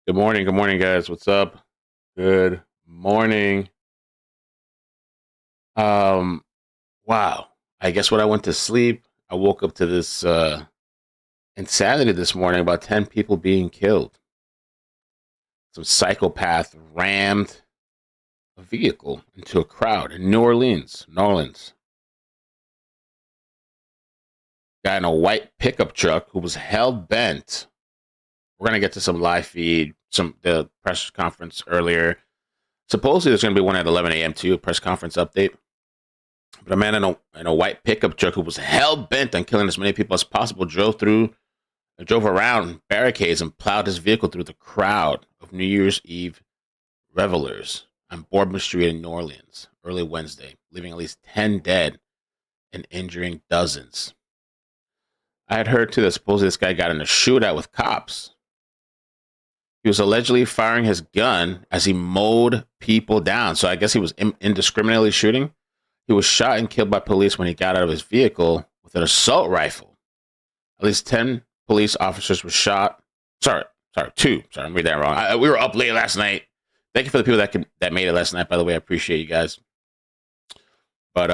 Good morning, guys. What's up? Good morning. Um, wow. I guess when I went to sleep, I woke up to this insanity this morning about 10 people being killed. Some psychopath rammed a vehicle into a crowd in New Orleans. New Orleans. Guy in a white pickup truck who was hell bent. We're gonna get to some live feed, some the press conference earlier. Supposedly there's gonna be one at 11 a.m. too, a press conference update. But a man in a white pickup truck who was hell bent on killing as many people as possible drove around barricades and plowed his vehicle through the crowd of New Year's Eve revelers on Boardman Street in New Orleans early Wednesday, leaving at least 10 dead and injuring dozens. I had heard too that supposedly this guy got in a shootout with cops. He was allegedly firing his gun as he mowed people down. So I guess he was indiscriminately shooting. He was shot and killed by police when he got out of his vehicle with an assault rifle. At least 10 police officers were shot. Two. Sorry, I'm reading that wrong. We were up late last night. Thank you for the people that made it last night, by the way. I appreciate you guys. But,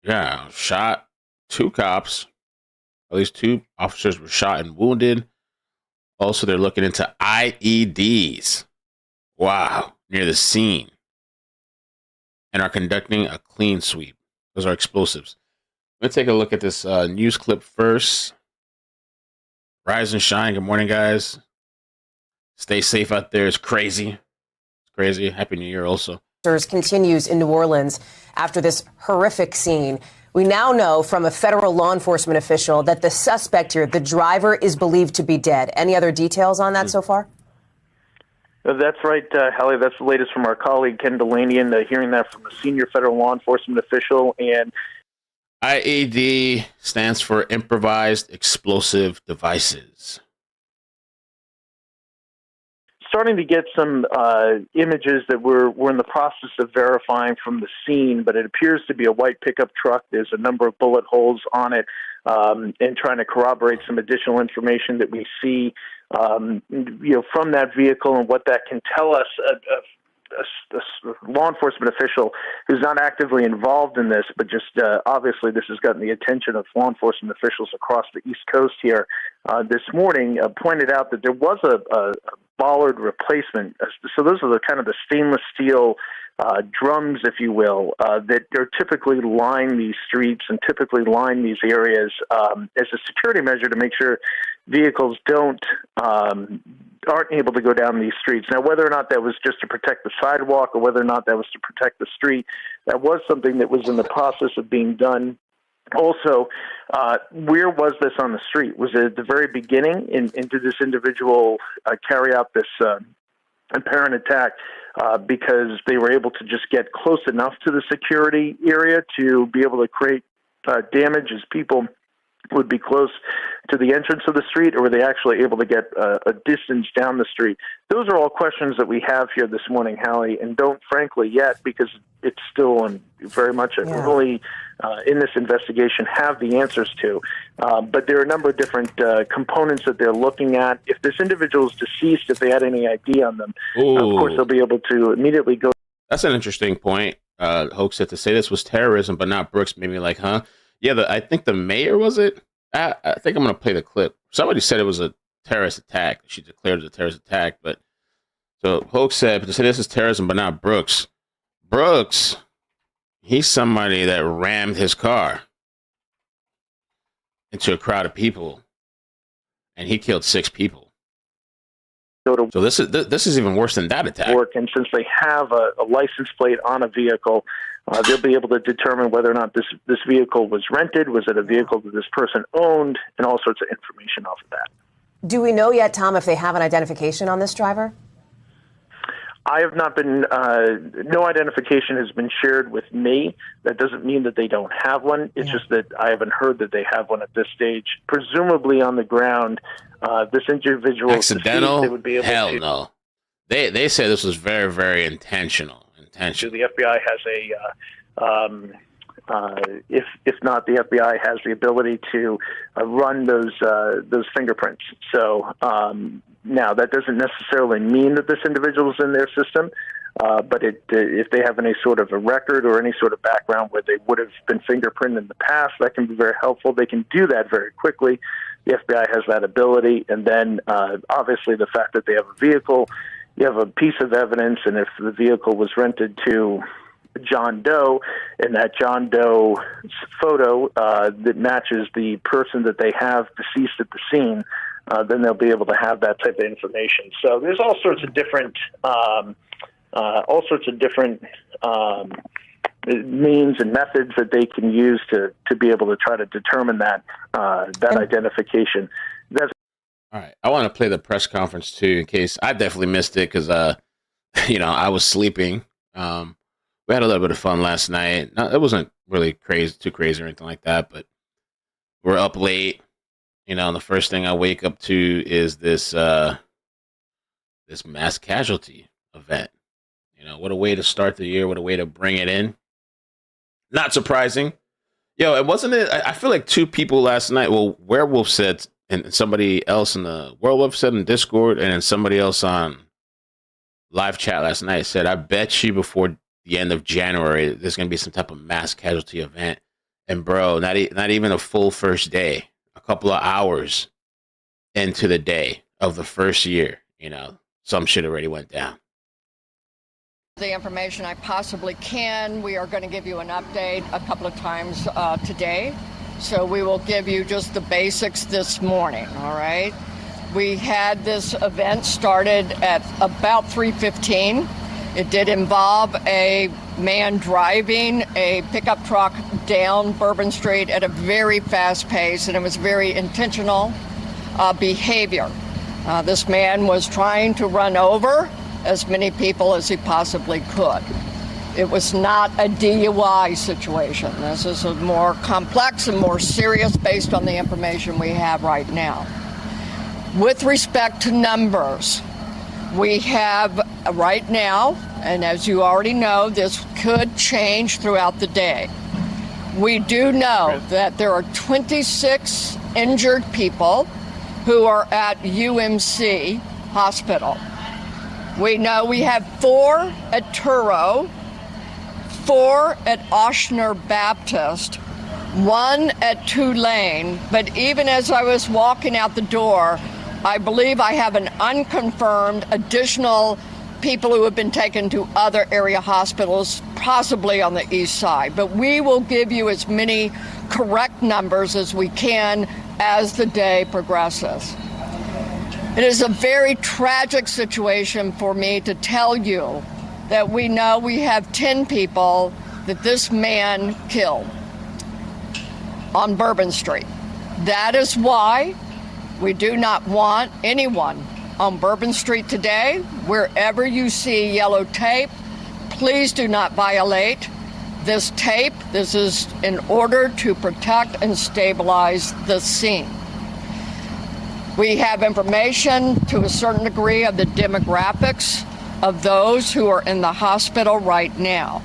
yeah, shot two cops. At least two officers were shot and wounded. Also, they're looking into IEDs. Wow, near the scene. And are conducting a clean sweep. Those are explosives. Let's take a look at this news clip first. Rise and shine. Good morning, guys. Stay safe out there. It's crazy. It's crazy. Happy New Year also. Continues in New Orleans after this horrific scene. We now know from a federal law enforcement official that the suspect here, the driver, is believed to be dead. Any other details on that so far? That's right, Hallie. That's the latest from our colleague, Ken Delanian, hearing that from a senior federal law enforcement official. And IED stands for improvised explosive devices. Starting to get some images that we're in the process of verifying from the scene, but it appears to be a white pickup truck. There's a number of bullet holes on it, and trying to corroborate some additional information that we see from that vehicle and what that can tell us. A law enforcement official who's not actively involved in this, but just obviously this has gotten the attention of law enforcement officials across the East Coast here this morning, pointed out that there was a bollard replacement. So those are the kind of the stainless steel drums, if you will, that are typically line these streets and typically line these areas as a security measure to make sure vehicles aren't able to go down these streets. Now, whether or not that was just to protect the sidewalk or whether or not that was to protect the street, that was something that was in the process of being done. Also, where was this on the street? Was it at the very beginning? Did this individual carry out this apparent attack because they were able to just get close enough to the security area to be able to create damage as people would be close to the entrance of the street, or were they actually able to get a distance down the street? Those are all questions that we have here this morning, Hallie, and don't, frankly, yet, because it's still very much early in this investigation, have the answers to. But there are a number of different components that they're looking at. If this individual is deceased, if they had any ID on them, of course, they'll be able to immediately go. That's an interesting point. Hoax said to say this was terrorism, but not Brooks. Made me like, huh? Yeah, I think the mayor, was it? I think I'm going to play the clip. Somebody said it was a terrorist attack. She declared it a terrorist attack. But so Hoax said, but to say this is terrorism, but not Brooks. Brooks, he's somebody that rammed his car into a crowd of people, and he killed 6 people. So this is even worse than that attack. And since they have a license plate on a vehicle, they'll be able to determine whether or not this vehicle was rented, was it a vehicle that this person owned, and all sorts of information off of that. Do we know yet, Tom, if they have an identification on this driver? I have not been, no identification has been shared with me. That doesn't mean that they don't have one. It's just that I haven't heard that they have one at this stage. Presumably on the ground, this individual... Accidental? They would be able Hell to, no. They say this was very, very intentional. The FBI has if not, the FBI has the ability to run those fingerprints. So now that doesn't necessarily mean that this individual is in their system. But if they have any sort of a record or any sort of background where they would have been fingerprinted in the past, that can be very helpful. They can do that very quickly. The FBI has that ability. And then, obviously, the fact that they have a vehicle, you have a piece of evidence, and if the vehicle was rented to John Doe, and that John Doe photo that matches the person that they have deceased at the scene, then they'll be able to have that type of information. So there's all sorts of different means and methods that they can use to be able to try to determine that identification. That's all right. I want to play the press conference too, in case I definitely missed it because I was sleeping. We had a little bit of fun last night. It wasn't really too crazy or anything like that, but we're up late. And the first thing I wake up to is this mass casualty event. What a way to start the year. What a way to bring it in. Not surprising. It wasn't it. I feel like two people last night. Well, Werewolf said, and somebody else in the Werewolf said in Discord, and then somebody else on live chat last night said, I bet you before the end of January, there's going to be some type of mass casualty event. And bro, not even a full first day, a couple of hours into the day of the first year, some shit already went down. The information I possibly can. We are going to give you an update a couple of times today. So we will give you just the basics this morning, all right? We had this event started at about 3:15. It did involve a man driving a pickup truck down Bourbon Street at a very fast pace, and it was very intentional behavior. This man was trying to run over as many people as he possibly could. It was not a DUI situation. This is a more complex and more serious based on the information we have right now. With respect to numbers, we have right now, and as you already know, this could change throughout the day. We do know that there are 26 injured people who are at UMC Hospital. We know we have 4 at Turo, 4 at Oshner Baptist, 1 at Tulane, but even as I was walking out the door, I believe I have an unconfirmed additional people who have been taken to other area hospitals, possibly on the east side. But we will give you as many correct numbers as we can as the day progresses. It is a very tragic situation for me to tell you that we know we have 10 people that this man killed on Bourbon Street. That is why we do not want anyone on Bourbon Street today. Wherever you see yellow tape, please do not violate this tape. This is in order to protect and stabilize the scene. We have information to a certain degree of the demographics of those who are in the hospital right now.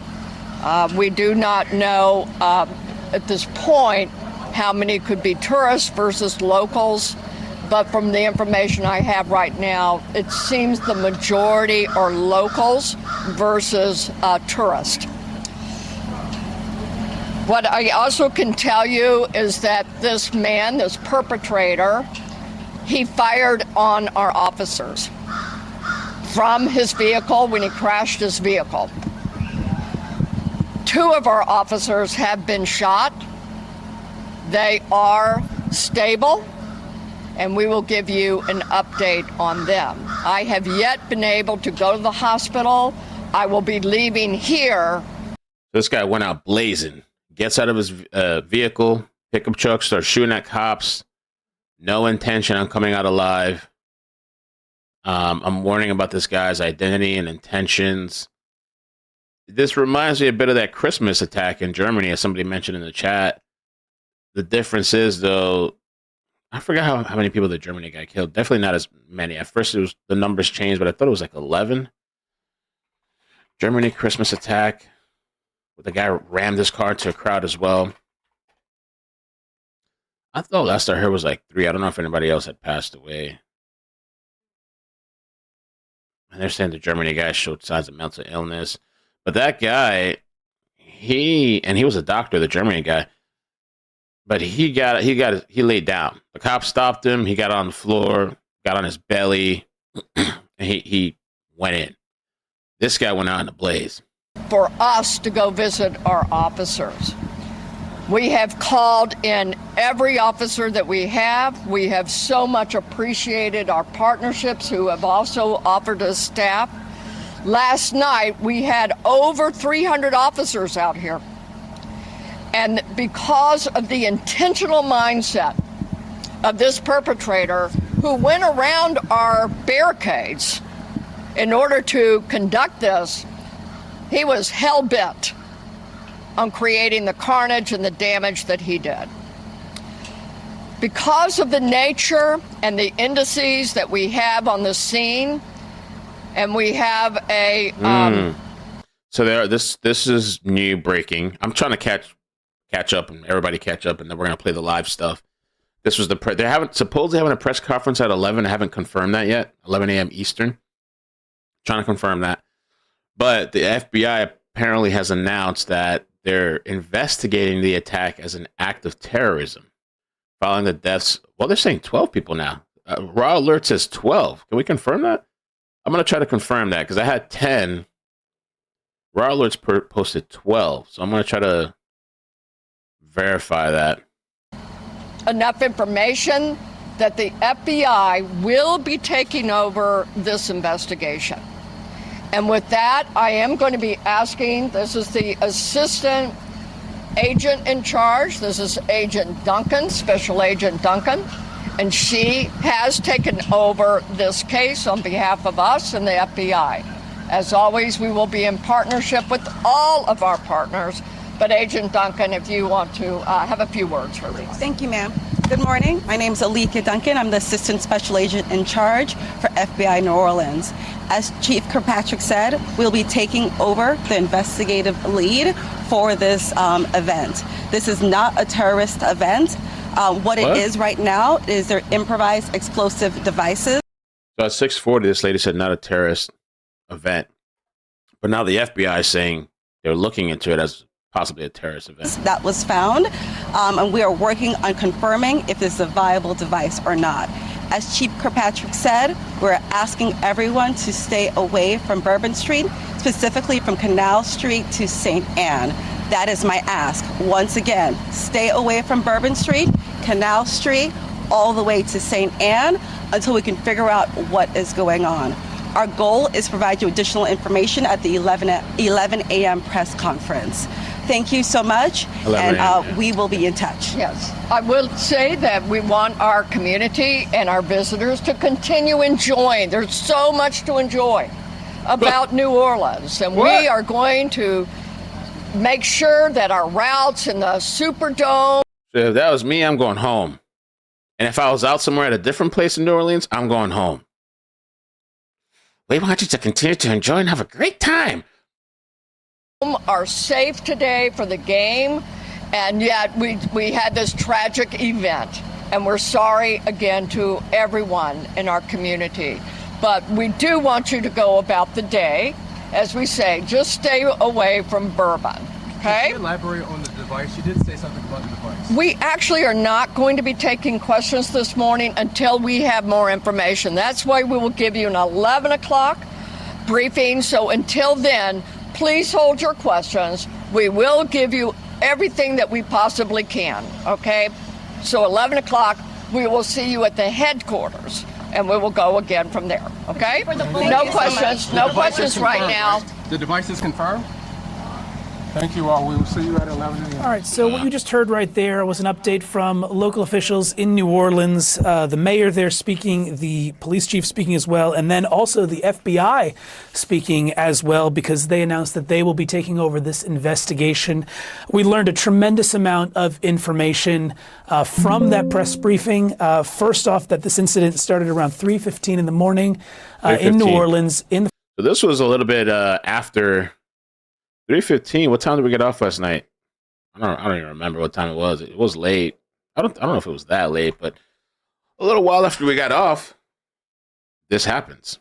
We do not know at this point how many could be tourists versus locals, but from the information I have right now, it seems the majority are locals versus tourists. What I also can tell you is that this man, this perpetrator, he fired on our officers from his vehicle when he crashed his vehicle. 2 of our officers have been shot. They are stable, and we will give you an update on them. I have yet been able to go to the hospital. I will be leaving here. This guy went out blazing, gets out of his vehicle, pickup truck, starts shooting at cops. No intention on coming out alive. I'm warning about this guy's identity and intentions. This reminds me a bit of that Christmas attack in Germany, as somebody mentioned in the chat. The difference is, though, I forgot how many people the Germany guy killed. Definitely not as many. At first, the numbers changed, but I thought it was like 11. Germany Christmas attack. The guy rammed his car into a crowd as well. I thought last I heard was like 3. I don't know if anybody else had passed away. And they're saying the Germany guy showed signs of mental illness. But that guy, he was a doctor, the Germany guy. But he laid down. The cop stopped him. He got on the floor, got on his belly, and he went in. This guy went out in a blaze. For us to go visit our officers. We have called in every officer that we have. We have so much appreciated our partnerships who have also offered us staff. Last night, we had over 300 officers out here. And because of the intentional mindset of this perpetrator who went around our barricades in order to conduct this, he was hell-bent on creating the carnage and the damage that he did. Because of the nature and the indices that we have on the scene, and we have a... So this is new breaking. I'm trying to catch up and everybody catch up, and then we're going to play the live stuff. This was they're supposedly having a press conference at 11. I haven't confirmed that yet. 11 a.m. Eastern. Trying to confirm that. But the FBI apparently has announced that they're investigating the attack as an act of terrorism following the deaths. Well, they're saying 12 people now. Raw Alert says 12. Can we confirm that? I'm going to try to confirm that because I had 10. Raw Alerts posted 12. So I'm going to try to verify that. Enough information that the FBI will be taking over this investigation. And with that, I am going to be asking, this is the assistant agent in charge. This is Agent Duncan, Special Agent Duncan. And she has taken over this case on behalf of us and the FBI. As always, we will be in partnership with all of our partners. But Agent Duncan, if you want to have a few words for me. Thank you, ma'am. Good morning. My name is Alika Duncan. I'm the Assistant Special Agent in charge for FBI New Orleans. As Chief Kirkpatrick said, we'll be taking over the investigative lead for this event. This is not a terrorist event. What it is right now is their improvised explosive devices. So at 6:40, this lady said not a terrorist event. But now the FBI is saying they're looking into it as possibly a terrorist event. That was found, and we are working on confirming if it's a viable device or not. As Chief Kirkpatrick said, we're asking everyone to stay away from Bourbon Street, specifically from Canal Street to St. Anne. That is my ask. Once again, stay away from Bourbon Street, Canal Street, all the way to St. Anne until we can figure out what is going on. Our goal is to provide you additional information at the 11 a.m. press conference. Thank you so much, and we will be in touch. Yes, I will say that we want our community and our visitors to continue enjoying. There's so much to enjoy about New Orleans, and we are going to make sure that our routes in the Superdome. So if that was me, I'm going home. And if I was out somewhere at a different place in New Orleans, I'm going home. We want you to continue to enjoy and have a great time. Are safe today for the game, and yet we had this tragic event, and we're sorry again to everyone in our community. But we do want you to go about the day, as we say, just stay away from bourbon, okay? Can you elaborate on the device? You did say something about the device. We actually are not going to be taking questions this morning until we have more information. That's why we will give you an 11 o'clock briefing, so until then, please hold your questions. We will give you everything that we possibly can, okay? So 11 o'clock, we will see you at the headquarters, and we will go again from there, okay? No questions right now. The device is confirmed? Thank you all. We will see you at 11 a.m. All right, so what you just heard right there was an update from local officials in New Orleans, the mayor there speaking, the police chief speaking as well, and then also the FBI speaking as well, because they announced that they will be taking over this investigation. We learned a tremendous amount of information from that press briefing. First off, that this incident started around 3:15 in the morning in New Orleans. So this was a little bit after 3:15. What time did we get off last night? I don't even remember what time it was. It was late. I don't know if it was that late, but a little while after we got off, this happens.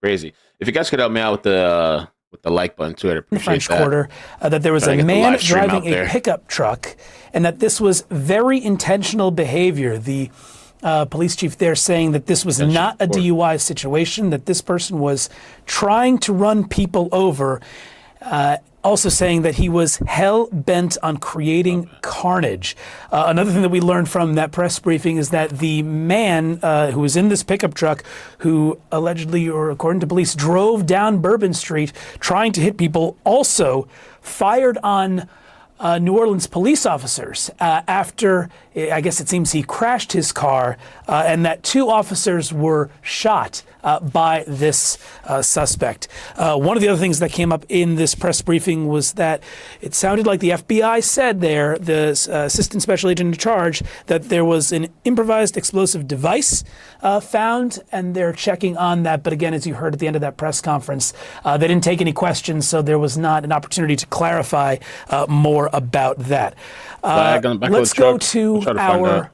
Crazy. If you guys could help me out with the like button too, I'd appreciate the French that. Quarter, that there was Trying a to get the man live stream driving out there. a pickup truck, and that this was very intentional behavior. The police chief there saying that this was not a DUI situation, that this person was trying to run people over. Also saying that he was hell-bent on creating carnage. Another thing that we learned from that press briefing is that the man who was in this pickup truck, who allegedly, or according to police, drove down Bourbon Street trying to hit people, also fired on New Orleans police officers after, I guess it seems he crashed his car, and that 2 officers were shot by this suspect. One of the other things that came up in this press briefing was that it sounded like the FBI said there, the assistant special agent in charge, that there was an improvised explosive device found, and they're checking on that. But again, as you heard at the end of that press conference, they didn't take any questions, so there was not an opportunity to clarify more about that. Let's go to our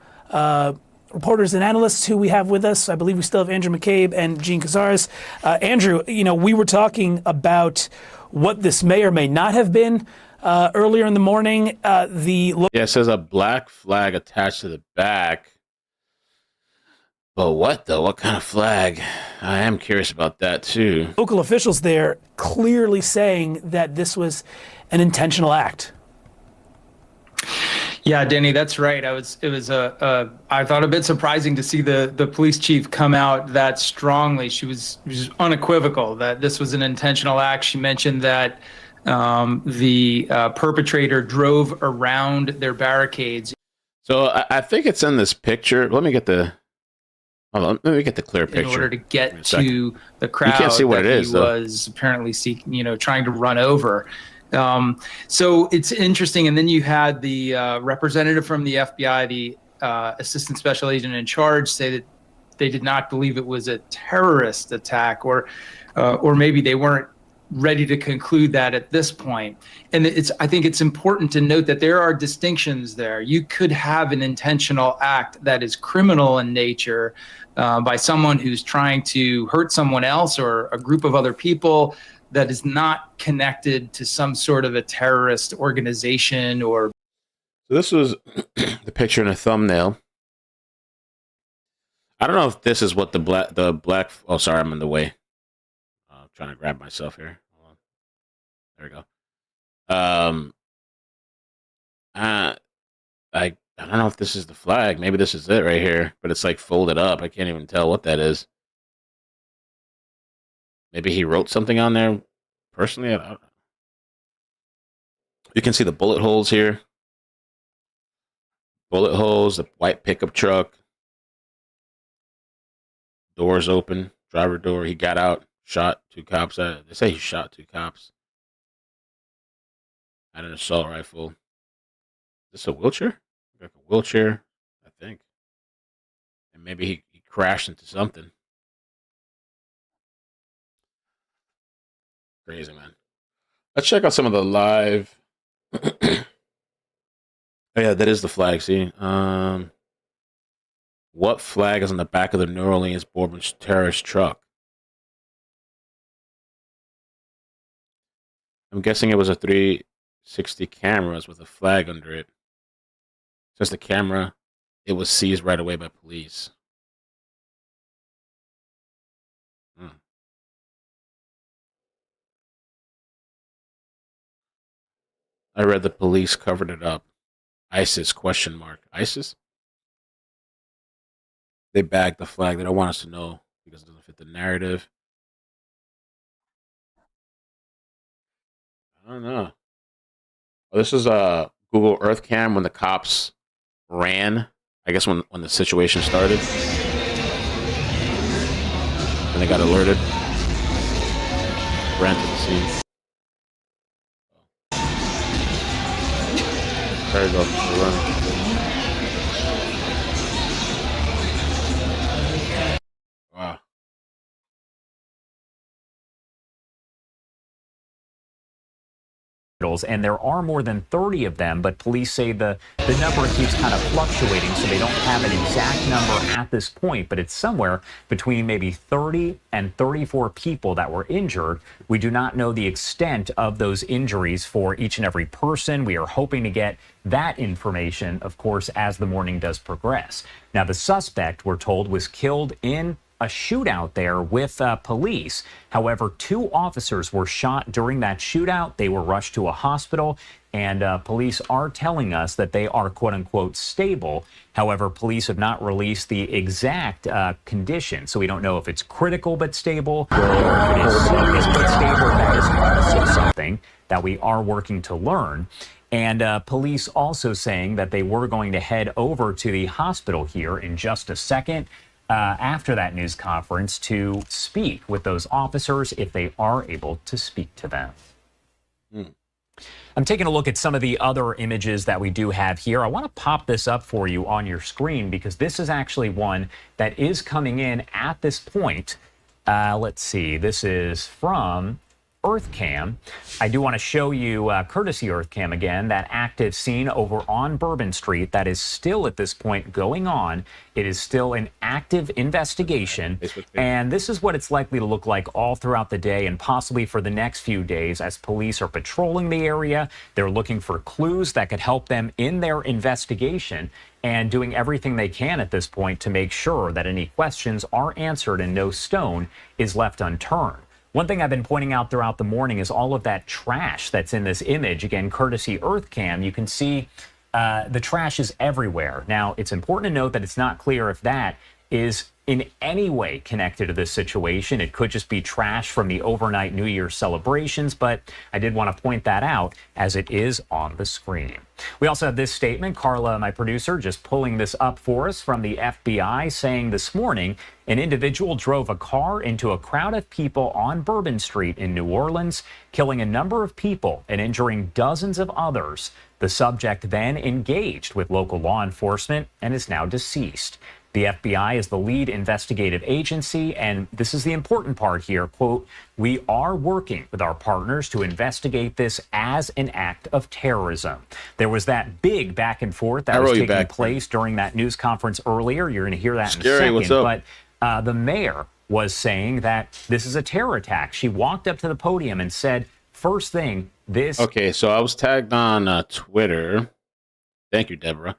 reporters and analysts who we have with us. I believe we still have Andrew McCabe and Gene Cazares. Andrew, we were talking about what this may or may not have been earlier in the morning. It says a black flag attached to the back. But what, though? What kind of flag? I am curious about that, too. Local officials there clearly saying that this was an intentional act. Yeah, Denny, that's right. I thought a bit surprising to see the police chief come out that strongly. She was unequivocal that this was an intentional act. She mentioned that the perpetrator drove around their barricades. So I think it's in this picture. Let me get the clear picture. In order to get to the crowd, you can't see what that it is, he though. was apparently trying to run over. So it's interesting. And then you had the representative from the FBI, the assistant special agent in charge, say that they did not believe it was a terrorist attack, or maybe they weren't ready to conclude that at this point. And I think it's important to note that there are distinctions there. You could have an intentional act that is criminal in nature by someone who's trying to hurt someone else or a group of other people that is not connected to some sort of a terrorist organization or. So this was the picture in a thumbnail. I don't know if this is what the black. Oh, sorry, I'm in the way. I'm trying to grab myself here. Hold on. There we go. I don't know if this is the flag. Maybe this is it right here, but it's like folded up. I can't even tell what that is. Maybe he wrote something on there personally. I don't know. You can see the bullet holes here. Bullet holes, the white pickup truck. Doors open, driver door. He got out, shot 2 cops. They say he shot 2 cops. Had an assault rifle. Is this a wheelchair? Like a wheelchair, I think. And maybe he crashed into something. Crazy, man. Let's check out some of the live. Oh, yeah, that is the flag. See, what flag is on the back of the New Orleans Bourbon terrorist truck? I'm guessing it was a 360 cameras with a flag under it. Says the camera, it was seized right away by police. I read the police covered it up. ISIS, ? ISIS? They bagged the flag. They don't want us to know because it doesn't fit the narrative. I don't know. Oh, this is a Google Earth Cam when the cops ran. I guess when the situation started. And they got alerted. Ran to the scene. There you go. They're running. Wow. and there are more than 30 of them, but police say the number keeps kind of fluctuating, so they don't have an exact number at this point, but it's somewhere between maybe 30 and 34 people that were injured. We do not know the extent of those injuries for each and every person. We are hoping to get that information, of course, as the morning does progress. Now, the suspect, we're told, was killed in a shootout there with police. However, 2 officers were shot during that shootout. They were rushed to a hospital, and police are telling us that they are, quote unquote, stable. However, police have not released the exact condition, so we don't know if it's critical but stable or if it is serious but stable. That is also something that we are working to learn. And police also saying that they were going to head over to the hospital here in just a second after that news conference to speak with those officers if they are able to speak to them. I'm taking a look at some of the other images that we do have here. I want to pop this up for you on your screen because this is actually one that is coming in at this point. Let's see. This is from EarthCam. I do want to show you, courtesy EarthCam again, that active scene over on Bourbon Street that is still at this point going on. It is still an active investigation, and this is what it's likely to look like all throughout the day and possibly for the next few days as police are patrolling the area. They're looking for clues that could help them in their investigation and doing everything they can at this point to make sure that any questions are answered and no stone is left unturned. One thing I've been pointing out throughout the morning is all of that trash that's in this image. Again, courtesy EarthCam, you can see the trash is everywhere. Now, it's important to note that it's not clear if that is in any way connected to this situation. It could just be trash from the overnight New Year's celebrations, but I did want to point that out as it is on the screen. We also have this statement, Carla, my producer, just pulling this up for us from the FBI, saying this morning, an individual drove a car into a crowd of people on Bourbon Street in New Orleans, killing a number of people and injuring dozens of others. The subject then engaged with local law enforcement and is now deceased. The FBI is the lead investigative agency, and this is the important part here, quote, we are working with our partners to investigate this as an act of terrorism. There was that big back and forth that was taking place during that news conference earlier. You're going to hear that in a second. What's up? But the mayor was saying that this is a terror attack. She walked up to the podium and said, first thing, this... Okay, so I was tagged on Twitter. Thank you, Deborah.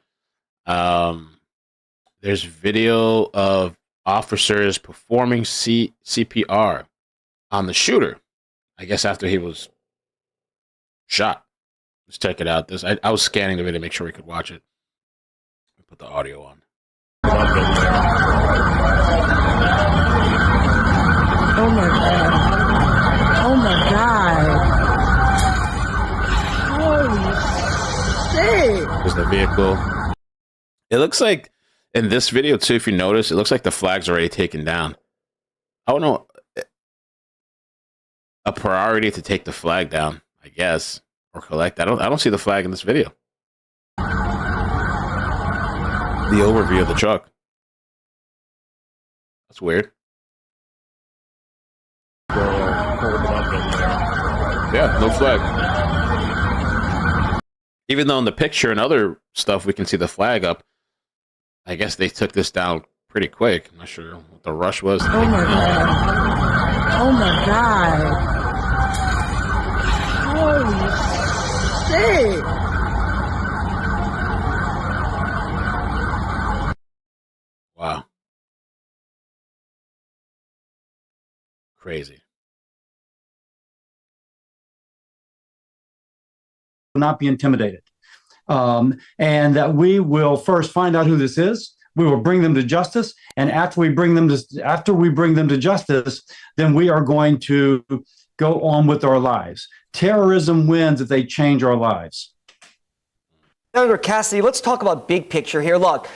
There's video of officers performing CPR on the shooter, I guess after he was shot. Let's check it out. I was scanning the video to make sure we could watch it. Put the audio on. Oh my God. Oh my God. Holy shit. There's the vehicle. It looks like in this video, too, if you notice, it looks like the flag's already taken down. I don't know. A priority to take the flag down, I guess, or collect. I don't see the flag in this video. The overview of the truck. That's weird. Yeah, no flag. Even though in the picture and other stuff we can see the flag up, I guess they took this down pretty quick. I'm not sure what the rush was. Oh my God. Oh my God. Holy shit. Wow. Crazy. Not be intimidated. And that we will first find out who this is. We will bring them to justice, and after we bring them to justice, then we are going to go on with our lives. Terrorism wins if they change our lives. Senator Cassidy, let's talk about big picture here. Look,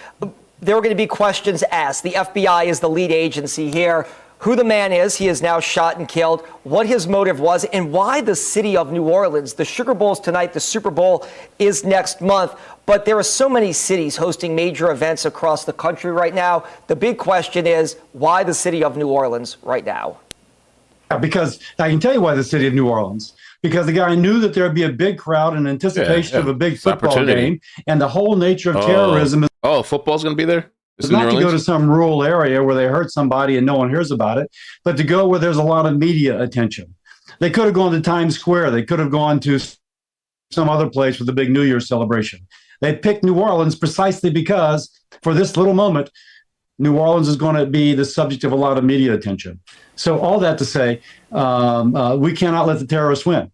there are going to be questions asked. The FBI is the lead agency here. Who the man is, he is now shot and killed, what his motive was, and why the city of New Orleans. The Sugar Bowl's tonight, the Super Bowl is next month, but there are so many cities hosting major events across the country right now. The big question is, why the city of New Orleans right now? Because I can tell you why the city of New Orleans. because the guy knew that there'd be a big crowd in anticipation of a big football game. And the whole nature of terrorism is football's going to be there? not to go to some rural area where they hurt somebody and no one hears about it, but to go where there's a lot of media attention. They could have gone to Times Square. They could have gone to some other place with a big New Year's celebration. They picked New Orleans precisely because for this little moment, New Orleans is going to be the subject of a lot of media attention. So all that to say, we cannot let the terrorists win.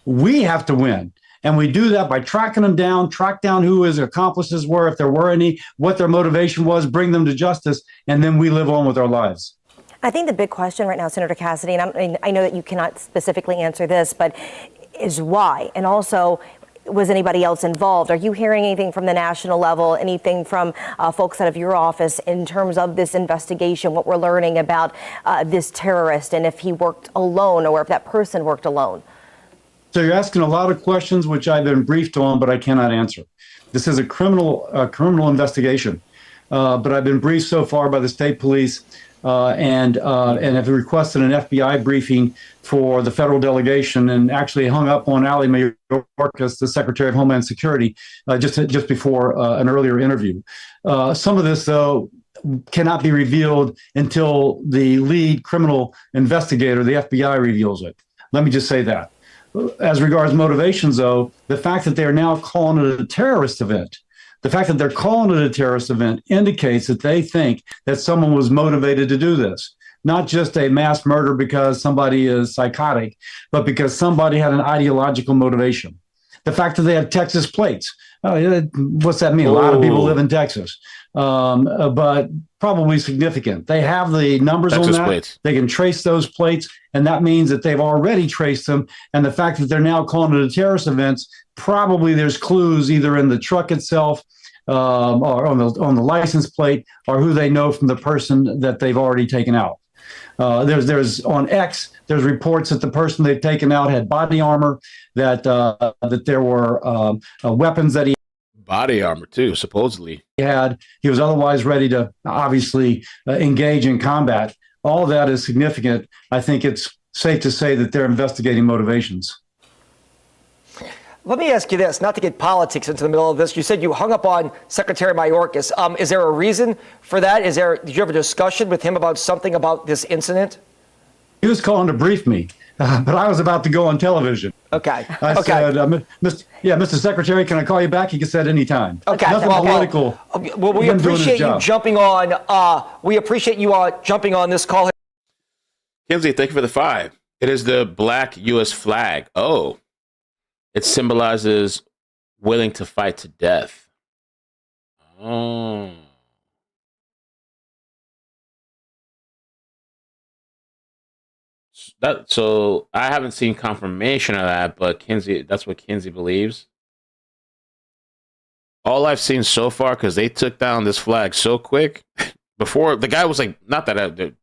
We have to win. And we do that by tracking them down, track down who his accomplices were, if there were any, what their motivation was, bring them to justice, and then we live on with our lives. I think the big question right now, Senator Cassidy, and I know that you cannot specifically answer this, but is why? And also, was anybody else involved? Are you hearing anything from the national level, anything from folks out of your office in terms of this investigation, what we're learning about this terrorist and if he worked alone or if that person worked alone? So you're asking a lot of questions which I've been briefed on, but I cannot answer. This is a criminal investigation, but I've been briefed so far by the state police and have requested an FBI briefing for the federal delegation, and actually hung up on Ali Mayorkas, the Secretary of Homeland Security, just before an earlier interview. Some of this, though, cannot be revealed until the lead criminal investigator, the FBI, reveals it. Let me just say that. As regards motivations, though, the fact that they are now calling it a terrorist event, the fact that they're calling it a terrorist event indicates that they think that someone was motivated to do this. Not just a mass murder because somebody is psychotic, but because somebody had an ideological motivation. The fact that they have Texas plates, what's that mean? A lot of people live in Texas, but probably significant. They have the numbers Texas on that. Plates. They can trace those plates, and that means that they've already traced them. And the fact that they're now calling it a terrorist event, probably there's clues either in the truck itself or on the license plate, or who they know from the person that they've already taken out. There's on X, there's reports that the person they've taken out had body armor, that there were weapons that he body armor too, supposedly had. He was otherwise ready to obviously engage in combat. All that is significant. I think it's safe to say that they're investigating motivations. Let me ask you this, not to get politics into the middle of this. You said you hung up on Secretary Mayorkas. Is there a reason for that? Did you have a discussion with him about something about this incident? He was calling to brief me, but I was about to go on television. Okay. I said, Mr. Secretary, can I call you back? He said anytime. Okay. Nothing political. Well, we appreciate you jumping on. We appreciate you jumping on this call. Kinsley, thank you for the 5. It is the black U.S. flag. Oh. It symbolizes willing to fight to death. Oh. So I haven't seen confirmation of that, but Kinsey, that's what Kinsey believes. All I've seen so far, because they took down this flag so quick, before the guy was like, not that the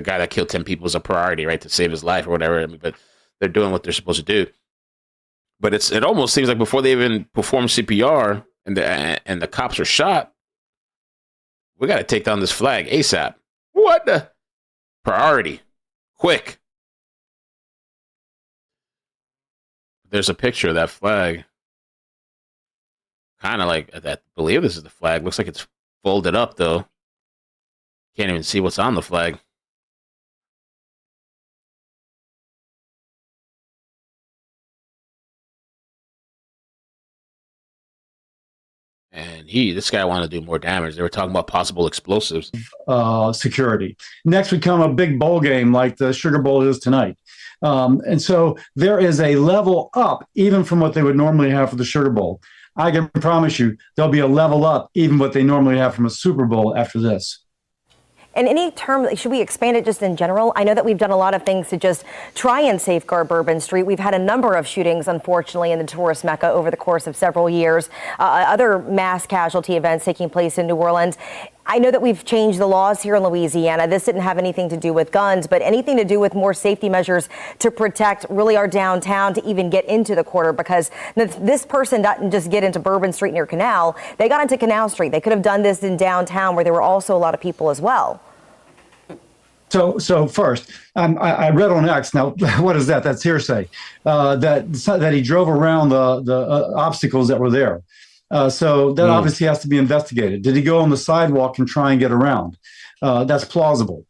guy that killed 10 people is a priority, right, to save his life or whatever, but they're doing what they're supposed to do. But it almost seems like before they even perform CPR and the cops are shot, we got to take down this flag ASAP. What the? Priority. Quick. There's a picture of that flag. Kind of like, I believe this is the flag. Looks like it's folded up, though. Can't even see what's on the flag. And this guy wanted to do more damage. They were talking about possible explosives. Security. Next would come a big bowl game like the Sugar Bowl is tonight. And so there is a level up even from what they would normally have for the Sugar Bowl. I can promise you there'll be a level up even what they normally have from a Super Bowl after this. And any term, should we expand it just in general? I know that we've done a lot of things to just try and safeguard Bourbon Street. We've had a number of shootings, unfortunately, in the tourist Mecca over the course of several years. Other mass casualty events taking place in New Orleans. I know that we've changed the laws here in Louisiana. This didn't have anything to do with guns, but anything to do with more safety measures to protect really our downtown to even get into the Quarter, because this person didn't just get into Bourbon Street near Canal. They got into Canal Street. They could have done this in downtown where there were also a lot of people as well. So first, I read on X. Now, what is that? That's hearsay. That he drove around the obstacles that were there. So that obviously has to be investigated. Did he go on the sidewalk and try and get around? That's plausible.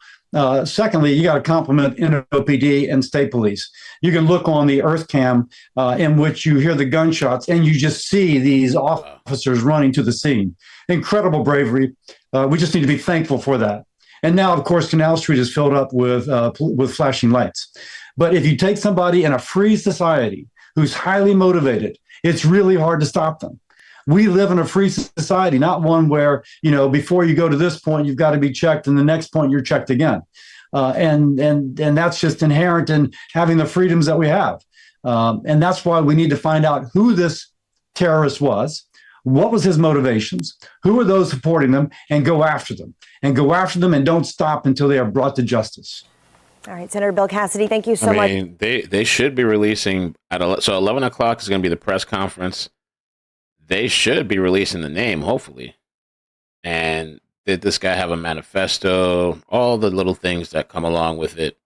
Secondly, you got to compliment NOPD and state police. You can look on the Earth Cam in which you hear the gunshots and you just see these officers running to the scene. Incredible bravery. We just need to be thankful for that. And now, of course, Canal Street is filled up with flashing lights. But if you take somebody in a free society who's highly motivated, it's really hard to stop them. We live in a free society, not one where, before you go to this point, you've got to be checked, and the next point you're checked again. And that's just inherent in having the freedoms that we have. And that's why we need to find out who this terrorist was, what was his motivations, who are those supporting them, and go after them. And go after them and don't stop until they are brought to justice. All right, Senator Bill Cassidy, thank you so much. They should be releasing so 11 o'clock is going to be the press conference. They should be releasing the name, hopefully. And did this guy have a manifesto? All the little things that come along with it.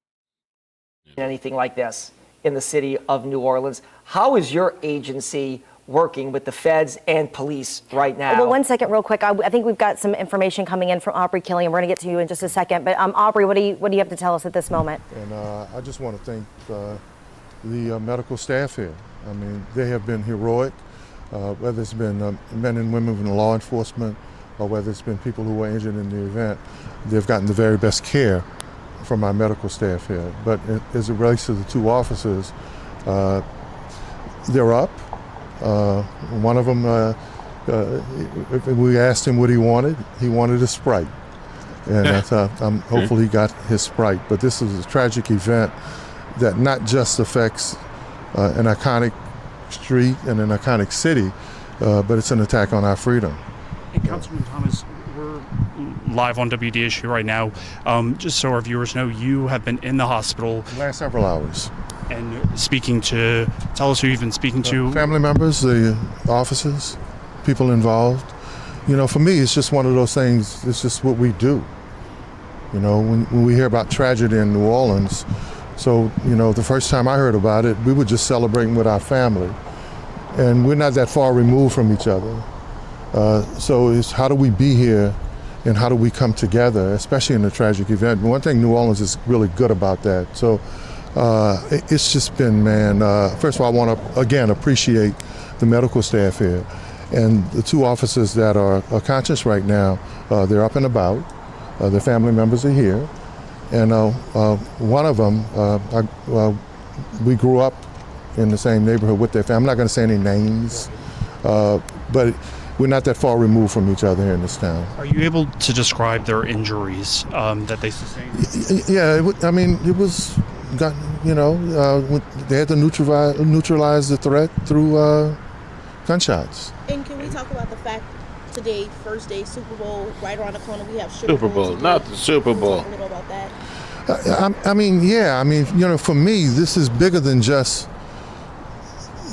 Anything like this in the city of New Orleans. How is your agency working with the feds and police right now? Well, 1 second, real quick. I think we've got some information coming in from Aubrey Killian. We're going to get to you in just a second. But Aubrey, what do you have to tell us at this moment? And I just want to thank the medical staff here. I mean, they have been heroic, whether it's been men and women in law enforcement or whether it's been people who were injured in the event. They've gotten the very best care from our medical staff here. But as it relates to the two officers, they're up. One of them, we asked him what he wanted. He wanted a Sprite. And I thought, hopefully he got his Sprite. But this is a tragic event that not just affects an iconic street and an iconic city, but it's an attack on our freedom. Hey, Councilman Thomas, we're live on WDSU right now. Just so our viewers know, you have been in the hospital. Last several hours. And tell us who you've been speaking to. Family members, the officers, people involved. For me, it's just one of those things, it's just what we do. When we hear about tragedy in New Orleans, so, the first time I heard about it, we were just celebrating with our family. And we're not that far removed from each other. So it's how do we be here and how do we come together, especially in a tragic event. One thing New Orleans is really good about that. So it's just been, first of all, I want to, again, appreciate the medical staff here. And the two officers that are conscious right now, they're up and about. Their family members are here. And one of them, we grew up in the same neighborhood with their family. I'm not going to say any names, but we're not that far removed from each other here in this town. Are you able to describe their injuries that they sustained? Yeah, it was, they had to neutralize the threat through gunshots. And can we talk about the fact today, first day, Super Bowl, right around the corner, we have Super Bowl, not the Super Bowl. Talk a little about that. For me, this is bigger than just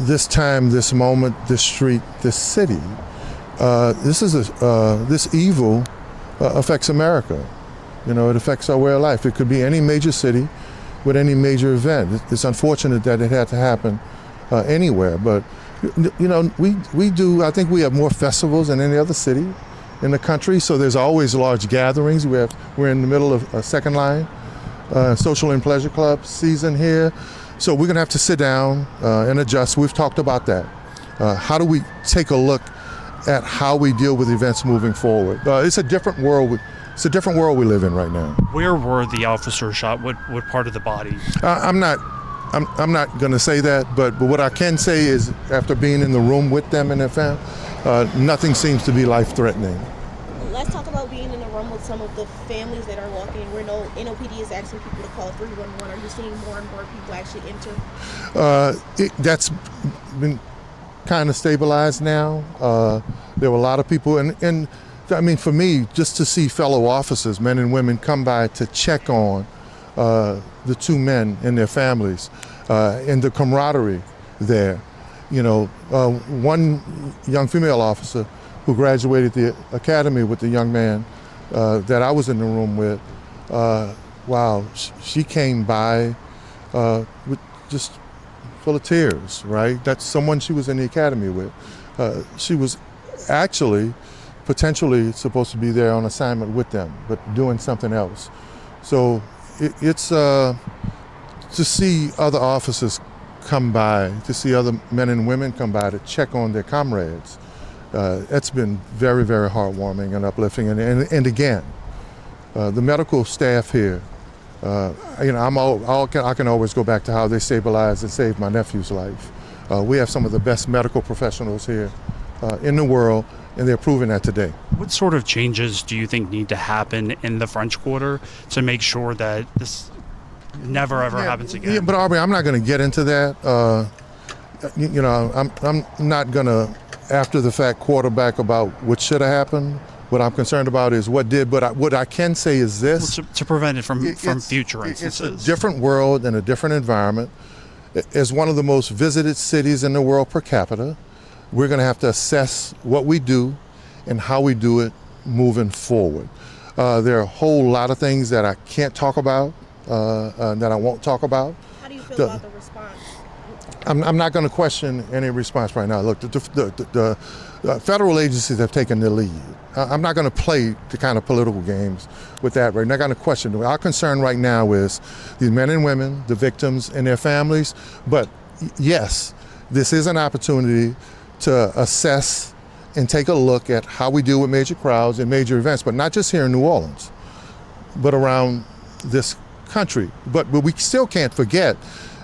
this time, this moment, this street, this city. This evil affects America. It affects our way of life. It could be any major city with any major event. It's unfortunate that it had to happen anywhere, but we do. I think we have more festivals than any other city in the country. So there's always large gatherings. We're in the middle of a second line social and pleasure club season here. So we're gonna have to sit down and adjust. We've talked about that. How do we take a look at how we deal with events moving forward? It's a different world. It's a different world we live in right now. Where were the officers shot? What part of the body? I'm not going to say that, but what I can say is after being in the room with them and their family, nothing seems to be life-threatening. Let's talk about being in the room with some of the families that are walking. We know NOPD is asking people to call 311. Are you seeing more and more people actually enter? That's been kind of stabilized now. There were a lot of people, and for me, just to see fellow officers, men and women, come by to check on the two men and their families, and the camaraderie there. One young female officer who graduated the academy with the young man that I was in the room with, wow, she came by with just full of tears, right? That's someone she was in the academy with. She was actually potentially supposed to be there on assignment with them, but doing something else. So it's to see other officers come by, to see other men and women come by to check on their comrades. It's been very, very heartwarming and uplifting. And again, the medical staff here, I can always go back to how they stabilized and saved my nephew's life. We have some of the best medical professionals here in the world, and they're proving that today. What sort of changes do you think need to happen in the French Quarter to make sure that this never ever happens again? Yeah, but Aubrey, I'm not going to get into that. I'm not going to, after the fact, quarterback about what should have happened. What I'm concerned about is what did. But what I can say is this: to prevent it from future instances. It's a different world and a different environment. As one of the most visited cities in the world per capita, we're going to have to assess what we do and how we do it moving forward. There are a whole lot of things that I can't talk about, that I won't talk about. How do you feel about the response? I'm not going to question any response right now. Look, the federal agencies have taken the lead. I'm not going to play the kind of political games with that. We're not going to question it. Our concern right now is these men and women, the victims and their families. But yes, this is an opportunity to assess and take a look at how we deal with major crowds and major events, but not just here in New Orleans, but around this country. But we still can't forget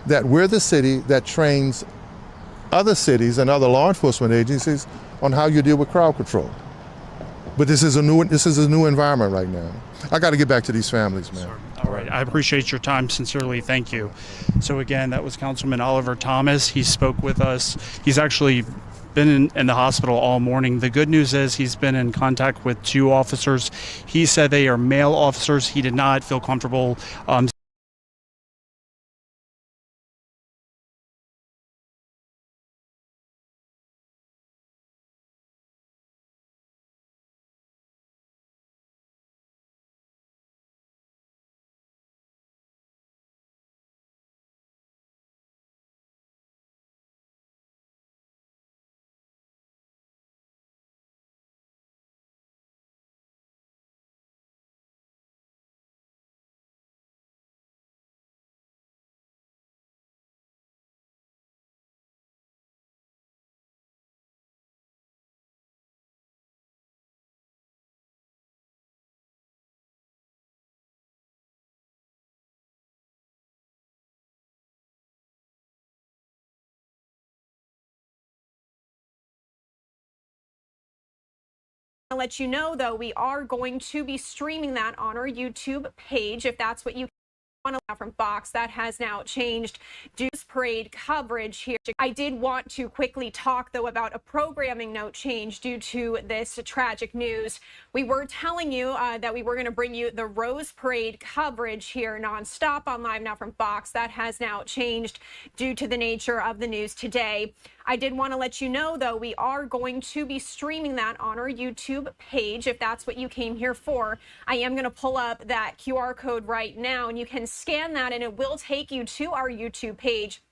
that we're the city that trains other cities and other law enforcement agencies on how you deal with crowd control. But this is a new environment right now. I got to get back to these families, man. All right. I appreciate your time. Sincerely, thank you. So again, that was Councilman Oliver Thomas. He spoke with us. He's actually been in the hospital all morning. The good news is he's been in contact with 2 officers. He said they are male officers. He did not feel comfortable I'll let you know, though, we are going to be streaming that on our YouTube page, if that's what you want to from Fox. That has now changed due to parade coverage here. I did want to quickly talk, though, about a programming note change due to this tragic news. We were telling you that we were going to bring you the Rose Parade coverage here nonstop on Live Now from Fox. That has now changed due to the nature of the news today. I did want to let you know, though, we are going to be streaming that on our YouTube page, if that's what you came here for. I am going to pull up that QR code right now, and you can scan that, and it will take you to our YouTube page.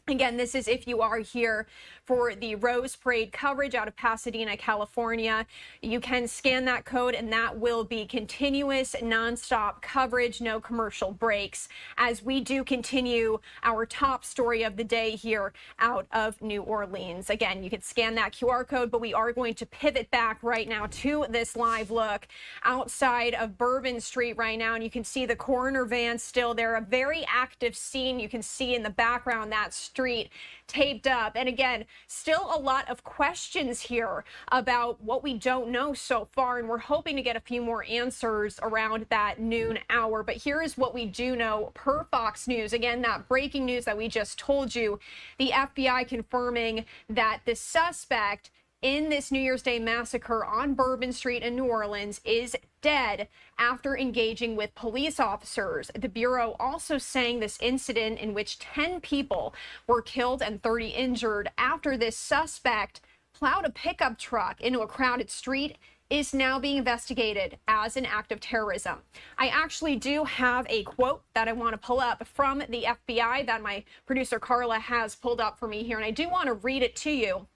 Again, this is if you are here for the Rose Parade coverage out of Pasadena, California. You can scan that code, and that will be continuous, nonstop coverage, no commercial breaks, as we do continue our top story of the day here out of New Orleans. Again, you can scan that QR code, but we are going to pivot back right now to this live look outside of Bourbon Street right now, and you can see the coroner van still there, a very active scene. You can see in the background that street taped up. And again, still a lot of questions here about what we don't know so far, and we're hoping to get a few more answers around that noon hour. But here is what we do know per Fox News. Again, that breaking news that we just told you, the FBI confirming that the suspect in this New Year's Day massacre on Bourbon Street in New Orleans is dead after engaging with police officers. The Bureau also saying this incident in which 10 people were killed and 30 injured after this suspect plowed a pickup truck into a crowded street is now being investigated as an act of terrorism. I actually do have a quote that I want to pull up from the FBI that my producer Carla has pulled up for me here, and I do want to read it to you.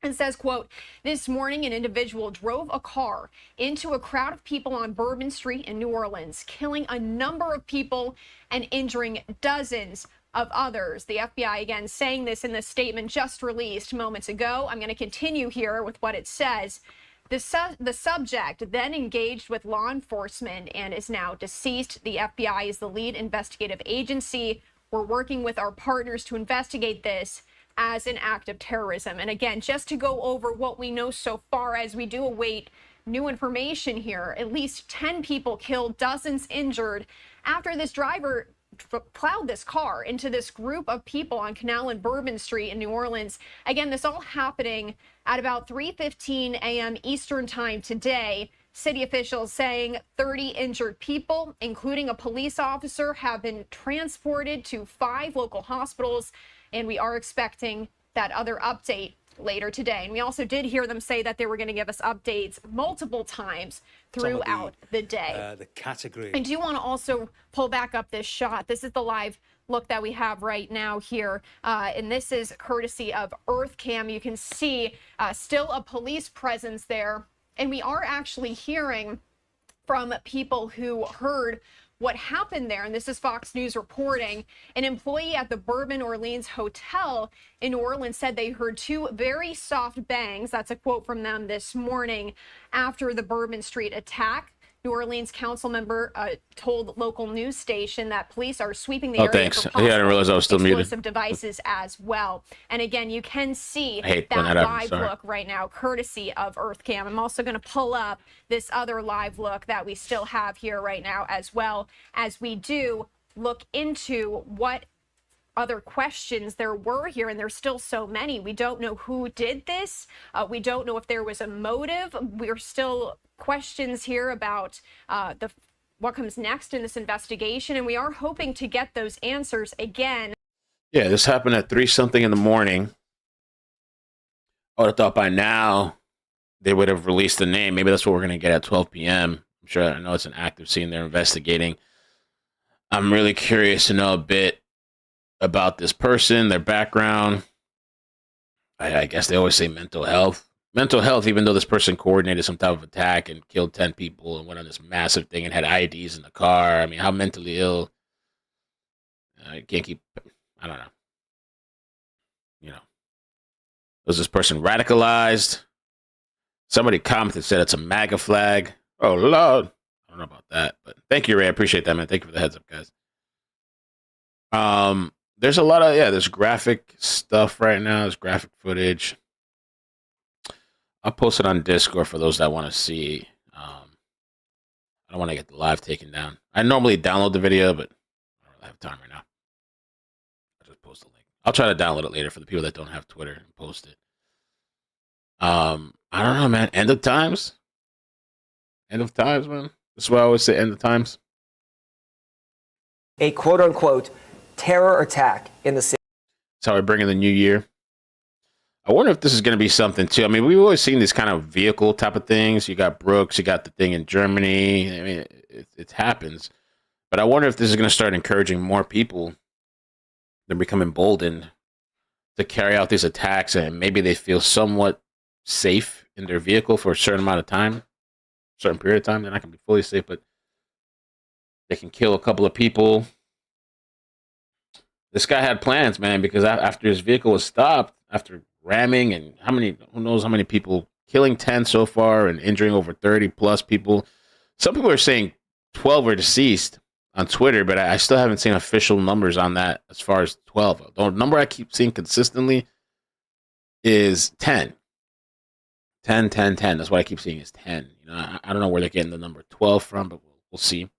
It says, quote, "This morning, an individual drove a car into a crowd of people on Bourbon Street in New Orleans, killing a number of people and injuring dozens of others." The FBI, again, saying this in the statement just released moments ago. I'm going to continue here with what it says. The subject then engaged with law enforcement and is now deceased. The FBI is the lead investigative agency. We're working with our partners to investigate this as an act of terrorism. And again, just to go over what we know so far as we do await new information here, at least 10 people killed, dozens injured after this driver plowed this car into this group of people on Canal and Bourbon Street in New Orleans. Again, this all happening at about 3:15 a.m. Eastern time today. City officials saying 30 injured people, including a police officer, have been transported to 5 local hospitals, and we are expecting that other update later today. And we also did hear them say that they were going to give us updates multiple times throughout the day. The category. I do want to also pull back up this shot. This is the live look that we have right now here. And this is courtesy of EarthCam. You can see still a police presence there. And we are actually hearing from people who heard what happened there, and this is Fox News reporting. An employee at the Bourbon Orleans Hotel in New Orleans said they heard 2 very soft bangs. That's a quote from them this morning after the Bourbon Street attack. New Orleans council member told local news station that police are sweeping the area thanks. for Yeah, I didn't realize I was still muted. explosive devices as well. And again, you can see that live look right now, courtesy of EarthCam. I'm also going to pull up this other live look that we still have here right now, as well as we do look into what other questions there were here, and there's still so many. We don't know who did this. We don't know if there was a motive. We're still questions here about what comes next in this investigation, and we are hoping to get those answers again. Yeah, this happened at 3-something in the morning. I would have thought by now they would have released the name. Maybe that's what we're going to get at 12 p.m. I'm sure. I know it's an active scene they're investigating. I'm really curious to know a bit about this person, their background. I guess they always say mental health. Mental health, even though this person coordinated some type of attack and killed 10 people and went on this massive thing and had IEDs in the car. I mean, how mentally ill? I can't keep, I don't know. You know, was this person radicalized? Somebody commented, said it's a MAGA flag. Oh, Lord. I don't know about that, but thank you, Ray. I appreciate that, man. Thank you for the heads up, guys. There's a lot of, there's graphic stuff right now. There's graphic footage. I'll post it on Discord for those that want to see. I don't want to get the live taken down. I normally download the video, but I don't really have time right now. I'll just post the link. I'll try to download it later for the people that don't have Twitter and post it. I don't know, man. End of times? End of times, man. That's why I always say end of times. A quote-unquote terror attack in the city. That's how we bring in the new year. I wonder if this is going to be something, too. I mean, we've always seen these kind of vehicle type of things. You got Brooks, you got the thing in Germany. I mean, it happens. But I wonder if this is going to start encouraging more people to become emboldened to carry out these attacks, and maybe they feel somewhat safe in their vehicle for a certain amount of time, certain period of time. They're not going to be fully safe, but they can kill a couple of people. This guy had plans, man, because after his vehicle was stopped, after ramming and who knows how many people, killing 10 so far and injuring over 30 plus people. Some people are saying 12 are deceased on Twitter, but I still haven't seen official numbers on that as far as 12. The number I keep seeing consistently is 10. 10. That's what I keep seeing is 10. You know, I don't know where they're getting the number 12 from, but we'll see.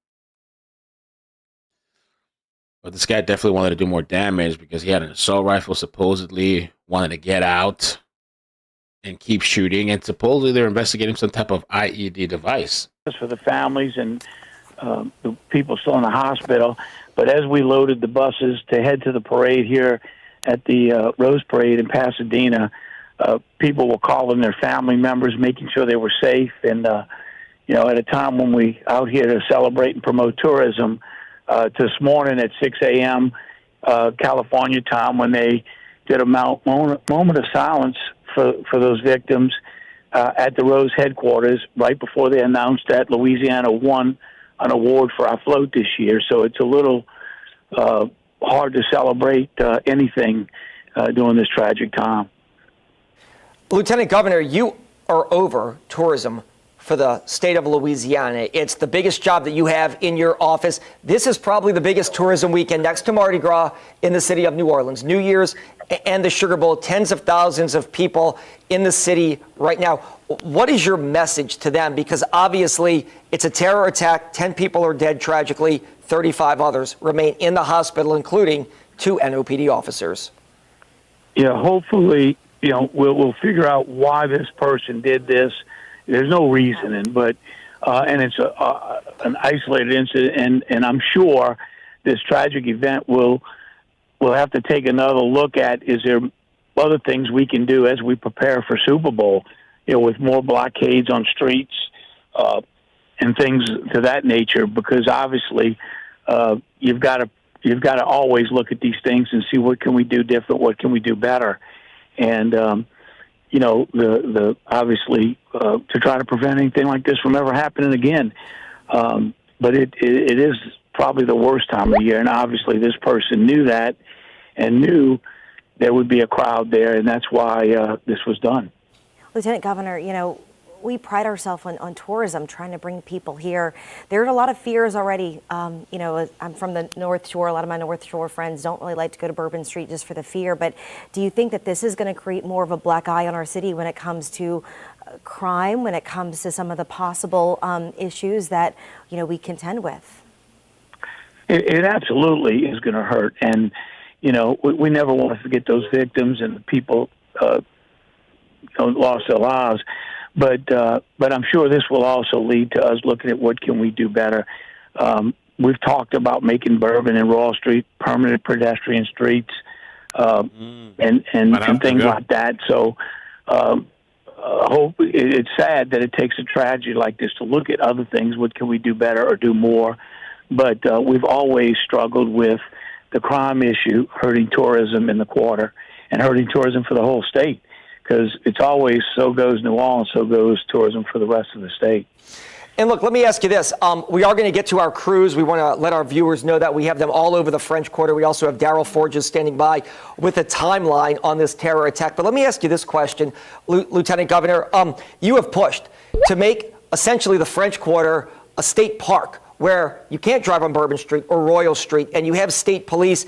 But this guy definitely wanted to do more damage because he had an assault rifle, supposedly wanted to get out and keep shooting. And supposedly they're investigating some type of IED device. For the families and the people still in the hospital. But as we loaded the buses to head to the parade here at the Rose Parade in Pasadena, people were calling their family members, making sure they were safe. And, at a time when we out here to celebrate and promote tourism, this morning at 6 a.m. California time, when they did a moment of silence for those victims at the Rose headquarters right before they announced that Louisiana won an award for our float this year. So it's a little hard to celebrate anything during this tragic time. Lieutenant Governor, you are over tourism for the state of Louisiana. It's the biggest job that you have in your office. This is probably the biggest tourism weekend next to Mardi Gras in the city of New Orleans. New Year's and the Sugar Bowl, tens of thousands of people in the city right now. What is your message to them? Because obviously it's a terror attack. 10 people are dead tragically. 35 others remain in the hospital, including 2 NOPD officers. Yeah, hopefully, we'll figure out why this person did this. There's no reasoning, but and it's an isolated incident, and I'm sure this tragic event we'll have to take another look at. Is there other things we can do as we prepare for Super Bowl? With more blockades on streets and things to that nature, because obviously you've got to always look at these things and see what can we do different, what can we do better, and the obviously to try to prevent anything like this from ever happening again. But it is probably the worst time of the year, and obviously this person knew that and knew there would be a crowd there, and that's why this was done. Lieutenant Governor, we pride ourselves on tourism, trying to bring people here. There are a lot of fears already. I'm from the North Shore. A lot of my North Shore friends don't really like to go to Bourbon Street just for the fear. But do you think that this is going to create more of a black eye on our city when it comes to crime, when it comes to some of the possible issues that, we contend with? It absolutely is going to hurt. And, we never want to forget those victims and the people lost their lives. But I'm sure this will also lead to us looking at what can we do better. We've talked about making Bourbon and Raw Street permanent pedestrian streets and things like that. So hope it's sad that it takes a tragedy like this to look at other things. What can we do better or do more? But we've always struggled with the crime issue hurting tourism in the Quater and hurting tourism for the whole state. Because it's always so goes New Orleans, so goes tourism for the rest of the state. And look, let me ask you this. We are going to get to our crews. We want to let our viewers know that we have them all over the French Quarter. We also have Daryl Forges standing by with a timeline on this terror attack. But let me ask you this question, Lieutenant Governor. You have pushed to make essentially the French Quarter a state park where you can't drive on Bourbon Street or Royal Street, and you have state police.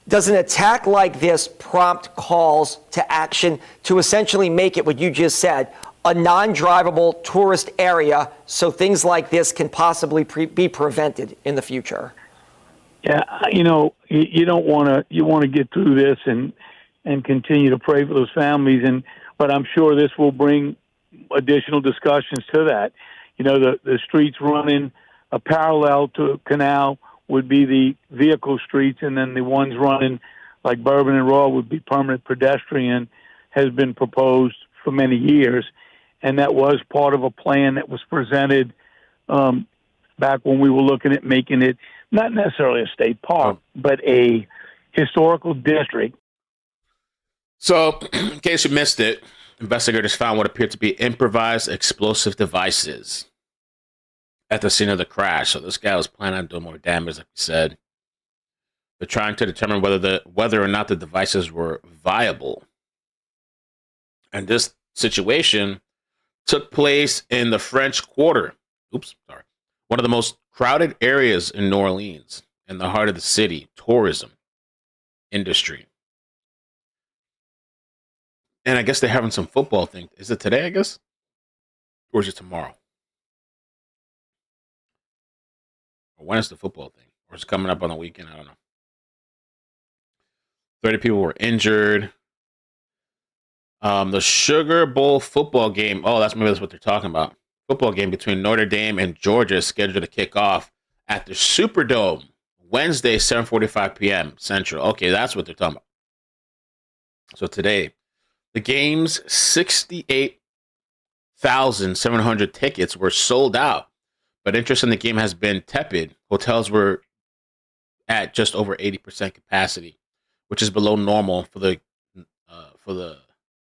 Does an attack like this prompt calls to action to essentially make it what you just said, a non-drivable tourist area, so things like this can possibly be prevented in the future? Yeah, you don't want to. You want to get through this and continue to pray for those families. But I'm sure this will bring additional discussions to that. The streets running a parallel to a canal would be the vehicle streets, and then the ones running like Bourbon and Raw would be permanent pedestrian, has been proposed for many years. And that was part of a plan that was presented back when we were looking at making it not necessarily a state park, but a historical district. So, in case you missed it, investigators found what appeared to be improvised explosive devices at the scene of the crash. So this guy was planning on doing more damage, like we said. They're trying to determine whether or not the devices were viable. And this situation took place in the French Quarter. One of the most crowded areas in New Orleans, in the heart of the city, tourism industry. And I guess they're having some football thing. Is it today, I guess? Or is it tomorrow? When is the football thing? Or is it coming up on the weekend? I don't know. 30 people were injured. The Sugar Bowl football game. Oh, that's what they're talking about. Football game between Notre Dame and Georgia is scheduled to kick off at the Superdome Wednesday, 7:45 p.m. Central. Okay, that's what they're talking about. So today, The game's 68,700 tickets were sold out, but interest in the game has been tepid. Hotels were at just over 80% capacity, which is below normal for the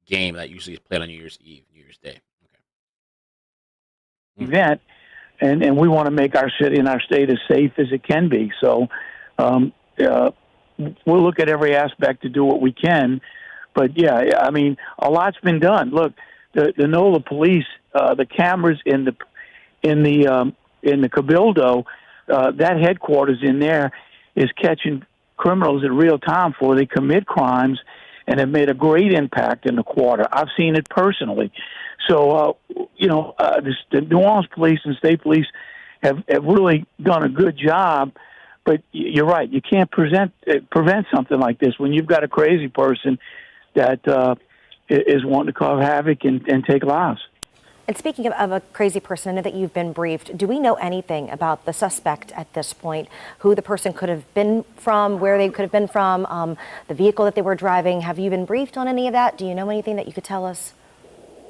game that usually is played on New Year's Eve, New Year's Day. Event, and we want to make our city and our state as safe as it can be. So we'll look at every aspect to do what we can. But yeah, I mean, a lot's been done. Look, the NOLA police, the cameras in the Cabildo, that headquarters in there is catching criminals in real time before they commit crimes, and have made a great impact in the Quater. I've seen it personally. So, the New Orleans police and state police have really done a good job. But you're right, you can't prevent something like this when you've got a crazy person that is wanting to cause havoc and take lives. And speaking of a crazy person, I know that you've been briefed. Do we know anything about the suspect at this point? Who the person could have been from, where they could have been from, the vehicle that they were driving? Have you been briefed on any of that? Do you know anything that you could tell us?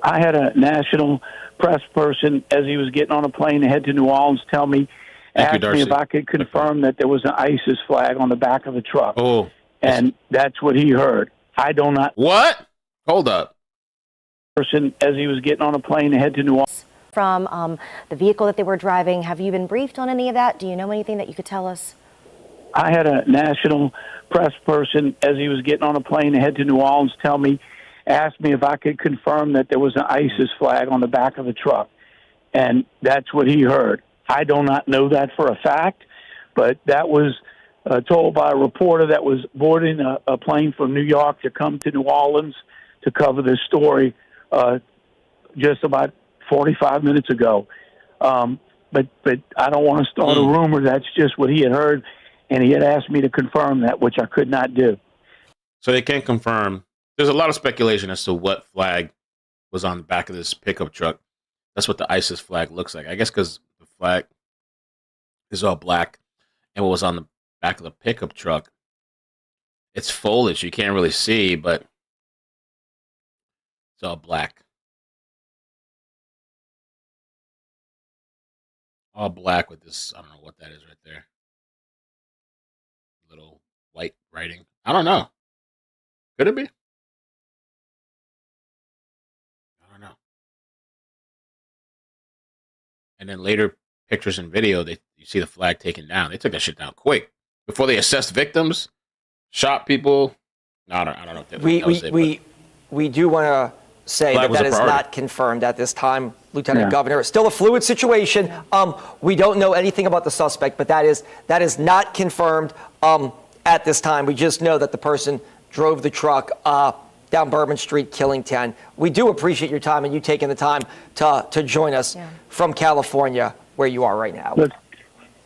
I had a national press person, as he was getting on a plane to head to New Orleans, ask me if I could confirm that there was an ISIS flag on the back of the truck. Oh. And that's what he heard. I do not. What? Hold up. Person, as he was getting on a plane to head to New Orleans. From the vehicle that they were driving. Have you been briefed on any of that? Do you know anything that you could tell us? I had a national press person, as he was getting on a plane to head to New Orleans, asked me if I could confirm that there was an ISIS flag on the back of the truck. And that's what he heard. I do not know that for a fact, but that was told by a reporter that was boarding a plane from New York to come to New Orleans to cover this story just about 45 minutes ago. But I don't want to start a rumor. That's just what he had heard, and he had asked me to confirm that, which I could not do. So they can't confirm. There's a lot of speculation as to what flag was on the back of this pickup truck. That's what the ISIS flag looks like. I guess because the flag is all black, and what was on the back of the pickup truck, it's foliage. You can't really see, but it's all black. All black with this, I don't know what that is right there. Little white writing. I don't know. Could it be? I don't know. And then later pictures and video, you see the flag taken down. They took that shit down quick. Before they assessed victims, shot people. No, I don't know if that was it. We do want to say that is not confirmed at this time, Lieutenant Governor. It's still a fluid situation. We don't know anything about the suspect, but that is not confirmed at this time. We just know that the person drove the truck down Bourbon Street, killing 10. We do appreciate your time and you taking the time to join us from California, where you are right now.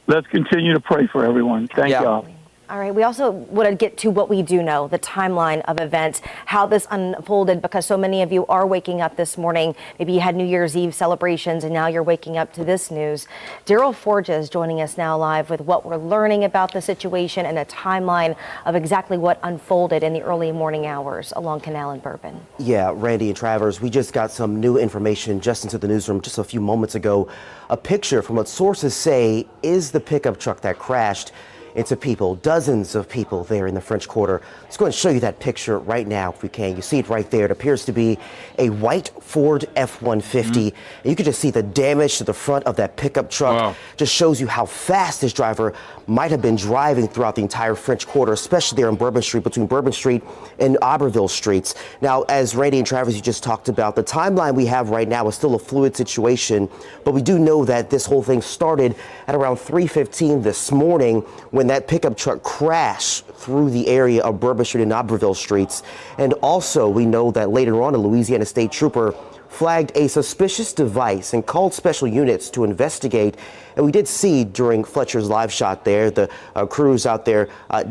Let's continue to pray for everyone. Thank y'all. All right. We also want to get to what we do know, the timeline of events, how this unfolded, because so many of you are waking up this morning. Maybe you had New Year's Eve celebrations and now you're waking up to this news. Daryl Forges is joining us now live with what we're learning about the situation and a timeline of exactly what unfolded in the early morning hours along Canal and Bourbon. Yeah, Randy and Travers, we just got some new information just into the newsroom just a few moments ago. A picture from what sources say is the pickup truck that crashed into people, dozens of people there in the French Quarter. Let's go and show you that picture right now if we can. You see it right there. It appears to be a white Ford F-150. And you can just see the damage to the front of that pickup truck. Wow. Just shows you how fast this driver might have been driving throughout the entire French Quarter, especially there on Bourbon Street, between Bourbon Street and Auberville Streets. Now, as Randy and Travers, you just talked about, the timeline we have right now is still a fluid situation, but we do know that this whole thing started at around 3:15 this morning when that pickup truck crashed through the area of Bourbon Street and Auberville Streets. And also, we know that later on, a Louisiana state trooper flagged a suspicious device and called special units to investigate. And we did see during Fletcher's live shot there, the crews out there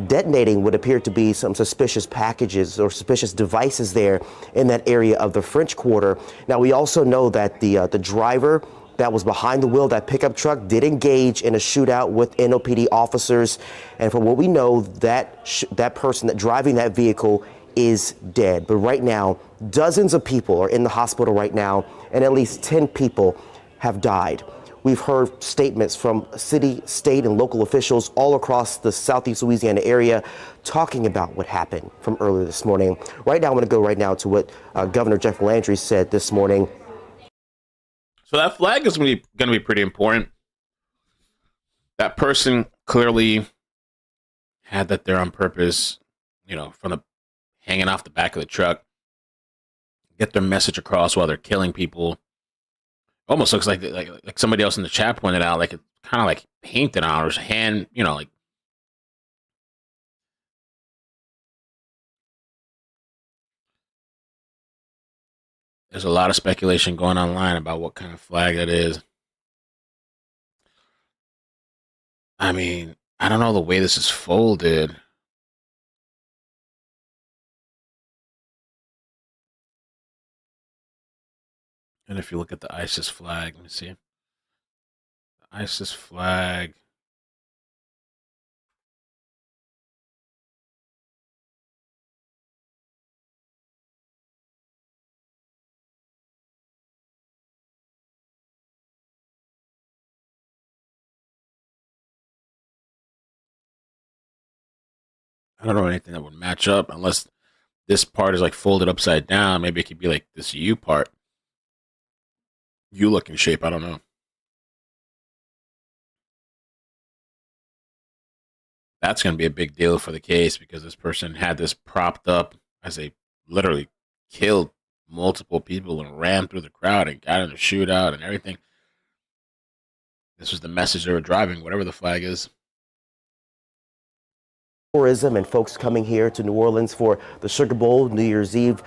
detonating what appeared to be some suspicious packages or suspicious devices there in that area of the French Quarter. Now, we also know that the driver that was behind the wheel, that pickup truck, did engage in a shootout with NOPD officers. And from what we know, that person that driving that vehicle is dead. But right now, dozens of people are in the hospital right now, and at least 10 people have died. We've heard statements from city, state, and local officials all across the southeast Louisiana area talking about what happened from earlier this morning. Right now, I'm going to go right now to what Governor Jeff Landry said this morning. So that flag is going to be pretty important. That person clearly had that there on purpose, from the hanging off the back of the truck, get their message across while they're killing people. Almost looks like somebody else in the chat pointed out, like it's kind of like painted on his hand, like. There's a lot of speculation going online about what kind of flag that is. I mean, I don't know the way this is folded. And if you look at the ISIS flag, let me see. The ISIS flag. I don't know anything that would match up unless this part is like folded upside down. Maybe it could be like this U part. U looking shape. I don't know. That's going to be a big deal for the case because this person had this propped up as they literally killed multiple people and ran through the crowd and got in a shootout and everything. This was the message they were driving, whatever the flag is. Tourism and folks coming here to New Orleans for the Sugar Bowl, New Year's Eve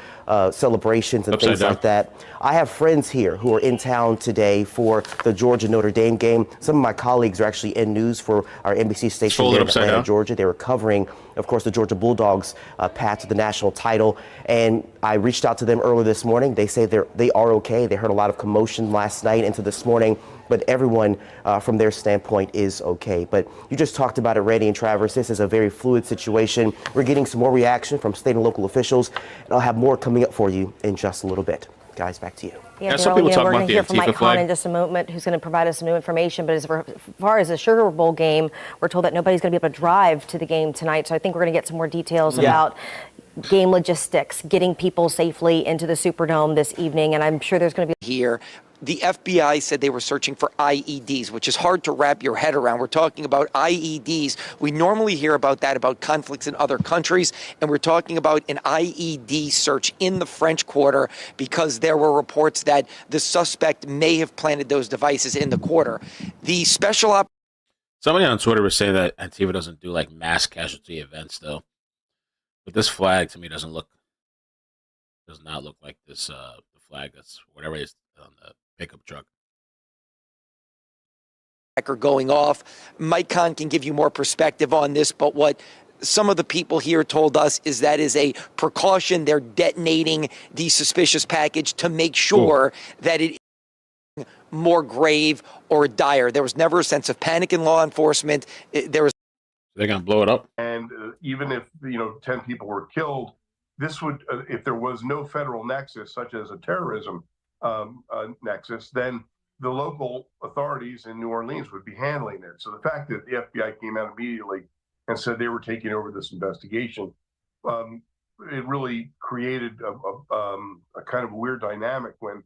celebrations and things like that. I have friends here who are in town today for the Georgia-Notre Dame game. Some of my colleagues are actually in news for our NBC station here in Atlanta, Georgia. They were covering, of course, the Georgia Bulldogs' path to the national title. And I reached out to them earlier this morning. They say they are okay. They heard a lot of commotion last night into this morning. But everyone from their standpoint is okay. But you just talked about it, Randy and Travis. This is a very fluid situation. We're getting some more reaction from state and local officials, and I'll have more coming up for you in just a little bit. Guys, back to you. Yeah, Daryl, we're going to hear from Mike Hahn in just a moment, who's going to provide us some new information. But as far as the Sugar Bowl game, we're told that nobody's going to be able to drive to the game tonight. So I think we're going to get some more details about game logistics, getting people safely into the Superdome this evening. And I'm sure there's going to be here. The FBI said they were searching for IEDs, which is hard to wrap your head around. We're talking about IEDs. We normally hear about that, about conflicts in other countries, and we're talking about an IED search in the French Quarter because there were reports that the suspect may have planted those devices in the quarter. The special Somebody on Twitter was saying that Antifa doesn't do like mass casualty events, though. But this flag to me does not look like this. The flag that's whatever it is on the pickup truck. Going off. Mike Hahn can give you more perspective on this, but what some of the people here told us is that is a precaution. They're detonating the suspicious package to make sure that it is more grave or dire. There was never a sense of panic in law enforcement. They're going to blow it up. And even if 10 people were killed, this would, if there was no federal nexus, such as a terrorism nexus, then the local authorities in New Orleans would be handling it. So the fact that the FBI came out immediately and said they were taking over this investigation, it really created a kind of weird dynamic when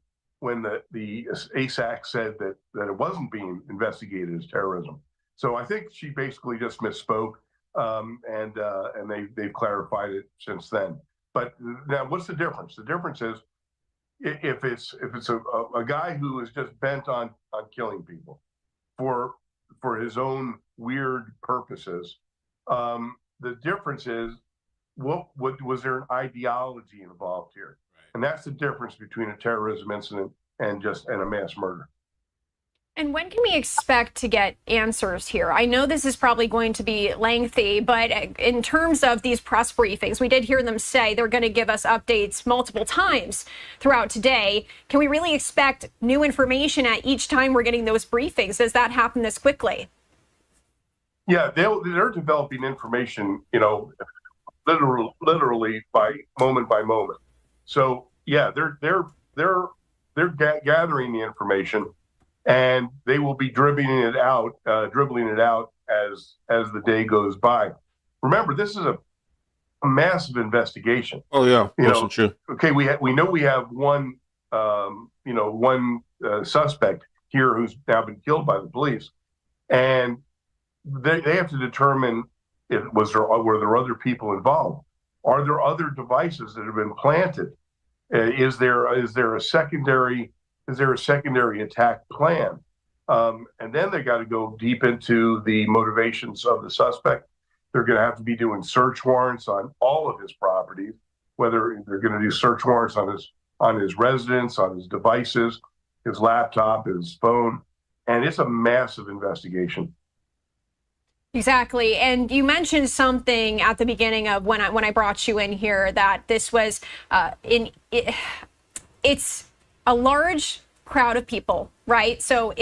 the ASAC said that it wasn't being investigated as terrorism. So I think she basically just misspoke, and they've clarified it since then. But now, what's the difference? The difference is if it's a guy who is just bent on killing people for his own weird purposes. The difference is what was there an ideology involved here, and that's the difference between a terrorism incident and a mass murder. And when can we expect to get answers here? I know this is probably going to be lengthy, but in terms of these press briefings, we did hear them say they're going to give us updates multiple times throughout today. Can we really expect new information at each time we're getting those briefings? Does that happen this quickly? Yeah, they're developing information, literally by moment. So yeah, they're gathering the information, and they will be dribbling it out as the day goes by. Remember, this is a massive investigation. Oh yeah, You also know, true. okay, we know we have one suspect here who's now been killed by the police, and they have to determine were there other people involved? Are there other devices that have been planted? Is there a secondary attack plan? And then they got to go deep into the motivations of the suspect. They're going to have to be doing search warrants on all of his properties, whether they're going to do search warrants on his residence, on his devices, his laptop, his phone, and it's a massive investigation. Exactly. And you mentioned something at the beginning of when I brought you in here, that this was it's a large crowd of people, right? So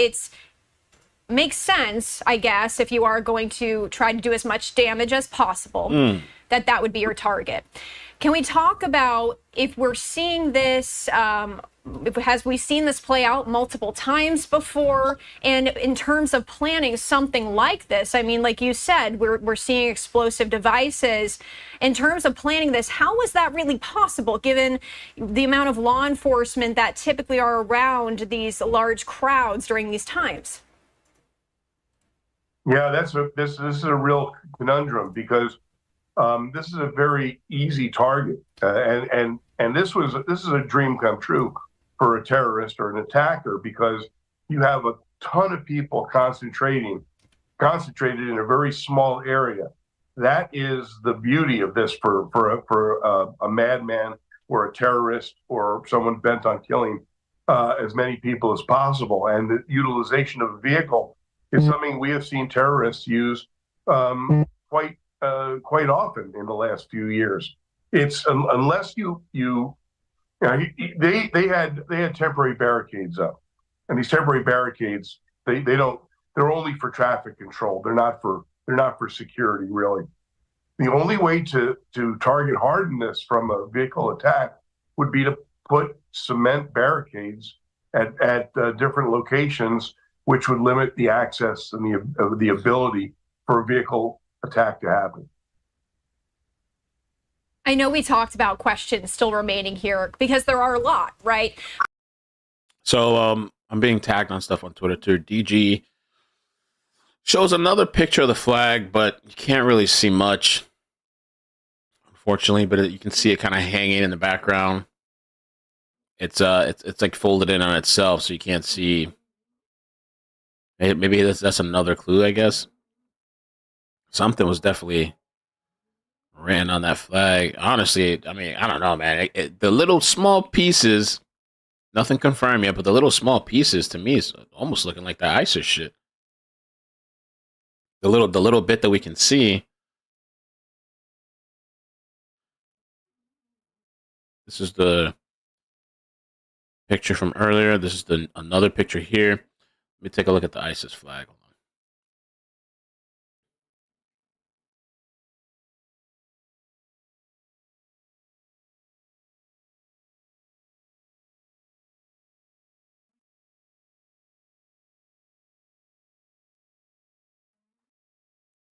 makes sense, I guess, if you are going to try to do as much damage as possible, that would be your target. Can we talk about if we're seeing this, has we seen this play out multiple times before? And in terms of planning something like this, I mean, like you said, we're seeing explosive devices. In terms of planning this, how was that really possible, given the amount of law enforcement that typically are around these large crowds during these times? Yeah, this is a real conundrum, because this is a very easy target, and this is a dream come true for a terrorist or an attacker, because you have a ton of people concentrated in a very small area. That is the beauty of this for a madman or a terrorist or someone bent on killing as many people as possible. And the utilization of a vehicle is something we have seen terrorists use quite often in the last few years. It's unless they had temporary barricades up, and these temporary barricades they're only for traffic control. They're not for security, really. The only way to target harden this from a vehicle attack would be to put cement barricades at different locations, which would limit the access and the ability for a vehicle attack to happen. I know we talked about questions still remaining here because there are a lot, right? So I'm being tagged on stuff on Twitter too. DG shows another picture of the flag, but you can't really see much, unfortunately. But you can see it kind of hanging in the background. It's like folded in on itself, so you can't see. Maybe that's another clue, I guess. Something was definitely written on that flag. Honestly, I mean, I don't know, man. The little small pieces, nothing confirmed yet, but the little small pieces to me is almost looking like the ISIS shit. The little bit that we can see. This is the picture from earlier. This is another picture here. Let me take a look at the ISIS flag. Hold on.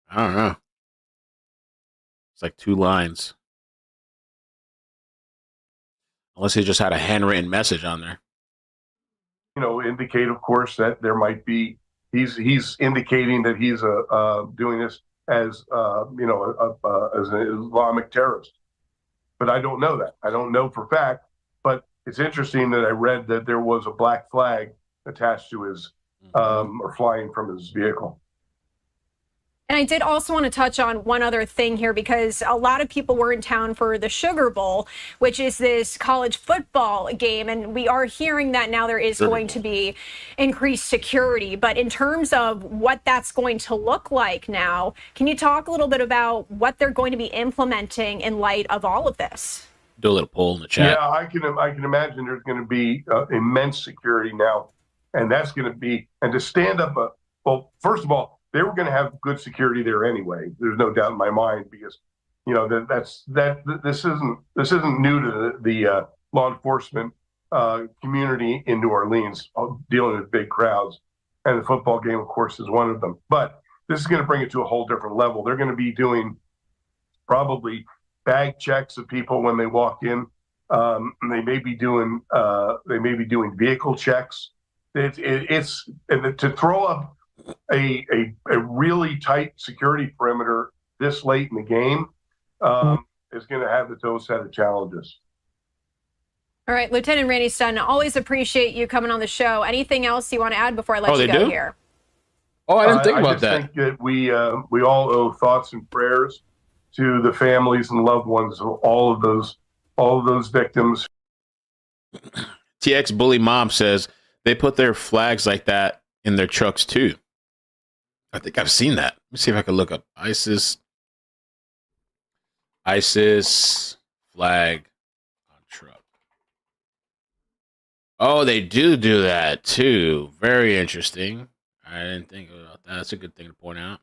I don't know. It's like two lines. Unless he just had a handwritten message on there. Indicate, of course, that there might be. He's indicating that he's doing this as as an Islamic terrorist. But I don't know that. I don't know for fact. But it's interesting that I read that there was a black flag attached to his or flying from his vehicle. And I did also want to touch on one other thing here, because a lot of people were in town for the Sugar Bowl, which is this college football game. And we are hearing that now there is going to be increased security. But in terms of what that's going to look like now, can you talk a little bit about what they're going to be implementing in light of all of this? Do a little poll in the chat. Yeah, I can imagine there's going to be immense security now. And that's going to be, and to stand up, well, first of all, they were going to have good security there anyway. There's no doubt in my mind, because You know, this isn't new to the law enforcement community in New Orleans, dealing with big crowds, and the football game, of course, is one of them. But this is going to bring it to a whole different level. They're going to be doing probably bag checks of people when they walk in. They may be doing vehicle checks. It's to throw up a really tight security perimeter this late in the game is going to have its own set of challenges. All right, Lieutenant Randy Sutton, always appreciate you coming on the show. Anything else you want to add before I let you go here? Oh, I didn't think about that. I think that we all owe thoughts and prayers to the families and loved ones of all of those victims. TX Bully Mom says they put their flags like that in their trucks too. I think I've seen that. Let me see if I can look up ISIS flag on truck. Oh, they do that too. Very interesting. I didn't think about that. That's a good thing to point out.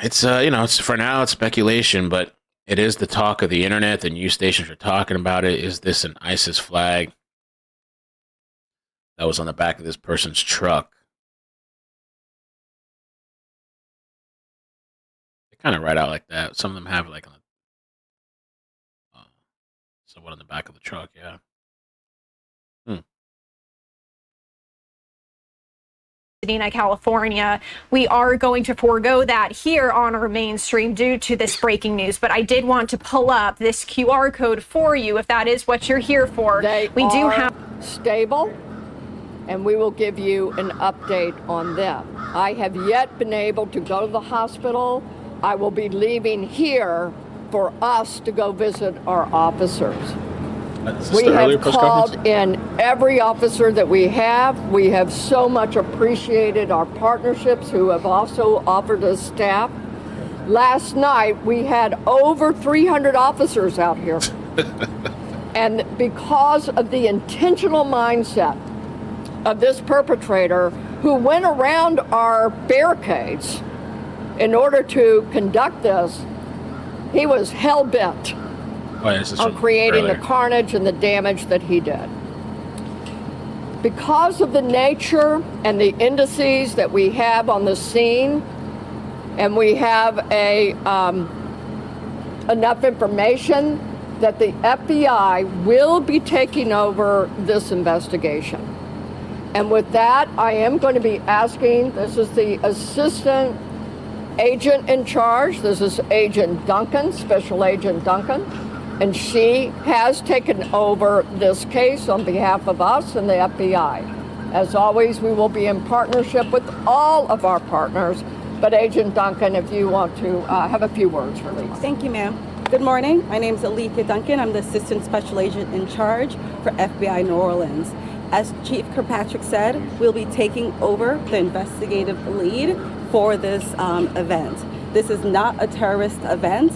It's it's for now it's speculation, but it is the talk of the internet. The news stations are talking about it. Is this an ISIS flag that was on the back of this person's truck? They kind of write out like that. Some of them have it like on the somewhat on the back of the truck. Yeah. California. We are going to forego that here on our mainstream due to this breaking news, but I did want to pull up this QR code for you if that is what you're here for. We do have stable, and we will give you an update on them. I have yet been able to go to the hospital. I will be leaving here for us to go visit our officers. We have called in every officer that we have. We have so much appreciated our partnerships who have also offered us staff. Last night, we had over 300 officers out here. And because of the intentional mindset of this perpetrator who went around our barricades in order to conduct this, he was hell-bent on creating the carnage and the damage that he did. Because of the nature and the indices that we have on the scene, and we have enough information that the FBI will be taking over this investigation. And with that, I am going to be asking, this is the assistant agent in charge, this is Agent Duncan, Special Agent Duncan, and she has taken over this case on behalf of us and the FBI. As always, we will be in partnership with all of our partners. But Agent Duncan, if you want to have a few words for me. Thank you, ma'am. Good morning. My name is Alethea Duncan. I'm the Assistant Special Agent in charge for FBI New Orleans. As Chief Kirkpatrick said, we'll be taking over the investigative lead for this event. This is not a terrorist event.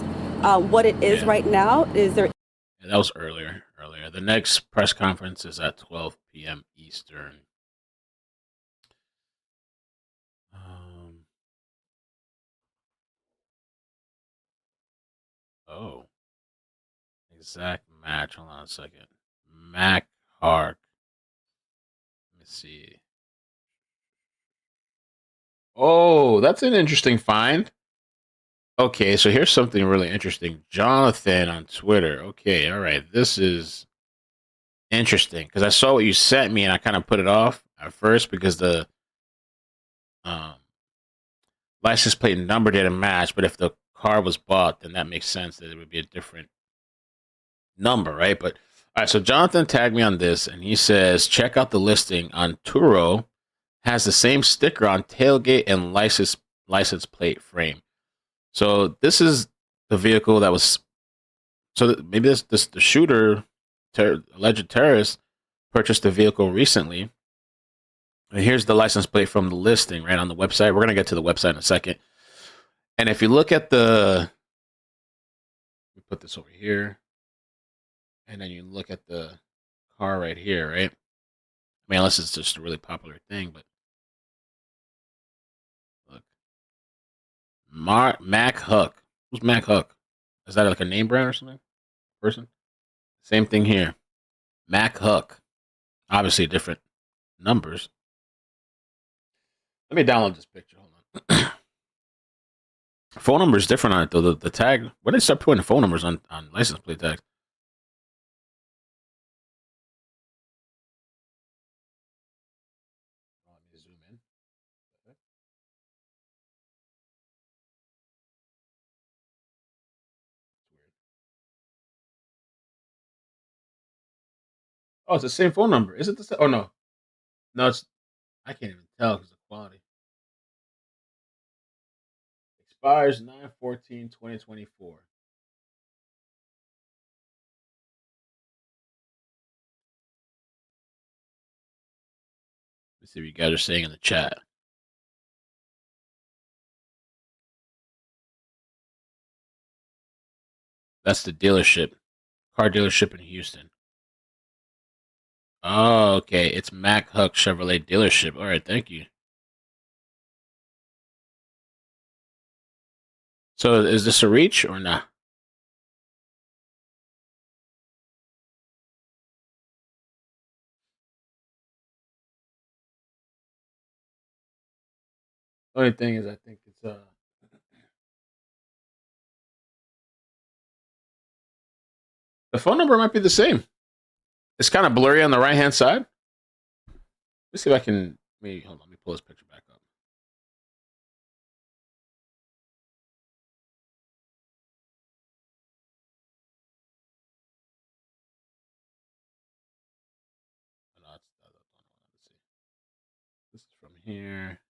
What it is right now is there. Yeah, that was earlier. The next press conference is at 12 p.m. Eastern. Oh, exact match. Hold on a second. Mac Hark. Let me see. Oh, that's an interesting find. Okay, so here's something really interesting. Jonathan on Twitter. Okay, all right. This is interesting because I saw what you sent me and I kind of put it off at first because the license plate number didn't match. But if the car was bought, then that makes sense that it would be a different number, right? But all right, so Jonathan tagged me on this and he says, check out the listing on Turo. Has the same sticker on tailgate and license plate frame. So this is the vehicle that was. So maybe the shooter, alleged terrorist, purchased the vehicle recently. And here's the license plate from the listing right on the website. We're gonna get to the website in a second. And if you look at let me put this over here, and then you look at the car right here, right? I mean, unless it's just a really popular thing, but look. Mac Huck. Who's Mac Hook? Is that like a name brand or something? Person? Same thing here. Mac Hook. Obviously different numbers. Let me download this picture. Hold on. Phone number is different on it, though. The tag. When did they start putting phone numbers on license plate tags? Let me zoom in. Oh, it's the same phone number. Is it the same? Oh, no. No, it's. I can't even tell because of the quality. Expires 9/14/2024. Let's see what you guys are saying in the chat. That's the dealership. Car dealership in Houston. Oh, okay. It's Mac Hook Chevrolet dealership. All right, thank you. So is this a reach or not? Only thing is, I think it's the phone number might be the same. It's kind of blurry on the right hand side. Let's see if I can. Hold on. Let me pull this picture back up. No, let's see. This is from here.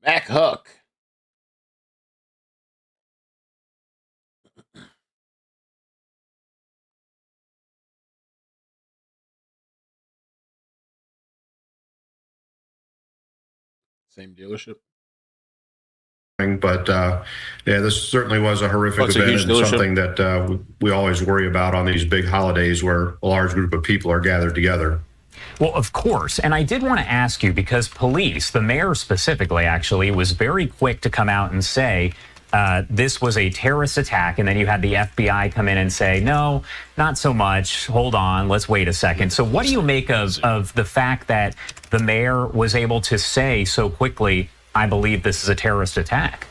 Mac Hook. Same dealership. But yeah, this certainly was a horrific event and something that we always worry about on these big holidays where a large group of people are gathered together. Well, of course. And I did want to ask you, because police, the mayor specifically, actually, was very quick to come out and say this was a terrorist attack. And then you had the FBI come in and say, no, not so much. Hold on. Let's wait a second. So what do you make of the fact that the mayor was able to say so quickly, I believe this is a terrorist attack?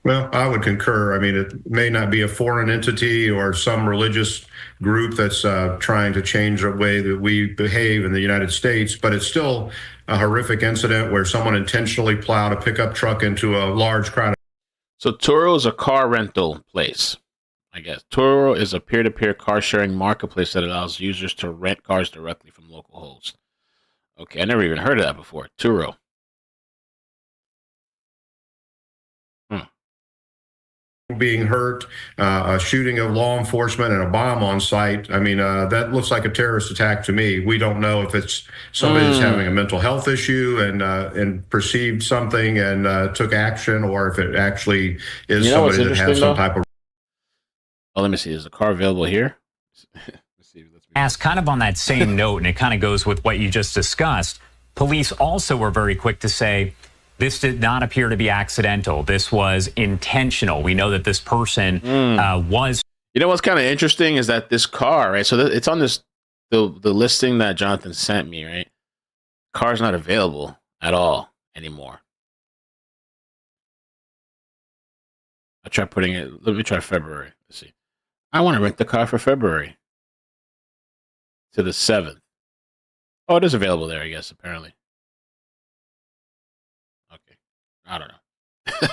Well, I would concur. I mean, it may not be a foreign entity or some religious group that's trying to change the way that we behave in the United States, but it's still a horrific incident where someone intentionally plowed a pickup truck into a large crowd. So Turo is a car rental place, I guess. Turo is a peer-to-peer car sharing marketplace that allows users to rent cars directly from local hosts. Okay, I never even heard of that before. Turo. Being hurt, a shooting of law enforcement, and a bomb on site. I mean, that looks like a terrorist attack to me. We don't know if it's somebody that's having a mental health issue and perceived something and took action, or if it actually is somebody that has some type of. Oh, let me see. Is the car available here? Ask kind of on that same note, and it kind of goes with what you just discussed. Police also were very quick to say, this did not appear to be accidental. This was intentional. We know that this person was. You know what's kind of interesting is that this car, right? So it's on this the listing that Jonathan sent me, right? Car's not available at all anymore. I try putting it. Let me try February. Let's see. I want to rent the car for February to the 7th. Oh, it is available there, I guess. Apparently. I don't know.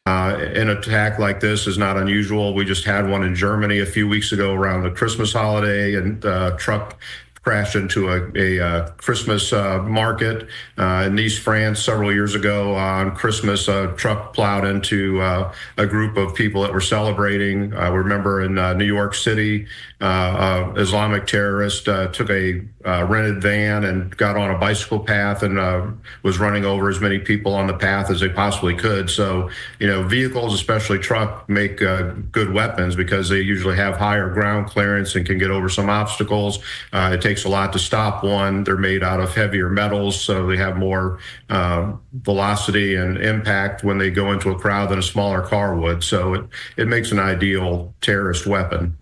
An attack like this is not unusual. We just had one in Germany a few weeks ago around the Christmas holiday, and truck crashed into a Christmas market in Nice, France several years ago. On Christmas, a truck plowed into a group of people that were celebrating. We remember in New York City, Islamic terrorist took a rented van and got on a bicycle path and was running over as many people on the path as they possibly could. So, vehicles, especially truck, make good weapons because they usually have higher ground clearance and can get over some obstacles. It takes a lot to stop one. They're made out of heavier metals, so they have more velocity and impact when they go into a crowd than a smaller car would. So it makes an ideal terrorist weapon.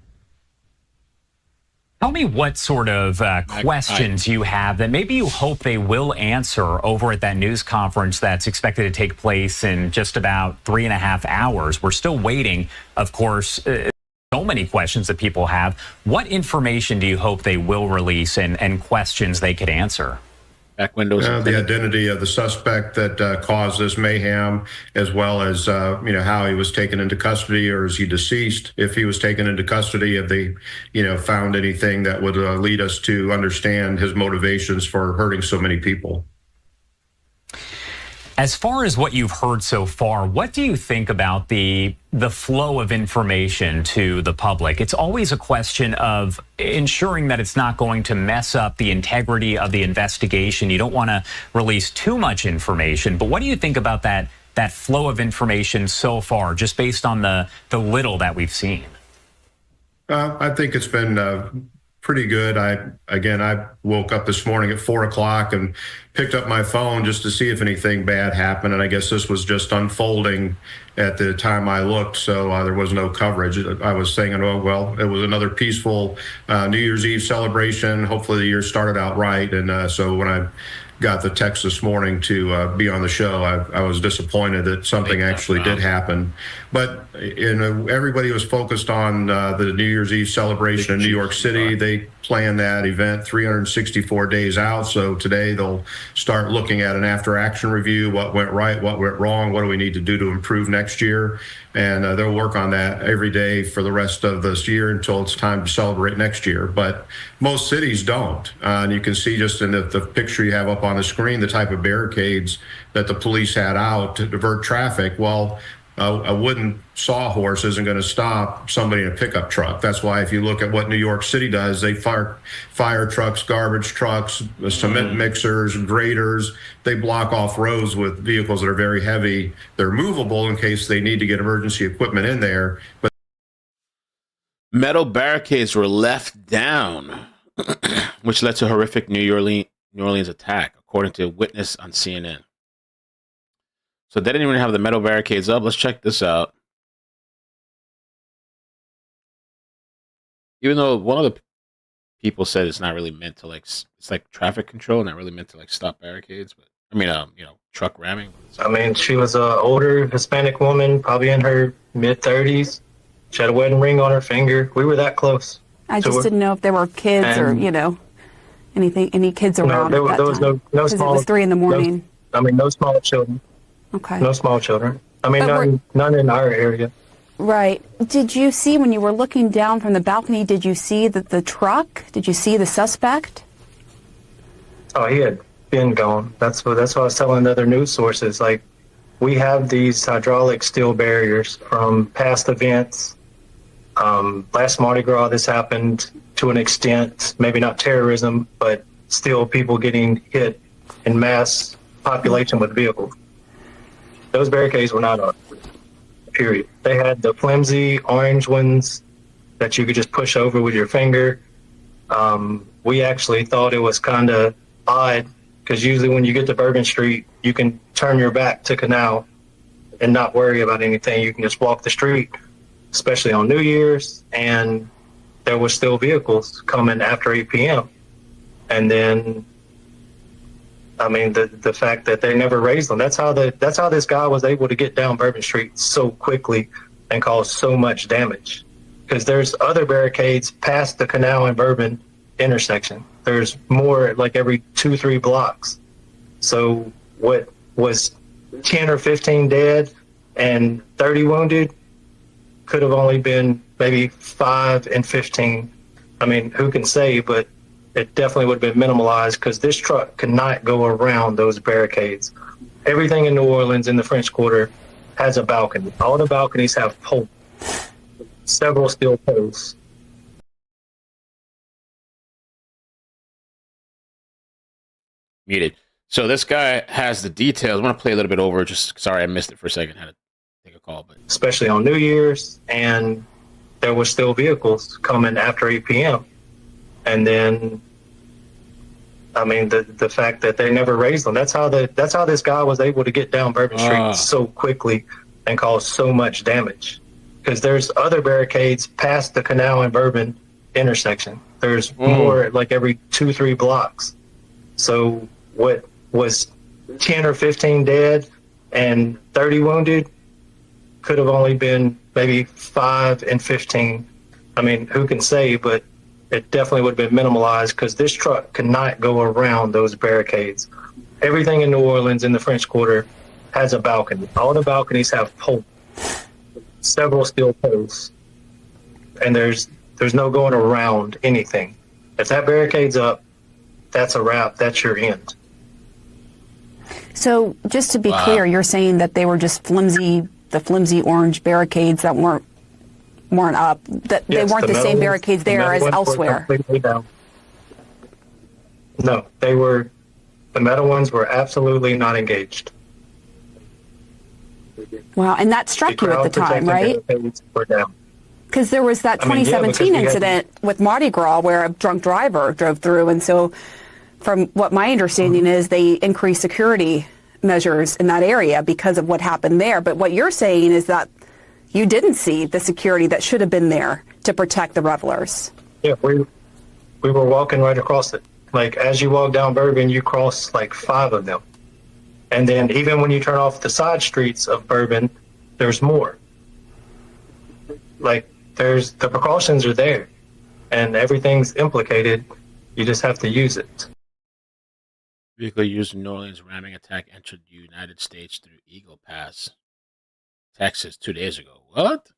Tell me what sort of questions you have that maybe you hope they will answer over at that news conference that's expected to take place in just about 3.5 hours. We're still waiting, of course. So many questions that people have. What information do you hope they will release and questions they could answer? Back windows. The identity of the suspect that caused this mayhem, as well as how he was taken into custody, or is he deceased? If he was taken into custody, have they found anything that would lead us to understand his motivations for hurting so many people? As far as what you've heard so far, what do you think about the flow of information to the public? It's always a question of ensuring that it's not going to mess up the integrity of the investigation. You don't want to release too much information, but what do you think about that flow of information so far, just based on the little that we've seen? I think it's been pretty good. I woke up this morning at 4 o'clock and picked up my phone just to see if anything bad happened. And I guess this was just unfolding at the time I looked. So there was no coverage. I was saying, oh, well, it was another peaceful New Year's Eve celebration. Hopefully the year started out right. And so when I got the text this morning to be on the show, I was disappointed that something actually did happen. But everybody was focused on the New Year's Eve celebration in New York City. They planned that event 364 days out. So today they'll start looking at an after-action review, what went right, what went wrong, what do we need to do to improve next year. And they'll work on that every day for the rest of this year until it's time to celebrate next year. But most cities don't. And you can see just in the picture you have up on the screen, the type of barricades that the police had out to divert traffic. Well, a wooden sawhorse isn't going to stop somebody in a pickup truck. That's why if you look at what New York City does, they fire trucks, garbage trucks, cement mixers, graders. They block off roads with vehicles that are very heavy. They're movable in case they need to get emergency equipment in there. But metal barricades were left down, which led to a horrific New Orleans attack, according to a witness on CNN. So they didn't even have the metal barricades up. Let's check this out. Even though one of the people said it's not really meant to it's like traffic control, not really meant to stop barricades, but I mean, truck ramming. I mean, she was an older Hispanic woman, probably in her mid-30s. She had a wedding ring on her finger. We were that close. I just didn't know if there were kids or, any kids around. No, there was no small. It was 3 a.m. No small children. Okay. No small children. I mean, none in our area. Right. Did you see, when you were looking down from the balcony, did you see the truck? Did you see the suspect? Oh, he had been gone. That's what I was telling the other news sources. Like, we have these hydraulic steel barriers from past events. Last Mardi Gras, this happened to an extent, maybe not terrorism, but still people getting hit in mass population with vehicles. Those barricades were not on, period. They had the flimsy orange ones that you could just push over with your finger. We actually thought it was kind of odd because usually when you get to Bourbon Street, you can turn your back to Canal and not worry about anything. You can just walk the street, especially on New Year's, and there were still vehicles coming after 8 p.m. And then, I mean, the fact that they never raised them, that's how this guy was able to get down Bourbon Street so quickly and cause so much damage. Because there's other barricades past the Canal and Bourbon intersection. There's more like every 2-3 blocks. So what was 10 or 15 dead and 30 wounded could have only been maybe 5 and 15. I mean, who can say, but it definitely would have been minimalized because this truck could not go around those barricades. Everything in New Orleans in the French Quarter has a balcony. All the balconies have poles, several steel posts. Muted. So this guy has the details. I want to play a little bit over. Just sorry, I missed it for a second. Had to take a call, but Especially on New Year's, and there were still vehicles coming after 8 p.m. And then, I mean, the fact that they never raised them. That's how this guy was able to get down Bourbon Street so quickly and cause so much damage. Because there's other barricades past the Canal and Bourbon intersection. There's more like every 2-3 blocks. So what was 10 or 15 dead and 30 wounded could have only been maybe 5 and 15. I mean, who can say, but it definitely would have been minimalized because this truck could not go around those barricades. Everything in New Orleans in the French Quarter has a balcony. All the balconies have poles, several steel posts, and there's no going around anything. If that barricade's up, that's a wrap. That's your end. So just to be clear, you're saying that they were just flimsy orange barricades that weren't up, that they weren't the same barricades there as elsewhere. No, the metal ones were absolutely not engaged. Wow, and that struck you at the time, right? Because there was that 2017 incident with Mardi Gras where a drunk driver drove through, and so from what my understanding is, they increased security measures in that area because of what happened there. But what you're saying is that you didn't see the security that should have been there to protect the revelers. Yeah, we were walking right across it. Like, as you walk down Bourbon, you cross like 5 of them. And then even when you turn off the side streets of Bourbon, there's more. Like, the precautions are there, and everything's implicated. You just have to use it. vehicle used in New Orleans ramming attack entered the United States through Eagle Pass, Texas, 2 days ago. What?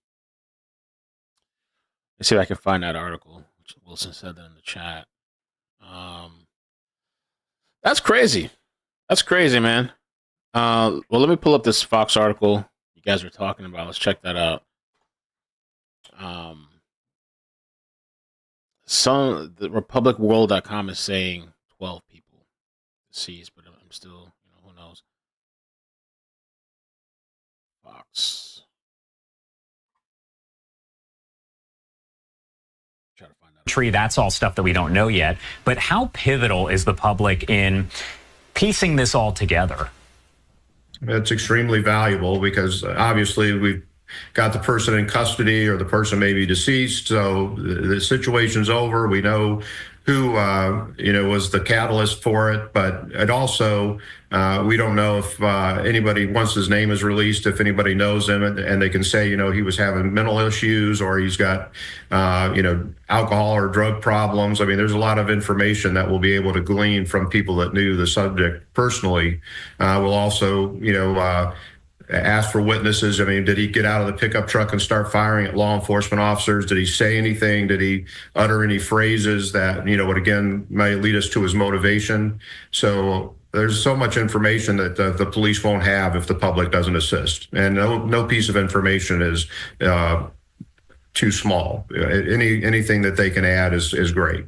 Let's see if I can find that article. Wilson said that in the chat. That's crazy. That's crazy, man. Well, let me pull up this Fox article you guys were talking about. Let's check that out. The republicworld.com is saying 12 people deceased, but I'm still, who knows? Fox. That's all stuff that we don't know yet. But how pivotal is the public in piecing this all together? It's extremely valuable because obviously we've got the person in custody or the person may be deceased. So the situation's over. We know who, was the catalyst for it. But it also, we don't know if anybody, once his name is released, if anybody knows him and they can say, he was having mental issues or he's got, alcohol or drug problems. I mean, there's a lot of information that we'll be able to glean from people that knew the subject personally. We'll also, ask for witnesses. I mean, did he get out of the pickup truck and start firing at law enforcement officers? Did he say anything? Did he utter any phrases that, would again, might lead us to his motivation? So there's so much information that the police won't have if the public doesn't assist. And no piece of information is too small. Anything that they can add is great.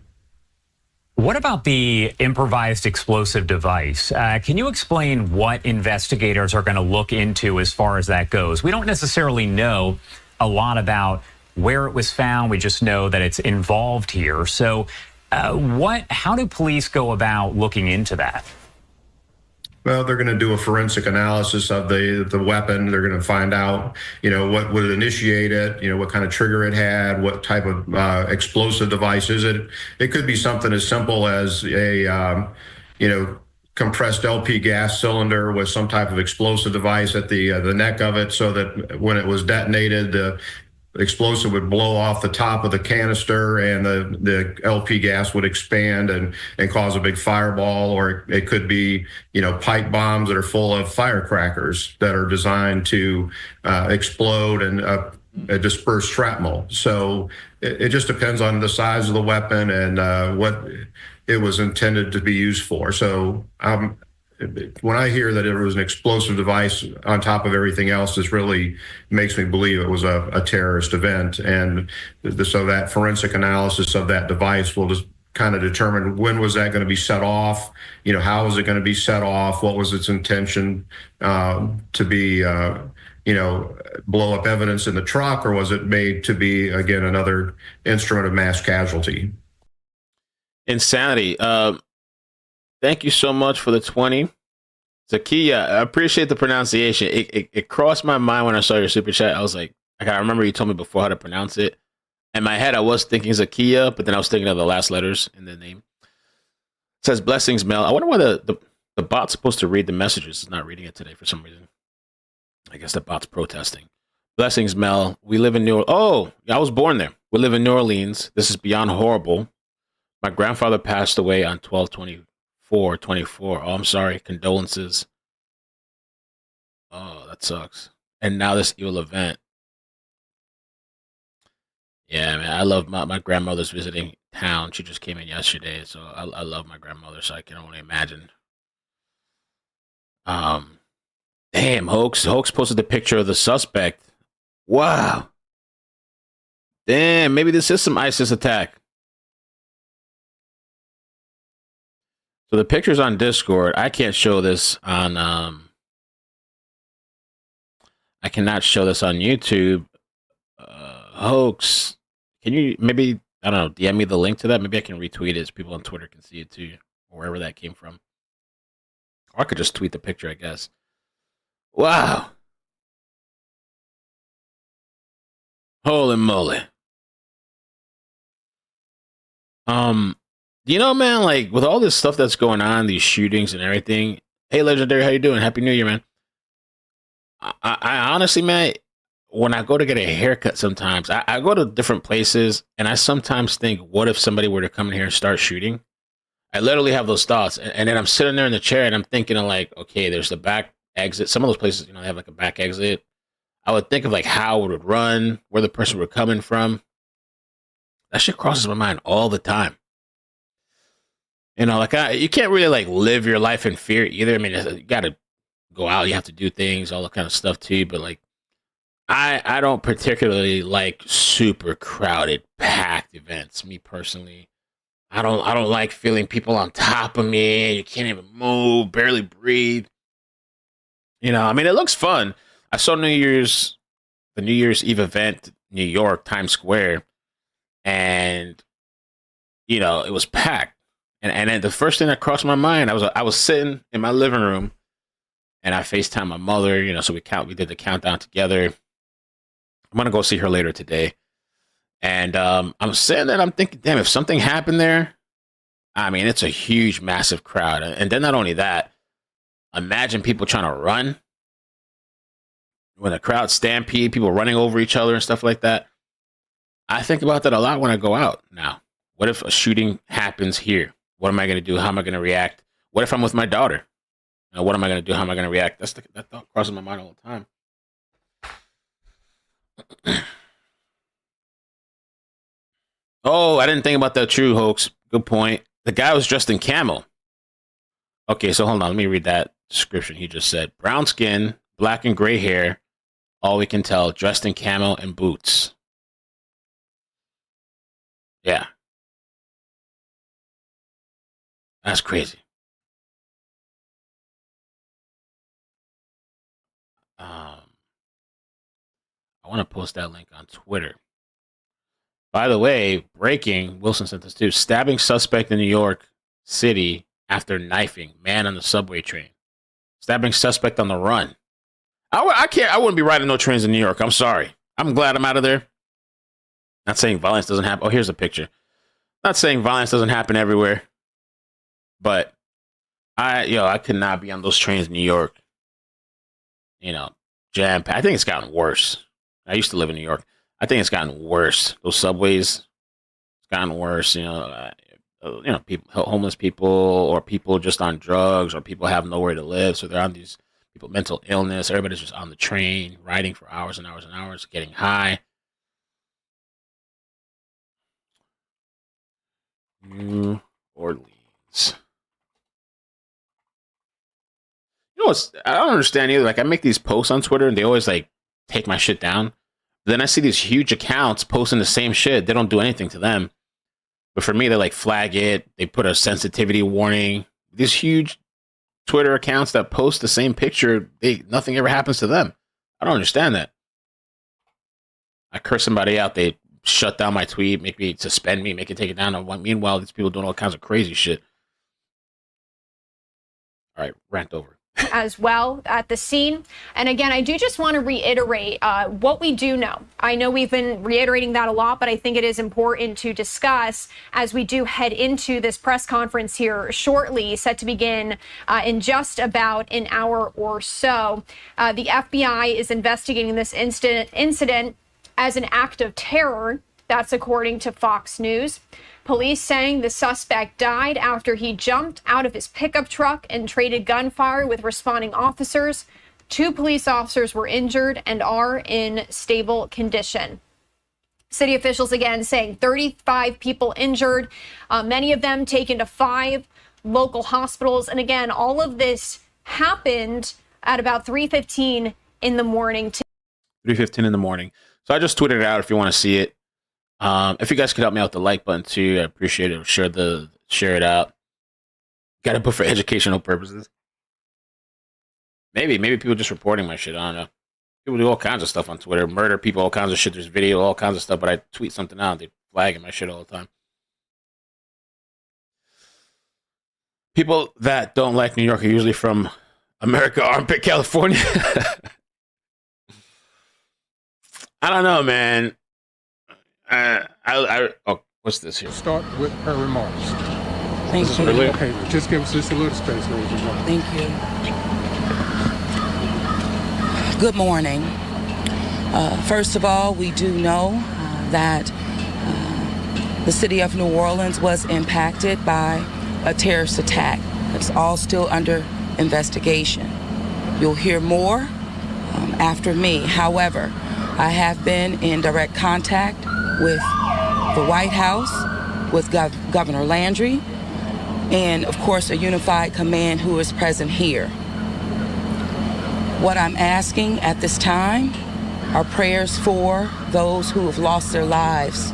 What about the improvised explosive device? Can you explain what investigators are going to look into as far as that goes? We don't necessarily know a lot about where it was found. We just know that it's involved here. So how do police go about looking into that? Well, they're going to do a forensic analysis of the weapon. They're going to find out, what would initiate it, what kind of trigger it had, what type of explosive device is it. It could be something as simple as a, compressed LP gas cylinder with some type of explosive device at the neck of it, so that when it was detonated, the explosive would blow off the top of the canister and the LP gas would expand and cause a big fireball. Or it could be, pipe bombs that are full of firecrackers that are designed to explode and disperse shrapnel. So it just depends on the size of the weapon and what it was intended to be used for. So when I hear that it was an explosive device on top of everything else, this really makes me believe it was a terrorist event. And so that forensic analysis of that device will just kind of determine when was that going to be set off, how was it going to be set off, what was its intention to be, blow up evidence in the truck, or was it made to be, again, another instrument of mass casualty? Insanity. Thank you so much for the 20. Zakia, I appreciate the pronunciation. It crossed my mind when I saw your super chat. I was like, I remember you told me before how to pronounce it. In my head, I was thinking Zakia, but then I was thinking of the last letters in the name. It says, blessings, Mel. I wonder why the bot's supposed to read the messages. It's not reading it today for some reason. I guess the bot's protesting. Blessings, Mel. We live in New Orleans. Oh, I was born there. We live in New Orleans. This is beyond horrible. My grandfather passed away on 12/24/24. Oh, I'm sorry. Condolences. Oh, that sucks. And now this evil event. Yeah, man. I love my grandmother's visiting town. She just came in yesterday, so I love my grandmother, so I can only imagine. Damn, Hoax posted the picture of the suspect. Wow. Damn, maybe this is some ISIS attack. So the picture's on Discord. I can't show this on I cannot show this on YouTube. Hoax, can you maybe, I don't know, DM me the link to that? Maybe I can retweet it so people on Twitter can see it too, or wherever that came from. Or I could just tweet the picture, I guess. Wow. Holy moly. Man, like with all this stuff that's going on, these shootings and everything. Hey, Legendary, how you doing? Happy New Year, man. I honestly, man, when I go to get a haircut sometimes, I go to different places and I sometimes think, what if somebody were to come in here and start shooting? I literally have those thoughts. And then I'm sitting there in the chair and I'm thinking of like, okay, there's the back exit. Some of those places, they have like a back exit. I would think of like how it would run, where the person were coming from. That shit crosses my mind all the time. You can't really like live your life in fear either. I mean, you got to go out, you have to do things, all that kind of stuff too. But like, I don't particularly like super crowded, packed events. Me personally, I don't like feeling people on top of me. You can't even move, barely breathe. I mean, it looks fun. I saw the New Year's Eve event, New York, Times Square, and it was packed. And then the first thing that crossed my mind, I was sitting in my living room, and I FaceTimed my mother. So we did the countdown together. I'm gonna go see her later today, and I'm sitting there, and I'm thinking, damn, if something happened there, I mean, it's a huge, massive crowd, and then not only that, imagine people trying to run. When the crowd stampede, people running over each other and stuff like that. I think about that a lot when I go out now. What if a shooting happens here? What am I going to do? How am I going to react? What if I'm with my daughter? What am I going to do? How am I going to react? That thought crosses my mind all the time. Oh, I didn't think about that. True, Hoax. Good point. The guy was dressed in camel. Okay, so hold on. Let me read that description he just said. Brown skin, black and gray hair. All we can tell, dressed in camel and boots. Yeah. That's crazy. I want to post that link on Twitter. By the way, breaking, Wilson sent this too. Stabbing suspect in New York City after knifing man on the subway train. Stabbing suspect on the run. I wouldn't be riding no trains in New York. I'm sorry. I'm glad I'm out of there. Not saying violence doesn't happen. Oh, here's a picture. Not saying violence doesn't happen everywhere. But I could not be on those trains in New York. Jam packed. I think it's gotten worse. I used to live in New York. I think it's gotten worse. Those subways, it's gotten worse. People, homeless people, or people just on drugs, or people have nowhere to live, so they're on these people mental illness. Everybody's just on the train, riding for hours and hours and hours, getting high. New Orleans. You know what's, I don't understand either. Like, I make these posts on Twitter and they always like take my shit down. Then I see these huge accounts posting the same shit. They don't do anything to them. But for me, they like flag it. They put a sensitivity warning. These huge Twitter accounts that post the same picture, nothing ever happens to them. I don't understand that. I curse somebody out, they shut down my tweet, make me suspend me, make it take it down. And meanwhile, these people doing all kinds of crazy shit. All right, rant over. As well at the scene. And again, I do just want to reiterate what we do know. I know we've been reiterating that a lot, but I think it is important to discuss as we do head into this press conference here shortly, set to begin in just about an hour or so. The FBI is investigating this incident as an act of terror. That's according to Fox News. Police saying the suspect died after he jumped out of his pickup truck and traded gunfire with responding officers. 2 police officers were injured and are in stable condition. City officials again saying 35 people injured, many of them taken to 5 local hospitals. And again, all of this happened at about 3:15 in the morning. 3:15 in the morning. So I just tweeted it out if you want to see it. If you guys could help me out with the like button too, I appreciate it. Share it out. Got to put for educational purposes. Maybe people just reporting my shit. I don't know. People do all kinds of stuff on Twitter, murder people, all kinds of shit. There's video, all kinds of stuff. But I tweet something out, they flagging my shit all the time. People that don't like New York are usually from America, Armpit, California. I don't know, man. What's this here? Start with her remarks. Thank you. Okay, just give us just a little space, ladies and gentlemen. Thank you. Good morning. First of all, we do know that the city of New Orleans was impacted by a terrorist attack. It's all still under investigation. You'll hear more after me. However, I have been in direct contact with the White House, with Governor Landry, and of course a unified command who is present here. What I'm asking at this time are prayers for those who have lost their lives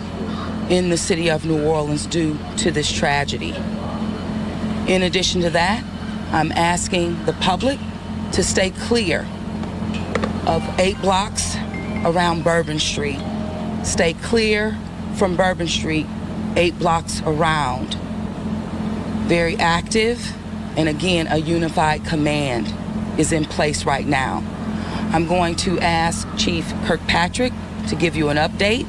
in the city of New Orleans due to this tragedy. In addition to that, I'm asking the public to stay clear of 8 blocks around Bourbon Street. Stay clear from Bourbon Street, 8 blocks around. Very active, and again, a unified command is in place right now. I'm going to ask Chief Kirkpatrick to give you an update.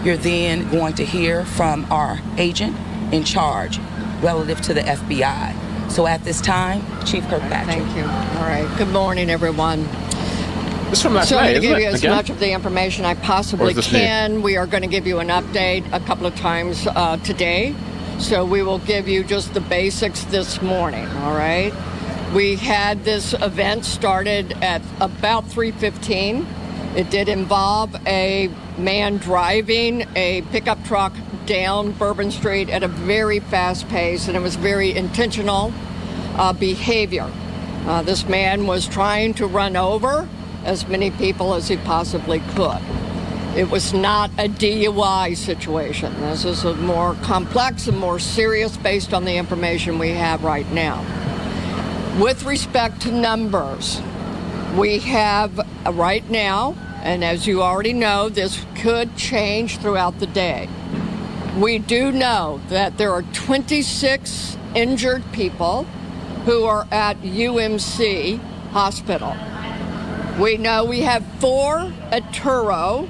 You're then going to hear from our agent in charge relative to the FBI. So at this time, Chief Kirkpatrick. Thank you. All right. Good morning, everyone. This from last so night, I'm going to give you as again? much of the information I possibly can. We are going to give you an update a couple of times today. So we will give you just the basics this morning, all right? We had this event started at about 3:15. It did involve a man driving a pickup truck down Bourbon Street at a very fast pace, and it was very intentional behavior. This man was trying to run over as many people as he possibly could. It was not a DUI situation. This is a more complex and more serious based on the information we have right now. With respect to numbers, we have right now, and as you already know, this could change throughout the day. We do know that there are 26 injured people who are at UMC Hospital. We know we have 4 at Turo,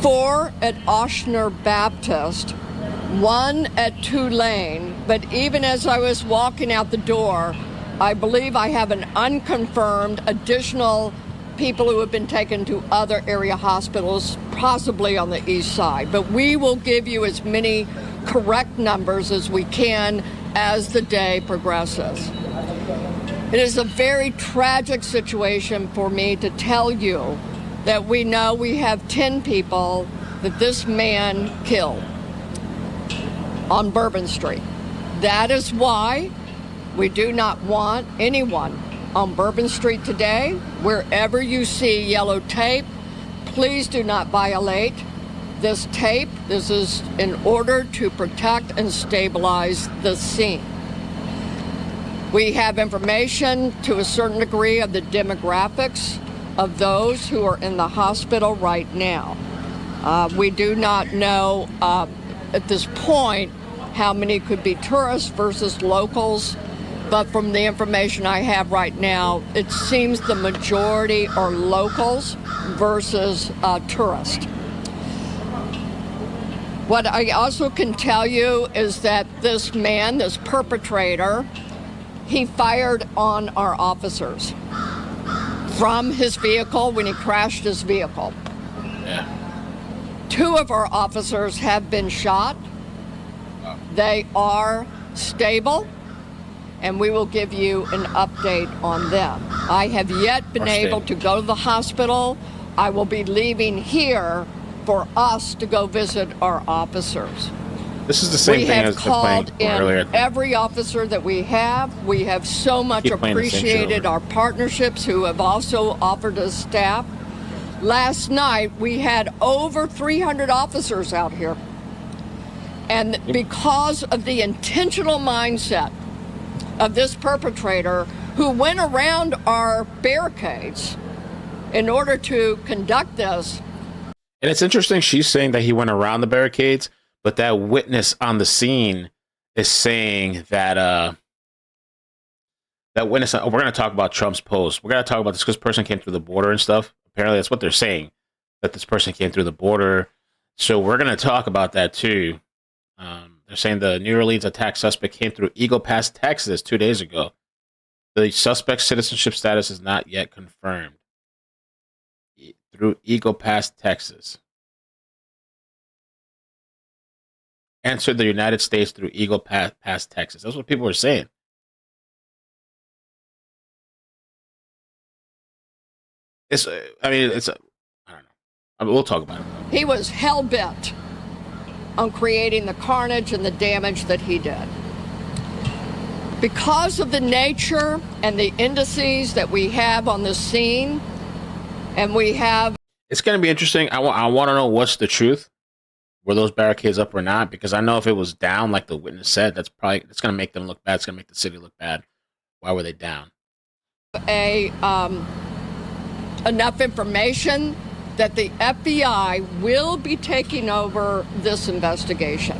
4 at Ochsner Baptist, 1 at Tulane, but even as I was walking out the door, I believe I have an unconfirmed additional people who have been taken to other area hospitals, possibly on the east side. But we will give you as many correct numbers as we can as the day progresses. It is a very tragic situation for me to tell you that we know we have 10 people that this man killed on Bourbon Street. That is why we do not want anyone on Bourbon Street today. Wherever you see yellow tape, please do not violate this tape. This is in order to protect and stabilize the scene. We have information to a certain degree of the demographics of those who are in the hospital right now. We do not know at this point how many could be tourists versus locals, but from the information I have right now, it seems the majority are locals versus tourists. What I also can tell you is that this man, this perpetrator, he fired on our officers from his vehicle when he crashed his vehicle. Yeah. 2 of our officers have been shot. They are stable, and we will give you an update on them. I have yet been able to go to the hospital. I will be leaving here for us to go visit our officers. This is the same thing as the called in earlier. every officer that we have. We have so much Keep playing the same shit appreciated over. our partnerships who have also offered us staff. Last night, we had over 300 officers out here. And because of the intentional mindset of this perpetrator who went around our barricades in order to conduct this. And it's interesting, she's saying that he went around the barricades, but that witness on the scene is saying that that witness, we're going to talk about Trump's post. We're going to talk about this because this person came through the border and stuff. Apparently that's what they're saying, that this person came through the border. So we're going to talk about that too. They're saying the New Orleans attack suspect came through Eagle Pass, Texas 2 days ago. The suspect's citizenship status is not yet confirmed. Through Eagle Pass, Texas. Entered the United States through Eagle Pass, Texas. That's what people were saying. I don't know. We'll talk about it. He was hell-bent on creating the carnage and the damage that he did. Because of the nature and the indices that we have on the scene, and we have... It's going to be interesting. I want to know what's the truth. Were those barricades up or not? Because I know if it was down, like the witness said, it's going to make them look bad. It's going to make the city look bad. Why were they down? Enough information that the FBI will be taking over this investigation.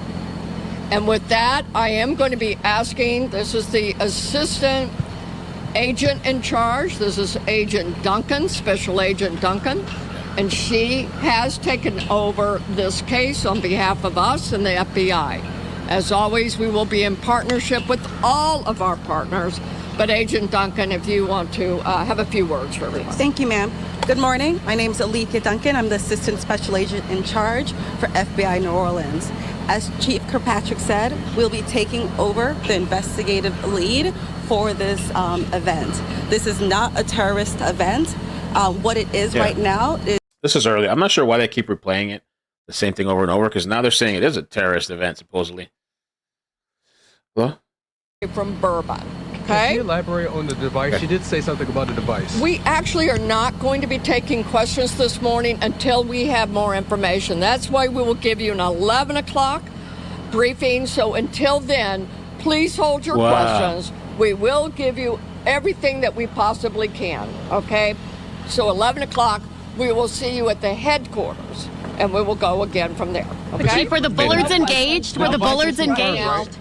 And with that, I am going to be asking, this is the assistant agent in charge. This is Agent Duncan, Special Agent Duncan. And she has taken over this case on behalf of us and the FBI. As always, we will be in partnership with all of our partners. But Agent Duncan, if you want to have a few words for everyone. Thank you, ma'am. Good morning. My name is Alethea Duncan. I'm the Assistant Special Agent in charge for FBI New Orleans. As Chief Kirkpatrick said, we'll be taking over the investigative lead for this event. This is not a terrorist event. What it is right now is... This is early. I'm not sure why they keep replaying it, the same thing over and over, because now they're saying it is a terrorist event, supposedly. Hello? From Bourbon. Okay. Can you elaborate on the device? Okay. She did say something about the device. We actually are not going to be taking questions this morning until we have more information. That's why we will give you an 11 o'clock briefing. So until then, please hold your questions. We will give you everything that we possibly can, okay? So 11 o'clock, we will see you at the headquarters, and we will go again from there, okay? Chief, were the bullards engaged? Were the bullards engaged?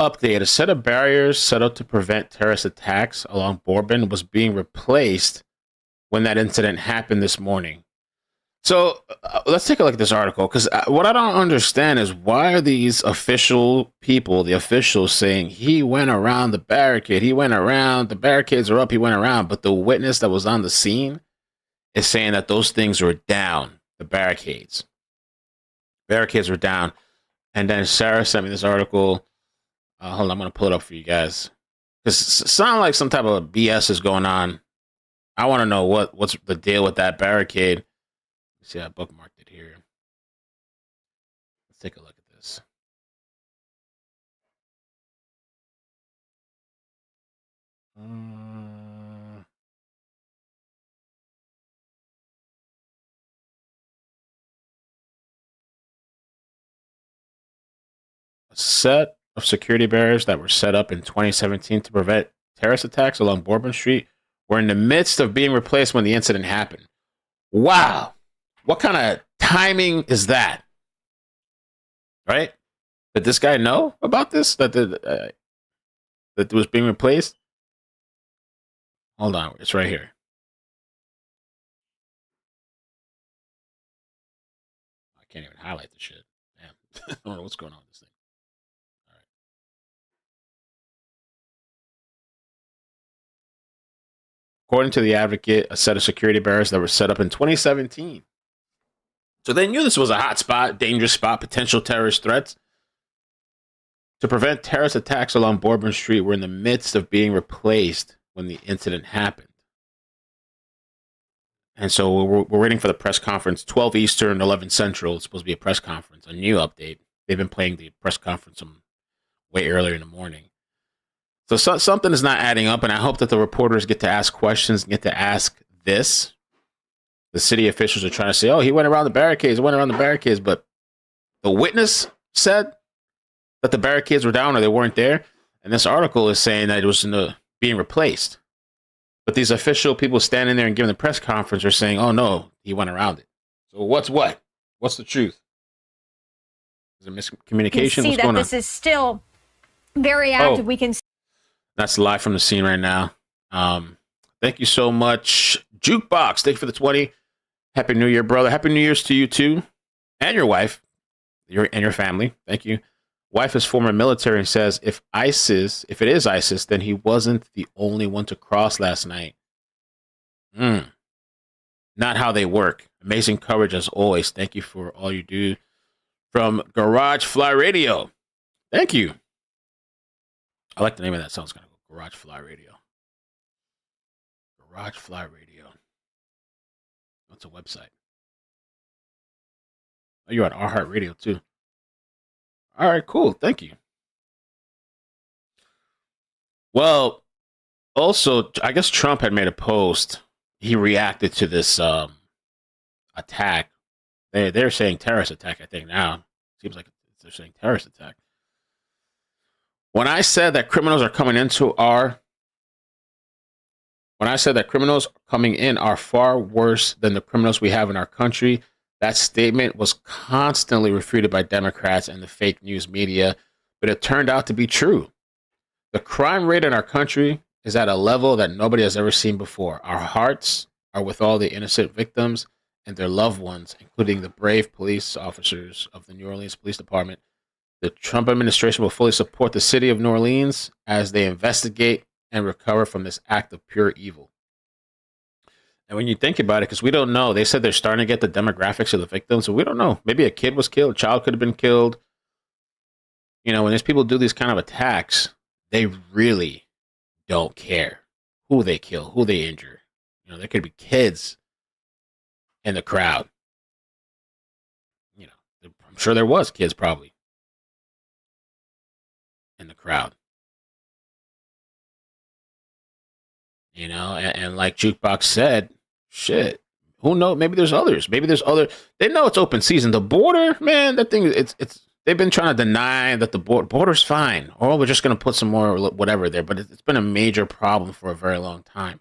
Update. A set of barriers set up to prevent terrorist attacks along Bourbon was being replaced when that incident happened this morning. So let's take a look at this article, because what I don't understand is why are these official people, the officials, saying he went around the barricade, he went around, the barricades are up, he went around, but the witness that was on the scene is saying that those things were down, the barricades. Barricades were down. And then Sarah sent me this article. Hold on, I'm going to pull it up for you guys. Because it sounds like some type of BS is going on. I want to know what's the deal with that barricade. Let's see, I bookmarked it here. Let's take a look at this. A set of security barriers that were set up in 2017 to prevent terrorist attacks along Bourbon Street were in the midst of being replaced when the incident happened. Wow. What kind of timing is that? Right? Did this guy know about this? That it was being replaced? Hold on. It's right here. I can't even highlight the shit. Damn. I don't know what's going on with this thing. According to the advocate, a set of security barriers that were set up in 2017. So they knew this was a hot spot, dangerous spot, potential terrorist threats. To prevent terrorist attacks along Bourbon Street were in the midst of being replaced when the incident happened. And so we're waiting for the press conference, 12 Eastern, 11 Central. It's supposed to be a press conference, a new update. They've been playing the press conference way earlier in the morning. So something is not adding up, and I hope that the reporters get to ask questions and get to ask this. The city officials are trying to say, oh, he went around the barricades, but the witness said that the barricades were down or they weren't there, and this article is saying that it was being replaced. But these official people standing there and giving the press conference are saying, oh, no, he went around it. So what's what? What's the truth? Is there miscommunication? You can see What's that going this on? is still very active. We can. That's live from the scene right now. Thank you so much, Jukebox. Thank you for the 20. Happy New Year, brother. Happy New Year's to you too, and your wife, and your family. Thank you. Wife is former military and says if it is ISIS, then he wasn't the only one to cross last night. Not how they work. Amazing coverage as always. Thank you for all you do. From Garage Fly Radio. Thank you. I like the name of that song. It's going to go Garage Fly Radio. Garage Fly Radio. That's a website. Oh, you're on iHeart Radio too. All right, cool. Thank you. Well, also, I guess Trump had made a post. He reacted to this attack. They're saying terrorist attack, I think now. Seems like they're saying terrorist attack. When I said that criminals coming in are far worse than the criminals we have in our country, that statement was constantly refuted by Democrats and the fake news media, but it turned out to be true. The crime rate in our country is at a level that nobody has ever seen before. Our hearts are with all the innocent victims and their loved ones, including the brave police officers of the New Orleans Police Department. The Trump administration will fully support the city of New Orleans as they investigate and recover from this act of pure evil. And when you think about it, because we don't know, they said they're starting to get the demographics of the victims, so we don't know. Maybe a kid was killed, a child could have been killed. You know, when these people do these kind of attacks, they really don't care who they kill, who they injure. You know, there could be kids in the crowd. You know, I'm sure there was kids probably in the crowd. You know, and like Jukebox said, shit, who knows? Maybe there's others. Maybe there's other. They know it's open season. The border, man, that thing, it's. They've been trying to deny that the border's fine, or we're just going to put some more whatever there. But it's been a major problem for a very long time.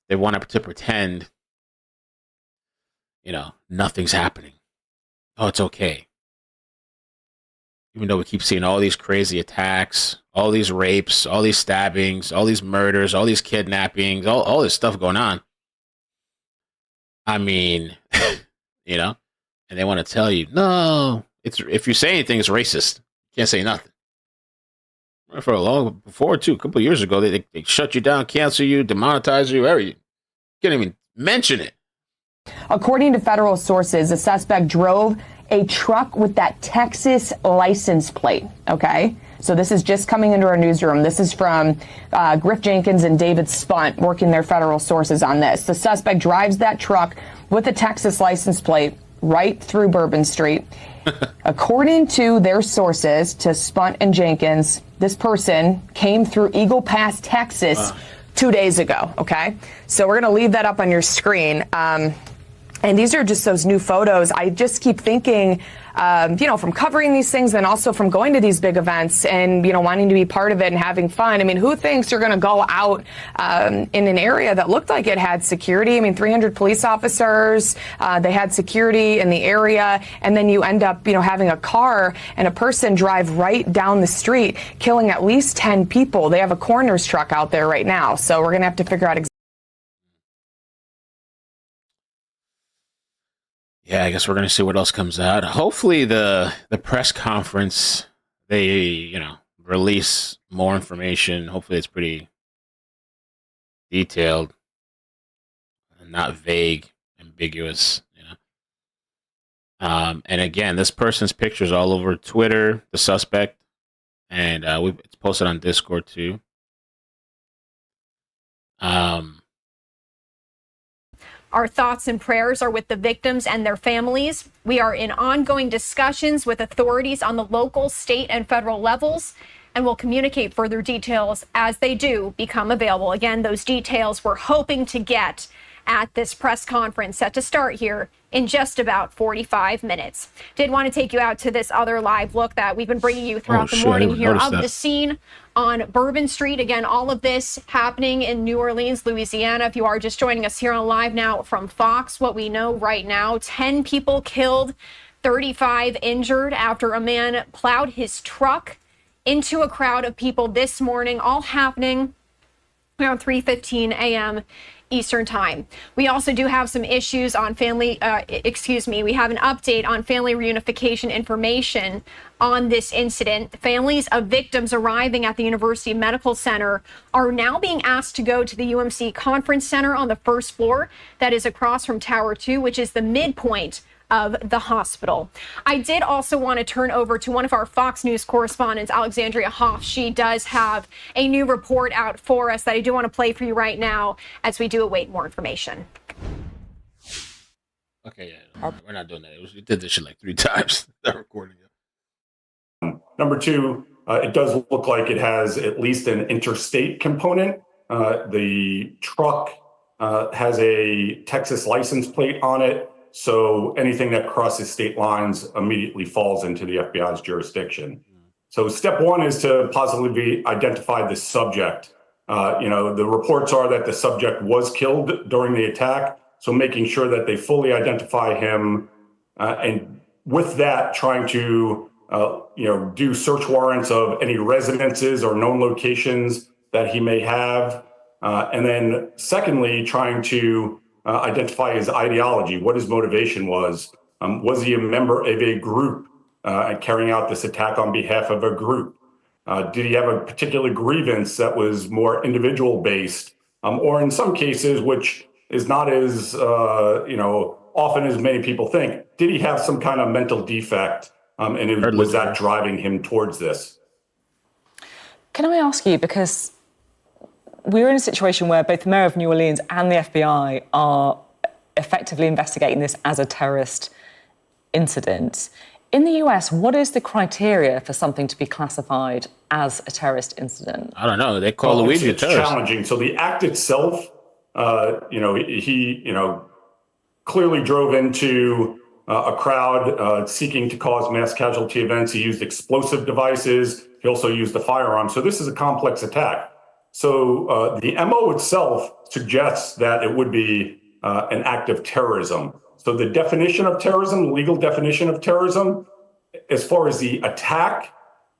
They want to pretend, you know, nothing's happening. Oh, it's okay. Even though we keep seeing all these crazy attacks, all these rapes, all these stabbings, all these murders, all these kidnappings, all this stuff going on. I mean, you know, and they want to tell you, no, if you say anything, it's racist. You can't say nothing. For a couple of years ago, they shut you down, cancel you, demonetize you, you can't even mention it. According to federal sources, the suspect drove a truck with that Texas license plate. Okay. So this is just coming into our newsroom. This is from Griff Jenkins and David Spunt working their federal sources on this. The suspect drives that truck with a Texas license plate right through Bourbon Street. According to their sources, to Spunt and Jenkins, this person came through Eagle Pass, Texas, 2 days ago, okay? So we're going to leave that up on your screen. And these are just those new photos. I just keep thinking, from covering these things and also from going to these big events and, wanting to be part of it and having fun. I mean, who thinks you're going to go out in an area that looked like it had security? I mean, 300 police officers, they had security in the area, and then you end up, having a car and a person drive right down the street, killing at least 10 people. They have a coroner's truck out there right now. So we're going to have to figure out exactly. Yeah, I guess we're going to see what else comes out. Hopefully the press conference, they, release more information. Hopefully it's pretty detailed and not vague, ambiguous, And again, this person's picture's all over Twitter, the suspect, and it's posted on Discord too. Our thoughts and prayers are with the victims and their families. We are in ongoing discussions with authorities on the local, state, and federal levels, and will communicate further details as they do become available. Again, those details we're hoping to get at this press conference set to start here in just about 45 minutes. Did want to take you out to this other live look that we've been bringing you throughout the morning here of the scene on Bourbon Street. Again, all of this happening in New Orleans, Louisiana. If you are just joining us here on Live Now from Fox, what we know right now, 10 people killed, 35 injured after a man plowed his truck into a crowd of people this morning, all happening around 3:15 a.m. Eastern time. We also do have some issues on we have an update on family reunification information on this incident. Families of victims arriving at the University Medical Center are now being asked to go to the UMC Conference Center on the first floor that is across from Tower 2, which is the midpoint of the hospital. I did also want to turn over to one of our Fox News correspondents, Alexandria Hoff. She does have a new report out for us that I do want to play for you right now as we do await more information. Okay, yeah, we're not doing that. We did this shit like 3 times. Not recording it. Number 2, it does look like it has at least an interstate component. The truck has a Texas license plate on it. So anything that crosses state lines immediately falls into the FBI's jurisdiction. So step 1 is to possibly identify the subject. The reports are that the subject was killed during the attack. So making sure that they fully identify him, and with that, trying to do search warrants of any residences or known locations that he may have. And then secondly, trying to identify his ideology, what his motivation was. Was he a member of a group carrying out this attack on behalf of a group? Did he have a particular grievance that was more individual based? Or in some cases, which is not as often as many people think, did he have some kind of mental defect? And was that driving him towards this? Can I ask you, because we're in a situation where both the Mayor of New Orleans and the FBI are effectively investigating this as a terrorist incident. In the US, what is the criteria for something to be classified as a terrorist incident? I don't know. They call Luigi a terrorist. It's challenging. So the act itself, he clearly drove into a crowd seeking to cause mass casualty events. He used explosive devices. He also used a firearm. So this is a complex attack. So the MO itself suggests that it would be an act of terrorism. So the definition of terrorism, the legal definition of terrorism, as far as the attack,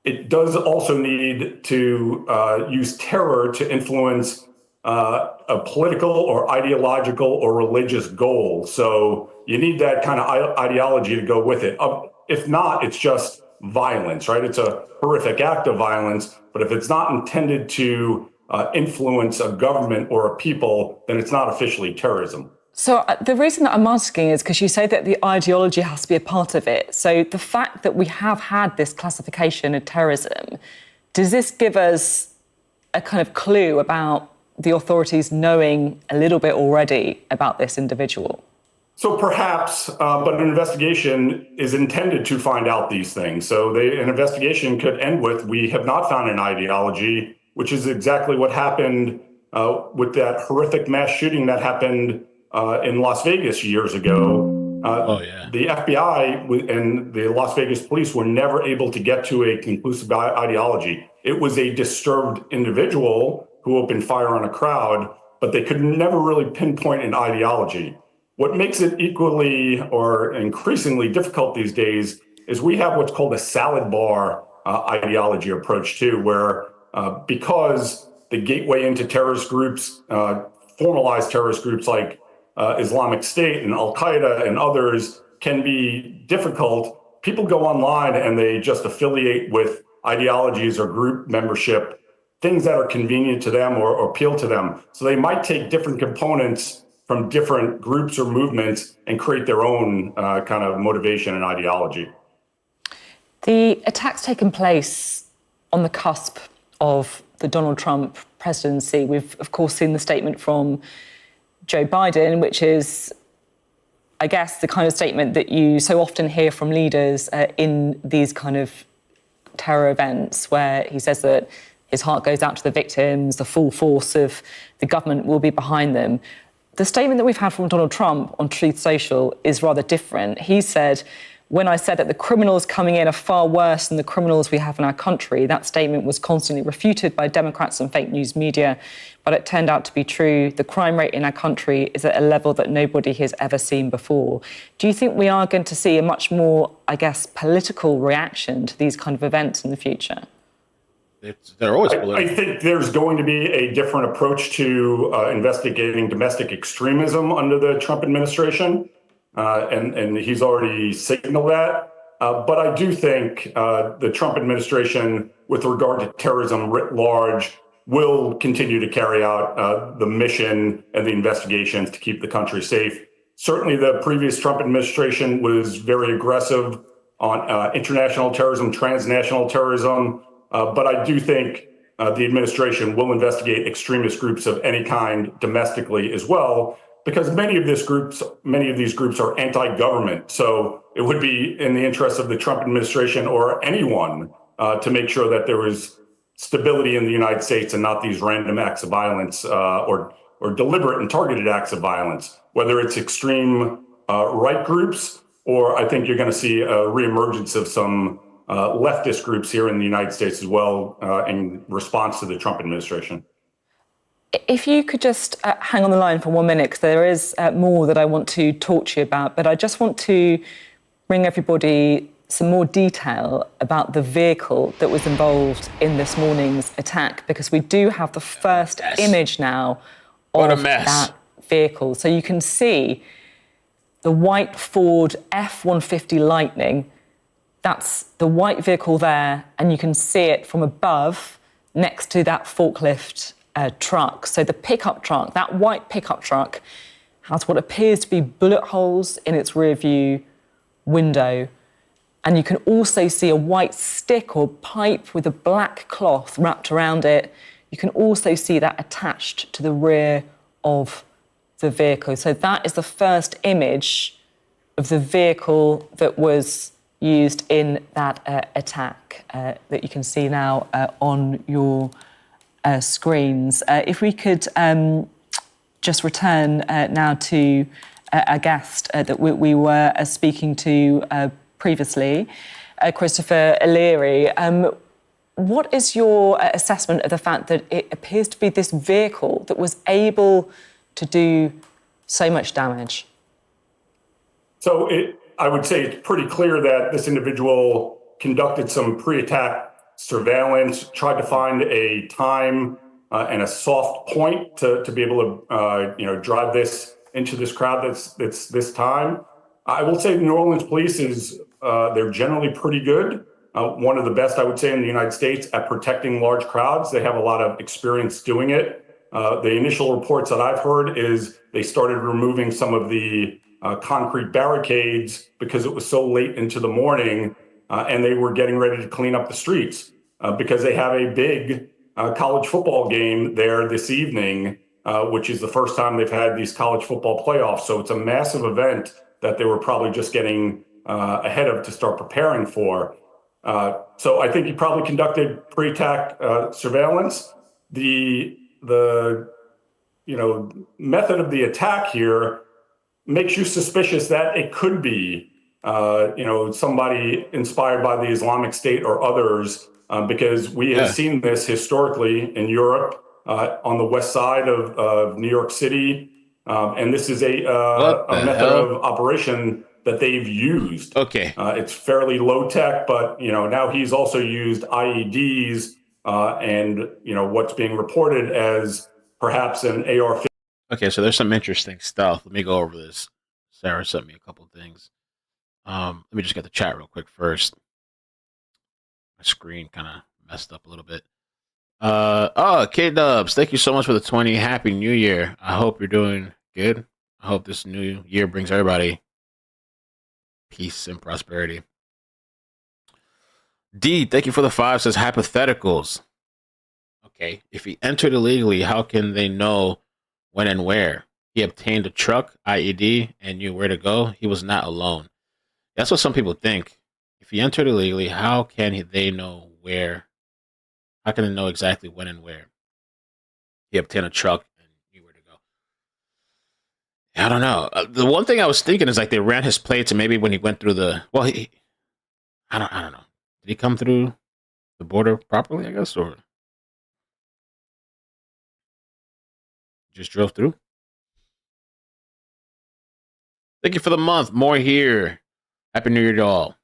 it does also need to use terror to influence a political or ideological or religious goal. So you need that kind of ideology to go with it. If not, it's just violence, right? It's a horrific act of violence, but if it's not intended to influence a government or a people, then it's not officially terrorism. So the reason that I'm asking is because you say that the ideology has to be a part of it. So the fact that we have had this classification of terrorism, does this give us a kind of clue about the authorities knowing a little bit already about this individual? So perhaps, but an investigation is intended to find out these things. So an investigation could end with, we have not found an ideology, which is exactly what happened with that horrific mass shooting that happened in Las Vegas years ago. The FBI and the Las Vegas police were never able to get to a conclusive ideology. It was a disturbed individual who opened fire on a crowd, but they could never really pinpoint an ideology. What makes it equally or increasingly difficult these days is we have what's called a salad bar ideology approach too, where because the gateway into terrorist groups, formalized terrorist groups like Islamic State and Al-Qaeda and others can be difficult, people go online and they just affiliate with ideologies or group membership, things that are convenient to them or appeal to them. So they might take different components from different groups or movements and create their own kind of motivation and ideology. The attacks taken place on the cusp of the Donald Trump presidency. We've, of course, seen the statement from Joe Biden, which is, I guess, the kind of statement that you so often hear from leaders in these kind of terror events, where he says that his heart goes out to the victims, the full force of the government will be behind them. The statement that we've had from Donald Trump on Truth Social is rather different. He said, when I said that the criminals coming in are far worse than the criminals we have in our country, that statement was constantly refuted by Democrats and fake news media, but it turned out to be true. The crime rate in our country is at a level that nobody has ever seen before. Do you think we are going to see a much more, I guess, political reaction to these kind of events in the future? They're always political. I think there's going to be a different approach to investigating domestic extremism under the Trump administration, and he's already signaled that. But I do think the Trump administration, with regard to terrorism writ large, will continue to carry out the mission and the investigations to keep the country safe. Certainly, the previous Trump administration was very aggressive on international terrorism, transnational terrorism. But I do think the administration will investigate extremist groups of any kind domestically as well, because many of these groups are anti-government. So it would be in the interest of the Trump administration or anyone to make sure that there is stability in the United States and not these random acts of violence or deliberate and targeted acts of violence, whether it's extreme right groups, or I think you're going to see a reemergence of some leftist groups here in the United States as well in response to the Trump administration. If you could just hang on the line for 1 minute, because there is more that I want to talk to you about, but I just want to bring everybody some more detail about the vehicle that was involved in this morning's attack, because we do have the first image now of that vehicle. So you can see the white Ford F-150 Lightning. That's the white vehicle there, and you can see it from above next to that forklift truck. So the pickup truck, that white pickup truck, has what appears to be bullet holes in its rear view window. And you can also see a white stick or pipe with a black cloth wrapped around it. You can also see that attached to the rear of the vehicle. So that is the first image of the vehicle that was used in that attack that you can see now on your screens. If we could just return now to a guest that we were speaking to previously, Christopher O'Leary. What is your assessment of the fact that it appears to be this vehicle that was able to do so much damage? So I would say it's pretty clear that this individual conducted some pre-attack surveillance, tried to find a time and a soft point to be able to drive this into this crowd that's this time. I will say the New Orleans police they're generally pretty good. One of the best, I would say, in the United States at protecting large crowds. They have a lot of experience doing it. The initial reports that I've heard is they started removing some of the concrete barricades because it was so late into the morning, and they were getting ready to clean up the streets because they have a big college football game there this evening. which is the first time they've had these college football playoffs. So it's a massive event that they were probably just getting ahead of to start preparing for. So I think he probably conducted pre-attack surveillance. The method of the attack here makes you suspicious that it could be somebody inspired by the Islamic State or others, because we have seen this historically in Europe on the west side of New York City, and this is a method of operation that they've used. Okay, it's fairly low tech, but now he's also used IEDs, and what's being reported as perhaps an AR-15. Okay, so there's some interesting stuff. Let me go over this. Sarah sent me a couple of things. Let me just get the chat real quick first. My screen kind of messed up a little bit. K-Dubs, thank you so much for the 20. Happy New Year. I hope you're doing good. I hope this new year brings everybody peace and prosperity. D, thank you for the 5, says hypotheticals. Okay, if he entered illegally, how can they know when and where? He obtained a truck, IED, and knew where to go. He was not alone. That's what some people think. If he entered illegally, how can they know where? How can they know exactly when and where? He obtained a truck and knew where to go. I don't know. The one thing I was thinking is like they ran his plates, and maybe when he went through I don't know. Did he come through the border properly, I guess, or just drove through? Thank you for the month. More here. Happy New Year to all.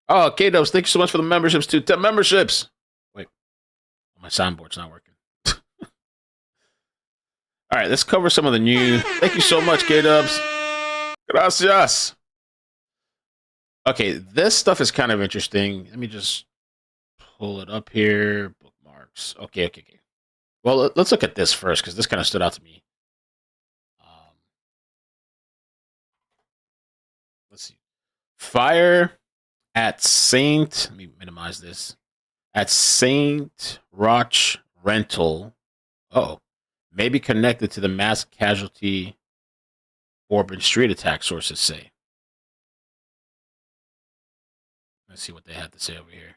Oh, K-Dubs, thank you so much for the memberships too. 10 memberships. Wait, my soundboard's not working. All right, let's cover some of the new. Thank you so much, K-Dubs. Gracias. Okay, this stuff is kind of interesting. Let me just pull it up here. Bookmarks. Okay. Well, let's look at this first because this kind of stood out to me. Let's see. Fire at Saint. Let me minimize this. At Saint Roch Rental. May be connected to the mass casualty Bourbon Street attack, sources say. Let's see what they had to say over here.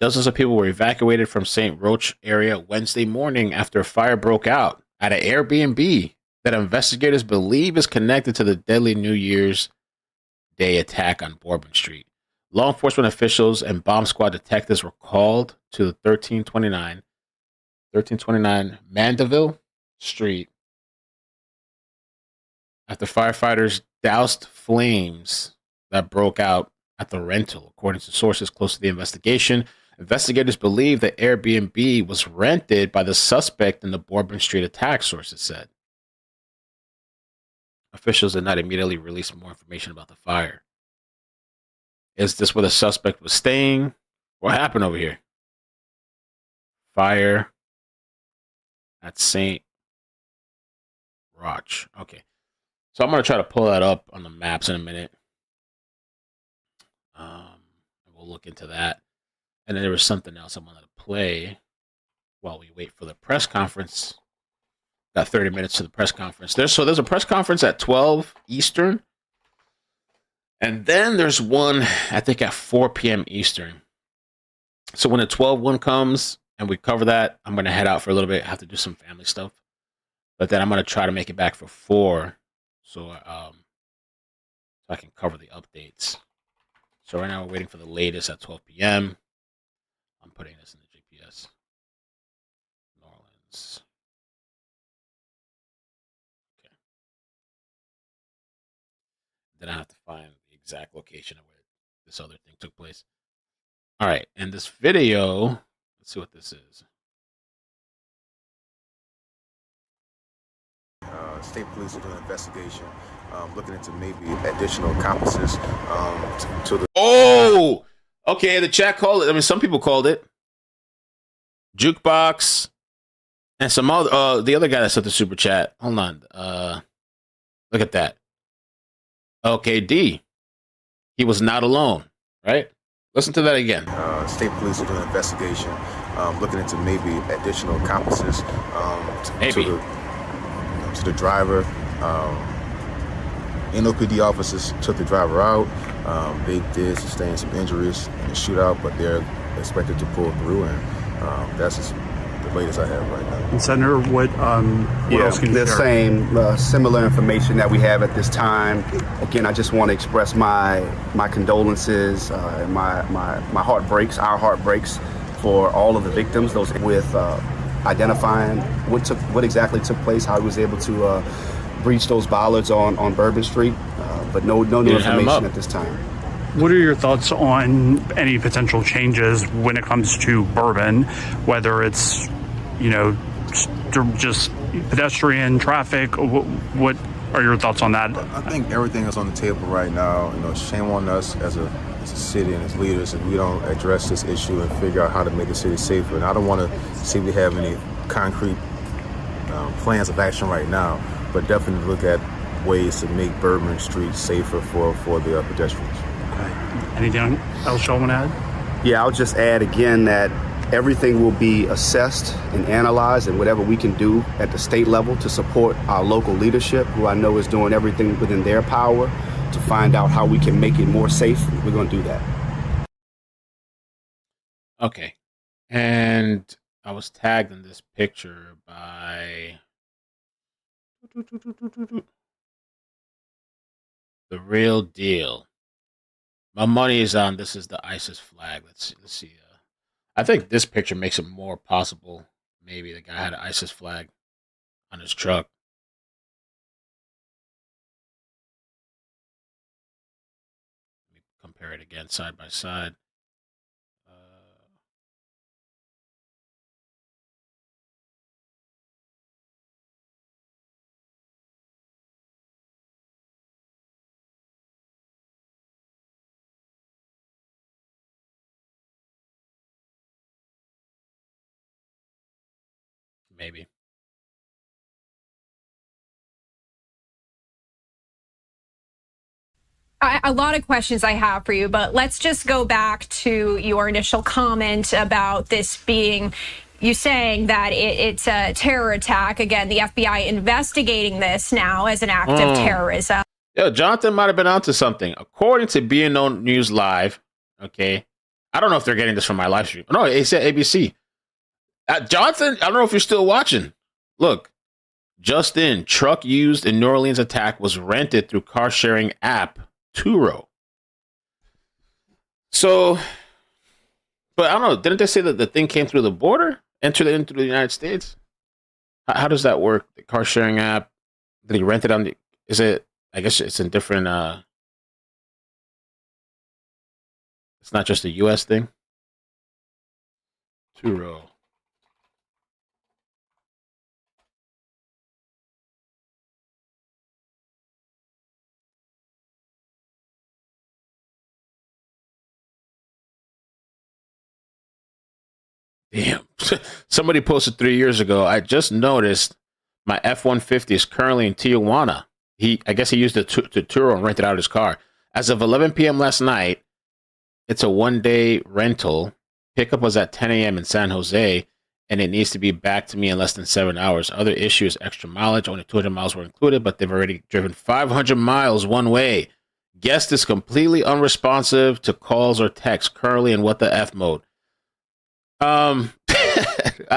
Dozens of people were evacuated from St. Roch area Wednesday morning after a fire broke out at an Airbnb that investigators believe is connected to the deadly New Year's Day attack on Bourbon Street. Law enforcement officials and bomb squad detectives were called to the 1329 Mandeville Street after firefighters doused flames that broke out at the rental. According to sources close to the investigation, investigators believe the Airbnb was rented by the suspect in the Bourbon Street attack, sources said. Officials did not immediately release more information about the fire. Is this where the suspect was staying? What happened over here? Fire at St. Roch. Okay. So I'm going to try to pull that up on the maps in a minute. We'll look into that. And then there was something else I wanted to play while we wait for the press conference. Got 30 minutes to the press conference. There's a press conference at 12 Eastern. And then there's one, I think, at 4 p.m. Eastern. So when the 12 one comes and we cover that, I'm going to head out for a little bit. I have to do some family stuff. But then I'm going to try to make it back for 4 so I can cover the updates. So right now we're waiting for the latest at 12 p.m. I'm putting this in the GPS. New Orleans. Okay. Then I have to find the exact location of where this other thing took place. All right, and this video, let's see what this is. State police are doing an investigation, looking into maybe additional accomplices to the. Oh, okay. The chat called it. I mean, some people called it Jukebox, and some other. The other guy that sent the super chat. Hold on. Look at that. Okay, D. He was not alone, right? Listen to that again. State police are doing an investigation, looking into maybe additional accomplices to the driver. NOPD officers took the driver out. They did sustain some injuries in the shootout, but they're expected to pull through, and that's just the latest I have right now. And Senator, what else can you share? The same, similar information that we have at this time. Again, I just want to express my condolences and my heart breaks, our heart breaks for all of the victims, those with identifying what exactly took place, how he was able to breach those bollards on Bourbon Street, but no new information at this time. What are your thoughts on any potential changes when it comes to Bourbon, whether it's, just pedestrian traffic? What are your thoughts on that? I think everything is on the table right now. Shame on us as a city and as leaders if we don't address this issue and figure out how to make the city safer. And I don't want to see we have any concrete plans of action right now, but definitely look at ways to make Bourbon Street safer for the pedestrians. Okay. Anything else y'all want to add? Yeah, I'll just add again that everything will be assessed and analyzed, and whatever we can do at the state level to support our local leadership, who I know is doing everything within their power to find out how we can make it more safe, we're going to do that. Okay. And I was tagged in this picture by The Real Deal. My money is on this is the ISIS flag. Let's see. I think this picture makes it more possible. Maybe the guy had an ISIS flag on his truck. Let me compare it again side by side. Maybe. A lot of questions I have for you, but let's just go back to your initial comment about this being, you saying that it's a terror attack. Again, the FBI investigating this now as an act of terrorism. Yeah, Jonathan might have been onto something. According to BNO News Live, okay, I don't know if they're getting this from my live stream. No, it said ABC. Jonathan, I don't know if you're still watching. Look, just in, truck used in New Orleans attack was rented through car sharing app Turo. So, but I don't know. Didn't they say that the thing came through the border, entered into the United States? How does that work? The car sharing app? Did he rent it on the? Is it? I guess it's in different. It's not just a U.S. thing. Turo. Damn. Somebody posted 3 years ago. I just noticed my F-150 is currently in Tijuana. I guess he used the Turo and rented out his car. As of 11 p.m. last night, it's a one-day rental. Pickup was at 10 a.m. in San Jose, and it needs to be back to me in less than 7 hours. Other issue is extra mileage. Only 200 miles were included, but they've already driven 500 miles one way. Guest is completely unresponsive to calls or texts. Currently in what the F mode.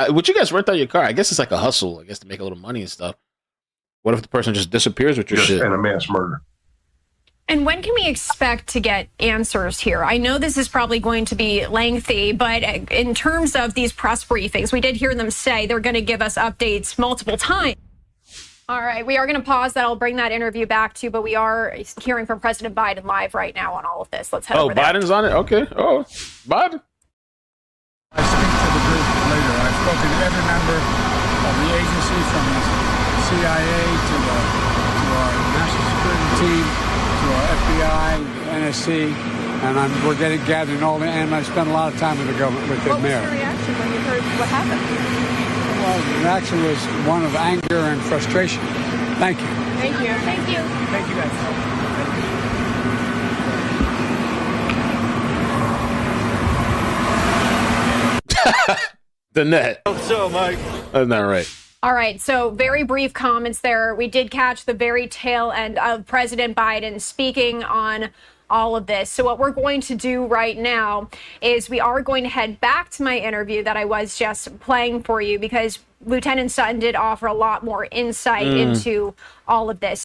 Would you guys rent out your car? I guess it's like a hustle, I guess, to make a little money and stuff. What if the person just disappears with your shit? And a mass murder. And when can we expect to get answers here? I know this is probably going to be lengthy, but in terms of these press briefings, we did hear them say they're going to give us updates multiple times. All right, we are going to pause that. I'll bring that interview back to you, but we are hearing from President Biden live right now on all of this. Let's head over there. Biden's on it? Okay. Oh, Biden. I speak to the group later. I've spoken to every member of the agency, from the CIA to our national security team, to our FBI, the NSC, and we're gathering all the, and I spent a lot of time with the government, with the mayor. What was your reaction when you heard what happened? Well, the reaction was one of anger and frustration. Thank you. Thank you. Thank you. Thank you, guys. The net. Hope so, Mike. That's not right. All right, so very brief comments there. We did catch the very tail end of President Biden speaking on all of this. So what we're going to do right now is we are going to head back to my interview that I was just playing for you, because Lieutenant Sutton did offer a lot more insight into all of this.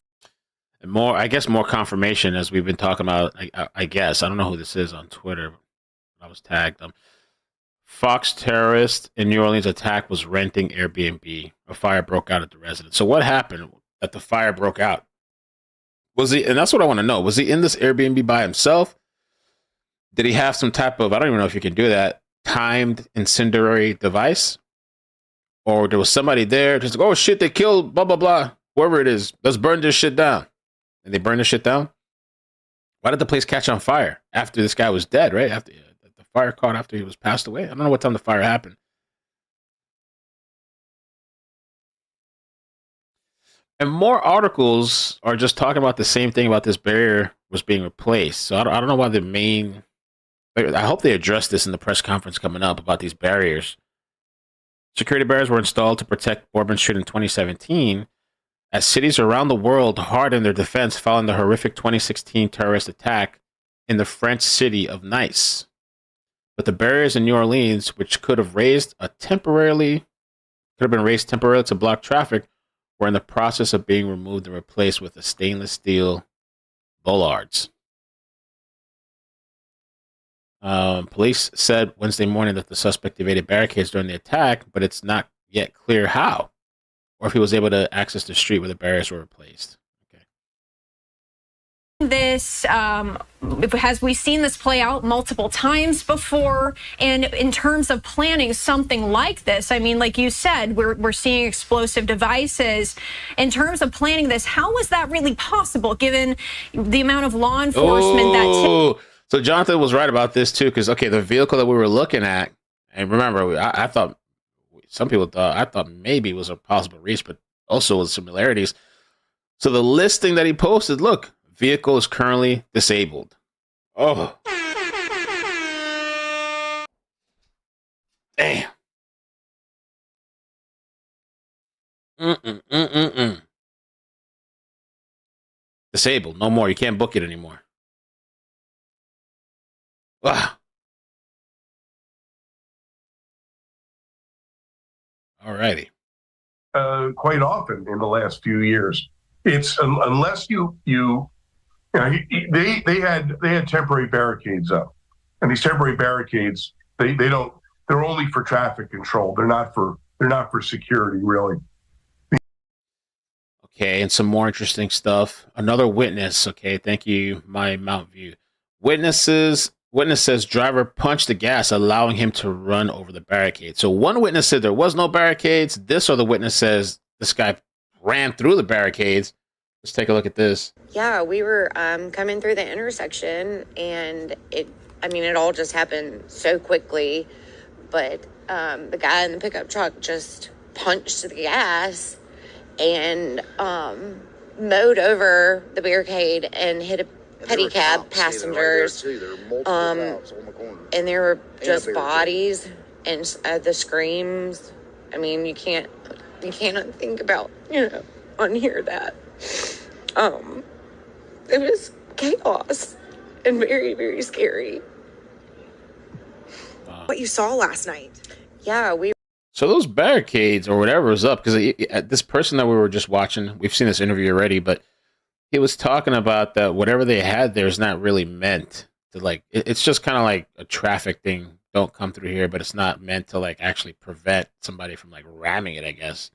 And more, I guess, more confirmation as we've been talking about. I guess I don't know who this is on Twitter. I was tagged. Fox terrorist in New Orleans attack was renting Airbnb. A fire broke out at the residence. So what happened that the fire broke out? Was he, and that's what I want to know, was he in this Airbnb by himself? Did he have some type of, I don't even know if you can do that, timed incendiary device? Or there was somebody there just like, oh shit, they killed blah, blah, blah. Whoever it is, let's burn this shit down. And they burned this shit down? Why did the place catch on fire after this guy was dead, right? After the fire caught after he was passed away? I don't know what time the fire happened. And more articles are just talking about the same thing about this barrier was being replaced. So I don't know why the main... I hope they address this in the press conference coming up about these barriers. Security barriers were installed to protect Bourbon Street in 2017 as cities around the world hardened their defense following the horrific 2016 terrorist attack in the French city of Nice. But the barriers in New Orleans, which could have been raised temporarily to block traffic, were in the process of being removed and replaced with a stainless steel bollards. Police said Wednesday morning that the suspect evaded barricades during the attack, but it's not yet clear how, or if he was able to access the street where the barriers were replaced. This has we seen this play out multiple times before, and in terms of planning something like this, I mean, like you said, we're seeing explosive devices. In terms of planning this, how was that really possible given the amount of law enforcement So Jonathan was right about this too, because the vehicle that we were looking at, and remember, I thought some people thought, I thought maybe it was a possible reach, but also with similarities. So the listing that he posted, look, vehicle is currently disabled. Oh. Damn. Disabled. No more. You can't book it anymore. Wow. Alrighty. Quite often in the last few years, it's unless they had temporary barricades up, and these temporary barricades they're only for traffic control. They're not for security, really. Okay, and some more interesting stuff. Another witness. Okay, thank you, my Mount View. Witness says driver punched the gas, allowing him to run over the barricade. So one witness said there was no barricades. This other witness says this guy ran through the barricades. Let's take a look at this. Yeah, we were coming through the intersection, and it all just happened so quickly. But the guy in the pickup truck just punched the gas and mowed over the barricade and hit a pedicab passengers. And there were just bodies and the screams. I mean, you cannot think about, unhear that. It was chaos and very, very scary. What you saw last night. Yeah, So those barricades or whatever was up, because this person that we were just watching, we've seen this interview already, but he was talking about that whatever they had there is not really meant to it's just kind of like a traffic thing. Don't come through here, but it's not meant to actually prevent somebody from ramming it, I guess.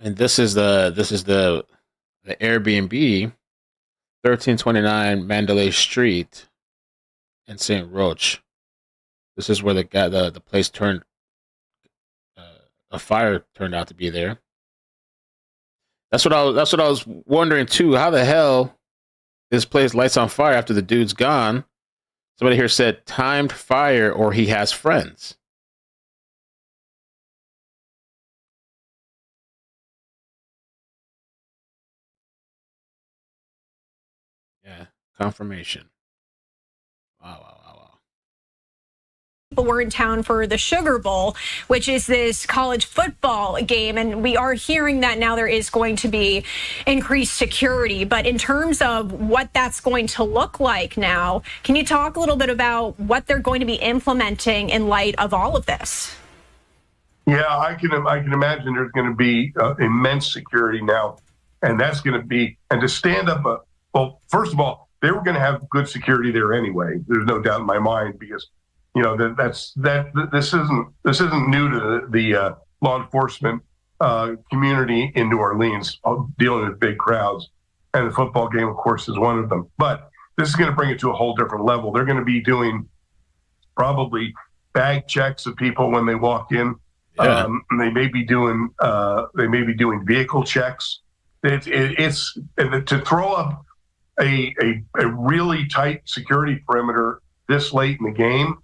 And this is the Airbnb, 1329 Mandalay Street in St. Roch. This is where the place turned, a fire turned out to be there. That's what I was wondering too. How the hell this place lights on fire after the dude's gone? Somebody here said timed fire or he has friends. Yeah. confirmation. Wow. People were in town for the Sugar Bowl, which is this college football game, and we are hearing that now there is going to be increased security. But in terms of what that's going to look like now, can you talk a little bit about what they're going to be implementing in light of all of this? Yeah, I can imagine there's going to be immense security now, and that's going to be, and to stand up well, first of all, they were going to have good security there anyway. There's no doubt in my mind, because this isn't new to the law enforcement community in New Orleans, dealing with big crowds, and the football game, of course, is one of them. But this is going to bring it to a whole different level. They're going to be doing probably bag checks of people when they walk in. Yeah. They may be doing vehicle checks. It's to throw up a really tight security perimeter this late in the game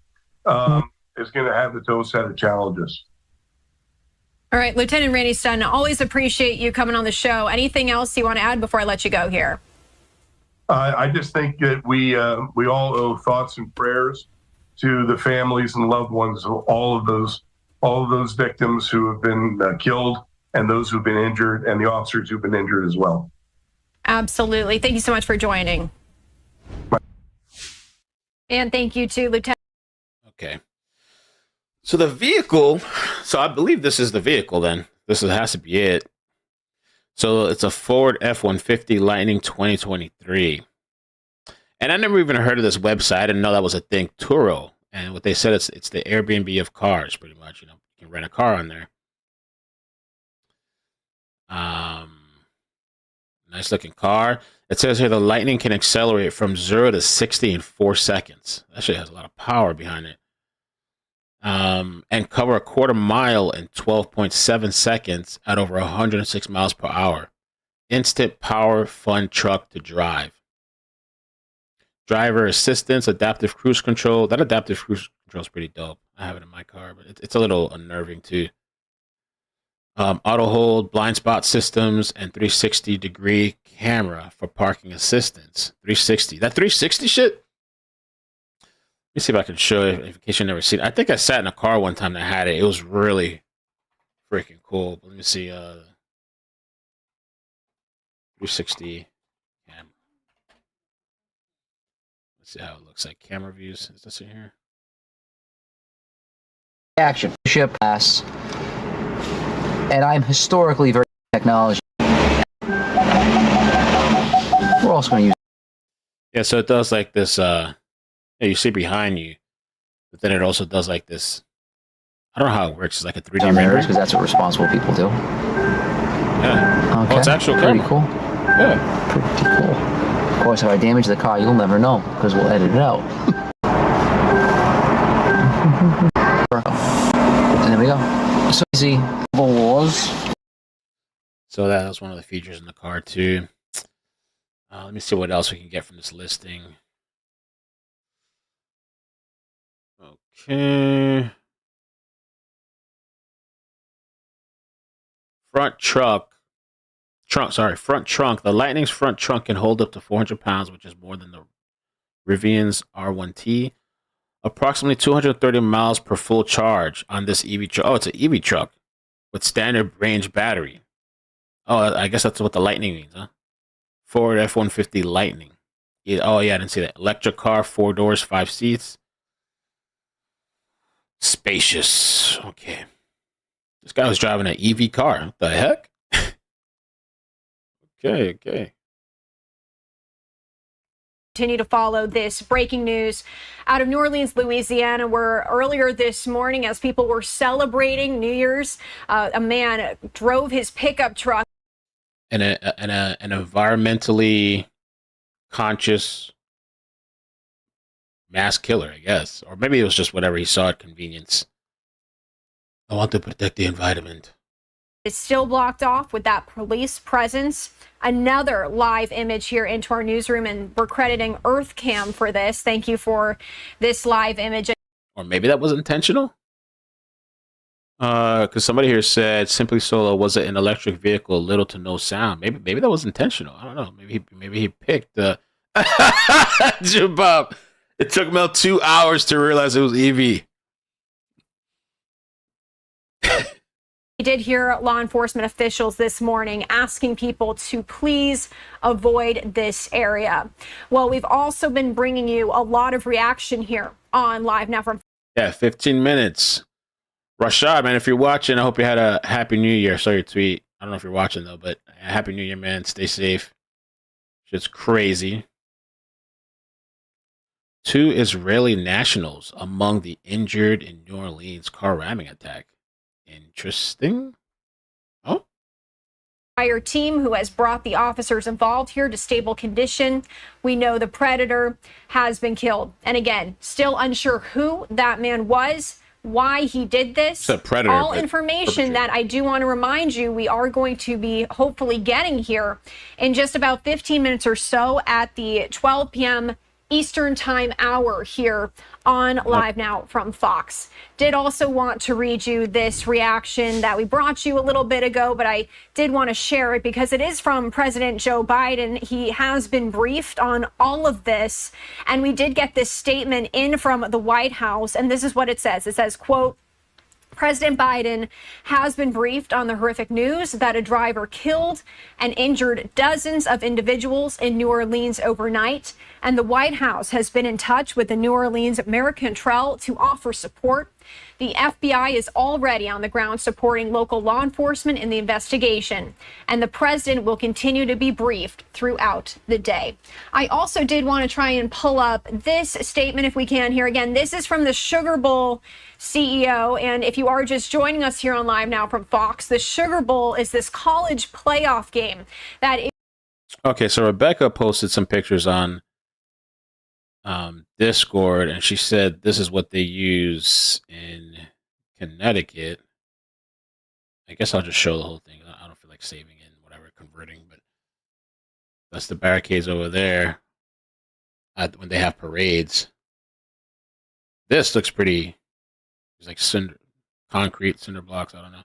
is going to have its own set of challenges. All right, Lieutenant Randy Sutton, always appreciate you coming on the show. Anything else you want to add before I let you go here? I just think that we all owe thoughts and prayers to the families and loved ones of all of those victims who have been killed, and those who've been injured, and the officers who've been injured as well. Absolutely. Thank you so much for joining. Bye. And thank you to Lieutenant. Okay. So the vehicle, so I believe this is the vehicle then. This has to be it. So it's a Ford F-150 Lightning 2023. And I never even heard of this website. I didn't know that was a thing, Turo. And what they said, it's the Airbnb of cars, pretty much. You can rent a car on there. Nice looking car. It says here the Lightning can accelerate from 0 to 60 in 4 seconds. That shit has a lot of power behind it. And cover a quarter mile in 12.7 seconds at over 106 miles per hour. Instant power, fun truck to drive. Driver assistance, adaptive cruise control. That adaptive cruise control is pretty dope. I have it in my car, but it's a little unnerving too. Auto hold, blind spot systems, and 360-degree camera for parking assistance. 360. That 360 shit? Let me see if I can show it in case you've never seen it. I think I sat in a car one time that had it. It was really freaking cool. But let me see. 360 camera. Let's see how it looks like. Camera views. Is this in here? Action. Ship class. And I'm historically very technology. We're also going to use. Yeah, so it does like this. You see behind you, but then it also does like this. I don't know how it works. It's like a 3D rendering. Because that's what responsible people do. Yeah. Okay. Oh, it's actual Pretty camera. cool. Yeah. Pretty cool. Of course, if I damage the car, you'll never know because we'll edit it out. And there we go. So easy. Wars. So that was one of the features in the car too. Let me see what else we can get from this listing. Okay. Front trunk. The Lightning's front trunk can hold up to 400 pounds, which is more than the Rivian's R1T. Approximately 230 miles per full charge on this EV truck. Oh, it's an EV truck with standard range battery. Oh, I guess that's what the Lightning means, huh? Ford F-150 Lightning. Yeah, oh, yeah, I didn't see that. Electric car, 4 doors, 5 seats. Spacious. Okay. This guy was driving an EV car. What the heck? Okay. Continue to follow this breaking news out of New Orleans, Louisiana, where earlier this morning, as people were celebrating New Year's, a man drove his pickup truck. An environmentally conscious mass killer, I guess. Or maybe it was just whatever he saw at convenience. I want to protect the environment. It's still blocked off with that police presence. Another live image here into our newsroom, and we're crediting EarthCam for this. Thank you for this live image. Or maybe that was intentional. Because somebody here said Simply Solo was an electric vehicle, little to no sound. Maybe that was intentional. I don't know. Maybe he picked the Jabab. It took Mel 2 hours to realize it was Evie. We did hear law enforcement officials this morning asking people to please avoid this area. Well, we've also been bringing you a lot of reaction here on Live Now from 15 minutes. Rashad, man, if you're watching, I hope you had a happy new year. I saw your tweet. I don't know if you're watching, though, but happy new year, man. Stay safe. Shit's crazy. 2 Israeli nationals among the injured in New Orleans car ramming attack. Interesting. Fire team who has brought the officers involved here to stable condition. We know the predator has been killed. And again, still unsure who that man was, why he did this. It's a predator. All information that I do want to remind you we are going to be hopefully getting here in just about 15 minutes or so at the 12 p.m. Eastern time hour here on Live Now from Fox. Did also want to read you this reaction that we brought you a little bit ago, but I did want to share it because it is from President Joe Biden. He has been briefed on all of this, and we did get this statement in from the White House, and this is what it says. It says, quote, President Biden has been briefed on the horrific news that a driver killed and injured dozens of individuals in New Orleans overnight, and the White House has been in touch with the New Orleans Mayor Cantrell to offer support. The FBI is already on the ground supporting local law enforcement in the investigation, and the president will continue to be briefed throughout the day. I also did want to try and pull up this statement if we can here. Again, this is from the Sugar Bowl CEO, and if you are just joining us here on Live Now from Fox, the Sugar Bowl is this college playoff game that is. Okay, so Rebecca posted some pictures on Discord, and she said this is what they use in Connecticut. I guess I'll just show the whole thing. I don't feel like saving it and whatever, converting, but that's the barricades over there when they have parades. This looks pretty. It's like concrete cinder blocks. I don't know.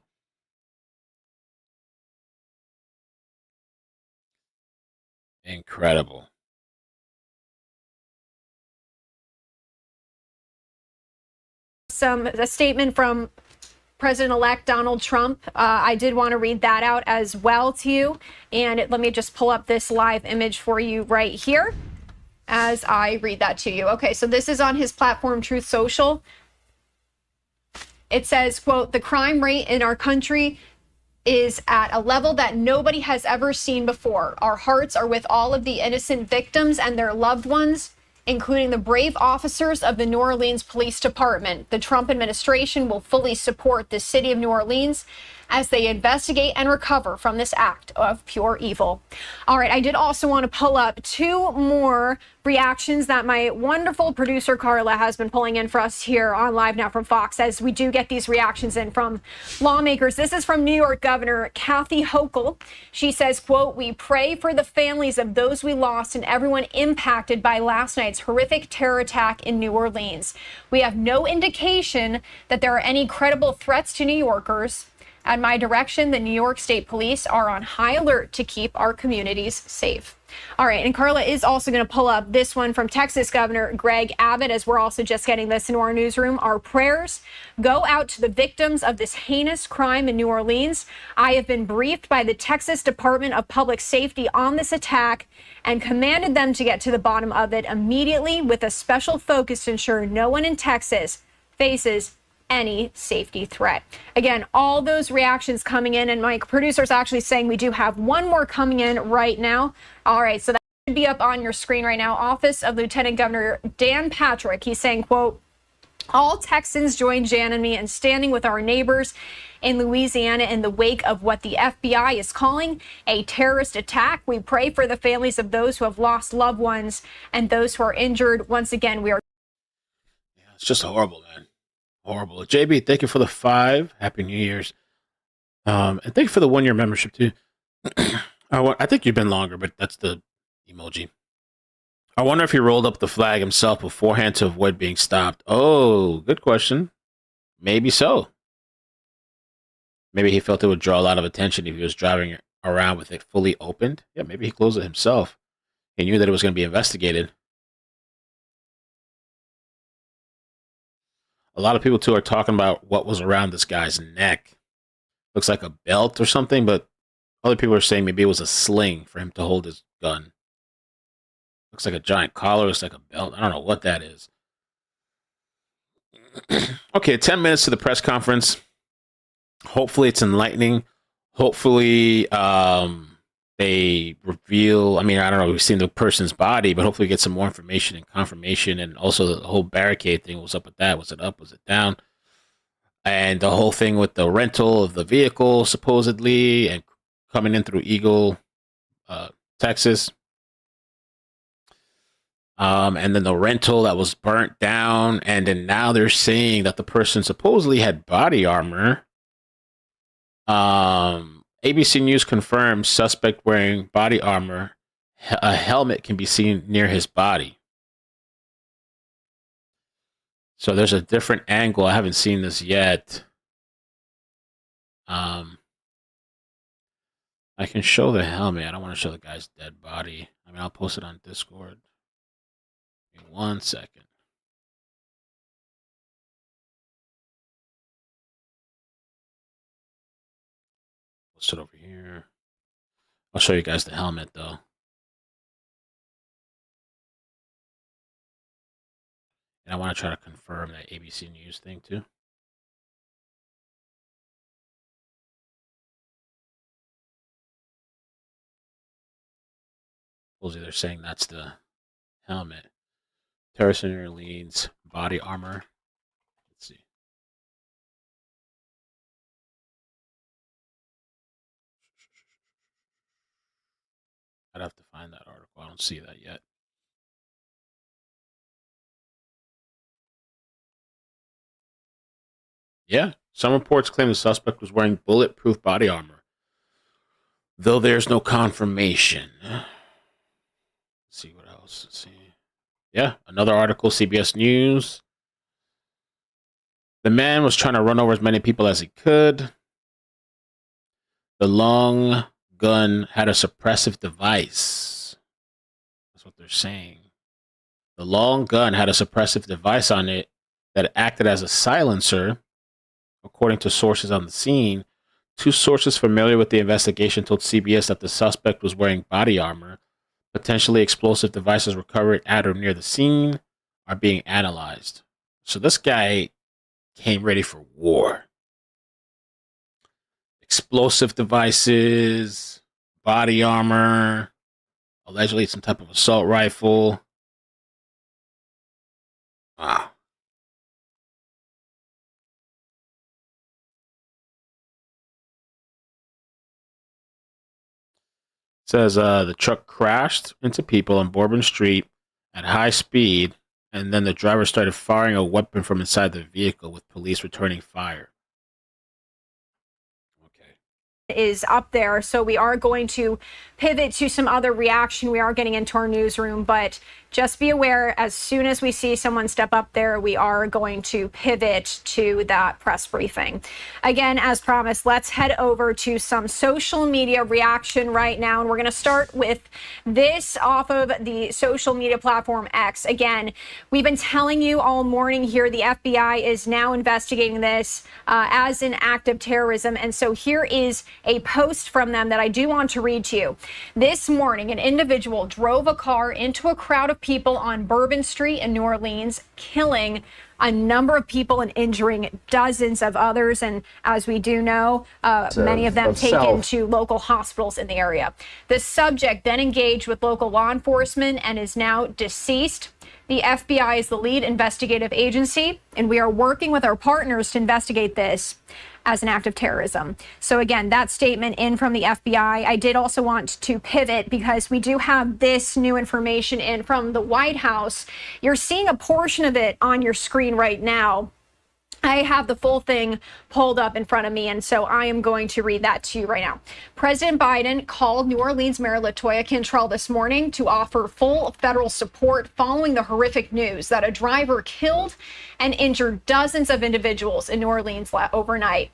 Incredible. A statement from President-elect Donald Trump. I did want to read that out as well to you. And let me just pull up this live image for you right here as I read that to you. Okay, so this is on his platform, Truth Social. It says, quote, the crime rate in our country is at a level that nobody has ever seen before. Our hearts are with all of the innocent victims and their loved ones, including the brave officers of the New Orleans Police Department. The Trump administration will fully support the city of New Orleans as they investigate and recover from this act of pure evil. All right, I did also want to pull up 2 more reactions that my wonderful producer Carla has been pulling in for us here on Live Now from Fox as we do get these reactions in from lawmakers. This is from New York Governor Kathy Hochul. She says, quote, we pray for the families of those we lost and everyone impacted by last night's horrific terror attack in New Orleans. We have no indication that there are any credible threats to New Yorkers. At my direction, the New York State Police are on high alert to keep our communities safe. All right, and Carla is also going to pull up this one from Texas Governor Greg Abbott, as we're also just getting this into our newsroom. Our prayers go out to the victims of this heinous crime in New Orleans. I have been briefed by the Texas Department of Public Safety on this attack and commanded them to get to the bottom of it immediately with a special focus to ensure no one in Texas faces any safety threat. Again, all those reactions coming in, and my producer's actually saying we do have one more coming in right now. All right, so that should be up on your screen right now. Office of Lieutenant Governor Dan Patrick, he's saying, quote, all Texans join Jan and me in standing with our neighbors in Louisiana in the wake of what the FBI is calling a terrorist attack. We pray for the families of those who have lost loved ones and those who are injured. Once again, we are. Yeah, it's just horrible, man. Horrible. JB, thank you for the 5. Happy New Year's. And thank you for the 1-year membership too. I think you've been longer, but that's the emoji. I wonder if he rolled up the flag himself beforehand to avoid being stopped. Oh, good question. Maybe so. Maybe he felt it would draw a lot of attention if he was driving around with it fully opened. Yeah, maybe he closed it himself. He knew that it was going to be investigated. A lot of people, too, are talking about what was around this guy's neck. Looks like a belt or something, but other people are saying maybe it was a sling for him to hold his gun. Looks like a giant collar. Looks like a belt. I don't know what that is. Okay, 10 minutes to the press conference. Hopefully it's enlightening. Hopefully they reveal, I mean, I don't know, we've seen the person's body, but hopefully we get some more information and confirmation. And also the whole barricade thing, what's up with that? Was it up? Was it down? And the whole thing with the rental of the vehicle, supposedly, and coming in through Eagle, Texas. And then the rental that was burnt down. And then now they're saying that the person supposedly had body armor. ABC News confirms suspect wearing body armor. A helmet can be seen near his body. So there's a different angle. I haven't seen this yet. I can show the helmet. I don't want to show the guy's dead body. I mean, I'll post it on Discord. Give me 1 second. We'll sit over here. I'll show you guys the helmet, though. And I want to try to confirm that ABC News thing, too. Supposedly they're saying that's the helmet. Terrace in New Orleans, body armor. Let's see. I'd have to find that article. I don't see that yet. Yeah, some reports claim the suspect was wearing bulletproof body armor, though there's no confirmation. Let's see what else. Let's see. Yeah, another article, CBS News. The man was trying to run over as many people as he could. The long gun had a suppressive device. That's what they're saying. The long gun had a suppressive device on it that acted as a silencer, according to sources on the scene. Two sources familiar with the investigation told CBS that the suspect was wearing body armor. Potentially explosive devices recovered at or near the scene are being analyzed. So this guy came ready for war. Explosive devices, body armor, allegedly some type of assault rifle. Wow. Says the truck crashed into people on Bourbon Street at high speed, and then the driver started firing a weapon from inside the vehicle with police returning fire. Is up there, so we are going to pivot to some other reaction. We are getting into our newsroom, but just be aware, as soon as we see someone step up there, we are going to pivot to that press briefing. Again, as promised, let's head over to some social media reaction right now, and we're going to start with this off of the social media platform X. Again, we've been telling you all morning here, the FBI is now investigating this as an act of terrorism, and so here is a post from them that I do want to read to you. This morning, an individual drove a car into a crowd of people on Bourbon Street in New Orleans, killing a number of people and injuring dozens of others. And as we do know, many of them taken to local hospitals in the area. The subject then engaged with local law enforcement and is now deceased. The FBI is the lead investigative agency, and we are working with our partners to investigate this as an act of terrorism. So again, that statement in from the FBI. I did also want to pivot because we do have this new information in from the White House. You're seeing a portion of it on your screen right now. I have the full thing pulled up in front of me, and so I am going to read that to you right now. President Biden called New Orleans Mayor LaToya Cantrell this morning to offer full federal support following the horrific news that a driver killed and injured dozens of individuals in New Orleans overnight.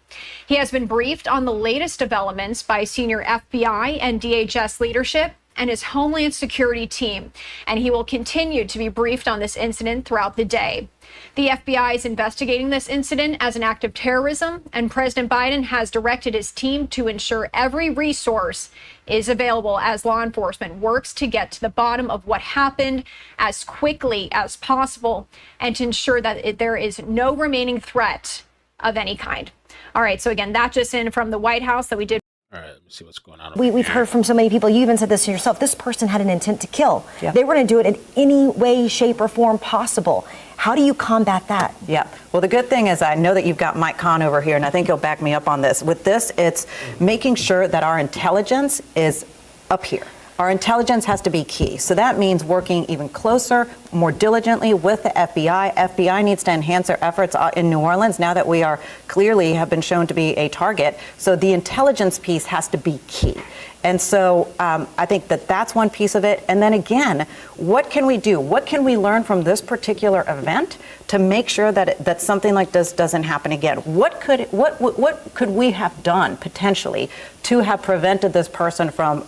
He has been briefed on the latest developments by senior FBI and DHS leadership, and his Homeland Security team, and he will continue to be briefed on this incident throughout the day. The FBI is investigating this incident as an act of terrorism, and President Biden has directed his team to ensure every resource is available as law enforcement works to get to the bottom of what happened as quickly as possible and to ensure that there is no remaining threat of any kind. All right, so again, that just in from the White House that we did. All right, let me see what's going on. We've heard from so many people. You even said this to yourself. This person had an intent to kill. Yeah. They were going to do it in any way, shape, or form possible. How do you combat that? Yeah. Well, the good thing is I know that you've got Mike Kahn over here, and I think he'll back me up on this. With this, it's making sure that our intelligence is up here. Our intelligence has to be key. So that means working even closer, more diligently with the FBI. FBI needs to enhance their efforts in New Orleans now that we are clearly have been shown to be a target. So the intelligence piece has to be key. And so I think that that's one piece of it. And then again, what can we do? What can we learn from this particular event to make sure that something like this doesn't happen again? What could we have done potentially to have prevented this person from,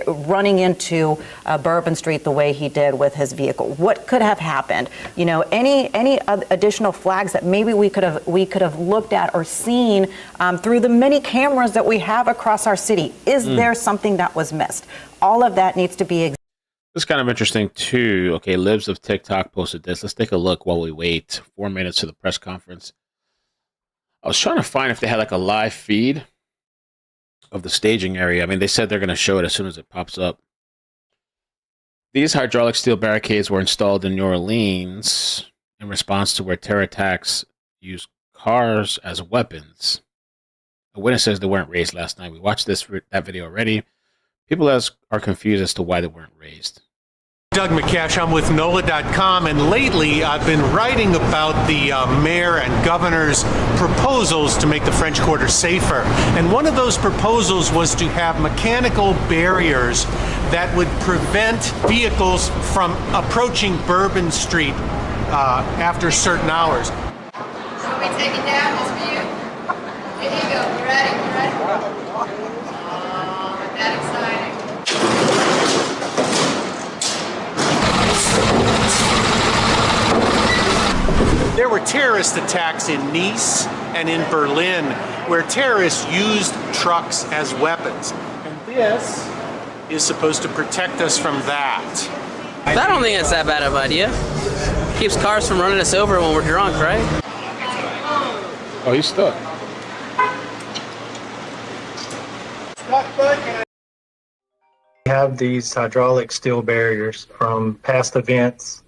running into Bourbon Street the way he did with his vehicle? What could have happened? Any additional flags that maybe we could have looked at or seen through the many cameras that we have across our city? Is there something that was missed? All of that needs to be. This is kind of interesting too. Okay, Libs of TikTok posted this. Let's take a look while we wait 4 minutes to the press conference. I was trying to find if they had like a live feed of the staging area. I mean, they said they're going to show it as soon as it pops up. These hydraulic steel barricades were installed in New Orleans in response to where terror attacks used cars as weapons. A witness says they weren't raised last night. We watched that video already. People are confused as to why they weren't raised. Doug McCash, I'm with NOLA.com, and lately I've been writing about the mayor and governor's proposals to make the French Quarter safer. And one of those proposals was to have mechanical barriers that would prevent vehicles from approaching Bourbon Street after certain hours. Shall we take it down this view? Here you go. You ready? You ready? That exciting. There were terrorist attacks in Nice and in Berlin where terrorists used trucks as weapons. And this is supposed to protect us from that. I don't think it's that bad of an idea. Keeps cars from running us over when we're drunk, right? Oh, he's stuck. We have these hydraulic steel barriers from past events.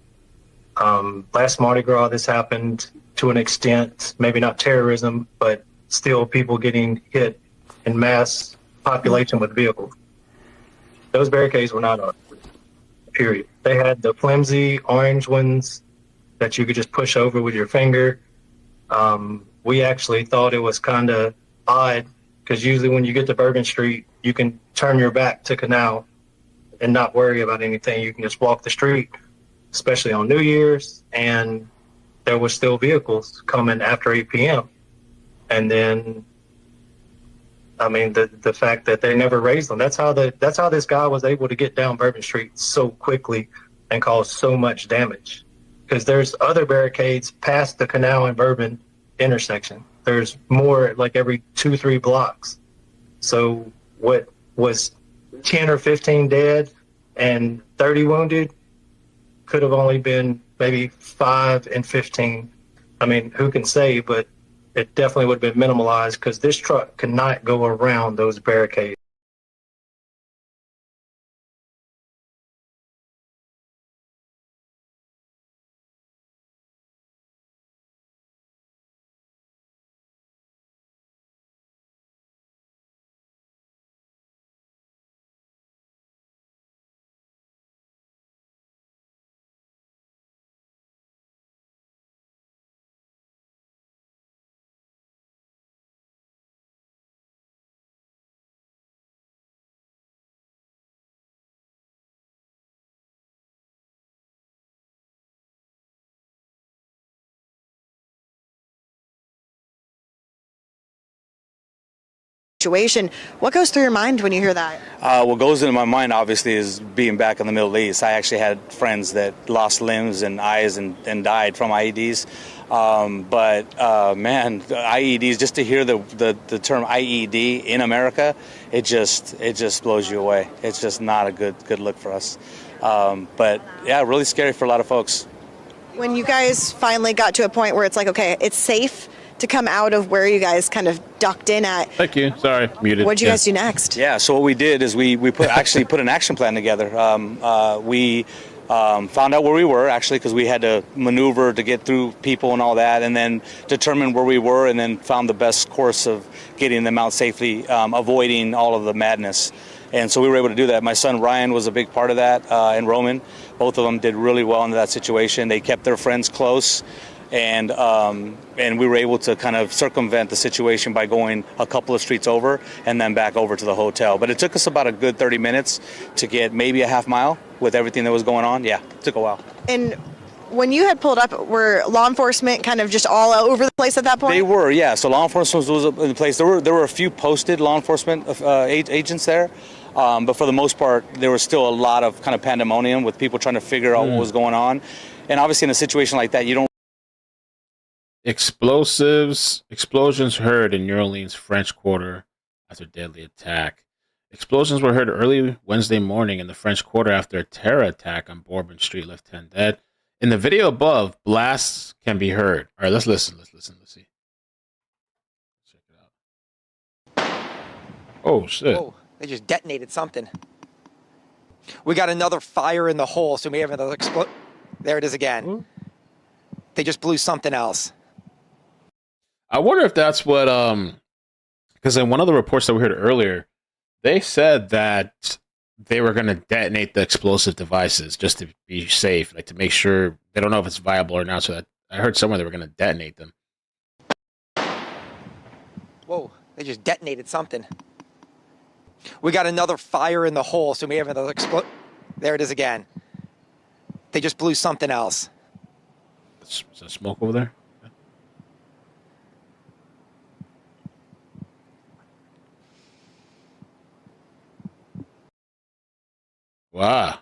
Last Mardi Gras, this happened to an extent, maybe not terrorism, but still people getting hit in mass population with vehicles. Those barricades were not up, period. They had the flimsy orange ones that you could just push over with your finger. We actually thought it was kind of odd because usually when you get to Bourbon Street, you can turn your back to Canal and not worry about anything. You can just walk the street, especially on New Year's, and there were still vehicles coming after 8 p.m. And then, I mean, the fact that they never raised them, that's how this guy was able to get down Bourbon Street so quickly and cause so much damage. Because there's other barricades past the Canal and Bourbon intersection. There's more like every 2-3 blocks. So what was 10 or 15 dead and 30 wounded could have only been maybe 5 and 15. I mean, who can say, but it definitely would have been minimalized because this truck could not go around those barricades. situation. What goes through your mind when you hear that? What goes into my mind, obviously, is being back in the Middle East. I actually had friends that lost limbs and eyes and died from IEDs. Man, the IEDs, just to hear the term IED in America, it just blows you away. It's just not a good look for us. But yeah, really scary for a lot of folks. When you guys finally got to a point where it's like, okay, it's safe to come out of where you guys kind of ducked in at. Thank you. Sorry, muted. What'd you guys do next? Yeah, so what we did is we put an action plan together. We found out where we were, actually, because we had to maneuver to get through people and all that, and then determine where we were, and then found the best course of getting them out safely, avoiding all of the madness. And so we were able to do that. My son Ryan was a big part of that, and Roman. Both of them did really well in that situation. They kept their friends close, and we were able to kind of circumvent the situation by going a couple of streets over and then back over to the hotel. But it took us about a good 30 minutes to get maybe a half mile with everything that was going on. Yeah, it took a while. And when you had pulled up, were law enforcement kind of just all over the place at that point? They were, yeah. So law enforcement was in place. There were a few posted law enforcement agents there. But for the most part, there was still a lot of kind of pandemonium with people trying to figure out what was going on. And obviously in a situation like that, you don't... Explosions heard in New Orleans French Quarter after deadly attack. Explosions were heard early Wednesday morning in the French Quarter after a terror attack on Bourbon Street left 10 dead. In the video above, blasts can be heard. All right, let's listen. Let's see. Check it out. Oh, shit. Whoa, they just detonated something. We got another fire in the hole, so we have another There it is again. They just blew something else. I wonder if that's what, because in one of the reports that we heard earlier, they said that they were going to detonate the explosive devices just to be safe, like to make sure they don't know if it's viable or not. So that I heard somewhere they were going to detonate them. Whoa, they just detonated something. We got another fire in the hole, so we have another There it is again. They just blew something else. Is that smoke over there? Wow.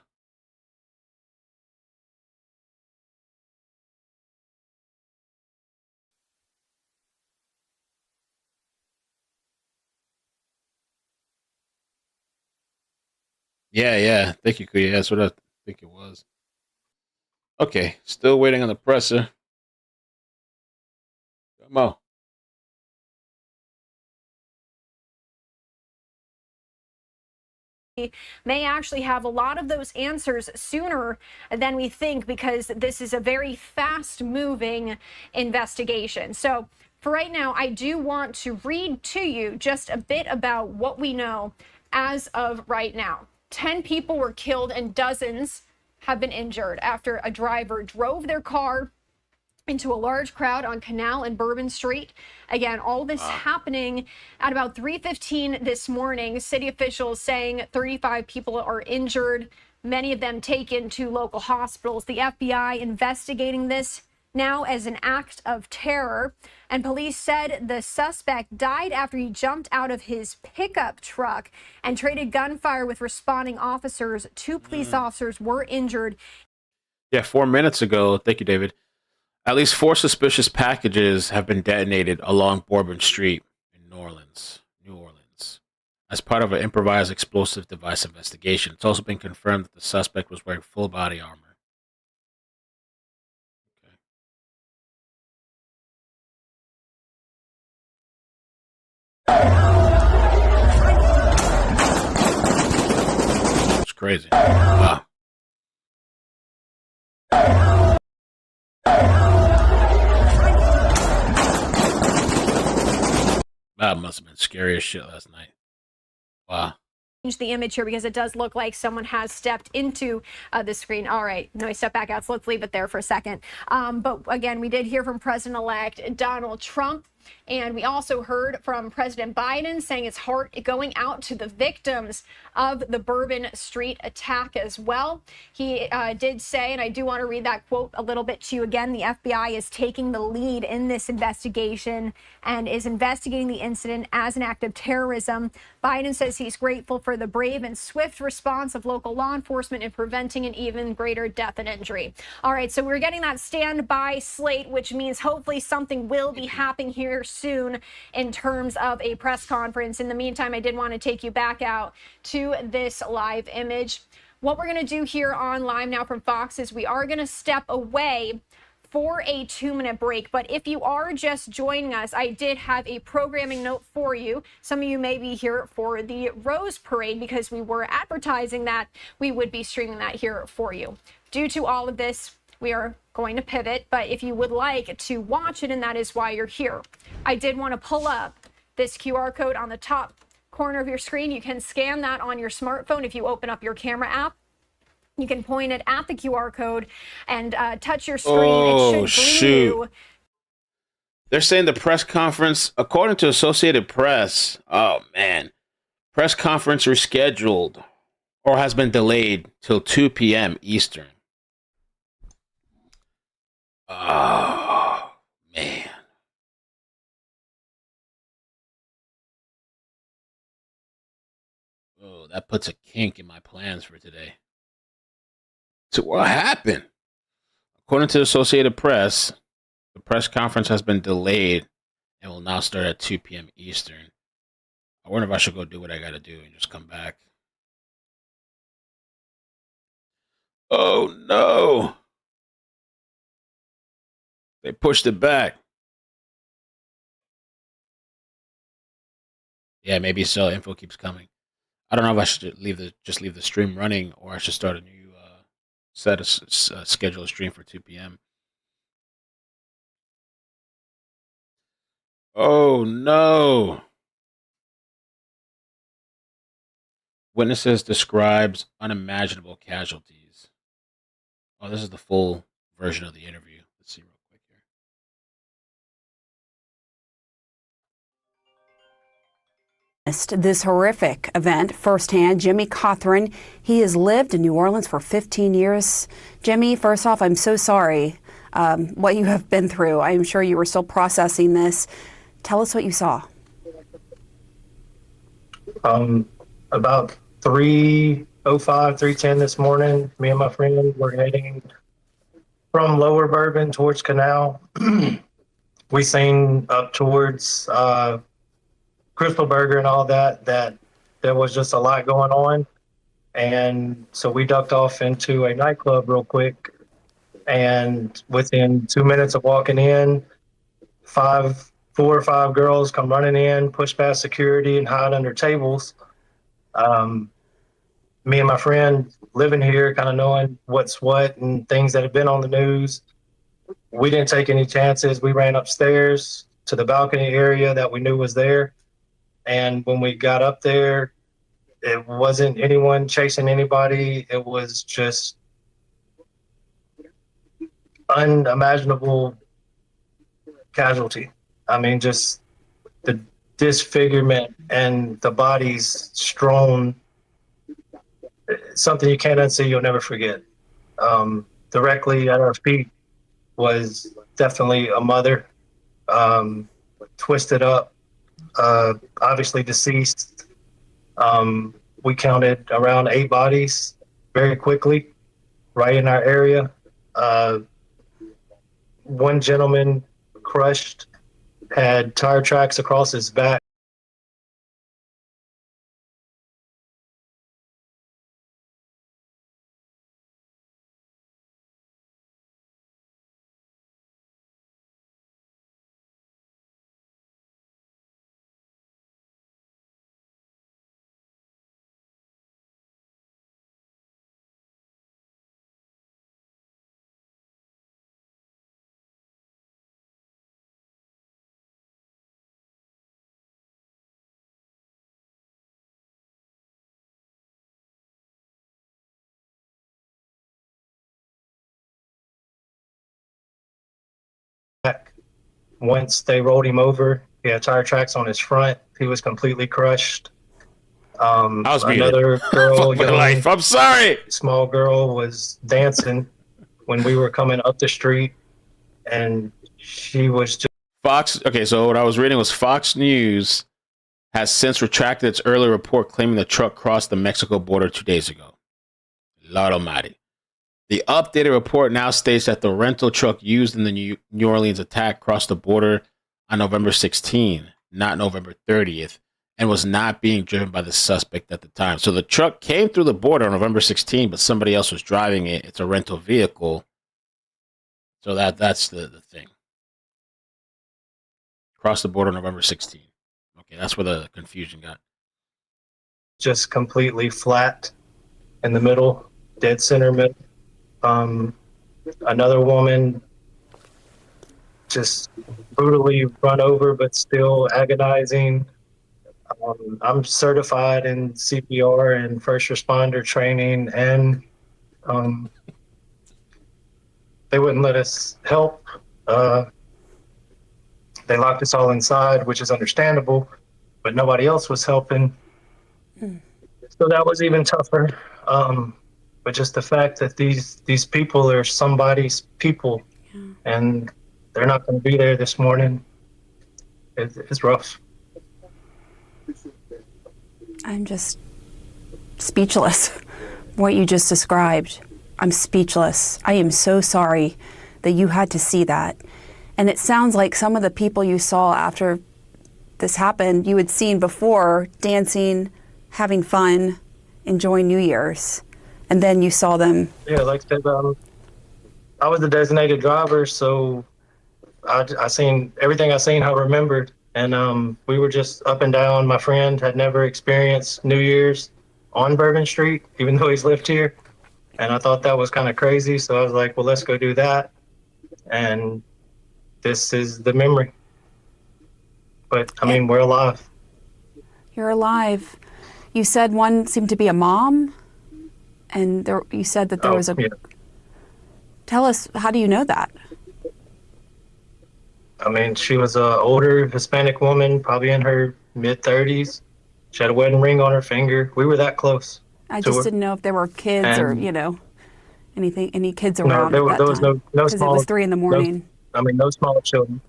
Yeah. Thank you, Kuya. That's what I think it was. Okay, still waiting on the presser. Come on. May actually have a lot of those answers sooner than we think, because this is a very fast-moving investigation. So for right now, I do want to read to you just a bit about what we know as of right now. 10 people were killed and dozens have been injured after a driver drove their car into a large crowd on Canal and Bourbon Street. Again, all this happening at about 3:15 this morning. City officials saying 35 people are injured, many of them taken to local hospitals. The FBI investigating this now as an act of terror. And police said the suspect died after he jumped out of his pickup truck and traded gunfire with responding officers. 2 police officers were injured. Yeah, 4 minutes ago. Thank you, David. At least 4 suspicious packages have been detonated along Bourbon Street in New Orleans, as part of an improvised explosive device investigation. It's also been confirmed that the suspect was wearing full body armor. It's crazy. Wow. That must have been scary as shit last night. Wow. Change the image here because it does look like someone has stepped into the screen. All right, no, I stepped back out, so let's leave it there for a second. But again, we did hear from President-elect Donald Trump And we also heard from President Biden saying his heart going out to the victims of the Bourbon Street attack as well. He did say, and I do want to read that quote a little bit to you again, the FBI is taking the lead in this investigation and is investigating the incident as an act of terrorism. Biden says he's grateful for the brave and swift response of local law enforcement in preventing an even greater death and injury. All right, so we're getting that standby slate, which means hopefully something will be happening here soon in terms of a press conference. In the meantime, I did want to take you back out to this live image. What we're going to do here on Live Now from Fox is we are going to step away for a 2-minute break. But if you are just joining us, I did have a programming note for you. Some of you may be here for the Rose Parade because we were advertising that we would be streaming that here for you. Due to all of this, we are going to pivot. But if you would like to watch it, and that is why you're here, I did want to pull up this QR code on the top corner of your screen. You can scan that on your smartphone if you open up your camera app. You can point it at the QR code and touch your screen. Oh, it should bring you. They're saying the press conference, according to Associated Press, oh man, press conference rescheduled or has been delayed till 2 p.m. Eastern. Oh, man. Oh, that puts a kink in my plans for today. So what happened? According to the Associated Press, the press conference has been delayed and will now start at 2 p.m. Eastern. I wonder if I should go do what I got to do and just come back. Oh, no. They pushed it back. Yeah, maybe so. Info keeps coming. I don't know if I should just leave the stream running or I should start a new schedule a stream for 2 p.m. Oh, no. Witnesses describes unimaginable casualties. Oh, this is the full version of the interview. Let's see real quick here. This horrific event firsthand. Jimmy Cothran, he has lived in New Orleans for 15 years. Jimmy, first off, I'm so sorry what you have been through. I'm sure you were still processing this. Tell us what you saw. About 3:05, 3:10 this morning, me and my friend were heading from Lower Bourbon towards Canal. We seen up towards Crystal Burger and all that there was just a lot going on. And so we ducked off into a nightclub real quick. And within 2 minutes of walking in, 4 or 5 girls come running in, push past security and hide under tables. Me and my friend living here, kind of knowing what's what and things that have been on the news, we didn't take any chances. We ran upstairs to the balcony area that we knew was there. And when we got up there, it wasn't anyone chasing anybody. It was just unimaginable casualty. I mean, just the disfigurement and the bodies strewn, something you can't unsee, you'll never forget. Directly at our feet was definitely a mother, twisted up, obviously deceased. We counted around 8 bodies very quickly right in our area. One gentleman crushed, had tire tracks across his back. once they rolled him over, he had tire tracks on his front. He was completely crushed. I was muted. Another girl, Fuck my life. I'm sorry. small girl, was dancing when we were coming up the street, and she was just Fox. Okay, so what I was reading was Fox News has since retracted its earlier report claiming the truck crossed the Mexico border 2 days ago. Lord Almighty. The updated report now states that the rental truck used in the New Orleans attack crossed the border on November 16, not November 30th, and was not being driven by the suspect at the time. So the truck came through the border on November 16, but somebody else was driving it. It's a rental vehicle. So that's the thing. Crossed the border November 16. Okay, that's where the confusion got. just completely flat in the middle, dead center middle. Another woman just brutally run over, but still agonizing. I'm certified in CPR and first responder training, and they wouldn't let us help. They locked us all inside, which is understandable, but nobody else was helping. So that was even tougher. But just the fact that these people are somebody's people, and they're not going to be there this morning, it's rough. I'm just speechless. What you just described, I'm speechless. I am so sorry that you had to see that. And it sounds like some of the people you saw after this happened, you had seen before, dancing, having fun, enjoying New Year's. And then you saw them. Yeah, like I said, I was the designated driver, so I seen everything I seen, I remembered. And we were just up and down. My friend had never experienced New Year's on Bourbon Street, even though he's lived here. And I thought that was kind of crazy. So I was like, well, let's go do that. And this is the memory. But I mean, we're alive. You're alive. You said one seemed to be a mom, and you said that there was a... Yeah. Tell us, how do you know that? I mean, she was an older Hispanic woman, probably in her mid-30s. She had a wedding ring on her finger. We were that close. I just didn't know if there were kids or, any kids around. No, there was no small... Because it was 3 a.m. No small children.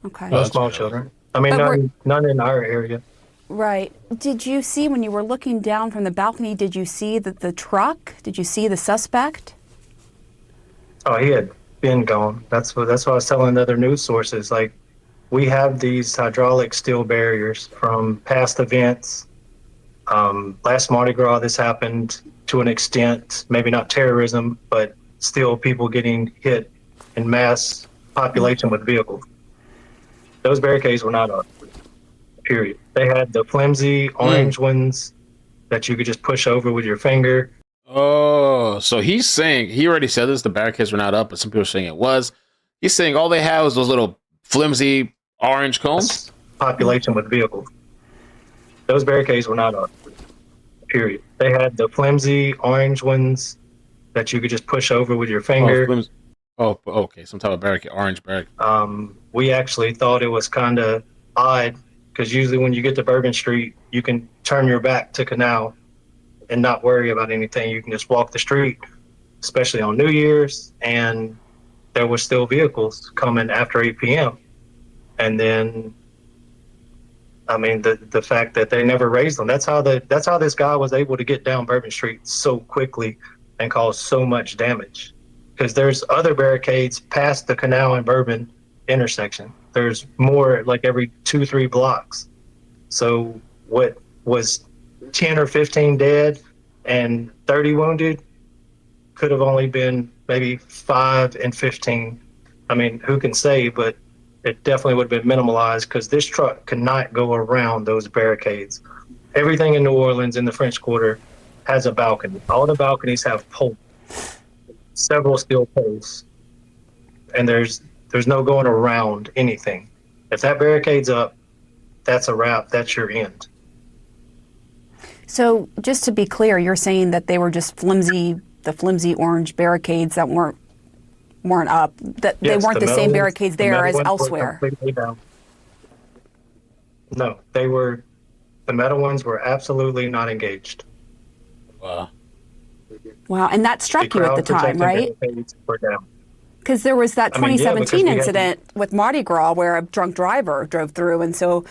Okay. No small children. I mean, none in our area. Right. Did you see, when you were looking down from the balcony, did you see the truck? Did you see the suspect? Oh, he had been gone. That's what I was telling the other news sources. Like, we have these hydraulic steel barriers from past events. Last Mardi Gras, this happened to an extent, maybe not terrorism, but still people getting hit in mass population with vehicles. Those barricades were not up, period. They had the flimsy orange ones that you could just push over with your finger. Oh, so he's saying, he already said this, the barricades were not up, but some people are saying it was. He's saying all they had was those little flimsy orange cones? Population with vehicles. Those barricades were not up, period. They had the flimsy orange ones that you could just push over with your finger. Oh, okay, some type of barricade, orange barricade. We actually thought it was kind of odd, because usually when you get to Bourbon Street, you can turn your back to Canal and not worry about anything. You can just walk the street, especially on New Year's, and there were still vehicles coming after 8 p.m. And then, I mean, the fact that they never raised them, that's how this guy was able to get down Bourbon Street so quickly and cause so much damage. Because there's other barricades past the Canal and Bourbon intersection. There's more like every 2-3 blocks. So what was 10 or 15 dead and 30 wounded could have only been maybe 5 and 15. I mean, who can say, but it definitely would have been minimalized, because this truck could not go around those barricades. Everything in New Orleans in the French Quarter has a balcony. All the balconies have poles, several steel poles, and there's no going around anything. If that barricade's up, that's a wrap. That's your end. So just to be clear, you're saying that they were just the flimsy orange barricades that weren't weren't up. That they Yes, weren't the same metal barricades there as ones were elsewhere. completely down. No, they were. The metal ones were absolutely not engaged. Wow. Wow, and that struck you at the time, right? Were down. Because there was that I mean, yeah, 2017 because we had incident with Mardi Gras where a drunk driver drove through, and so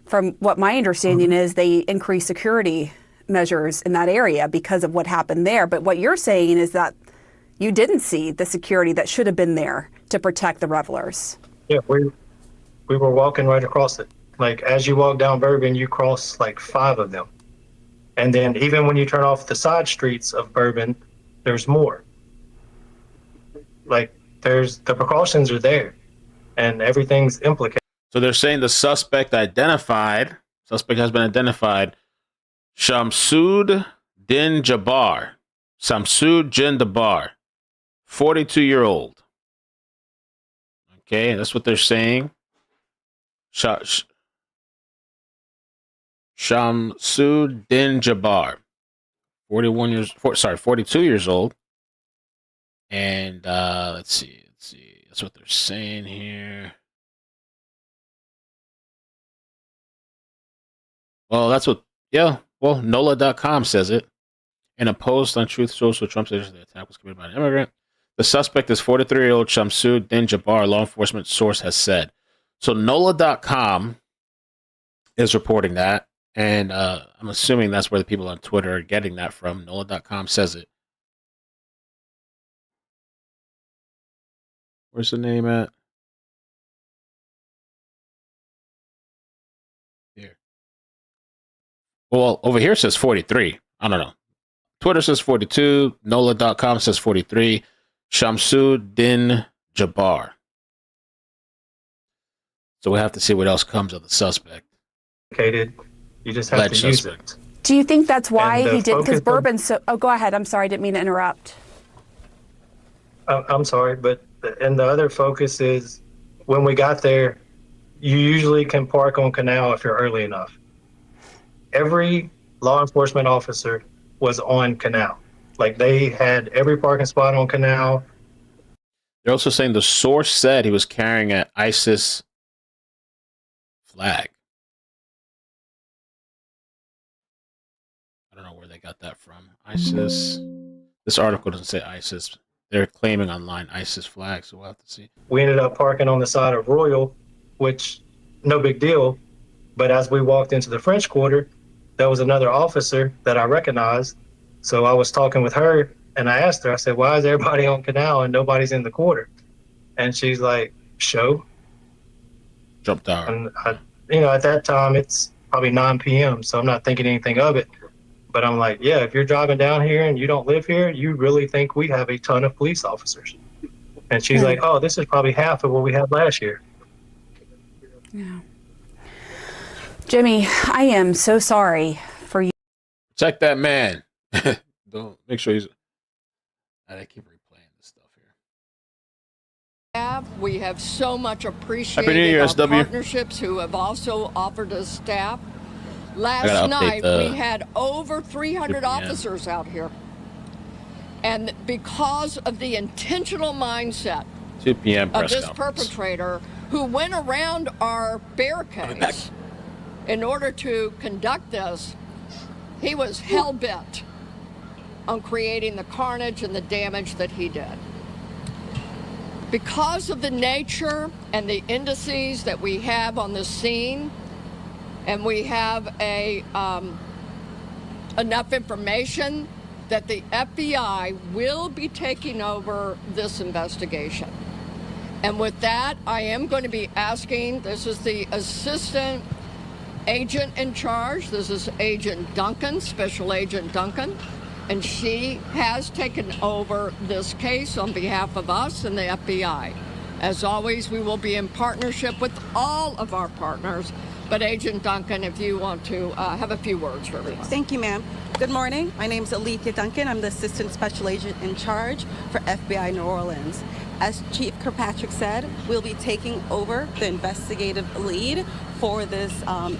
from what my understanding is, they increased security measures in that area because of what happened there. But what you're saying is that you didn't see the security that should have been there to protect the revelers. Yeah, we were walking right across it. Like, as you walk down Bourbon, you cross like 5 of them. And then even when you turn off the side streets of Bourbon, there's more. Like, the precautions are there and everything's implicated. So they're saying the suspect has been identified, Shamsud Din Jabbar. Shamsud Din Jabbar, 42-year-old. Okay, that's what they're saying. Shamsud Din Jabbar, 42 years old. And let's see. That's what they're saying here. Well, that's what, NOLA.com says it. In a post on Truth Social, Trump says the attack was committed by an immigrant. The suspect is 43-year-old Shamsud Din Jabbar, law enforcement source has said. So NOLA.com is reporting that. And I'm assuming that's where the people on Twitter are getting that from. NOLA.com says it. Where's the name at? Here. Well, over here it says 43. I don't know. Twitter says 42. NOLA.com says 43. Shamsud Din Jabbar. So we have to see what else comes of the suspect. You just have to use it. Do you think that's why he did? Because focus Bourbon. Go ahead. I'm sorry. I didn't mean to interrupt. I'm sorry, but and the other focus is when we got there, you usually can park on Canal if you're early enough. Every law enforcement officer was on Canal. Like, they had every parking spot on Canal. They're also saying the source said he was carrying an ISIS flag. I don't know where they got that from. ISIS. This article doesn't say ISIS. They're claiming online ISIS flags, so we'll have to see. We ended up parking on the side of Royal, which, no big deal. But as we walked into the French Quarter, there was another officer that I recognized. So I was talking with her, and I asked her, I said, why is everybody on Canal and nobody's in the quarter? And she's like, show. Jumped out. And, at that time, it's probably 9 p.m., so I'm not thinking anything of it. But I'm like, yeah, if you're driving down here and you don't live here, you really think we have a ton of police officers. And she's like, oh, this is probably half of what we had last year. Yeah. Jimmy, I am so sorry for you. Check that man. Don't make sure he's. I keep replaying this stuff here. We have so much appreciated Happy New Year, our SW. partnerships who have also offered us staff. Last night, we had over 300 officers out here. And because of the intentional mindset 2 p.m. of press this conference. perpetrator who went around our barricades in order to conduct this, he was hell-bent on creating the carnage and the damage that he did. Because of the nature and the indices that we have on the scene, and we have enough information that the FBI will be taking over this investigation. And with that, I am going to be asking, this is the assistant agent in charge. This is Agent Duncan, Special Agent Duncan. And she has taken over this case on behalf of us and the FBI. As always, we will be in partnership with all of our partners. But Agent Duncan, if you want to have a few words for everyone. Thank you, ma'am. Good morning. My name is Alethea Duncan. I'm the Assistant Special Agent in charge for FBI New Orleans. As Chief Kirkpatrick said, we'll be taking over the investigative lead for this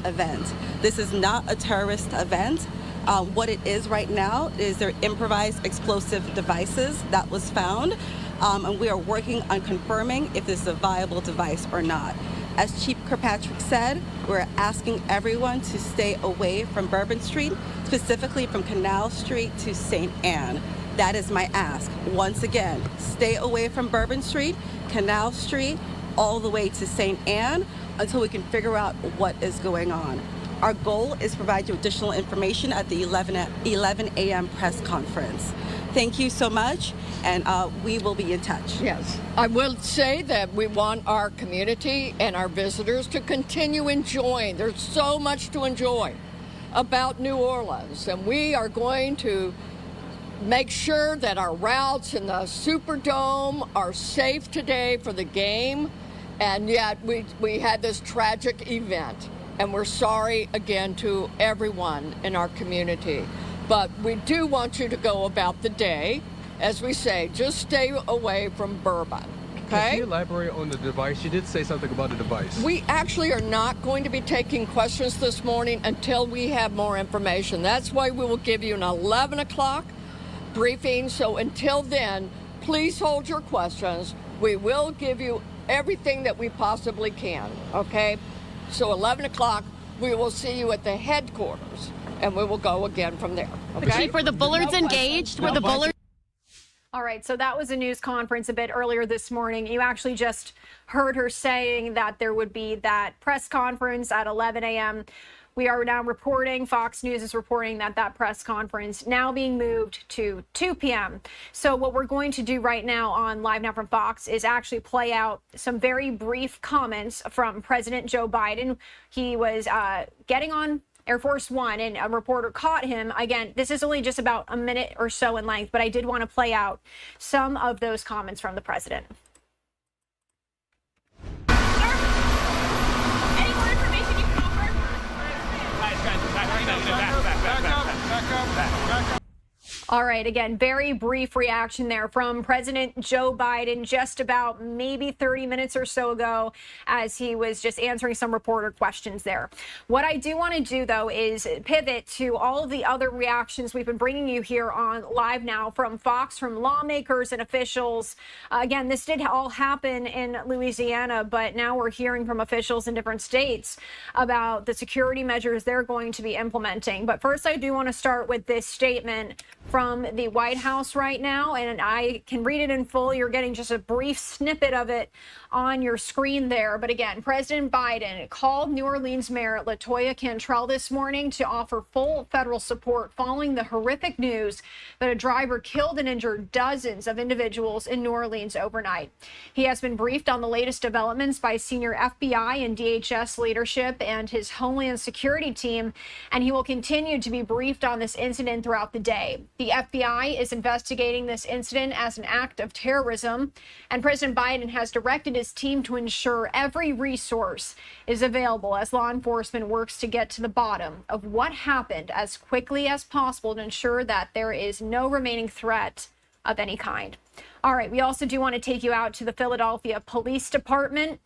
event. This is not a terrorist event. What it is right now is their improvised explosive devices that was found, and we are working on confirming if this is a viable device or not. As Chief Kirkpatrick said, we're asking everyone to stay away from Bourbon Street, specifically from Canal Street to St. Anne. That is my ask. Once again, stay away from Bourbon Street, Canal Street, all the way to St. Anne until we can figure out what is going on. Our goal is to provide you additional information at the 11 a.m. press conference. Thank you so much, and we will be in touch. Yes. I will say that we want our community and our visitors to continue enjoying. There's so much to enjoy about New Orleans, and we are going to make sure that our routes in the Superdome are safe today for the game, and yet we had this tragic event, and we're sorry again to everyone in our community. But we do want you to go about the day, as we say, just stay away from Bourbon, okay? Can you elaborate on the device? You did say something about the device. We actually are not going to be taking questions this morning until we have more information. That's why we will give you an 11 o'clock briefing. So until then, please hold your questions. We will give you everything that we possibly can, okay? So 11 o'clock, we will see you at the headquarters, and we will go again from there. Okay? Chief, were the bullards engaged? Were the bullards? All right, so that was a news conference a bit earlier this morning. You actually just heard her saying that there would be that press conference at 11 a.m. We are now reporting, Fox News is reporting that press conference now being moved to 2 p.m. So what we're going to do right now on Live Now from Fox is actually play out some very brief comments from President Joe Biden. He was getting on Air Force One, and a reporter caught him. Again, this is only just about a minute or so in length, but I did want to play out some of those comments from the president. All right, again, very brief reaction there from President Joe Biden just about maybe 30 minutes or so ago as he was just answering some reporter questions there. What I do want to do, though, is pivot to all of the other reactions we've been bringing you here on Live Now from Fox, from lawmakers and officials. Again, this did all happen in Louisiana, but now we're hearing from officials in different states about the security measures they're going to be implementing. But first, I do want to start with this statement from the White House right now, and I can read it in full. You're getting just a brief snippet of it on your screen there. But again, President Biden called New Orleans Mayor LaToya Cantrell this morning to offer full federal support following the horrific news that a driver killed and injured dozens of individuals in New Orleans overnight. He has been briefed on the latest developments by senior FBI and DHS leadership and his Homeland Security team, and he will continue to be briefed on this incident throughout the day. The FBI is investigating this incident as an act of terrorism, and President Biden has directed his team to ensure every resource is available as law enforcement works to get to the bottom of what happened as quickly as possible to ensure that there is no remaining threat of any kind. All right, we also do want to take you out to the Philadelphia Police Department.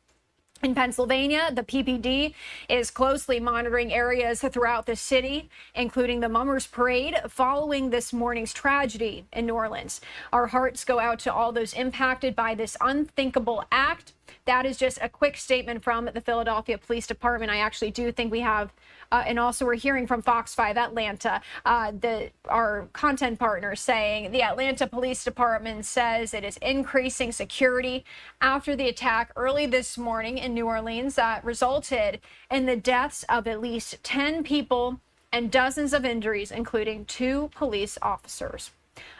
In Pennsylvania, the PPD is closely monitoring areas throughout the city, including the Mummers Parade, following this morning's tragedy in New Orleans. Our hearts go out to all those impacted by this unthinkable act. That is just a quick statement from the Philadelphia Police Department. I actually do think we have, and also we're hearing from Fox 5 Atlanta, our content partner, saying the Atlanta Police Department says it is increasing security after the attack early this morning in New Orleans that resulted in the deaths of at least 10 people and dozens of injuries, including 2 police officers.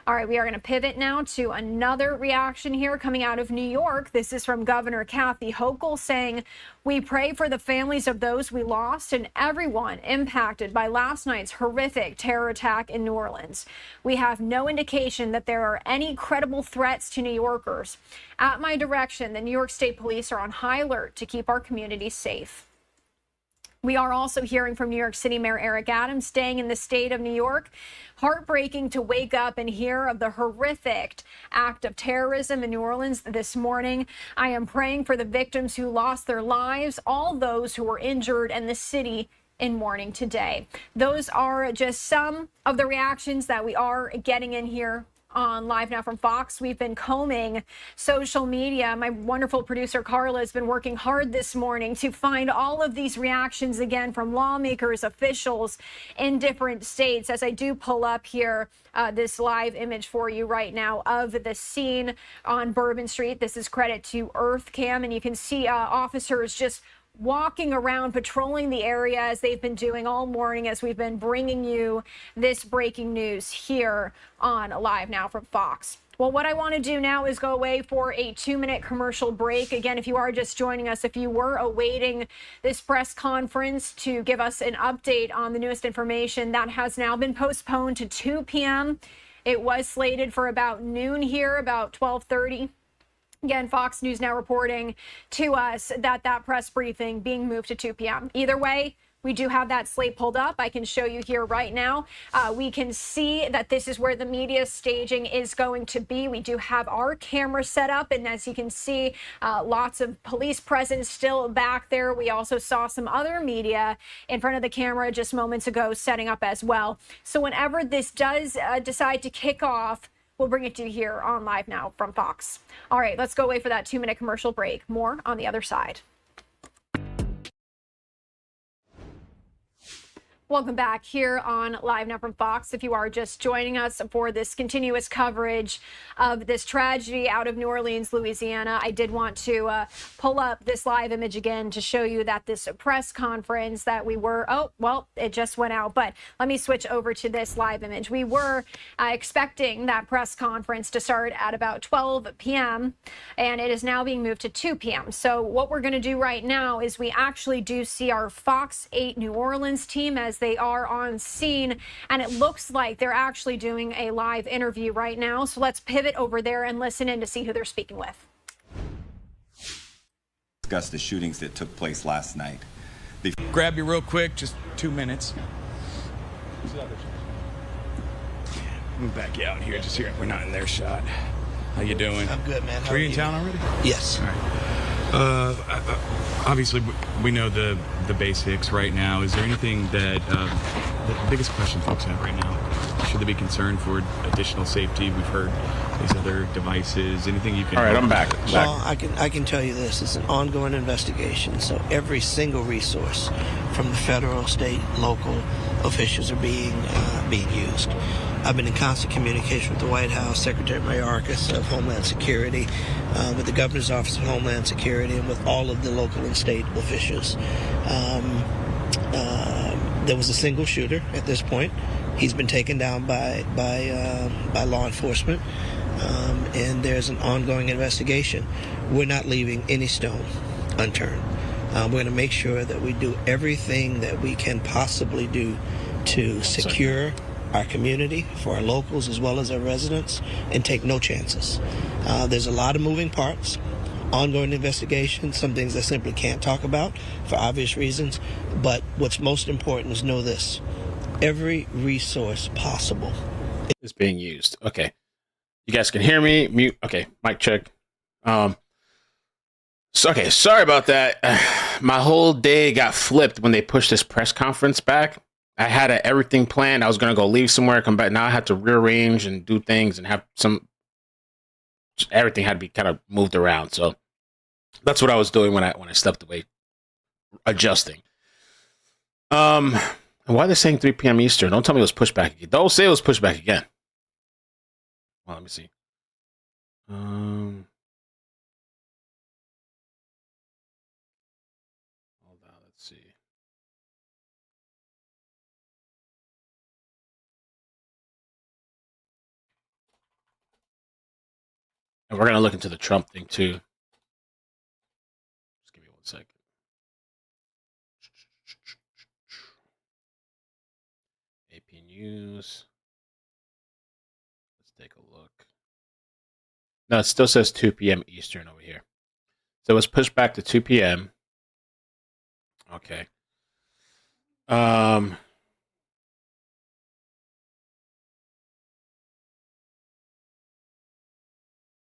All right, we are going to pivot now to another reaction here coming out of New York. This is from Governor Kathy Hochul saying, "We pray for the families of those we lost and everyone impacted by last night's horrific terror attack in New Orleans. We have no indication that there are any credible threats to New Yorkers. At my direction, the New York State Police are on high alert to keep our communities safe." We are also hearing from New York City Mayor Eric Adams, staying in the state of New York. Heartbreaking to wake up and hear of the horrific act of terrorism in New Orleans this morning. I am praying for the victims who lost their lives, all those who were injured, and the city in mourning today. Those are just some of the reactions that we are getting in here on Live Now from Fox. We've been combing social media. My wonderful producer Carla has been working hard this morning to find all of these reactions again from lawmakers, officials in different states. As I do pull up here this live image for you right now of the scene on Bourbon Street. This is credit to EarthCam, and you can see officers just walking around, patrolling the area as they've been doing all morning as we've been bringing you this breaking news here on Live Now from Fox. Well, what I want to do now is go away for a 2-minute commercial break. Again, if you are just joining us, if you were awaiting this press conference to give us an update on the newest information, that has now been postponed to 2 p.m. It was slated for about noon here, about 12:30. Again, Fox News now reporting to us that that press briefing being moved to 2 p.m. Either way, we do have that slate pulled up. I can show you here right now. We can see that this is where the media staging is going to be. We do have our camera set up, and as you can see, lots of police presence still back there. We also saw some other media in front of the camera just moments ago setting up as well. So whenever this does decide to kick off, we'll bring it to you here on Live Now from Fox. All right, let's go away for that 2-minute commercial break. More on the other side. Welcome back here on Live Now from Fox. If you are just joining us for this continuous coverage of this tragedy out of New Orleans, Louisiana, I did want to pull up this live image again to show you that this press conference that we were, oh, well, it just went out, but let me switch over to this live image. We were expecting that press conference to start at about 12 p.m., and it is now being moved to 2 p.m. So what we're going to do right now is we actually do see our Fox 8 New Orleans team as they are on scene, and it looks like they're actually doing a live interview right now. So let's pivot over there and listen in to see who they're speaking with. Discuss the shootings that took place last night. Grab you real quick, just 2 minutes. Let me back you out here, just here. We're not in their shot. How you doing? I'm good, man. Were you in town already? Yes. All right. Obviously, we know the basics right now. Is there anything that the biggest question folks have right now? Should they be concerned for additional safety? We've heard these other devices. Anything you can? All right, I'm back. Well, I can tell you this: it's an ongoing investigation. So every single resource from the federal, state, local officials are being used. I've been in constant communication with the White House, Secretary Mayorkas of Homeland Security, with the Governor's Office of Homeland Security, and with all of the local and state officials. There was a single shooter at this point. He's been taken down by law enforcement, and there's an ongoing investigation. We're not leaving any stone unturned. We're going to make sure that we do everything that we can possibly do to secure our community, for our locals as well as our residents, and take no chances. There's a lot of moving parts, ongoing investigation, some things I simply can't talk about for obvious reasons, but what's most important is know this: every resource possible is being used. Okay. You guys can hear me? Mute. Okay, mic check. Okay, sorry about that. My whole day got flipped when they pushed this press conference back. I had everything planned. I was going to go leave somewhere, come back. Now I had to rearrange and do things and have everything had to be kind of moved around. So that's what I was doing when I stepped away, adjusting. And why are they saying 3 p.m. Eastern? Don't tell me it was pushed back again. Don't say it was pushed back again. Well, let me see. Hold on, let's see. And we're going to look into the Trump thing, too. Just give me 1 second. AP News. Let's take a look. No, it still says 2 p.m. Eastern over here. So it was pushed back to 2 p.m. Okay.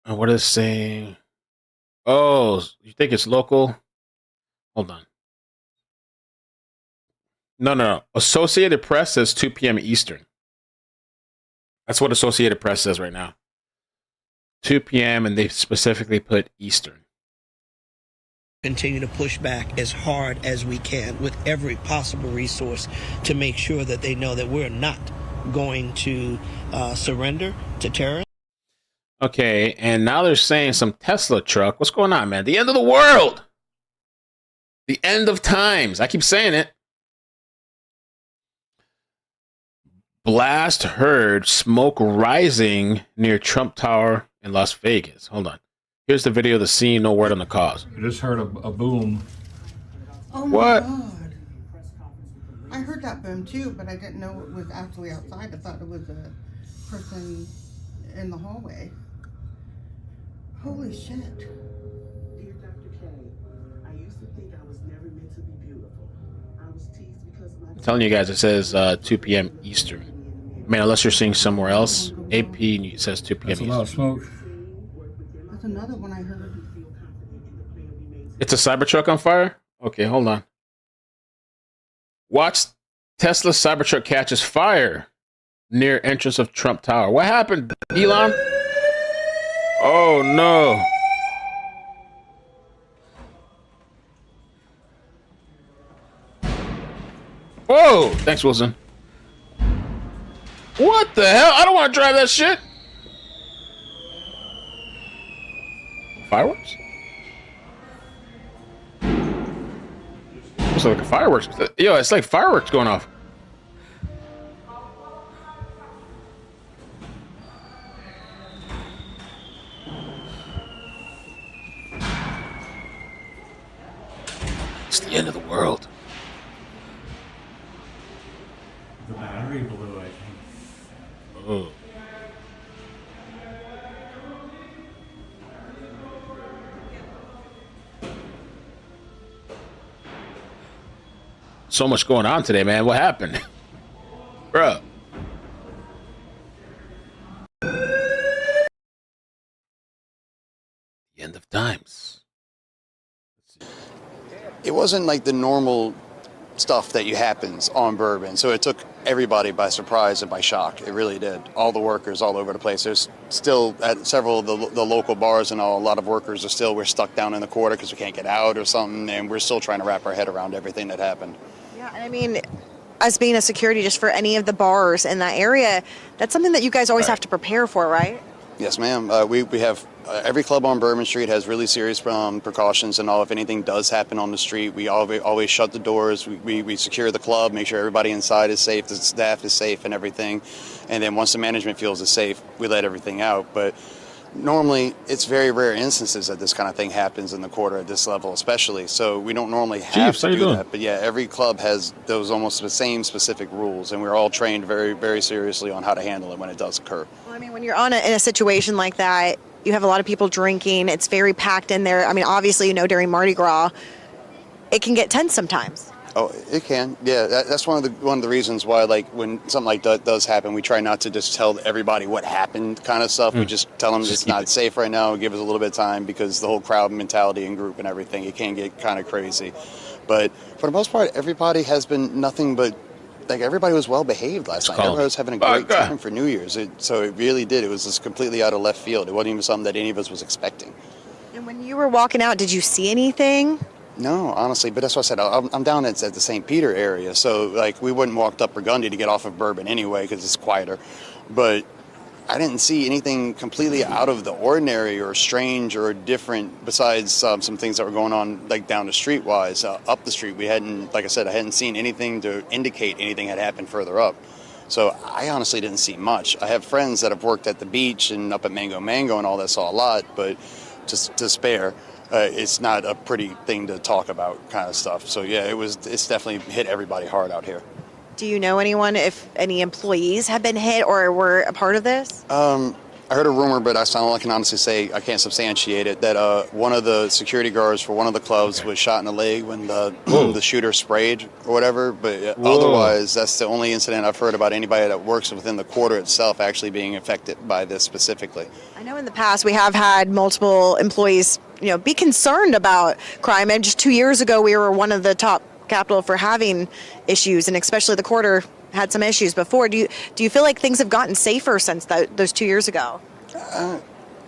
What is it saying? Oh, you think it's local? Hold on. No. Associated Press says 2 p.m. Eastern. That's what Associated Press says right now. 2 p.m. and they specifically put Eastern. Continue to push back as hard as we can with every possible resource to make sure that they know that we're not going to surrender to terrorists. Okay, and now they're saying some Tesla truck. What's going on, man? The end of the world. The end of times. I keep saying it. Blast heard, smoke rising near Trump Tower in Las Vegas. Hold on. Here's the video of the scene. No word on the cause. I just heard a boom. Oh my What? God. I heard that boom too, but I didn't know it was actually outside. I thought it was a person in the hallway. Holy shit. Dear Dr. K, I used to think I was never meant to be beautiful. I was teased because of my... I'm telling you guys, it says 2 p.m. Eastern. I mean, unless you're seeing somewhere else. AP says 2 p.m. That's a lot of Eastern. smoke. That's another one I heard. It's a Cybertruck on fire? Okay, hold on. Watch Tesla Cybertruck catches fire near entrance of Trump Tower. What happened, Elon? Oh, no. Whoa! Thanks, Wilson. What the hell? I don't want to drive that shit. Fireworks? Looks like a fireworks. Yo, it's like fireworks going off. It's the end of the world. The battery blew, I think. Oh. So much going on today, man. What happened? Bruh. The end of times. It wasn't like the normal stuff that happens on bourbon, so it took everybody by surprise and by shock. It really did. All the workers all over the place. There's still at several of the local bars and all, a lot of workers are still, we're stuck down in the quarter because we can't get out or something, and we're still trying to wrap our head around everything that happened. Yeah, and I mean, as being a security just for any of the bars in that area, that's something that you guys always have to prepare for, right? Yes, ma'am. We have every club on Bourbon Street has really serious precautions and all. If anything does happen on the street, we always shut the doors. We secure the club, make sure everybody inside is safe, the staff is safe and everything. And then once the management feels it's safe, we let everything out. But normally, it's very rare instances that this kind of thing happens in the quarter at this level, especially. So we don't normally have to do that. But yeah, every club has those almost the same specific rules, and we're all trained very, very seriously on how to handle it when it does occur. Well, I mean, when you're in a situation like that, you have a lot of people drinking. It's very packed in there. I mean, obviously, during Mardi Gras, it can get tense sometimes. Oh, it can. Yeah, that's one of the reasons why, like, when something like that does happen, we try not to just tell everybody what happened kind of stuff. We just tell them it's not safe right now, give us a little bit of time, because the whole crowd mentality and group and everything, it can get kind of crazy. But for the most part, everybody has been nothing but, like, everybody was well behaved last night. Everybody was having a great time for New Year's. So it really did. It was just completely out of left field. It wasn't even something that any of us was expecting. And when you were walking out, did you see anything? No, honestly, but that's what I said. I'm down at the St. Peter area, so like we wouldn't walk up Burgundy to get off of Bourbon anyway because it's quieter. But I didn't see anything completely out of the ordinary or strange or different besides some things that were going on like down the street wise. Up the street, we hadn't, like I said, I hadn't seen anything to indicate anything had happened further up. So I honestly didn't see much. I have friends that have worked at the beach and up at Mango and all that, saw a lot, but just to spare. It's not a pretty thing to talk about kind of stuff. So yeah, it's definitely hit everybody hard out here. Do you know anyone, if any employees have been hit or were a part of this? I heard a rumor, but I can honestly say I can't substantiate it, that one of the security guards for one of the clubs was shot in the leg when the shooter sprayed or whatever. But otherwise, that's the only incident I've heard about anybody that works within the quarter itself actually being affected by this specifically. I know in the past we have had multiple employees, be concerned about crime. And just 2 years ago, we were one of the top Capitol for having issues, and especially the Quater had some issues before. Do you feel like things have gotten safer since those 2 years ago?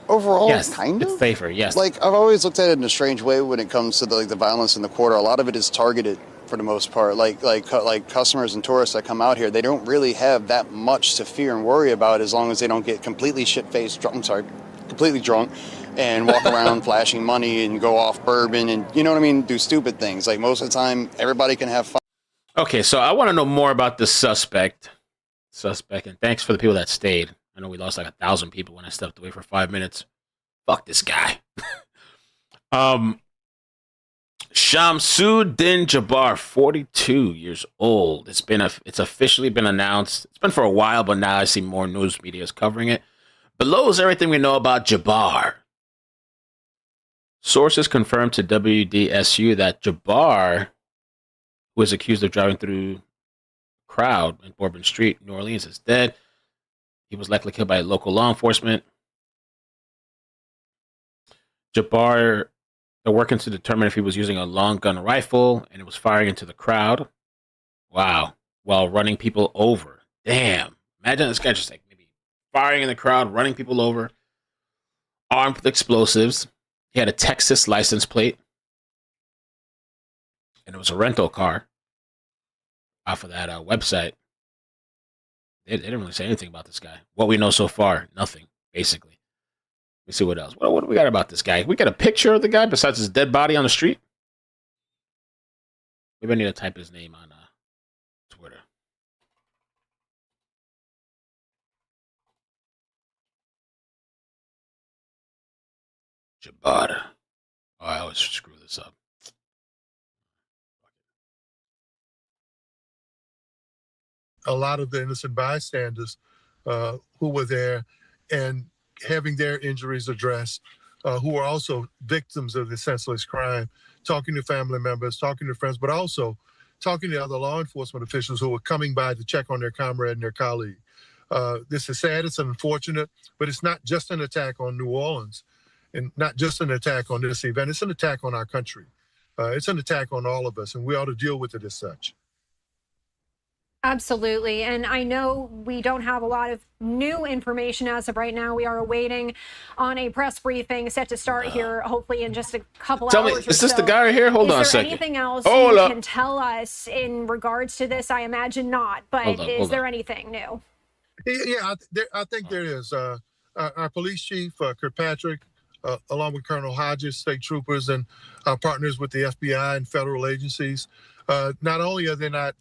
Overall, Yes, kind it's of safer. Yes. Like, I've always looked at it in a strange way when it comes to the violence in the Quater. A lot of it is targeted for the most part. Like customers and tourists that come out here, they don't really have that much to fear and worry about as long as they don't get completely completely drunk and walk around flashing money and go off bourbon and, you know what I mean, do stupid things. Like, most of the time, everybody can have fun. Okay, so I want to know more about the suspect, and thanks for the people that stayed. I know we lost like 1,000 people when I stepped away for 5 minutes. Fuck this guy. Shamsud Din Jabbar, 42 years old. It's officially been announced. It's been for a while, but now I see more news media is covering it. Below is everything we know about Jabbar. Sources confirmed to WDSU that Jabbar, who is accused of driving through a crowd in Bourbon Street, New Orleans, is dead. He was likely killed by local law enforcement. Jabbar, they're working to determine if he was using a long gun rifle and it was firing into the crowd. Wow. While running people over. Damn. Imagine this guy just like maybe firing in the crowd, running people over, armed with explosives. He had a Texas license plate. And it was a rental car off of that website. They didn't really say anything about this guy. What we know so far, nothing, basically. Let's see what else. What do we got about this guy? We got a picture of the guy besides his dead body on the street? Maybe I need to type his name on Twitter. Jabbar. Oh, I always screw this up. A lot of the innocent bystanders who were there and having their injuries addressed, who are also victims of this senseless crime, talking to family members, talking to friends, but also talking to other law enforcement officials who were coming by to check on their comrade and their colleague. This is sad, it's unfortunate, but it's not just an attack on New Orleans and not just an attack on this event. It's an attack on our country. It's an attack on all of us, and we ought to deal with it as such. Absolutely. And I know we don't have a lot of new information as of right now. We are awaiting on a press briefing set to start here, hopefully in just a couple hours. Tell me, is this the guy right here? Hold on a second. Is there anything else you can tell us in regards to this? I imagine not, but is there anything new? Yeah, I think there is. Our police chief, Kirkpatrick, along with Colonel Hodges, state troopers, and our partners with the FBI and federal agencies, not only are they not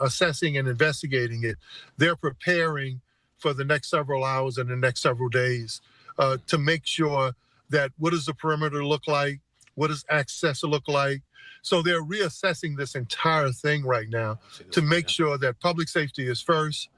assessing and investigating it, they're preparing for the next several hours and the next several days to make sure that what does the perimeter look like? What does access look like? So they're reassessing this entire thing right now to make sure that public safety is first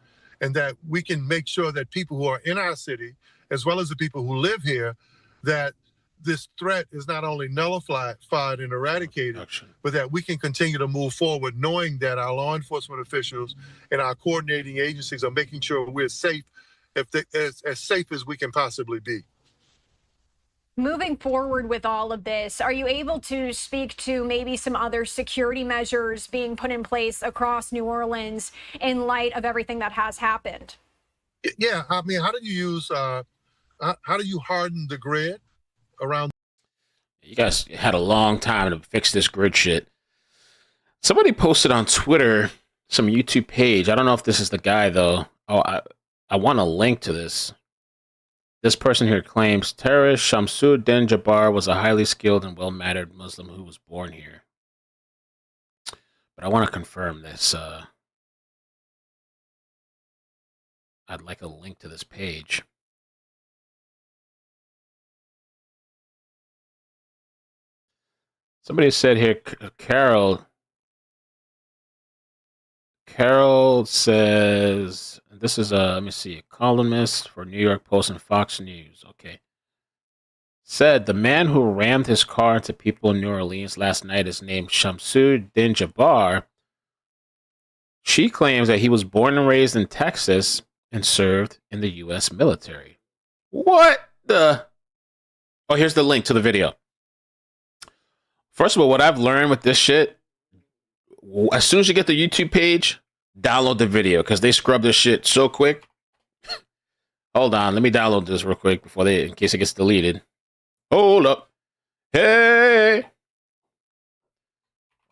and that we can make sure that people who are in our city, as well as the people who live here, that this threat is not only nullified and eradicated, but that we can continue to move forward knowing that our law enforcement officials and our coordinating agencies are making sure we're safe, as safe as we can possibly be. Moving forward with all of this, are you able to speak to maybe some other security measures being put in place across New Orleans in light of everything that has happened? Yeah, I mean, how do you harden the grid around? You guys had a long time to fix this grid shit. Somebody posted on Twitter some YouTube page. I don't know if this is the guy though. Oh, I want a link to this. This person here claims terrorist Shamsud Din Jabbar was a highly skilled and well-mannered Muslim who was born here. But I want to confirm this. I'd like a link to this page. Somebody said here, Carol says, this is let me see, a columnist for New York Post and Fox News. Okay. Said the man who rammed his car into people in New Orleans last night is named Shamsud Din Jabbar. She claims that he was born and raised in Texas and served in the U.S. military. What the? Oh, here's the link to the video. First of all, what I've learned with this shit, as soon as you get the YouTube page, download the video because they scrub this shit so quick. Hold on, let me download this real quick in case it gets deleted. Hold up. Hey.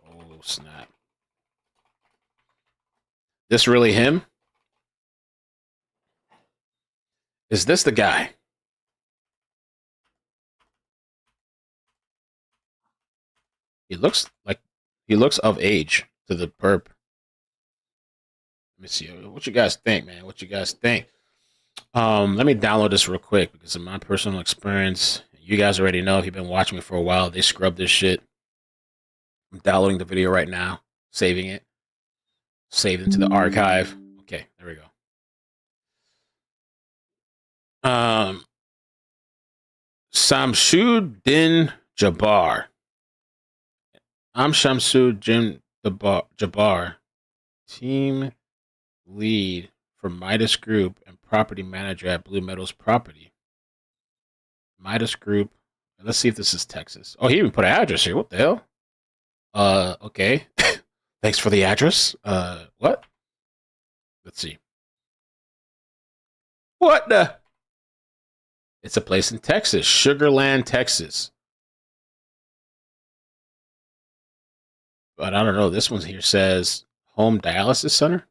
Oh, snap. This really him? Is this the guy? He looks of age to the perp. Let me see. What you guys think, man? What you guys think? Let me download this real quick because of my personal experience. You guys already know if you've been watching me for a while, they scrub this shit. I'm downloading the video right now, saving it. Save it to the archive. Okay, there we go. Shamsud din Jabbar. I'm Shamsud din Jabbar, team lead for Midas Group and property manager at Blue Metals Property. Midas Group. Let's see if this is Texas. Oh, he even put an address here. What the hell? Okay. Thanks for the address. What? Let's see. What the? It's a place in Texas, Sugarland, Texas. But I don't know. This one here says home dialysis center.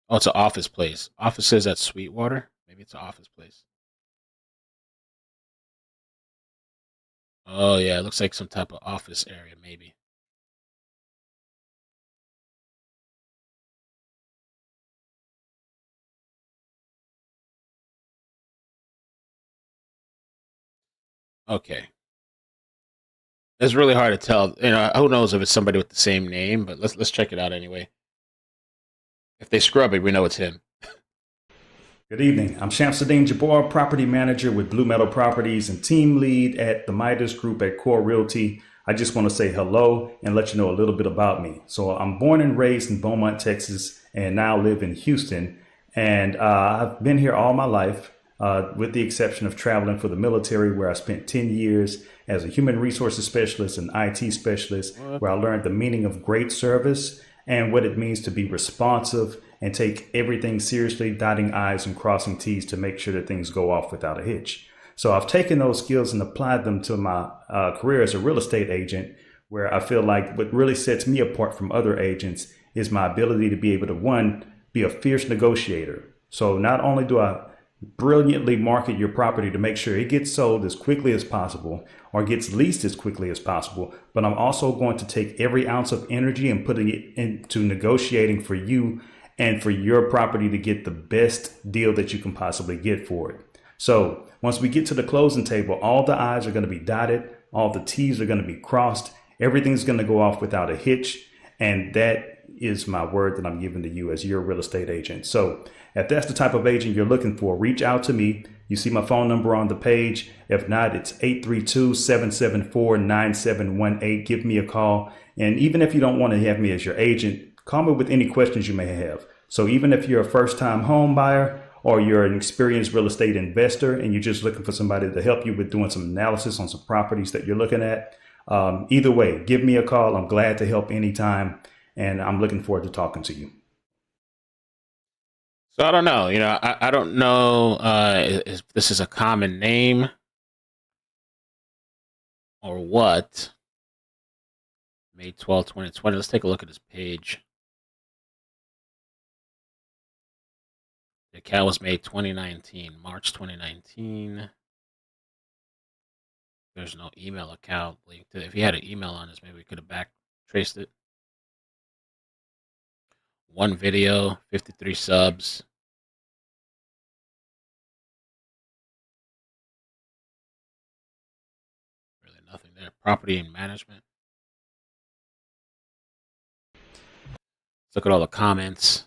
Oh, it's an office place. Office says at Sweetwater. Maybe it's an office place. Oh, yeah. It looks like some type of office area, maybe. Okay. It's really hard to tell. You know, who knows if it's somebody with the same name, but let's check it out anyway. If they scrub it, we know it's him. Good evening. I'm Shamsud Jabbar, property manager with Blue Metal Properties and team lead at the Midas Group at Core Realty. I just want to say hello and let you know a little bit about me. So I'm born and raised in Beaumont, Texas, and now live in Houston. And I've been here all my life, with the exception of traveling for the military, where I spent 10 years as a human resources specialist and IT specialist, where I learned the meaning of great service and what it means to be responsive and take everything seriously, dotting I's and crossing T's to make sure that things go off without a hitch. So I've taken those skills and applied them to my career as a real estate agent, where I feel like what really sets me apart from other agents is my ability to be able to, one, be a fierce negotiator. So not only do I brilliantly market your property to make sure it gets sold as quickly as possible or gets leased as quickly as possible, but I'm also going to take every ounce of energy and putting it into negotiating for you and for your property to get the best deal that you can possibly get for it. So once we get to the closing table, all the I's are going to be dotted, all the T's are going to be crossed, everything's going to go off without a hitch, and that is my word that I'm giving to you as your real estate agent. So if that's the type of agent you're looking for, reach out to me. You see my phone number on the page. If not, it's 832-774-9718. Give me a call. And even if you don't want to have me as your agent, call me with any questions you may have. So even if you're a first-time home buyer or you're an experienced real estate investor and you're just looking for somebody to help you with doing some analysis on some properties that you're looking at, either way, give me a call. I'm glad to help anytime, and I'm looking forward to talking to you. So I don't know. You know, I don't know if this is a common name or what. May 12, 2020. Let's take a look at this page. The account was made 2019, March 2019. There's no email account linked to it. If he had an email on this, maybe we could have back traced it. One video, 53 subs. Really nothing there. Property and management. Let's look at all the comments.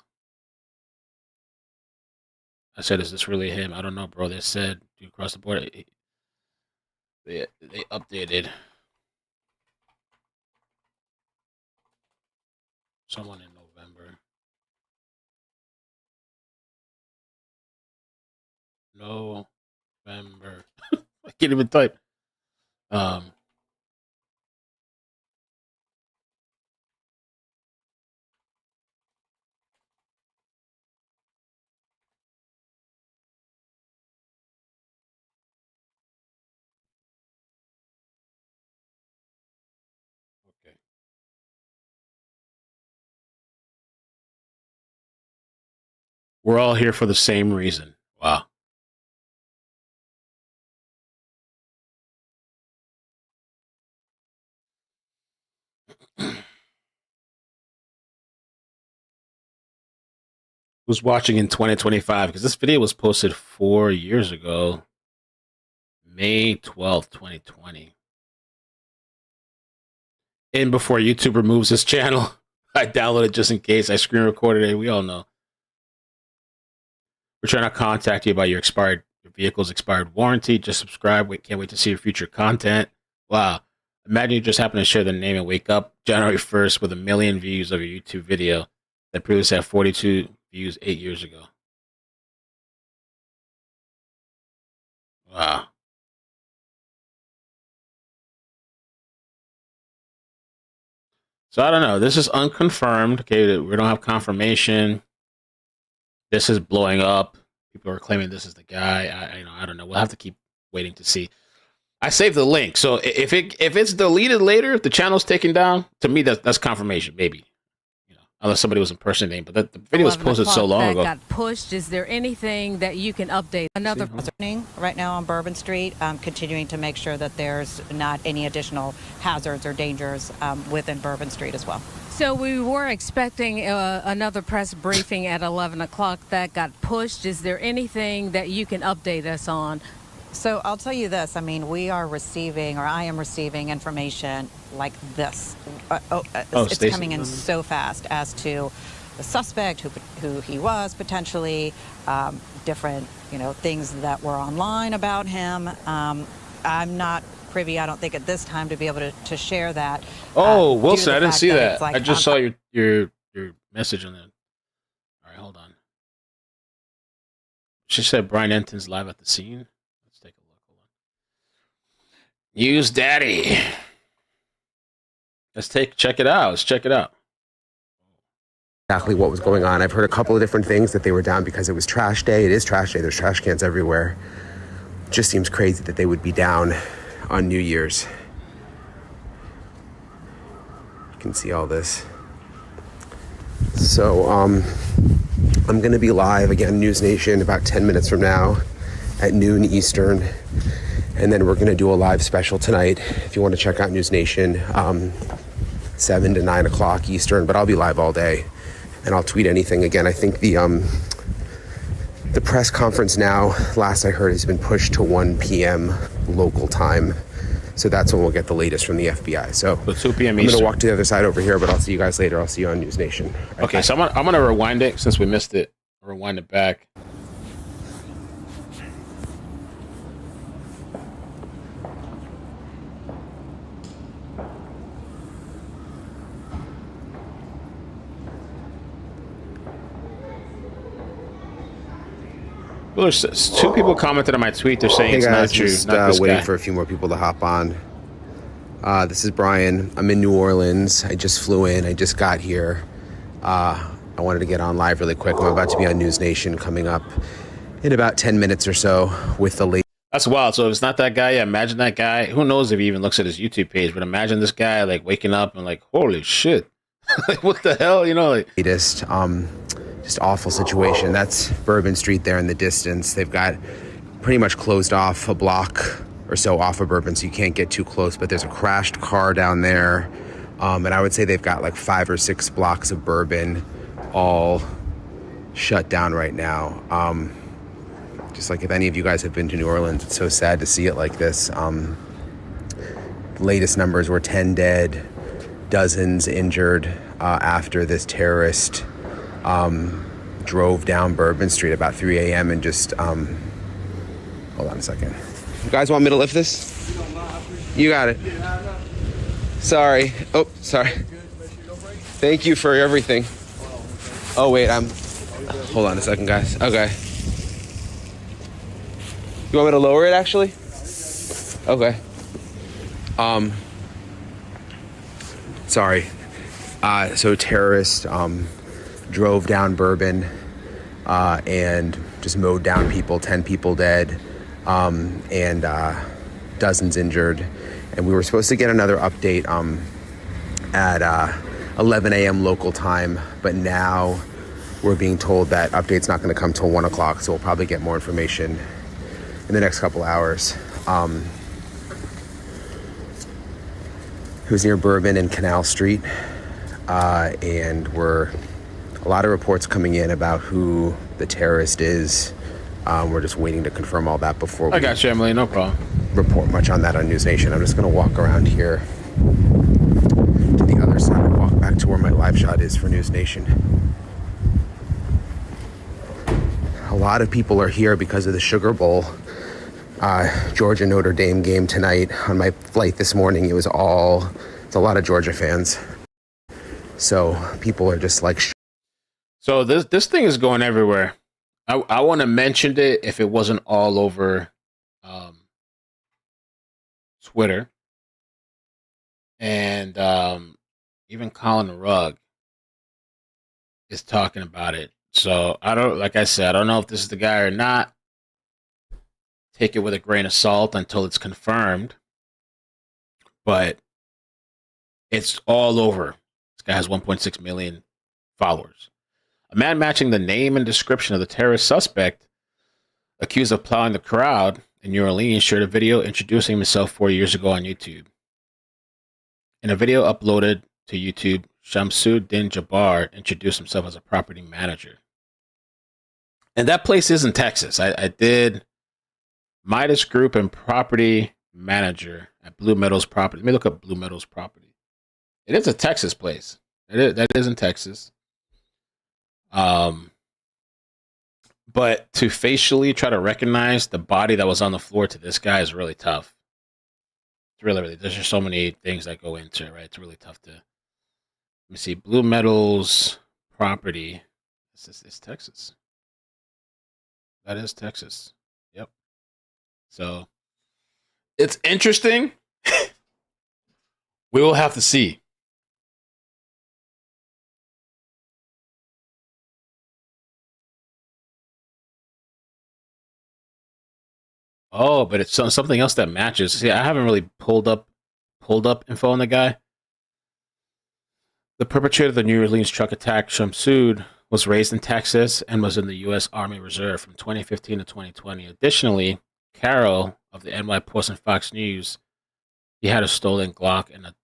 I said, is this really him? I don't know, bro. They said, dude, across the board, they updated someone in November. November. I can't even type. We're all here for the same reason. Wow. Who's watching in 2025? Because this video was posted 4 years ago, May 12th, 2020. And before YouTube removes this channel, I downloaded just in case. I screen recorded it. We all know. We're trying to contact you about your vehicle's expired warranty. Just subscribe. We can't wait to see your future content. Wow. Imagine you just happen to share the name and wake up January 1st with 1 million views of your YouTube video that previously had 42 views 8 years ago. Wow. So I don't know. This is unconfirmed. Okay, we don't have confirmation. This is blowing up. People are claiming this is the guy. I don't know. We'll have to keep waiting to see. I saved the link, so if it's deleted later, if the channel's taken down, to me that's confirmation, maybe. Unless somebody was impersonating, but the video was posted so long ago. Got pushed. Is there anything that you can update? Another right now on Bourbon Street, continuing to make sure that there's not any additional hazards or dangers within Bourbon Street as well. So we were expecting another press briefing at 11 o'clock that got pushed. Is there anything that you can update us on? So I'll tell you this. I mean, we are receiving, or I am receiving information like this. It's coming in so fast as to the suspect, who he was potentially, different, things that were online about him. I'm not privy, I don't think, at this time to be able to share that. Oh, Wilson, I didn't see that. Like, I just saw your message on that. All right, hold on. She said Brian Enton's live at the scene. Let's take a look. Hold on. Use Daddy. Check it out. Let's check it out. Exactly what was going on. I've heard a couple of different things, that they were down because it was trash day. It is trash day. There's trash cans everywhere. Just seems crazy that they would be down on New Year's. You can see all this. So I'm going to be live again, News Nation, about 10 minutes from now at noon Eastern. And then we're going to do a live special tonight. If you want to check out News Nation, 7 to 9 o'clock Eastern, but I'll be live all day. And I'll tweet anything. Again, I think the press conference now, last I heard, has been pushed to 1 p.m. local time. So that's when we'll get the latest from the FBI. So 2 p.m. I'm going to walk to the other side over here, but I'll see you guys later. I'll see you on News Nation. Right, okay, so I'm going to rewind it since we missed it. Rewind it back. Well, there's 2 people commented on my tweet. They're saying it's not true. Just waiting for a few more people to hop on. This is Brian. I'm in New Orleans. I just flew in. I just got here. I wanted to get on live really quick. I'm about to be on News Nation coming up in about 10 minutes or so with the latest. That's wild. So if it's not that guy, yeah, imagine that guy. Who knows if he even looks at his YouTube page, but imagine this guy like waking up and like, holy shit. What the hell? Latest. Just awful situation. That's Bourbon Street there in the distance. They've got pretty much closed off a block or so off of Bourbon, so you can't get too close, but there's a crashed car down there. And I would say they've got like 5 or 6 blocks of Bourbon all shut down right now. Just like if any of you guys have been to New Orleans, it's so sad to see it like this. The latest numbers were 10 dead, dozens injured after this terrorist drove down Bourbon Street about 3 a.m. and just, hold on a second. You guys want me to lift this? You got it. Sorry. Oh, sorry. Thank you for everything. Oh, wait, hold on a second, guys. Okay. You want me to lower it, actually? Okay. Sorry. So terrorists, drove down Bourbon and just mowed down people, 10 people dead, and dozens injured. And we were supposed to get another update at 11 a.m. local time, but now we're being told that update's not going to come till 1 o'clock, so we'll probably get more information in the next couple hours. It was near Bourbon and Canal Street, and a lot of reports coming in about who the terrorist is. We're just waiting to confirm all that before we I got you, Emily. No problem. report much on that on News Nation. I'm just going to walk around here to the other side and walk back to where my live shot is for News Nation. A lot of people are here because of the Sugar Bowl. Georgia Notre Dame game tonight. On my flight this morning, it's a lot of Georgia fans. So people are just like. So this thing is going everywhere. I want to mention it if it wasn't all over Twitter, and even Colin Rugg is talking about it. So like I said, I don't know if this is the guy or not. Take it with a grain of salt until it's confirmed. But it's all over. This guy has 1.6 million followers. A man matching the name and description of the terrorist suspect accused of plowing the crowd in New Orleans shared a video introducing himself 4 years ago on YouTube. In a video uploaded to YouTube, Shamsud Din Jabbar introduced himself as a property manager. And that place is in Texas. I did Midas Group and property manager at Blue Meadows Property. Let me look up Blue Meadows Property. It is a Texas place. That is in Texas. But to facially try to recognize the body that was on the floor to this guy is really tough. It's really, there's just so many things that go into it, right? It's really tough to, let me see, Blue Meadows Property. It's Texas. That is Texas. Yep. So it's interesting. We will have to see. Oh, but it's something else that matches. See, I haven't really pulled up info on the guy. The perpetrator of the New Orleans truck attack, Shamsud, was raised in Texas and was in the U.S. Army Reserve from 2015 to 2020. Additionally, Carroll of the NY Post and Fox News, he had a stolen Glock and a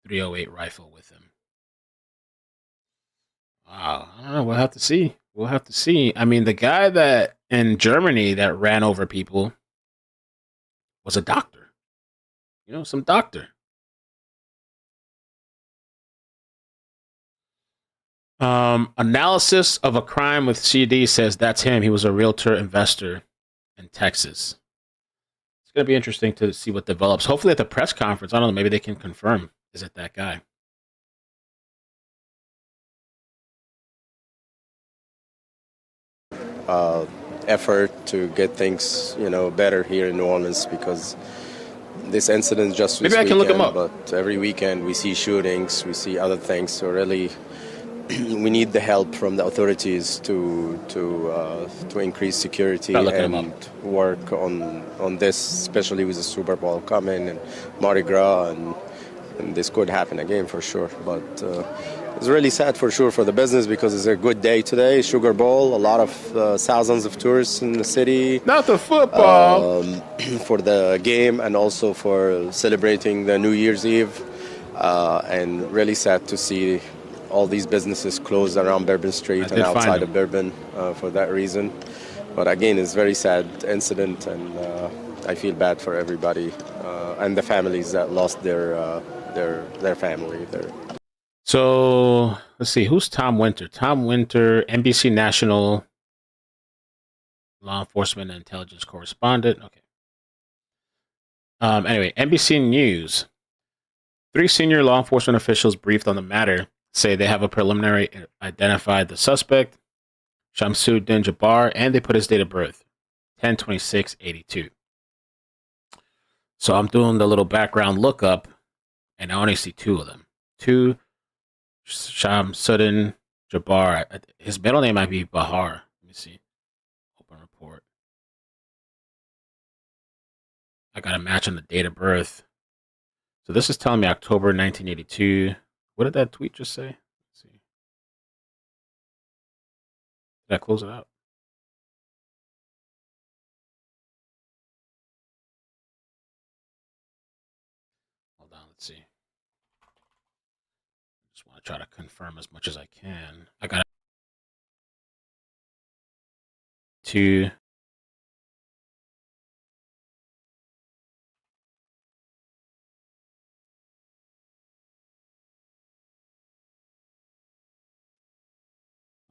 .308 rifle with him. Wow, I don't know. We'll have to see. We'll have to see. I mean, the guy that in Germany that ran over people was a doctor. You know, some doctor. Analysis of a crime with CD says that's him. He was a realtor investor in Texas. It's going to be interesting to see what develops. Hopefully at the press conference, I don't know, maybe they can confirm, is it that guy? Effort to get things, better here in New Orleans, because this incident just maybe I can look him up. But every weekend we see shootings, we see other things. So really, we need the help from the authorities to increase security and work on this, especially with the Super Bowl coming and Mardi Gras, and this could happen again for sure. But it's really sad for sure for the business, because it's a good day today, Sugar Bowl, a lot of thousands of tourists in the city. Not the football. For the game and also for celebrating the New Year's Eve. And really sad to see all these businesses closed around Bourbon Street and outside of Bourbon for that reason. But again, it's a very sad incident, and I feel bad for everybody and the families that lost their family. So let's see, who's Tom Winter? Tom Winter, NBC National law enforcement and intelligence correspondent. Okay. Anyway, NBC News. 3 senior law enforcement officials briefed on the matter say they have a preliminary identified the suspect, Shamsud Din Jabbar, and they put his date of birth, 10/26/82. So I'm doing the little background lookup, and I only see 2 of them. 2 Shamsud Jabbar. His middle name might be Bahar. Let me see. Open report. I got a match on the date of birth. So this is telling me October 1982. What did that tweet just say? Let's see. Did I close it out? Hold on, let's see. Just want to try to confirm as much as I can. I got to.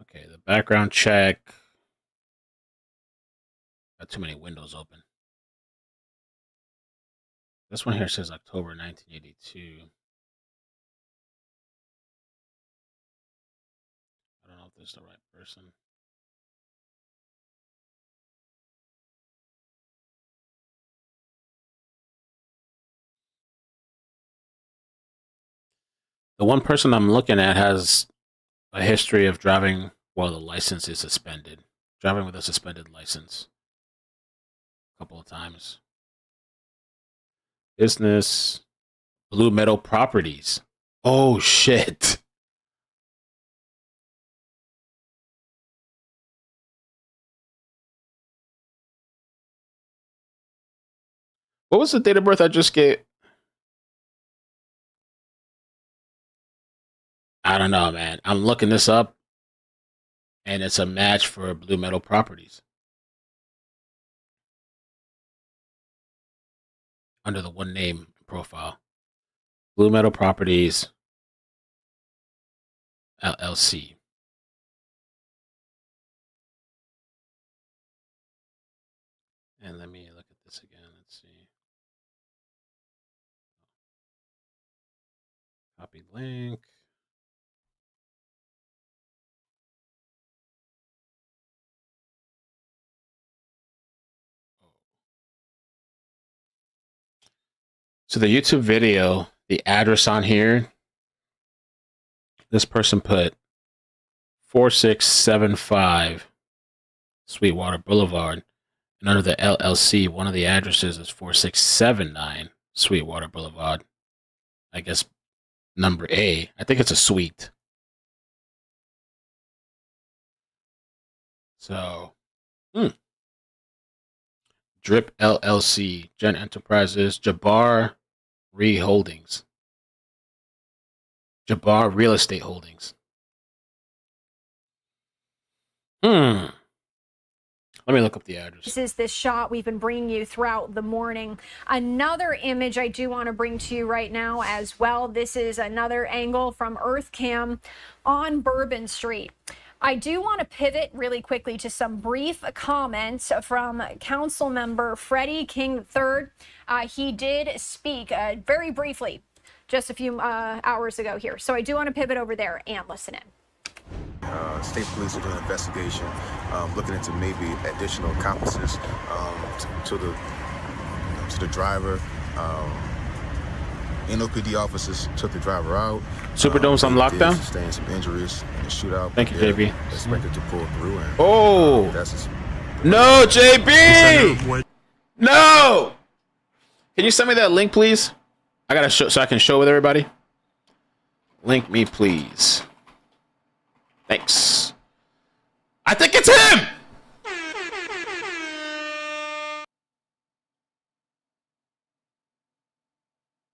Okay, the background check. Got too many windows open. This one here says October 1982. I don't know if this is the right person. The one person I'm looking at has a history of driving while the license is suspended. Driving with a suspended license. A couple of times. Business. Blue Metal Properties. Oh, shit. What was the date of birth I just gave? I don't know, man. I'm looking this up, and it's a match for Blue Metal Properties. Under the one name profile. Blue Metal Properties, LLC. And let me look at this again. Let's see. Copy link. So the YouTube video, the address on here, this person put 4675 Sweetwater Boulevard. And under the LLC, one of the addresses is 4679 Sweetwater Boulevard. I guess number A. I think it's a suite. So, Drip LLC, Gen Enterprises, Jabbar Re Holdings. Jabbar Real Estate Holdings. Let me look up the address. This is this shot we've been bringing you throughout the morning. Another image I do want to bring to you right now as well. This is another angle from Earth Cam on Bourbon Street. I do want to pivot really quickly to some brief comments from Council Member Freddie King III. He did speak very briefly just a few hours ago here. So I do want to pivot over there and listen in. State police are doing an investigation, looking into maybe additional accomplices to the driver. NOPD officers took the driver out. Superdome's on lockdown. Sustained some injuries in the shootout. Thank you, JB. Expected to pull through. And, no, JB. No. Can you send me that link, please? I gotta show so I can show with everybody. Link me, please. Thanks. I think it's him!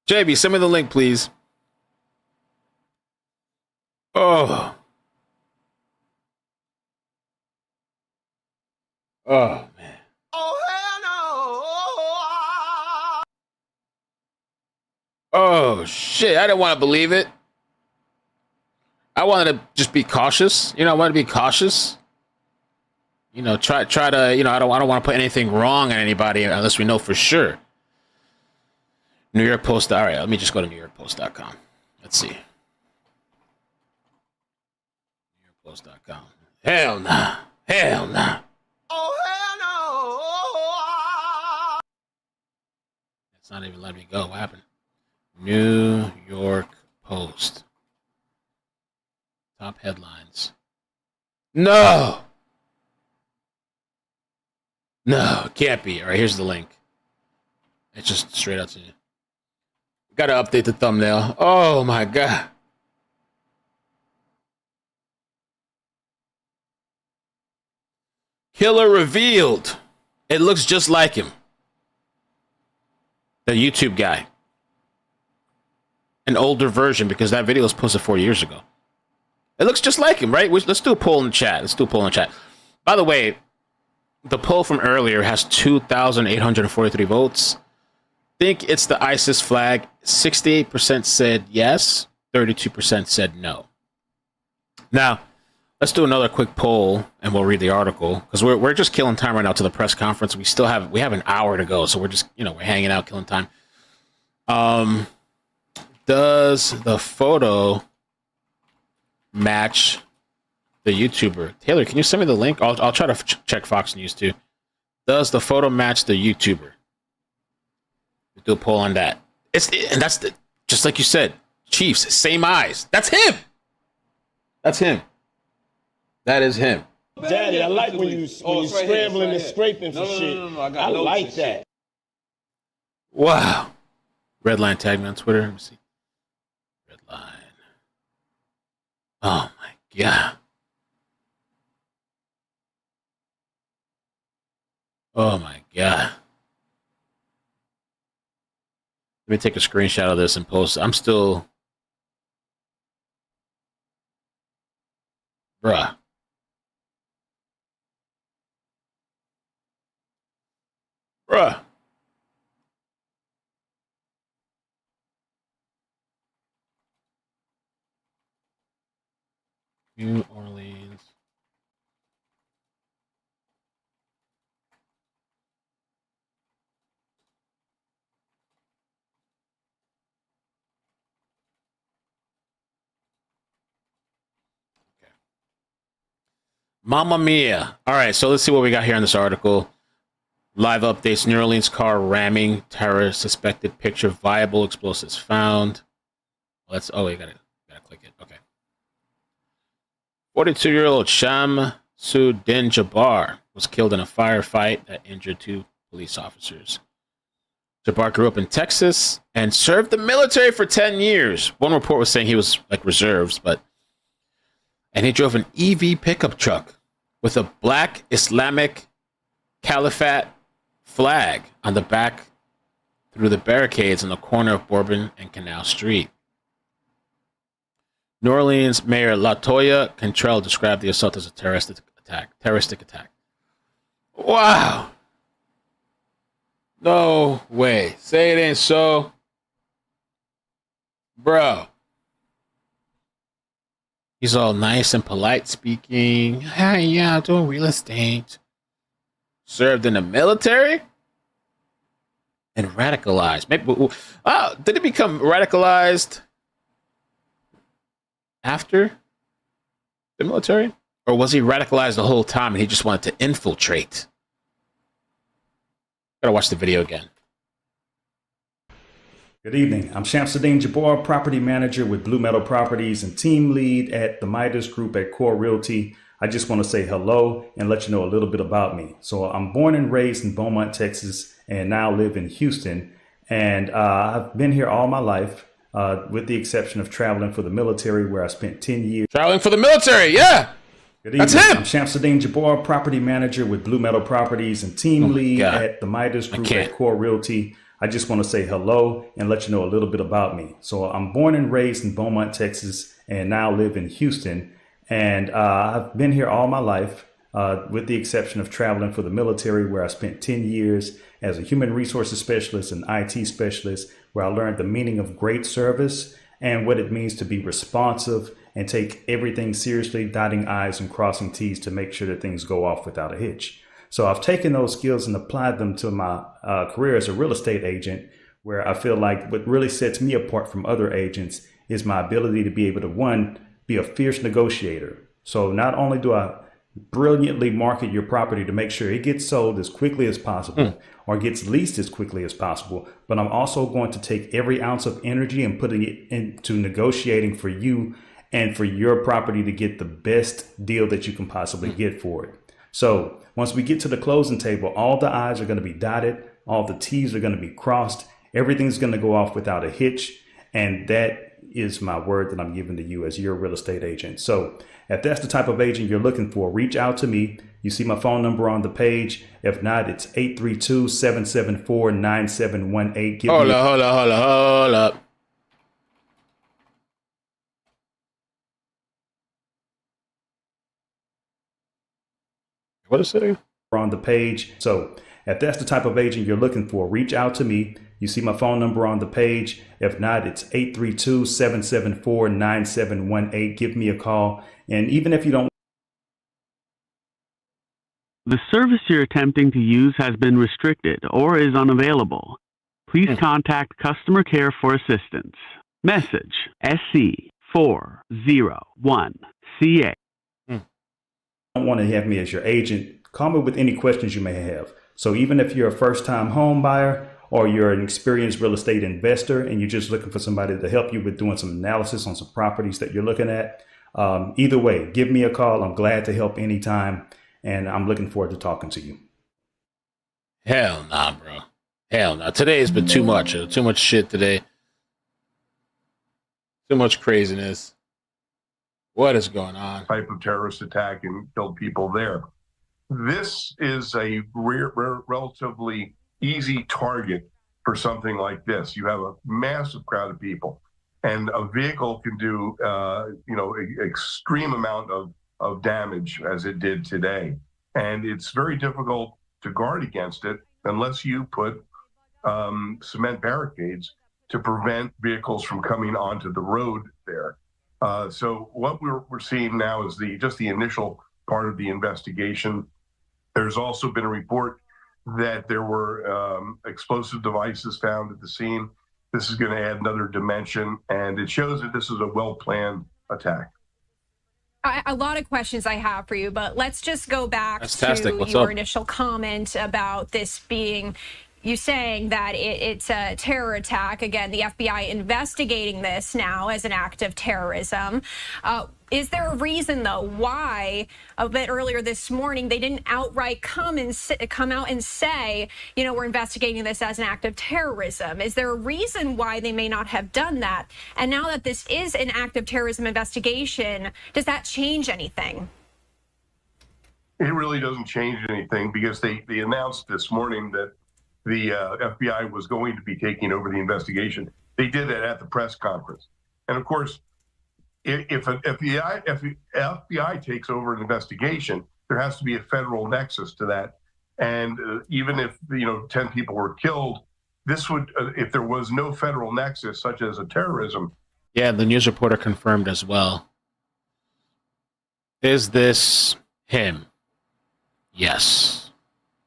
JB, send me the link, please. Oh. Oh, man. Oh, shit. I didn't want to believe it. I wanted to just be cautious. I wanted to be cautious. Try to, I don't want to put anything wrong on anybody unless we know for sure. New York Post. All right, let me just go to NewYorkPost.com. Let's see. NewYorkPost.com. Hell nah. Hell nah. It's not even letting me go. What happened? New York Post. Top headlines. No! No, it can't be. All right, here's the link. It's just straight out to you. Gotta update the thumbnail. Oh my God. Killer revealed. It looks just like him. The YouTube guy. An older version because that video was posted 4 years ago. It looks just like him, right? Let's do a poll in the chat. By the way, the poll from earlier has 2,843 votes. Think it's the ISIS flag. 68% said yes. 32% said no. Now, let's do another quick poll and we'll read the article because we're just killing time right now to the press conference. We have an hour to go, so we're just we're hanging out, killing time. Does the photo match the YouTuber? Taylor, can you send me the link? I'll try to check Fox News too. Does the photo match the YouTuber? We'll do a poll on that. That's just like you said, Chiefs, same eyes. That's him. That's him. That is him. Daddy, I like when you scrambling and scraping for shit. No, I like that. Wow. Redline tagged me on Twitter. Let me see. Redline. Oh my God. Oh my God. Let me take a screenshot of this and post. I'm still. Bruh. New Orleans. Okay. Mamma mia. All right, so let's see what we got here in this article. Live updates, New Orleans car ramming, terror suspected picture, viable explosives found. You gotta click it. Okay. 42-year-old Shamsud Jabbar was killed in a firefight that injured 2 police officers. Jabbar grew up in Texas and served the military for 10 years. One report was saying he was like reserves, and he drove an EV pickup truck with a black Islamic Caliphate flag on the back through the barricades on the corner of Bourbon and Canal Street. New Orleans Mayor LaToya Cantrell described the assault as a terroristic attack. Wow. No way. Say it ain't so. Bro. He's all nice and polite speaking. Hey, yeah, I'm doing real estate. Served in the military? And radicalized. Maybe, did it become radicalized after the military? Or was he radicalized the whole time and he just wanted to infiltrate? Gotta watch the video again. Good evening. I'm Shamsud Jabbar, property manager with Blue Meadow Properties and team lead at the Midas Group at Core Realty. I just want to say hello and let you know a little bit about me. So I'm born and raised in Beaumont, Texas, and now live in Houston. And I've been here all my life. With the exception of traveling for the military, where I spent 10 years. Traveling for the military, yeah. Good evening. That's him. I'm Shamsud Jabbar, property manager with Blue Meadow Properties and team lead at the Midas Group at Core Realty. I just want to say hello and let you know a little bit about me. So I'm born and raised in Beaumont, Texas, and now live in Houston. And I've been here all my life, with the exception of traveling for the military, where I spent 10 years as a human resources specialist and IT specialist, where I learned the meaning of great service and what it means to be responsive and take everything seriously, dotting I's and crossing T's to make sure that things go off without a hitch. So I've taken those skills and applied them to my career as a real estate agent, where I feel like what really sets me apart from other agents is my ability to be able to, one, be a fierce negotiator. So not only do I brilliantly market your property to make sure it gets sold as quickly as possible or gets leased as quickly as possible, but I'm also going to take every ounce of energy and putting it into negotiating for you and for your property to get the best deal that you can possibly get for it. So once we get to the closing table, all the I's are going to be dotted, all the T's are going to be crossed, everything's going to go off without a hitch, and that is my word that I'm giving to you as your real estate agent. So if that's the type of agent you're looking for, reach out to me. You see my phone number on the page. If not, it's 832-774-9718. Hold up. What is it? On the page. So if that's the type of agent you're looking for, reach out to me. You see my phone number on the page. If not, it's 832-774-9718. Give me a call. And even if you don't. The service you're attempting to use has been restricted or is unavailable. Please contact customer care for assistance. Message SC401CA. Don't want to have me as your agent, call me with any questions you may have. So even if you're a first-time home buyer or you're an experienced real estate investor and you're just looking for somebody to help you with doing some analysis on some properties that you're looking at, either way, give me a call. I'm glad to help anytime, and I'm looking forward to talking to you. Hell nah, bro. Hell nah. Today has been too much. Too much shit today. Too much craziness. What is going on? Type of terrorist attack and killed people there. This is a relatively easy target for something like this. You have a massive crowd of people, and a vehicle can do, extreme amount of damage as it did today. And it's very difficult to guard against it unless you put cement barricades to prevent vehicles from coming onto the road there. So what we're seeing now is just the initial part of the investigation. There's also been a report that there were explosive devices found at the scene. This is going to add another dimension, and it shows that this is a well-planned attack. A lot of questions I have for you, but let's just go back to your initial comment about this being, you saying that it's a terror attack. Again, the FBI investigating this now as an act of terrorism. Is there a reason, though, why a bit earlier this morning they didn't outright come out and say, we're investigating this as an act of terrorism? Is there a reason why they may not have done that? And now that this is an act of terrorism investigation, does that change anything? It really doesn't change anything because they announced this morning that the FBI was going to be taking over the investigation. They did that at the press conference. And of course, if the FBI takes over an investigation, there has to be a federal nexus to that. And even if 10 people were killed, this would, if there was no federal nexus, such as a terrorism. Yeah, the news reporter confirmed as well. Is this him? Yes.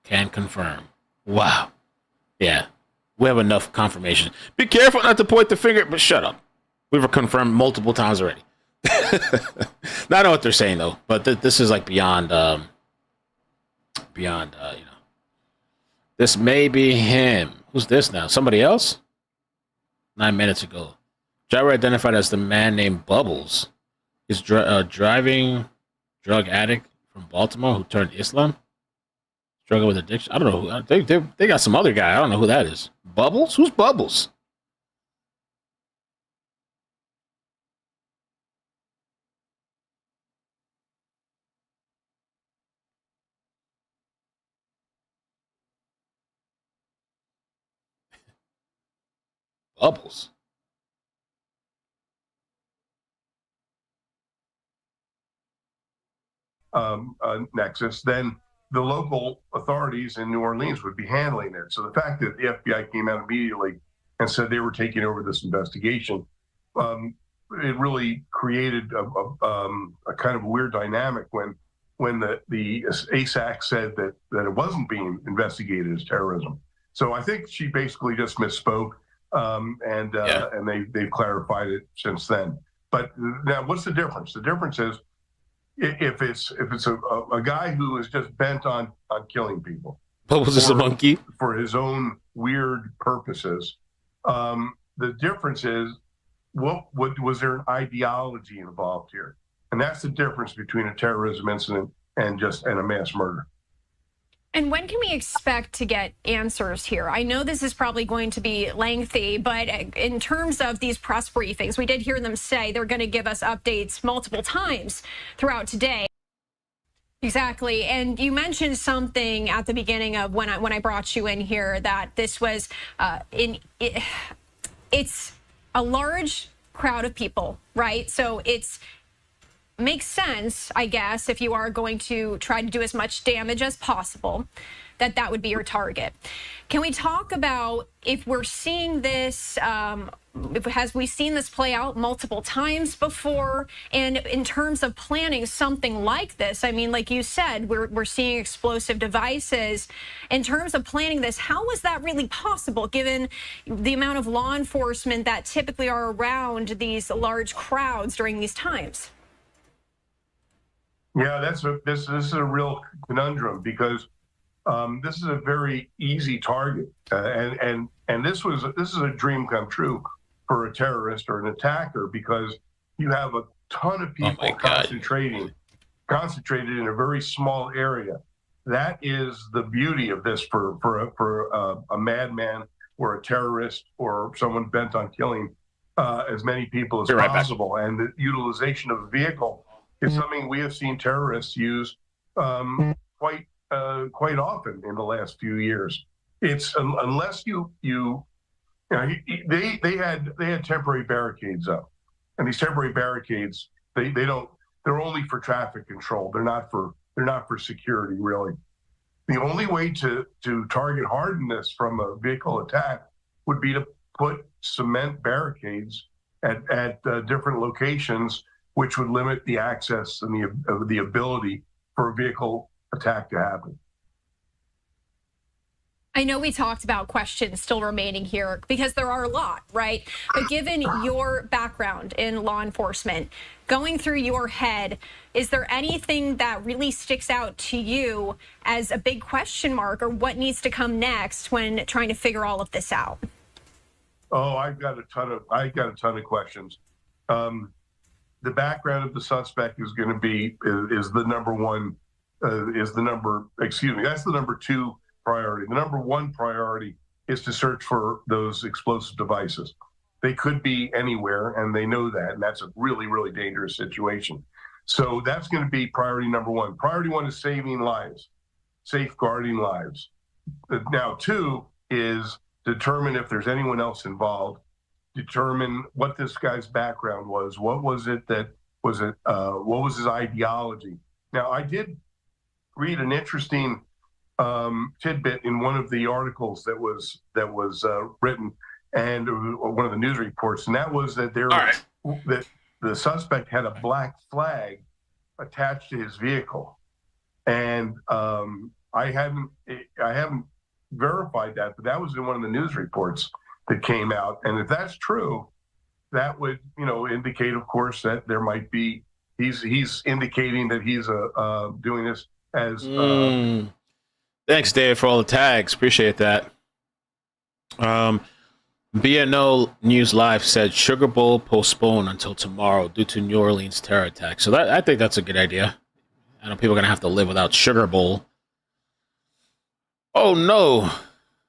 Can confirm. Wow. Yeah. We have enough confirmation. Be careful not to point the finger, but shut up. We've confirmed multiple times already. Not know what they're saying though, but this is like beyond. This may be him. Who's this now? Somebody else? 9 minutes ago, driver identified as the man named Bubbles. He's driving drug addict from Baltimore who turned Islam. Struggle with addiction. I don't know who. They got some other guy. I don't know who that is. Bubbles? Who's Bubbles? Bubbles. Nexus, then the local authorities in New Orleans would be handling it. So the fact that the FBI came out immediately and said they were taking over this investigation, it really created a kind of weird dynamic when the ASAC said that it wasn't being investigated as terrorism. So I think she basically just misspoke, and they've clarified it since then. But now, what's the difference? The difference is if it's a guy who is just bent on killing people. Bubbles is a monkey for his own weird purposes. The difference is what was there an ideology involved here, and that's the difference between a terrorism incident and a mass murder. And when can we expect to get answers here? I know this is probably going to be lengthy, but in terms of these press briefings, we did hear them say they're going to give us updates multiple times throughout today. Exactly. And you mentioned something at the beginning of when I brought you in here that this was it's a large crowd of people, right? So it's makes sense, I guess, if you are going to try to do as much damage as possible, that would be your target. Can we talk about if we're seeing this, has we seen this play out multiple times before? And in terms of planning something like this, I mean, like you said, we're seeing explosive devices. In terms of planning this, how was that really possible given the amount of law enforcement that typically are around these large crowds during these times? Yeah, this is a real conundrum because this is a very easy target, and this is a dream come true for a terrorist or an attacker because you have a ton of people concentrated in a very small area. That is the beauty of this for a madman or a terrorist or someone bent on killing as many people as possible. And the utilization of a vehicle is something we have seen terrorists use quite often in the last few years. It's unless they had temporary barricades up, and these temporary barricades they're only for traffic control. They're not for security really. The only way to target harden this from a vehicle attack would be to put cement barricades at different locations, which would limit the access and the ability for a vehicle attack to happen. I know we talked about questions still remaining here because there are a lot, right? But given your background in law enforcement, going through your head, is there anything that really sticks out to you as a big question mark or what needs to come next when trying to figure all of this out? Oh, I've got a ton of questions. The background of the suspect is going to be is the number one that's the number two priority. The number one priority is to search for those explosive devices. They could be anywhere, and they know that, and that's a really, really dangerous situation. So that's going to be priority number one. Priority one is saving lives, safeguarding lives. Now, two is determine if there's anyone else involved, determine what this guy's background was. What was it that was it? What was his ideology? Now, I did read an interesting tidbit in one of the articles that was written, and one of the news reports, and that was that that the suspect had a black flag attached to his vehicle, and I haven't verified that, but that was in one of the news reports that came out, and if that's true, that would indicate, of course, that there might be he's indicating that he's doing this as. Thanks, Dave, for all the tags. Appreciate that. BNO News Live said Sugar Bowl postponed until tomorrow due to New Orleans terror attack. So I think that's a good idea. I know people are going to have to live without Sugar Bowl. Oh, no.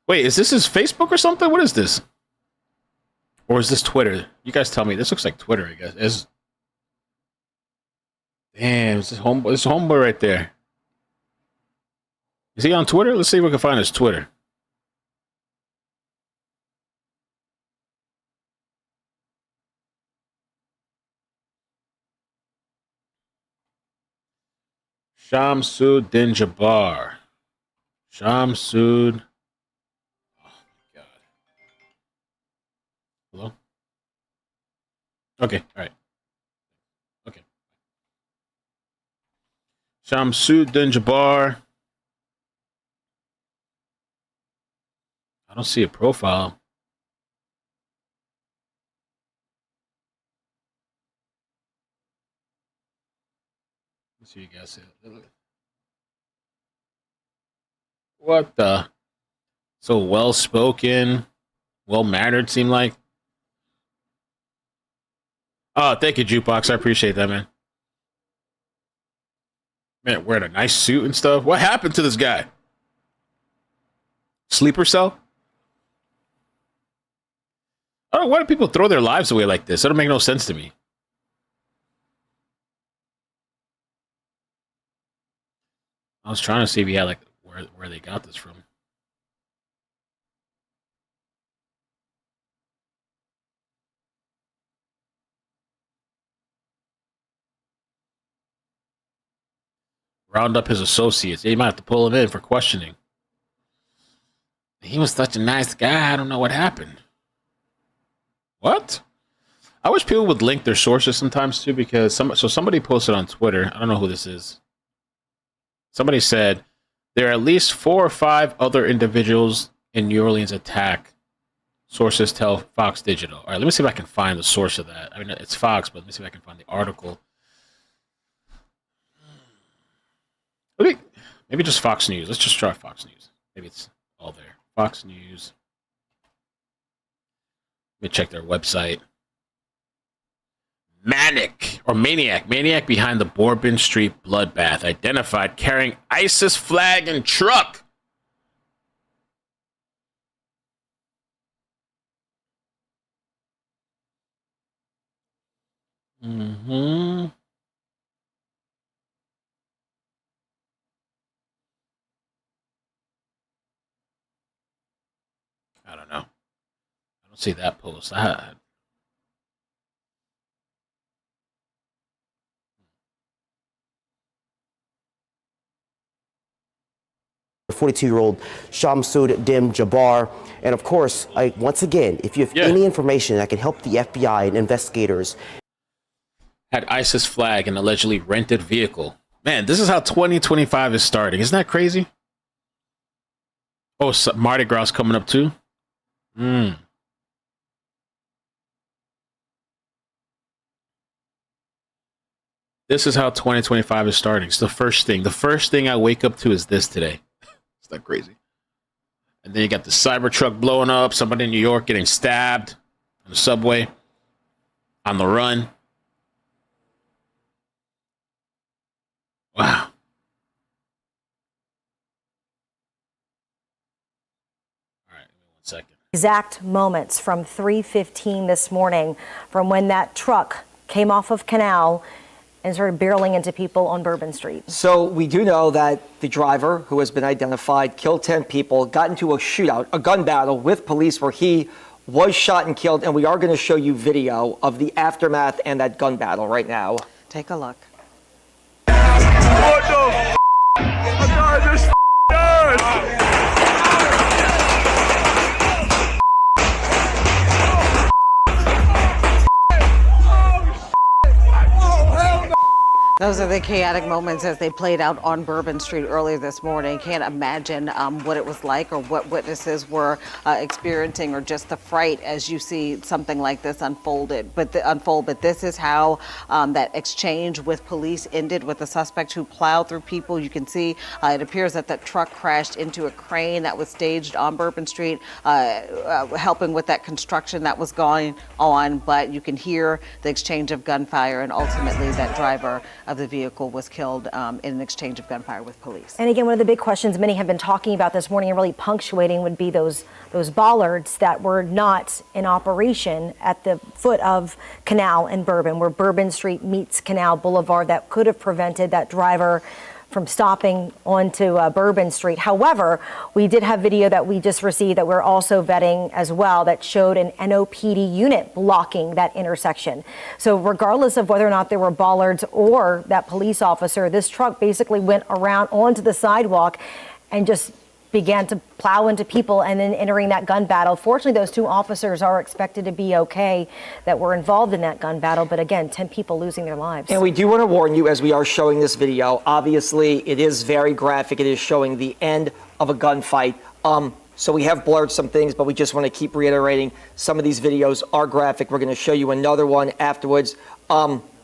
Wait, is this his Facebook or something? What is this? Or is this Twitter? You guys tell me. This looks like Twitter, I guess. Damn, it's homeboy right there. Is he on Twitter? Let's see if we can find his Twitter. Shamsud Din Jabbar. Shamsud. Oh my God. Hello? Okay, all right. Okay. Shamsud Din Jabbar. I don't see a profile. Let's see you guys see it. What the? So well-spoken, well-mannered, seem like. Oh, thank you, Jukebox. I appreciate that, man. Man, wearing a nice suit and stuff. What happened to this guy? Sleeper cell? I don't know, why do people throw their lives away like this? That don't make no sense to me. I was trying to see if he had like where they got this from. Round up his associates. Yeah, you might have to pull him in for questioning. He was such a nice guy. I don't know what happened. What? I wish people would link their sources sometimes too, because somebody posted on Twitter. I don't know who this is. Somebody said there are at least 4 or 5 other individuals in New Orleans attack. Sources tell Fox Digital. All right, let me see if I can find the source of that. I mean, it's Fox, but let me see if I can find the article. Maybe just Fox News. Let's just try Fox News. Maybe it's all there. Fox News. Let me check their website. Maniac behind the Bourbon Street bloodbath, identified carrying ISIS flag and truck. Mm-hmm. I don't know. I don't see that post. 42-year-old Shamsud Jabbar. And of course, once again, if you have any information that can help the FBI and investigators. Had ISIS flag and allegedly rented vehicle. Man, this is how 2025 is starting. Isn't that crazy? Oh, so Mardi Gras coming up too? This is how 2025 is starting. It's the first thing. The first thing I wake up to is this today. It's that crazy. And then you got the Cybertruck blowing up, somebody in New York getting stabbed on the subway, on the run. Wow. All right, give me 1 second. Exact moments from 3:15 this morning from when that truck came off of Canal and started barreling into people on Bourbon Street. So we do know that the driver, who has been identified, killed 10 people, got into a shootout, a gun battle with police where he was shot and killed. And we are going to show you video of the aftermath and that gun battle right now. Take a look. What the f***? I got this f***ing Those are the chaotic moments as they played out on Bourbon Street earlier this morning. Can't imagine what it was like or what witnesses were experiencing or just the fright as you see something like this unfold. But this is how that exchange with police ended with the suspect who plowed through people. You can see it appears that that truck crashed into a crane that was staged on Bourbon Street, helping with that construction that was going on. But you can hear the exchange of gunfire, and ultimately that driver of the vehicle was killed in an exchange of gunfire with police. And again, one of the big questions many have been talking about this morning and really punctuating would be those bollards that were not in operation at the foot of Canal and Bourbon, where Bourbon Street meets Canal Boulevard, that could have prevented that driver from stopping onto Bourbon Street. However, we did have video that we just received that we're also vetting as well that showed an NOPD unit blocking that intersection. So regardless of whether or not there were bollards or that police officer, this truck basically went around onto the sidewalk and just began to plow into people and then entering that gun battle. Fortunately, those 2 officers are expected to be okay that were involved in that gun battle. But again, 10 people losing their lives. And we do want to warn you as we are showing this video. Obviously, it is very graphic. It is showing the end of a gunfight. So we have blurred some things, but we just want to keep reiterating some of these videos are graphic. We're going to show you another one afterwards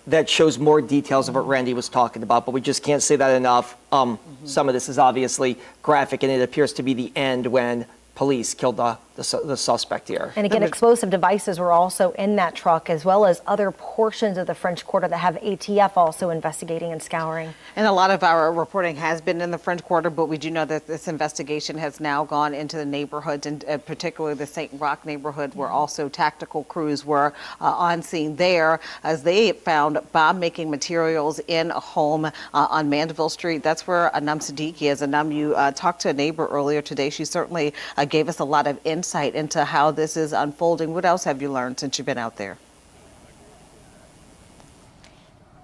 that shows more details of what Randy was talking about, but we just can't say that enough. Some of this is obviously graphic, and it appears to be the end when police killed the the suspect here. And again, explosive devices were also in that truck, as well as other portions of the French Quarter that have ATF also investigating and scouring. And a lot of our reporting has been in the French Quarter, but we do know that this investigation has now gone into the neighborhoods, and particularly the St. Roch neighborhood, where also tactical crews were on scene there, as they found bomb-making materials in a home on Mandeville Street. That's where Anam Siddiqui is. Anam, you talked to a neighbor earlier today. She certainly gave us a lot of insight into how this is unfolding. What else have you learned since you've been out there?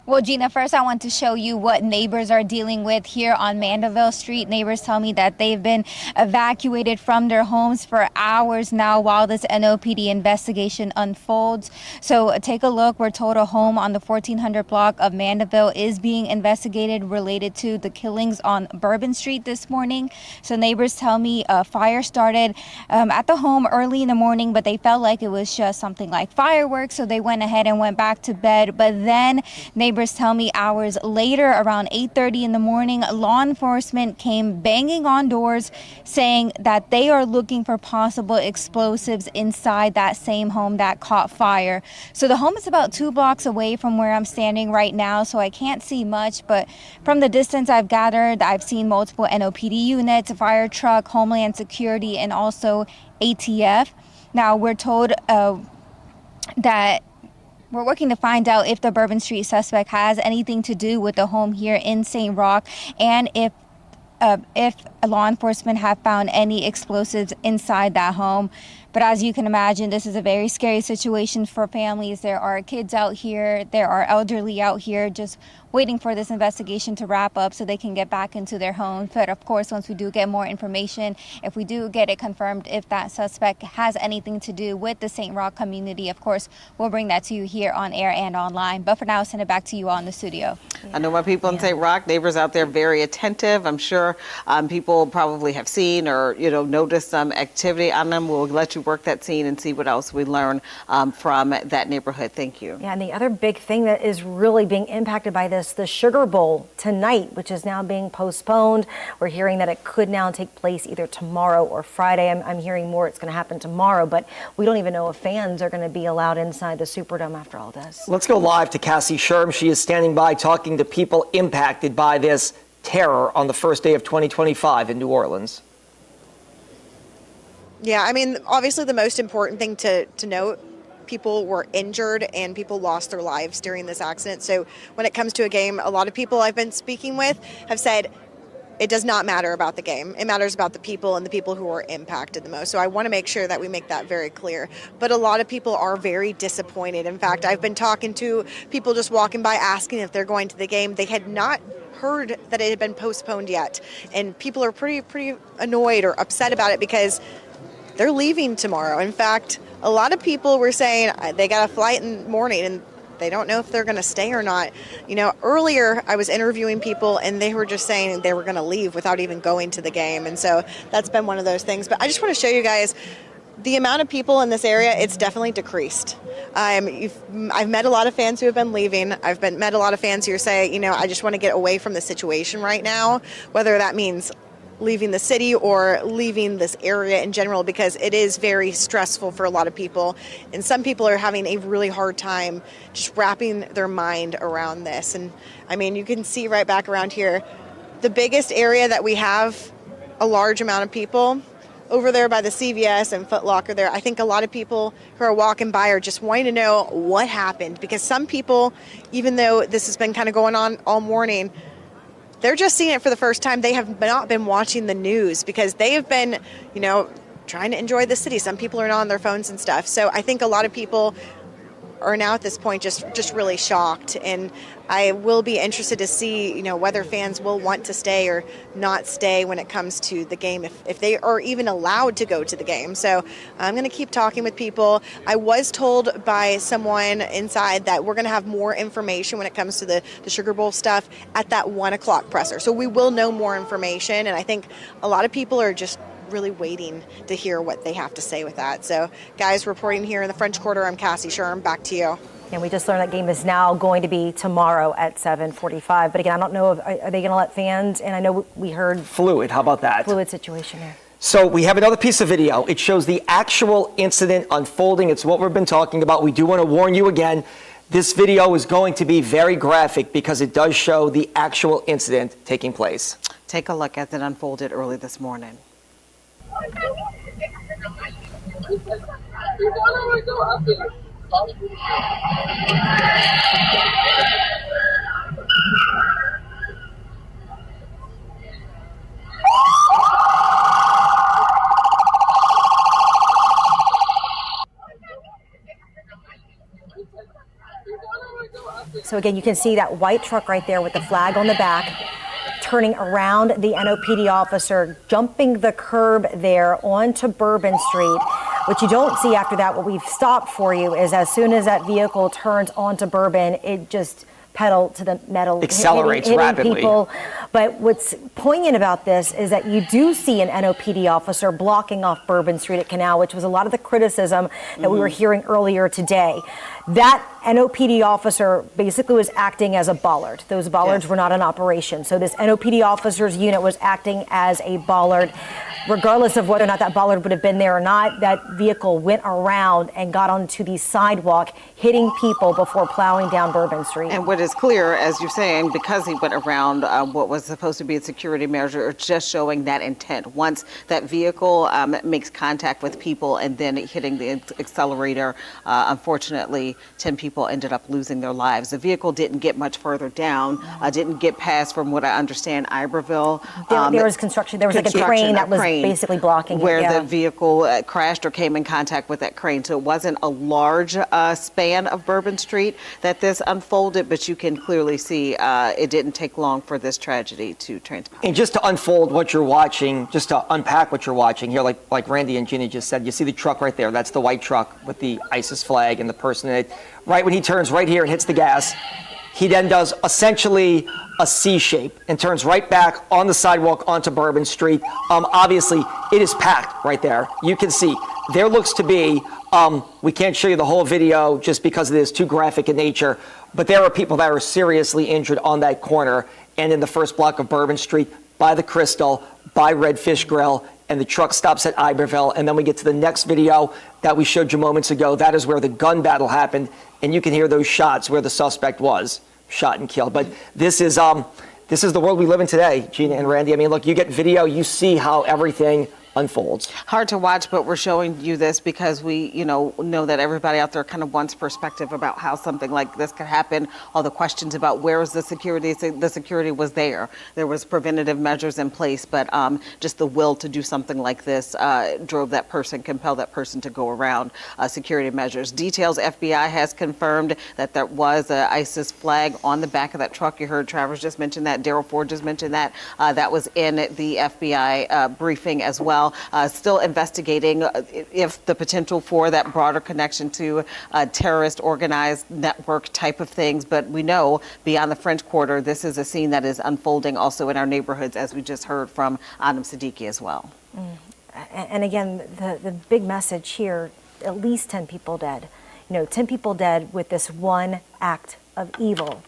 Well, Gina, first I want to show you what neighbors are dealing with here on Mandeville Street. Neighbors tell me that they've been evacuated from their homes for hours now while this NOPD investigation unfolds. So take a look. We're told a home on the 1400 block of Mandeville is being investigated related to the killings on Bourbon Street this morning. So neighbors tell me a fire started at the home early in the morning, but they felt like it was just something like fireworks. So they went ahead and went back to bed. But then neighbors tell me hours later, around 8:30 in the morning, law enforcement came banging on doors saying that they are looking for possible explosives inside that same home that caught fire. So the home is about 2 blocks away from where I'm standing right now, so I can't see much, but from the distance I've gathered, I've seen multiple NOPD units, a fire truck, Homeland Security, and also ATF. Now we're told that we're working to find out if the Bourbon Street suspect has anything to do with the home here in St. Roch, and if law enforcement have found any explosives inside that home. But as you can imagine, this is a very scary situation for families. There are kids out here, there are elderly out here just waiting for this investigation to wrap up so they can get back into their homes. But of course, once we do get more information, if we do get it confirmed, if that suspect has anything to do with the St. Roch community, of course, we'll bring that to you here on air and online. But for now, I'll send it back to you all in the studio. I know my people in St. Roch, neighbors out there very attentive. I'm sure people probably have seen or, noticed some activity on them. We'll let you work that scene and see what else we learn from that neighborhood. Thank you. Yeah, and the other big thing that is really being impacted by this, the Sugar Bowl tonight, which is now being postponed. We're hearing that it could now take place either tomorrow or Friday. I'm hearing more it's going to happen tomorrow, but we don't even know if fans are going to be allowed inside the Superdome after all this. Let's go live to Cassie Sherm. She is standing by talking to people impacted by this terror on the first day of 2025 in New Orleans. Yeah, I mean, obviously the most important thing to note, people were injured and people lost their lives during this accident. So when it comes to a game, a lot of people I've been speaking with have said it does not matter about the game. It matters about the people and the people who are impacted the most. So I want to make sure that we make that very clear. But a lot of people are very disappointed. In fact, I've been talking to people just walking by asking if they're going to the game. They had not heard that it had been postponed yet. And people are pretty annoyed or upset about it because they're leaving tomorrow. In fact, a lot of people were saying they got a flight in the morning and they don't know if they're going to stay or not. Earlier I was interviewing people and they were just saying they were going to leave without even going to the game. And so that's been one of those things. But I just want to show you guys the amount of people in this area. It's definitely decreased. I've met a lot of fans who have been leaving. I've met a lot of fans who say, I just want to get away from the situation right now, whether that means leaving the city or leaving this area in general, because it is very stressful for a lot of people. And some people are having a really hard time just wrapping their mind around this. And I mean, you can see right back around here, the biggest area that we have a large amount of people over there by the CVS and Foot Locker there. I think a lot of people who are walking by are just wanting to know what happened, because some people, even though this has been kind of going on all morning, they're just seeing it for the first time. They have not been watching the news because they have been, trying to enjoy the city. Some people are not on their phones and stuff. So I think a lot of people are now at this point just really shocked. And I will be interested to see, whether fans will want to stay or not stay when it comes to the game, if they are even allowed to go to the game. So I'm going to keep talking with people. I was told by someone inside that we're going to have more information when it comes to the Sugar Bowl stuff at that 1 o'clock presser. So we will know more information. And I think a lot of people are just really waiting to hear what they have to say with that. So guys, reporting here in the French Quarter, I'm Cassie Sherm. Back to you. And we just learned that game is now going to be tomorrow at 7:45. But again, I don't know are they going to let fans? And I know we heard fluid. How about that? Fluid situation there. So we have another piece of video. It shows the actual incident unfolding. It's what we've been talking about. We do want to warn you again. This video is going to be very graphic because it does show the actual incident taking place. Take a look as it unfolded early this morning. So again, you can see that white truck right there with the flag on the back, turning around the NOPD officer, jumping the curb there onto Bourbon Street. What you don't see after that, what we've stopped for you, is as soon as that vehicle turns onto Bourbon, it just pedal to the metal, accelerates hitting rapidly. People. But what's poignant about this is that you do see an NOPD officer blocking off Bourbon Street at Canal, which was a lot of the criticism that we were hearing earlier today. That NOPD officer basically was acting as a bollard. Those bollards were not in operation. So this NOPD officer's unit was acting as a bollard. Regardless of whether or not that bollard would have been there or not, that vehicle went around and got onto the sidewalk, hitting people before plowing down Bourbon Street. And what is clear, as you're saying, because he went around what was supposed to be a security measure, it's just showing that intent. Once that vehicle makes contact with people and then hitting the accelerator, unfortunately, 10 people ended up losing their lives. The vehicle didn't get much further down, didn't get past, from what I understand, Iberville. There was construction. There was like a crane that was basically blocking where it, the vehicle crashed or came in contact with that crane. So it wasn't a large span of Bourbon Street that this unfolded, but you can clearly see it didn't take long for this tragedy to transpire. And just to unfold what you're watching, just to unpack what you're watching here, like Randy and Gina just said, you see the truck right there. That's the white truck with the ISIS flag and the person in it. Right when he turns right here and hits the gas, he then does essentially a C shape and turns right back on the sidewalk onto Bourbon Street. Obviously, it is packed right there. You can see there looks to be, we can't show you the whole video just because it is too graphic in nature, but there are people that are seriously injured on that corner and in the first block of Bourbon Street by the Crystal, by Redfish Grill, and the truck stops at Iberville. And then we get to the next video that we showed you moments ago. That is where the gun battle happened, and you can hear those shots where the suspect was shot and killed. But this is the world we live in today, Gina and Randy. I mean, look, you get video, you see how everything unfolds. Hard to watch, but we're showing you this because we, know that everybody out there kind of wants perspective about how something like this could happen. All the questions about where is the security? The security was there. There was preventative measures in place, but just the will to do something like this compelled that person to go around security measures. Details: FBI has confirmed that there was an ISIS flag on the back of that truck. You heard Travers just mention that. Daryl Ford just mentioned that. That was in the FBI briefing as well. Still investigating if the potential for that broader connection to terrorist organized network type of things. But we know beyond the French Quarter, this is a scene that is unfolding also in our neighborhoods, as we just heard from Adam Siddiqui as well. And again, the big message here, at least 10 people dead. 10 people dead with this one act of evil.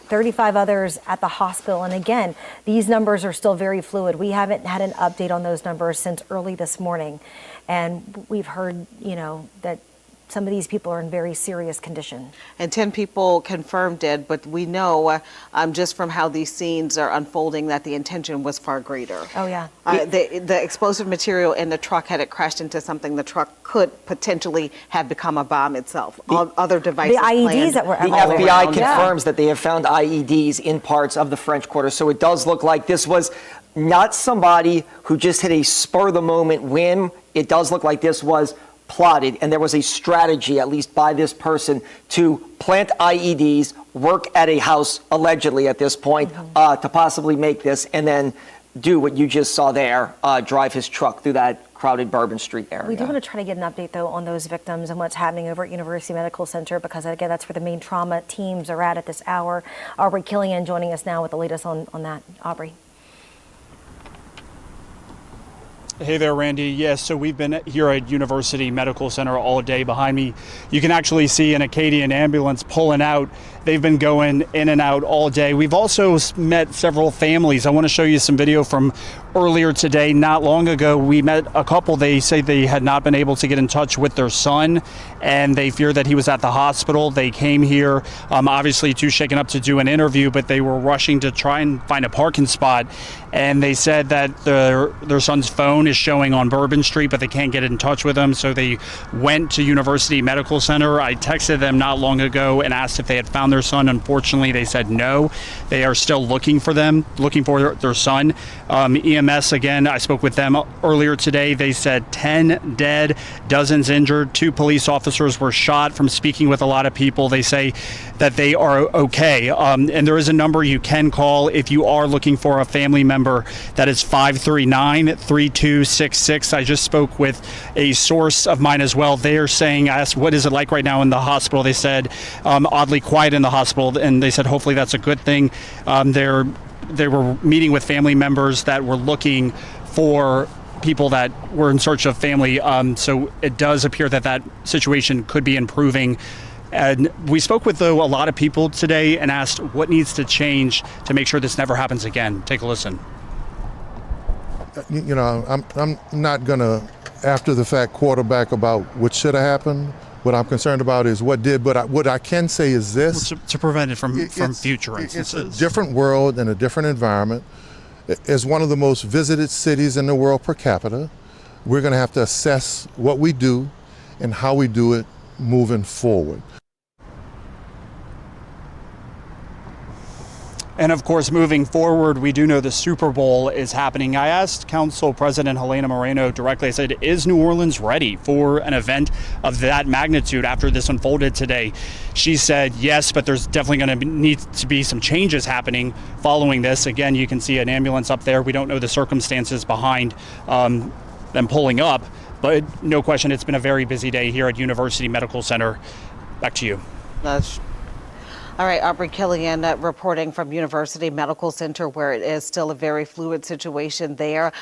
35 others at the hospital. And again, these numbers are still very fluid. We haven't had an update on those numbers since early this morning. And we've heard, that some of these people are in very serious condition. And 10 people confirmed dead, but we know just from how these scenes are unfolding that the intention was far greater. Oh, yeah. The explosive material in the truck, had it crashed into something, the truck could potentially have become a bomb itself. Other devices. The IEDs that were the FBI confirms that they have found IEDs in parts of the French Quarter. So it does look like this was not somebody who just had a spur of the moment whim. It does look like this was plotted, and there was a strategy, at least by this person, to plant IEDs, work at a house, allegedly at this point, to possibly make this, and then do what you just saw there, drive his truck through that crowded Bourbon Street area. We do want to try to get an update, though, on those victims and what's happening over at University Medical Center, because, again, that's where the main trauma teams are at this hour. Aubrey Killian joining us now with the latest on that. Aubrey. Hey there, Randy. Yes, so we've been here at University Medical Center all day. Behind me, you can actually see an Acadian ambulance pulling out. They've been going in and out all day. We've also met several families. I want to show you some video from earlier today. Not long ago, we met a couple. They say they had not been able to get in touch with their son, and they fear that he was at the hospital. They came here, obviously too shaken up to do an interview, but they were rushing to try and find a parking spot. And they said that their son's phone is showing on Bourbon Street, but they can't get in touch with him. So they went to University Medical Center. I texted them not long ago and asked if they had found their son. Unfortunately, they said no. They are still looking for their son. EMS, again, I spoke with them earlier today. They said 10 dead, dozens injured. 2 police officers were shot. From speaking with a lot of people, they say that they are okay. And there is a number you can call if you are looking for a family member. That is 539-3266. I just spoke with a source of mine as well. They are saying, I asked, what is it like right now in the hospital? They said, oddly quiet in the hospital. And they said, hopefully that's a good thing. They were meeting with family members that were looking for people that were in search of family. So it does appear that situation could be improving. And we spoke with, though, a lot of people today and asked what needs to change to make sure this never happens again. Take a listen. You know, I'm not going to, after the fact, quarterback about what should have happened. What I'm concerned about is what did, but what I can say is this. To prevent it from future instances. It's a different world and a different environment. As one of the most visited cities in the world per capita, we're going to have to assess what we do and how we do it moving forward. And of course, moving forward, we do know the Super Bowl is happening. I asked Council President Helena Moreno directly, I said, is New Orleans ready for an event of that magnitude after this unfolded today? She said yes, but there's definitely going to need to be some changes happening following this. Again, you can see an ambulance up there. We don't know the circumstances behind them pulling up, but no question, it's been a very busy day here at University Medical Center. Back to you. All right, Aubrey Killian reporting from University Medical Center, where it is still a very fluid situation there.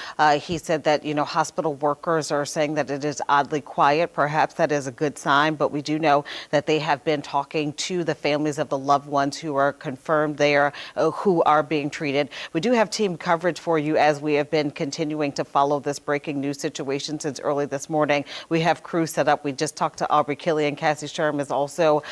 He said that, hospital workers are saying that it is oddly quiet. Perhaps that is a good sign, but we do know that they have been talking to the families of the loved ones who are confirmed there, who are being treated. We do have team coverage for you as we have been continuing to follow this breaking news situation since early this morning. We have crews set up. We just talked to Aubrey Killian. Cassie Sherm is also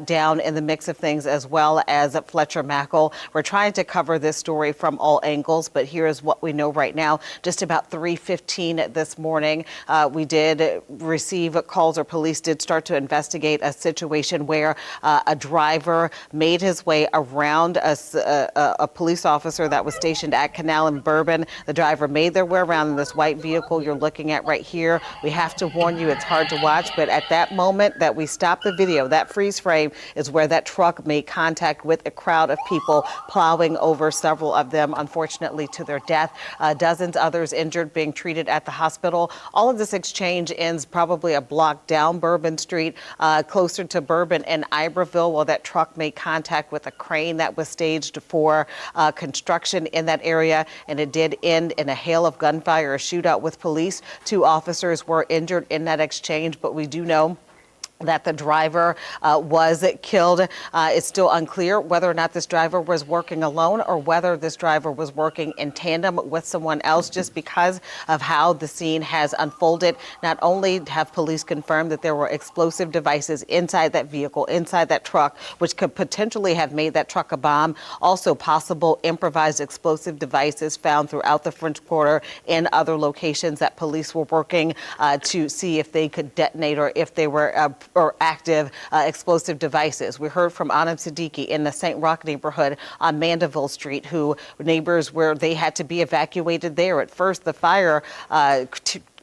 down in the mix of things, as well as Fletcher Mackle. We're trying to cover this story from all angles, but here is what we know right now. Just about 3:15 this morning, we did receive calls, or police did start to investigate a situation where a driver made his way around a police officer that was stationed at Canal and Bourbon. The driver made their way around in this white vehicle you're looking at right here. We have to warn you, it's hard to watch, but at that moment that we stopped the video, that freeze frame is where that truck made contact with a crowd of people, plowing over several of them, unfortunately, to their death. Dozens others injured, being treated at the hospital. All of this exchange ends probably a block down Bourbon Street, closer to Bourbon and Iberville, while that truck made contact with a crane that was staged for construction in that area. And it did end in a hail of gunfire, a shootout with police. 2 officers were injured in that exchange, but we do know that the driver was killed. It's still unclear whether or not this driver was working alone or whether this driver was working in tandem with someone else, just because of how the scene has unfolded. Not only have police confirmed that there were explosive devices inside that vehicle, inside that truck, which could potentially have made that truck a bomb, also possible improvised explosive devices found throughout the French Quarter and other locations that police were working to see if they could detonate or if they were or active explosive devices. We heard from Anam Siddiqui in the St. Roch neighborhood on Mandeville Street, who neighbors where they had to be evacuated there. At first, the fire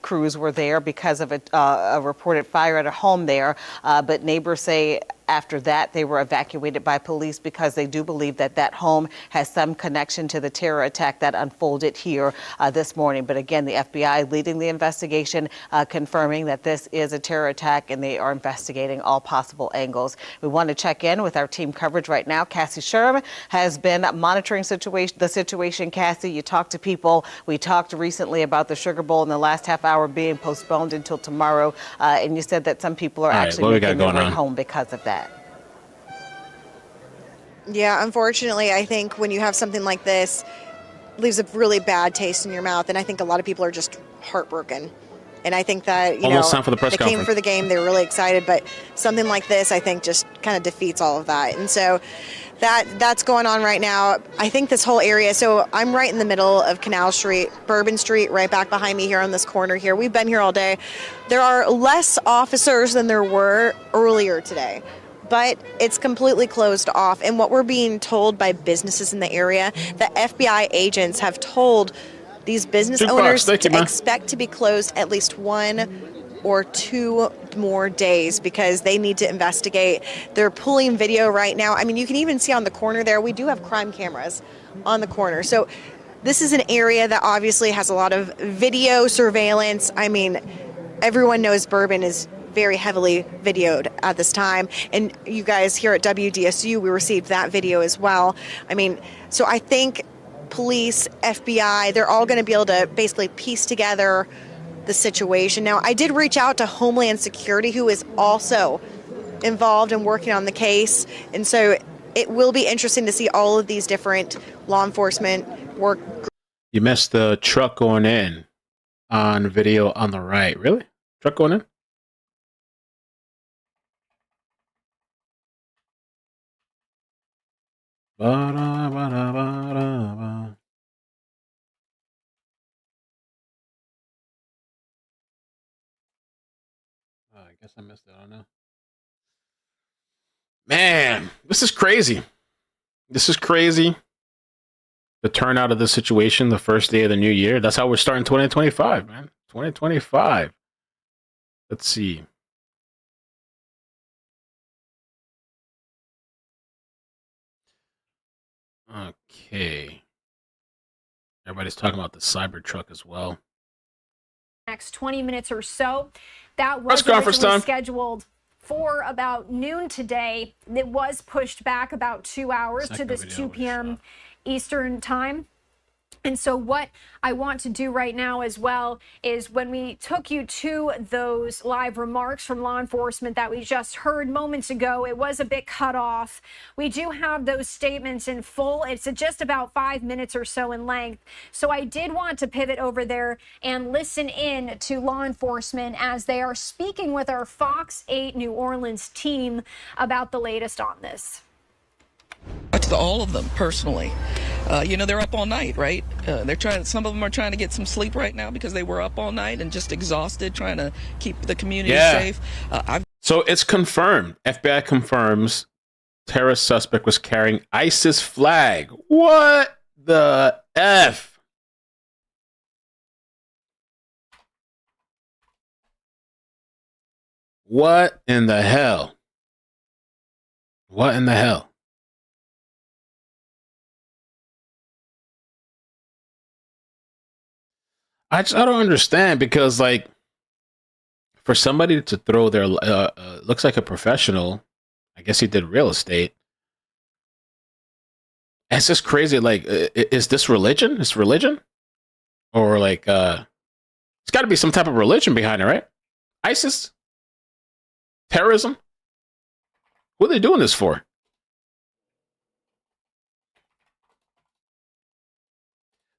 crews were there because of a reported fire at a home there, but neighbors say after that, they were evacuated by police because they do believe that that home has some connection to the terror attack that unfolded here this morning. But again, the FBI leading the investigation, confirming that this is a terror attack, and they are investigating all possible angles. We want to check in with our team coverage right now. Cassie Sherm has been monitoring the situation. Cassie, you talked to people. We talked recently about the Sugar Bowl in the last half hour being postponed until tomorrow, and you said that some people are actually making their way home because of that. Yeah, unfortunately, I think when you have something like this, leaves a really bad taste in your mouth, and I think a lot of people are just heartbroken. And I think that, Almost time for the press they came conference. for the game, they were really excited, but something like this, I think, just kind of defeats all of that. And so that's going on right now. I think this whole area, so I'm right in the middle of Canal Street, Bourbon Street, right back behind me here on this corner here. We've been here all day. There are less officers than there were earlier today, but it's completely closed off. And what we're being told by businesses in the area, the FBI agents have told these business owners to expect to be closed at least 1 or 2 more days because they need to investigate. They're pulling video right now. I mean, you can even see on the corner there, we do have crime cameras on the corner. So this is an area that obviously has a lot of video surveillance. I mean, everyone knows Bourbon is very heavily videoed at this time. And you guys here at WDSU, we received that video as well. I mean, so I think police, FBI, they're all going to be able to basically piece together the situation. Now, I did reach out to Homeland Security, who is also involved in working on the case. And so it will be interesting to see all of these different law enforcement work. You missed the truck going in on video on the right. Really? Truck going in? Ba-da-ba-da-ba-da-ba. Oh, I guess I missed it. I don't know. Man, this is crazy. This is crazy. The turnout of the situation, the first day of the new year. That's how we're starting 2025, man. 2025. Let's see. Okay. Everybody's talking about the Cybertruck as well. Next 20 minutes or so. That was originally scheduled for about noon today. It was pushed back about 2 hours to this 2 p.m. Eastern time. And so what I want to do right now as well is when we took you to those live remarks from law enforcement that we just heard moments ago, it was a bit cut off. We do have those statements in full. It's just about 5 minutes or so in length. So I did want to pivot over there and listen in to law enforcement as they are speaking with our Fox 8 New Orleans team about the latest on this. To all of them personally. They're up all night, right? Some of them are trying to get some sleep right now because they were up all night and just exhausted trying to keep the community safe. So it's confirmed. FBI confirms terrorist suspect was carrying ISIS flag. What the F? What in the hell? What in the hell? I don't understand because, like, for somebody to throw their looks like a professional, I guess he did real estate. It's just crazy. Like, is this religion? Is religion, or like, it's got to be some type of religion behind it, right? ISIS, terrorism. What are they doing this for?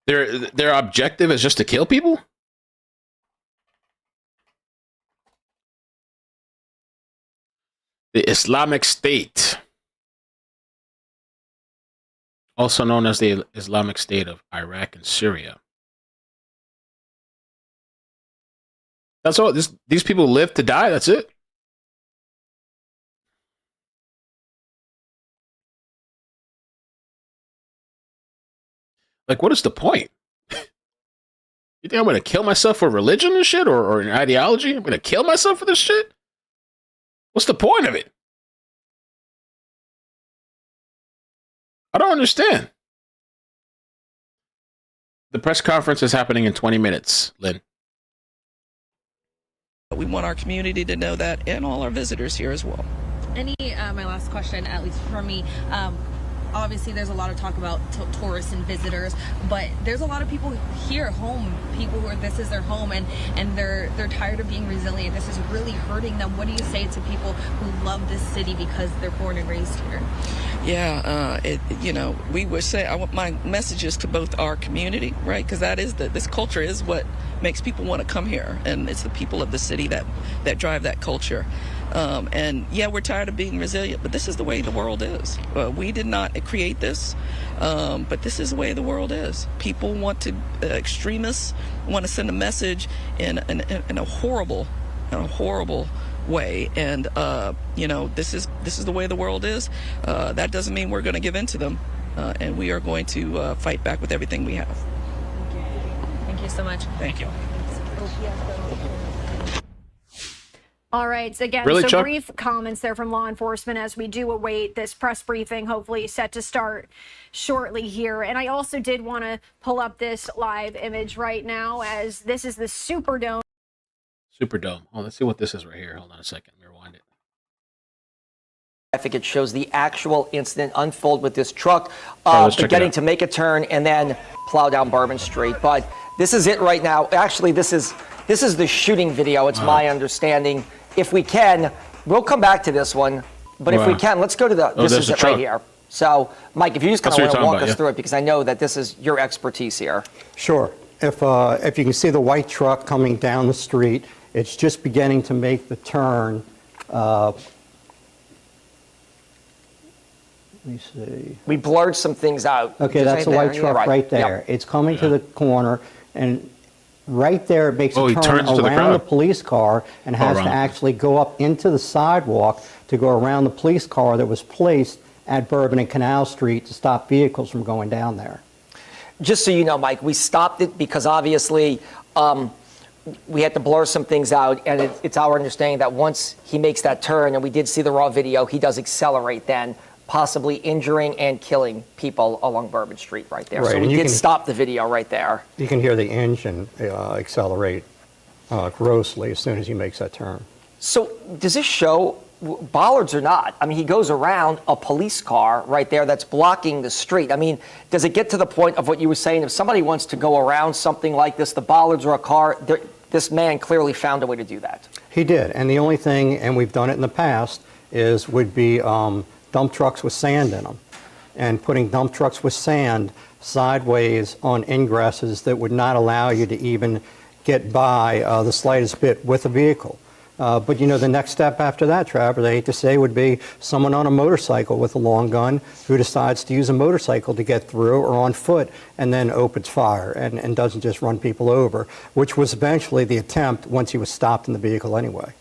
Their objective is just to kill people? The Islamic State, also known as the Islamic State of Iraq and Syria. That's all. These people live to die. That's it. Like, what is the point? You think I'm going to kill myself for religion and shit, or an ideology? I'm going to kill myself for this shit? What's the point of it? I don't understand. The press conference is happening in 20 minutes, Lynn. We want our community to know that, and all our visitors here as well. My last question, at least for me, obviously there's a lot of talk about tourists and visitors, but there's a lot of people here home, people who are, this is their home, and they're tired of being resilient. This is really hurting them. What do you say to people who love this city because they're born and raised here? Yeah, we would say, I want my messages to both our community, right? Because that is this culture is what makes people want to come here, and it's the people of the city that drive that culture. And yeah, we're tired of being resilient, but this is the way the world is. We did not create this, but this is the way the world is. People want to, extremists want to send a message in a horrible way, and this is the way the world is. That doesn't mean we're going to give in to them, and we are going to fight back with everything we have. Thank you so much. Thank you. All right. Again, Really, so Chuck? brief comments there from law enforcement as we do await this press briefing, hopefully set to start shortly here. And I also did want to pull up this live image right now, as this is the Superdome. Superdome. Oh, let's see what this is right here. Hold on a second. Let me rewind it. It shows the actual incident unfold with this truck let's check it beginning out. to make a turn and then plow down Bourbon Street. But this is it right now. Actually, this is the shooting video. It's my understanding. If we can, we'll come back to this one. But if we can, let's go to this is it right here. So, Mike, if you just kind of want to walk us through it, because I know that this is your expertise here. Sure. If you can see the white truck coming down the street, it's just beginning to make the turn. Let me see. We blurred some things out. Okay, that's the white truck right there. It's coming to the corner, and right there it makes a turn around the police car and has to actually go up into the sidewalk to go around the police car that was placed at Bourbon and Canal Street to stop vehicles from going down there. Just so you know, Mike, we stopped it because obviously we had to blur some things out, and it's our understanding that once he makes that turn, and we did see the raw video, he does accelerate then, possibly injuring and killing people along Bourbon Street right there. Right, so we did stop the video right there. You can hear the engine accelerate grossly as soon as he makes that turn. So does this show, bollards or not, I mean, he goes around a police car right there that's blocking the street. I mean, does it get to the point of what you were saying, if somebody wants to go around something like this, the bollards or a car, this man clearly found a way to do that? He did, and the only thing, and we've done it in the past, would be dump trucks with sand in them, and putting dump trucks with sand sideways on ingresses that would not allow you to even get by the slightest bit with a vehicle. But the next step after that, Travers, I hate to say, would be someone on a motorcycle with a long gun who decides to use a motorcycle to get through, or on foot, and then opens fire and doesn't just run people over, which was eventually the attempt once he was stopped in the vehicle anyway.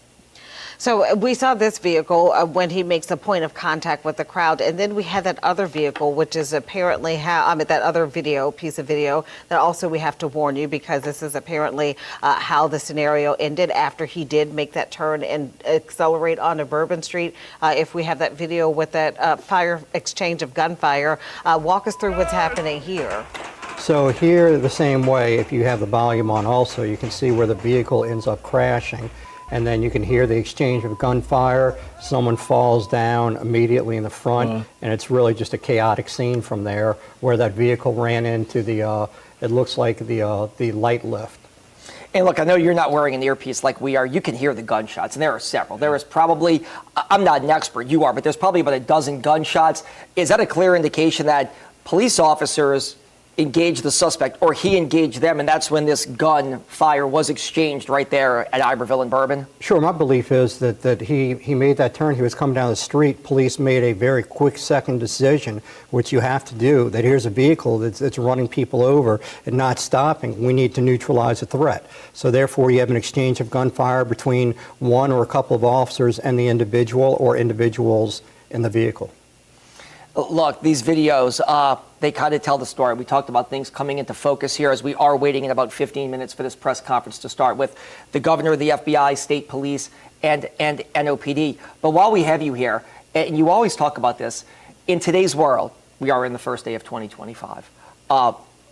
So we saw this vehicle when he makes a point of contact with the crowd, and then we had that other vehicle, which is apparently that other piece of video that also we have to warn you, because this is apparently how the scenario ended after he did make that turn and accelerate onto Bourbon Street. If we have that video with that fire exchange of gunfire, walk us through what's happening here. So here, the same way, if you have the volume on also, you can see where the vehicle ends up crashing. And then you can hear the exchange of gunfire. Someone falls down immediately in the front, and it's really just a chaotic scene from there, where that vehicle ran into the, it looks like the light lift. And look, I know you're not wearing an earpiece like we are. You can hear the gunshots, and there are several. There is probably, I'm not an expert, you are, but there's probably about a dozen gunshots. Is that a clear indication that police officers engaged the suspect, or he engaged them, and that's when this gunfire was exchanged right there at Iberville and Bourbon? Sure, my belief is that he made that turn. He was coming down the street. Police made a very quick second decision, which you have to do, that here's a vehicle that's running people over and not stopping. We need to neutralize the threat. So therefore, you have an exchange of gunfire between one or a couple of officers and the individual or individuals in the vehicle. Look, these videos, they kind of tell the story. We talked about things coming into focus here as we are waiting in about 15 minutes for this press conference to start with the governor of the FBI, state police, and NOPD. But while we have you here, and you always talk about this, in today's world, we are in the first day of 2025.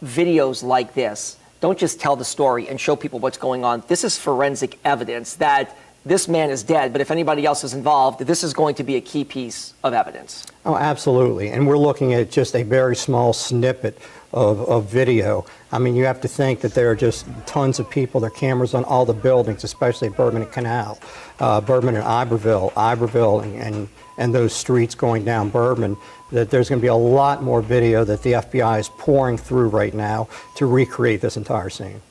Videos like this don't just tell the story and show people what's going on. This is forensic evidence that this man is dead, but if anybody else is involved, this is going to be a key piece of evidence. Oh, absolutely. And we're looking at just a very small snippet of video. I mean, you have to think that there are just tons of people. There are cameras on all the buildings, especially at Bourbon and Canal, Bourbon and Iberville, and those streets going down Bourbon, that there's going to be a lot more video that the FBI is pouring through right now to recreate this entire scene.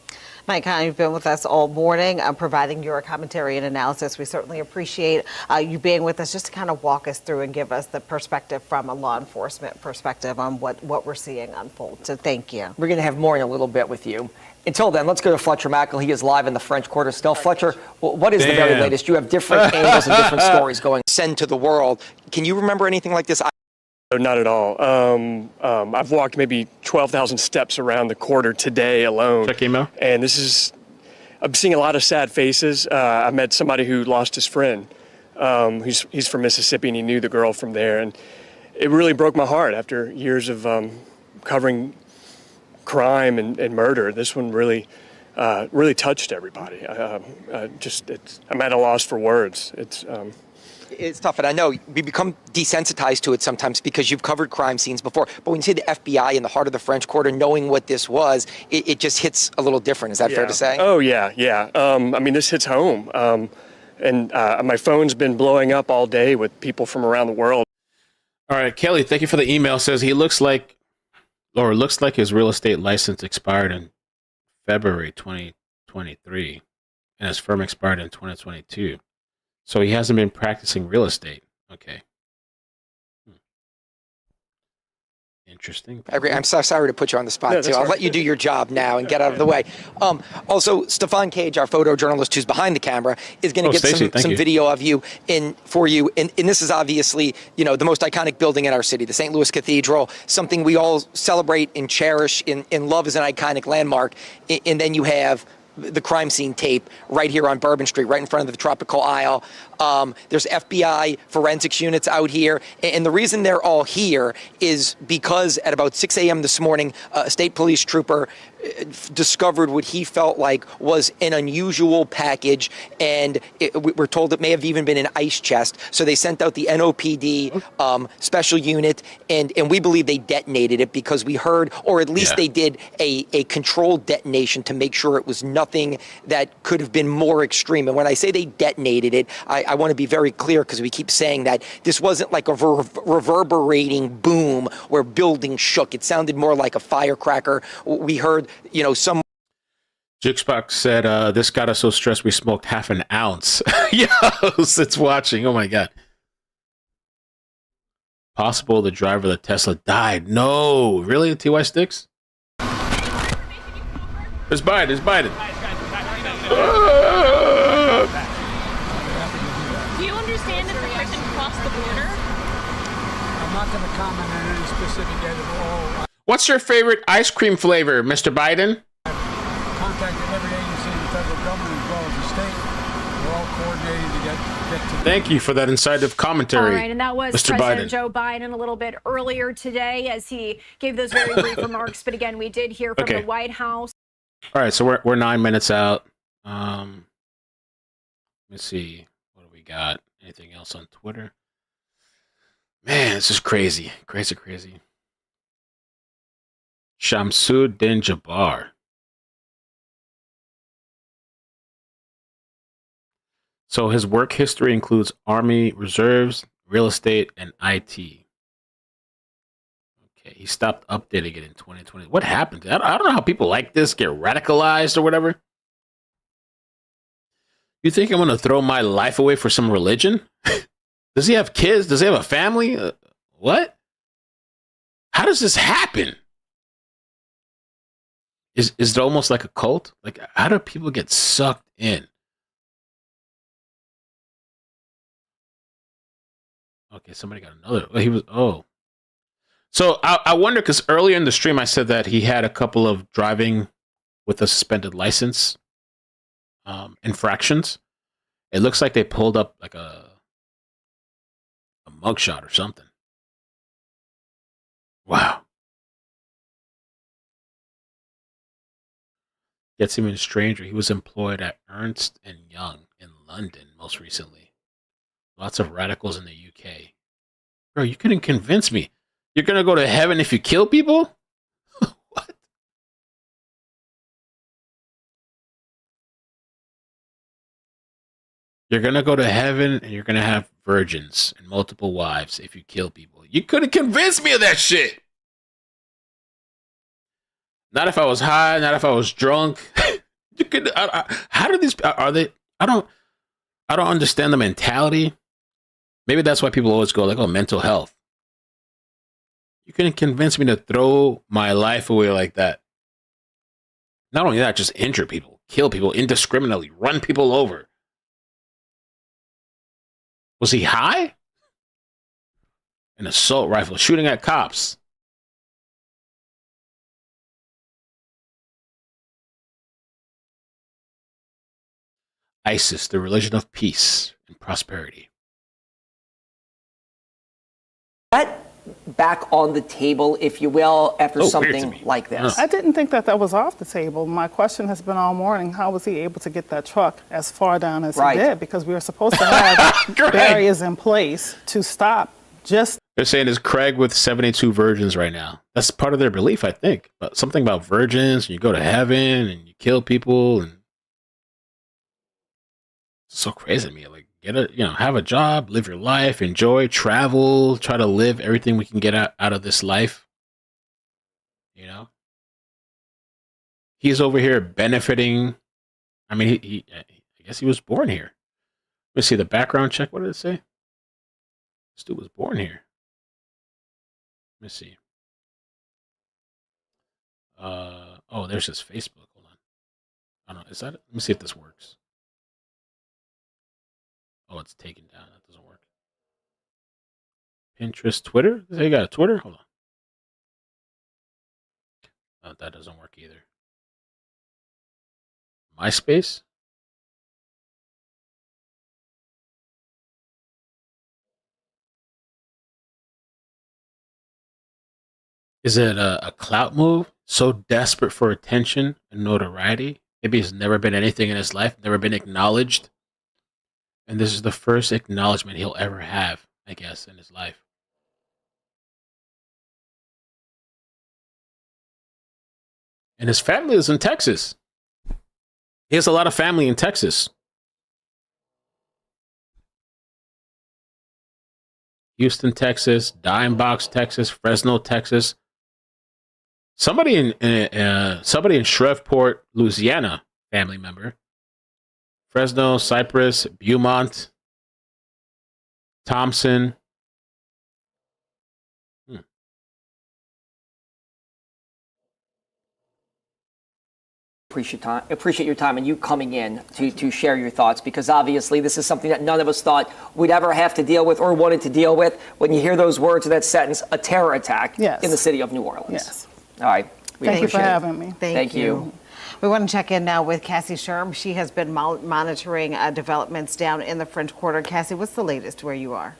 Mike Hahn, you've been with us all morning, providing your commentary and analysis. We certainly appreciate you being with us just to kind of walk us through and give us the perspective from a law enforcement perspective on what we're seeing unfold. So thank you. We're going to have more in a little bit with you. Until then, let's go to Fletcher Mackel. He is live in the French Quarter still. Fletcher, what is the very latest? You have different angles and different stories going. Send to the world. Can you remember anything like this? Not at all. I've walked maybe 12,000 steps around the quarter today alone. Check email. And I'm seeing a lot of sad faces. I met somebody who lost his friend. He's from Mississippi and he knew the girl from there. And it really broke my heart after years of covering crime and murder. This one really touched everybody. I'm at a loss for words. It's tough, and I know we become desensitized to it sometimes because you've covered crime scenes before. But when you see the FBI in the heart of the French Quarter, knowing what this was, it just hits a little different. Is that fair to say? Oh, yeah. I mean, this hits home. And my phone's been blowing up all day with people from around the world. All right, Kelly, thank you for the email. Says he looks like his real estate license expired in February 2023, and his firm expired in 2022. So he hasn't been practicing real estate. Okay. Interesting. I'm so sorry to put you on the spot, too. I'll let you do your job now and get out of the way. Also, Stefan Cage, our photojournalist who's behind the camera, is going to get some video of you for you. And this is obviously, the most iconic building in our city, the St. Louis Cathedral, something we all celebrate and cherish and love as an iconic landmark. And then you have the crime scene tape right here on Bourbon Street, right in front of the Tropical Isle. There's FBI forensics units out here. And the reason they're all here is because at about 6 a.m. this morning, a state police trooper discovered what he felt like was an unusual package. And we're told it may have even been an ice chest. So they sent out the NOPD special unit. And we believe they detonated it because we heard, or at least they did a controlled detonation to make sure it was nothing that could have been more extreme. And when I say they detonated it, I want to be very clear because we keep saying that this wasn't like a reverberating boom where buildings shook. It sounded more like a firecracker. We heard, some. Jukebox said, this got us so stressed we smoked half an ounce. Yes, it's watching. Oh my God. Possible the driver of the Tesla died. No, really? TY Sticks? There's Biden. Do you understand that the person crossed the border? I'm not going to comment on any specific edible. What's your favorite ice cream flavor, Mr. Biden? I've contacted every agency in the federal government as well as the state. We're all coordinating to get to. Thank you for that incisive commentary. All right, and that was Mr. President Biden. Joe Biden a little bit earlier today as he gave those very brief remarks. But again, we did hear from the White House. All right, so we're 9 minutes out. Let's see. What do we got? Anything else on Twitter? Man, this is crazy. Crazy. Shamsud bin Jabbar. So his work history includes Army Reserves, real estate, and IT. Okay, he stopped updating it in 2020. What happened? I don't know how people like this get radicalized or whatever. You think I'm going to throw my life away for some religion? Does he have kids? Does he have a family? What? How does this happen? Is it almost like a cult? Like, how do people get sucked in? Okay, somebody got another. So I wonder, because earlier in the stream I said that he had a couple of driving with a suspended license infractions. It looks like they pulled up like a mugshot or something. Wow. Gets even stranger. He was employed at Ernst & Young in London most recently. Lots of radicals in the UK. Bro, you couldn't convince me. You're going to go to heaven if you kill people? What? You're going to go to heaven and you're going to have virgins and multiple wives if you kill people. You couldn't convince me of that shit. Not if I was high, not if I was drunk. You could. How do these? Are they? I don't understand the mentality. Maybe that's why people always go like, "Oh, mental health." You couldn't convince me to throw my life away like that. Not only that, just injure people, kill people indiscriminately, run people over. Was he high? An assault rifle shooting at cops. ISIS, the religion of peace and prosperity. That back on the table, if you will, after something like this. I didn't think that was off the table. My question has been all morning, how was he able to get that truck as far down as he did? Because we were supposed to have barriers in place to stop just... They're saying it's Craig with 72 virgins right now. That's part of their belief, I think. But something about virgins, and you go to heaven and you kill people, and it's so crazy to me. Like, have a job, live your life, enjoy, travel, try to live everything we can get out of this life. You know, he's over here benefiting. I mean, I guess he was born here. Let me see the background check. What did it say? This dude was born here. Let me see. Oh, there's his Facebook. Hold on. I don't know. Is that it? Let me see if this works. Oh, it's taken down. That doesn't work. Pinterest, Twitter? They got a Twitter? Hold on. Oh, that doesn't work either. MySpace? Is it a clout move? So desperate for attention and notoriety? Maybe he's never been anything in his life, never been acknowledged. And this is the first acknowledgement he'll ever have, I guess, in his life. And his family is in Texas. He has a lot of family in Texas. Houston, Texas, Dime Box, Texas, Fresno, Texas. Somebody in Shreveport, Louisiana, family member. Fresno, Cypress, Beaumont, Thompson. Appreciate your time and you coming in to share your thoughts, because obviously this is something that none of us thought we'd ever have to deal with or wanted to deal with. When you hear those words of that sentence, a terror attack in the city of New Orleans. Yes. All right. Thank you for having me. Thank you. We want to check in now with Cassie Sherm. She has been monitoring developments down in the French Quarter. Cassie, what's the latest where you are?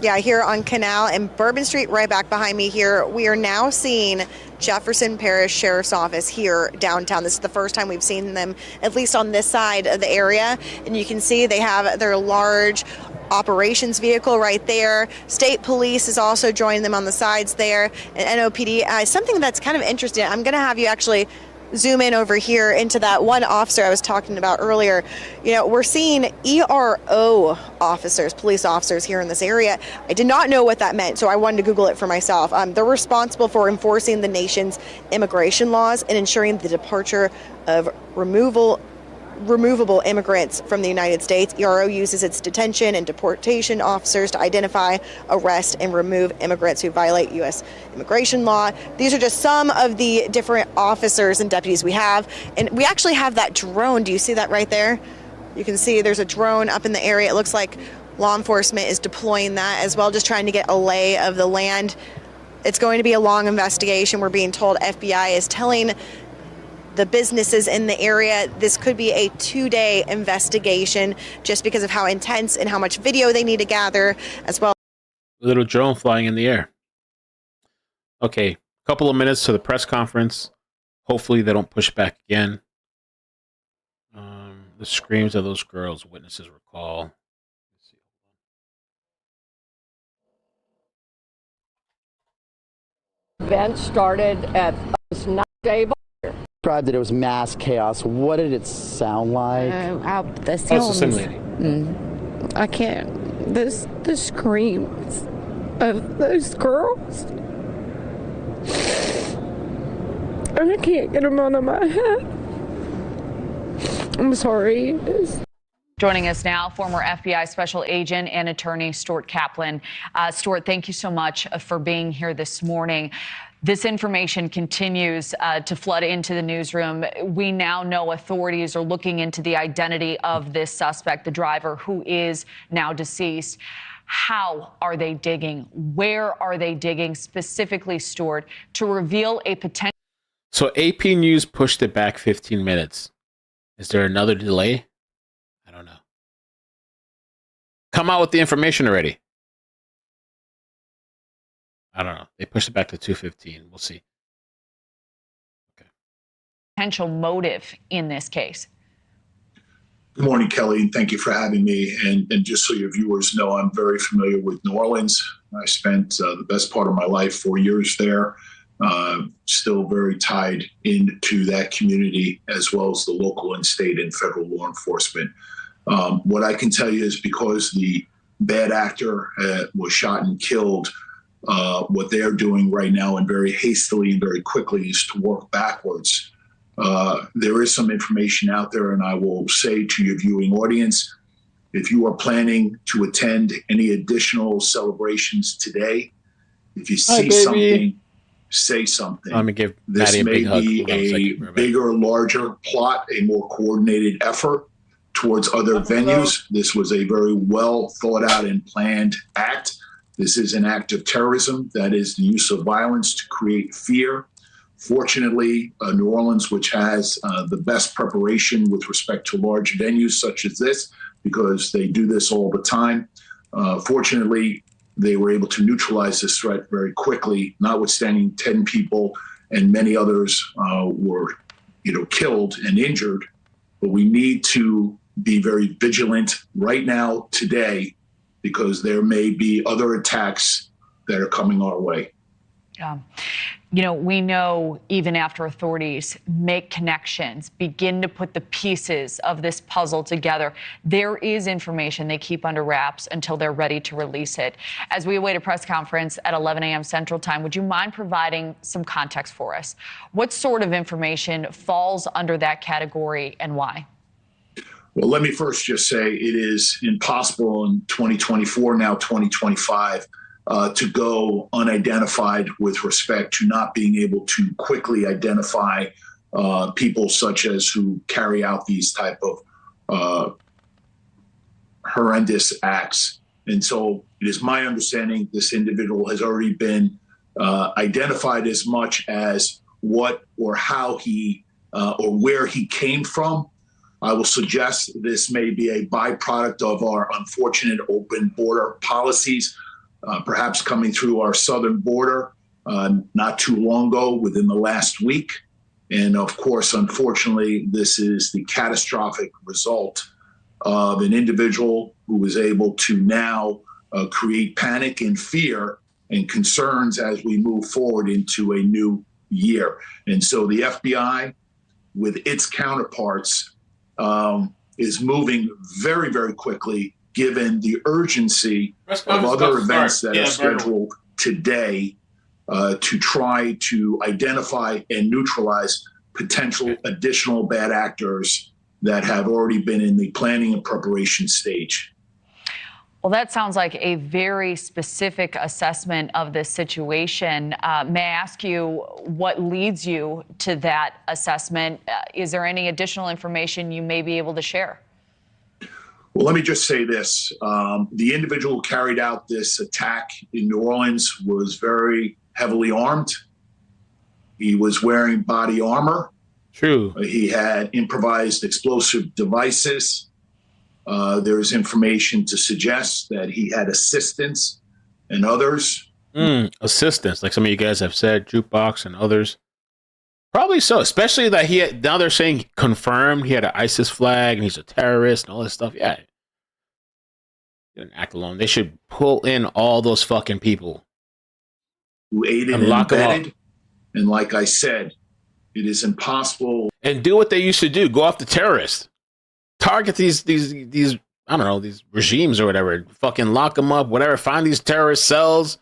Yeah, here on Canal and Bourbon Street, right back behind me here, we are now seeing Jefferson Parish Sheriff's Office here downtown. This is the first time we've seen them, at least on this side of the area. And you can see they have their large operations vehicle right there. State Police is also joining them on the sides there. And NOPD, something that's kind of interesting, I'm going to have you actually zoom in over here into that one officer I was talking about earlier. You know, we're seeing ERO officers, police officers here in this area. I did not know what that meant, so I wanted to Google it for myself. They're responsible for enforcing the nation's immigration laws and ensuring the departure of removable immigrants from the United States. ERO uses its detention and deportation officers to identify, arrest, and remove immigrants who violate U.S. immigration law. These are just some of the different officers and deputies we have. And we actually have that drone. Do you see that right there? You can see there's a drone up in the area. It looks like law enforcement is deploying that as well, just trying to get a lay of the land. It's going to be a long investigation. We're being told FBI is telling the businesses in the area this could be a 2-day investigation just because of how intense and how much video they need to gather as well. A little drone flying in the air. Okay, couple of minutes to the press conference. Hopefully they don't push back again. The screams of those girls, witnesses recall. Event started at day. Described that it was mass chaos. What did it sound like? The sounds. I can't. The screams of those girls. And I can't get them out of my head. I'm sorry. Joining us now, former FBI special agent and attorney Stuart Kaplan. Stuart, thank you so much for being here this morning. This information continues to flood into the newsroom. We now know authorities are looking into the identity of this suspect, the driver, who is now deceased. How are they digging? Where are they digging specifically, Stuart, to reveal a potential? So AP News pushed it back 15 minutes. Is there another delay? I don't know. Come out with the information already. I don't know. They pushed it back to 2:15. We'll see. Potential motive in this case? Good morning, Kelly, and thank you for having me. And just so your viewers know, I'm very familiar with New Orleans. I spent the best part of my life, 4 years there. Still very tied into that community, as well as the local and state and federal law enforcement. What I can tell you is because the bad actor was shot and killed, what they're doing right now and very hastily and very quickly is to work backwards. There is some information out there, and I will say to your viewing audience, if you are planning to attend any additional celebrations today, if you see something, say something. I'm gonna give this Maddie a may big hug. be a bigger, larger plot, a more coordinated effort towards other venues. This was a very well thought out and planned act. This is an act of terrorism. That is the use of violence to create fear. Fortunately, New Orleans, which has the best preparation with respect to large venues such as this, because they do this all the time, fortunately, they were able to neutralize this threat very quickly, notwithstanding 10 people and many others were killed and injured. But we need to be very vigilant right now, today, because there may be other attacks that are coming our way. We know even after authorities make connections, begin to put the pieces of this puzzle together, there is information they keep under wraps until they're ready to release it. As we await a press conference at 11 a.m. Central Time, would you mind providing some context for us? What sort of information falls under that category and why? Well, let me first just say it is impossible in 2024, now 2025, to go unidentified with respect to not being able to quickly identify people such as who carry out these type of horrendous acts. And so it is my understanding this individual has already been identified as much as what or how he or where he came from. I will suggest this may be a byproduct of our unfortunate open border policies, perhaps coming through our southern border not too long ago, within the last week. And of course, unfortunately, this is the catastrophic result of an individual who was able to now create panic and fear and concerns as we move forward into a new year. And so the FBI, with its counterparts, is moving very, very quickly, given the urgency of other events that are scheduled today to try to identify and neutralize potential additional bad actors that have already been in the planning and preparation stage. Well, that sounds like a very specific assessment of this situation. May I ask you what leads you to that assessment? Is there any additional information you may be able to share? Well, let me just say this. The individual who carried out this attack in New Orleans was very heavily armed. He was wearing body armor. True. He had improvised explosive devices. There is information to suggest that he had assistants and others. Assistants, like some of you guys have said, jukebox and others. Probably so, especially that now they're saying confirmed he had an ISIS flag and he's a terrorist and all this stuff. Yeah. He didn't act alone. They should pull in all those fucking people. Who aided and abetted. And like I said, it is impossible. And do what they used to do. Go after terrorists. Target these I don't know, these regimes or whatever. Fucking lock them up, whatever. Find these terrorist cells.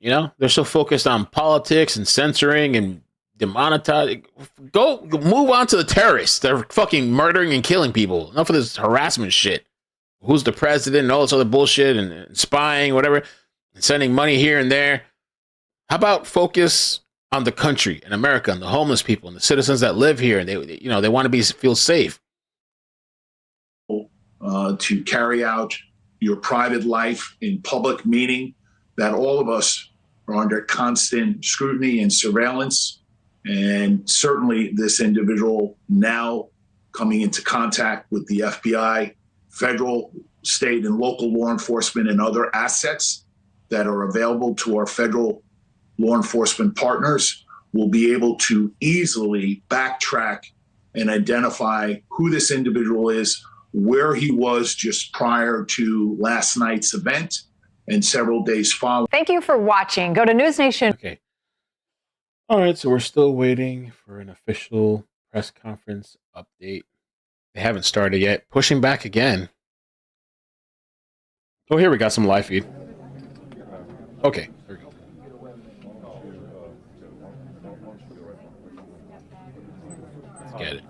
You know, they're so focused on politics and censoring and demonetizing. Go move on to the terrorists. They're fucking murdering and killing people. Enough of this harassment shit. Who's the president and all this other bullshit and spying, whatever, and sending money here and there. How about focus on the country and America and the homeless people and the citizens that live here and they want to feel safe. To carry out your private life in public, meaning that all of us are under constant scrutiny and surveillance. And certainly this individual now coming into contact with the FBI, federal, state, and local law enforcement and other assets that are available to our federal law enforcement partners will be able to easily backtrack and identify who this individual is, where he was just prior to last night's event and several days following. Thank you for watching. Go to News Nation. Okay. All right, so we're still waiting for an official press conference update. They haven't started yet. Pushing back again. Oh, here we got some live feed. Okay, there we go. Let's get it.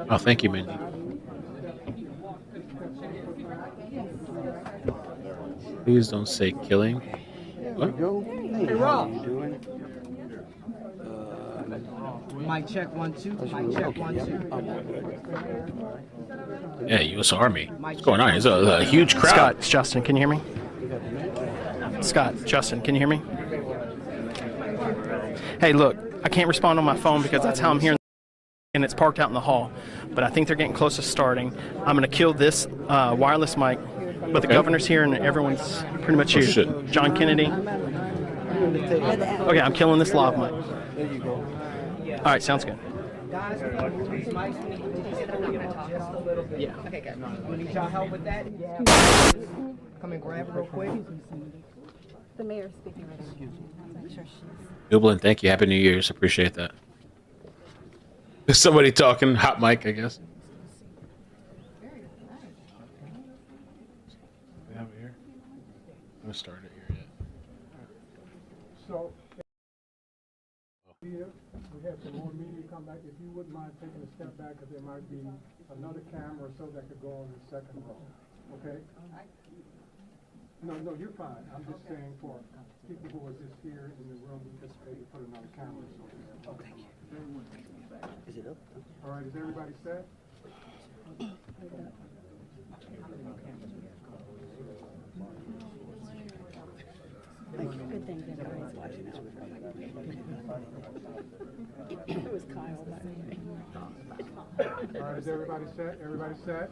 Oh, thank you, Mindy. Please don't say killing. What? Hey, Rob. Mic check 1 2. Mic check 1 2. Yeah, U.S. Army. What's going on? It's a huge crowd. Scott, it's Justin, can you hear me? Scott, Justin, can you hear me? Hey, look, I can't respond on my phone because that's how I'm hearing, and it's parked out in the hall. But I think they're getting close to starting. I'm going to kill this wireless mic, but the governor's here and everyone's pretty much here. Shit. John Kennedy. Okay, I'm killing this lav mic. All right, sounds good. Yeah. Okay, good. We need y'all help with that. Come and grab real quick. The mayor's speaking right now. I'm sure she's. Dublin, thank you. Happy New Year's. Appreciate that. There's somebody talking. Hot mic, I guess. We have it here. I'm going to start it here yet. So, we have some more media come back. If you wouldn't mind taking a step back, because there might be another camera or so that could go on the second row. Okay? No, you're fine. I'm just saying for people who are just here in the room, we just maybe put another camera. So. Okay. Is it up? All right. Is everybody set? Good thing that everybody's watching out. It was Kyle, by the way. All right. Is everybody set? Everybody set?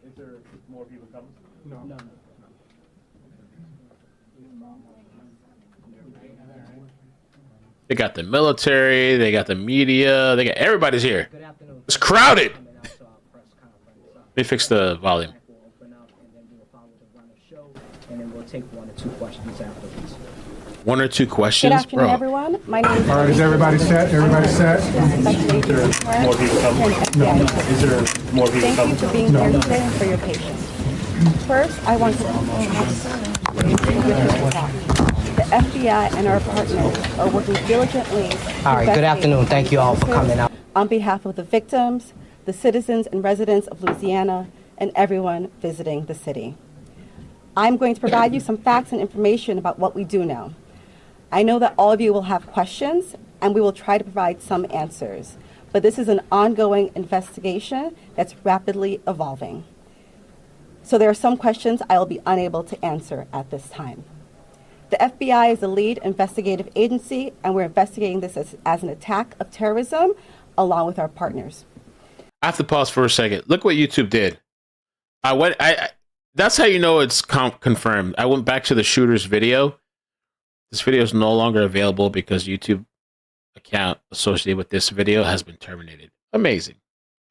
Is there more people coming? No. They got the military, they got the media, they got everybody's here. It's crowded. They fixed the volume. And then we'll take 1 or 2 questions afterwards. 1 or 2 questions, Good afternoon, bro. everyone. My name is. All right. Is everybody set? Everybody set? Is there more people coming? No. Is there more people Thank coming? you for being here today and for your patience. First, I want to. The FBI and our partners are working diligently. All right. Good afternoon. Thank you all for coming out. On behalf of the victims, the citizens and residents of Louisiana, and everyone visiting the city. I'm going to provide you some facts and information about what we do know. I know that all of you will have questions, and we will try to provide some answers. But this is an ongoing investigation that's rapidly evolving. So there are some questions I will be unable to answer at this time. The FBI is the lead investigative agency, and we're investigating this as an attack of terrorism along with our partners. I have to pause for a second. Look what YouTube did. That's how you know it's confirmed. I went back to the shooter's video. This video is no longer available because YouTube account associated with this video has been terminated. Amazing.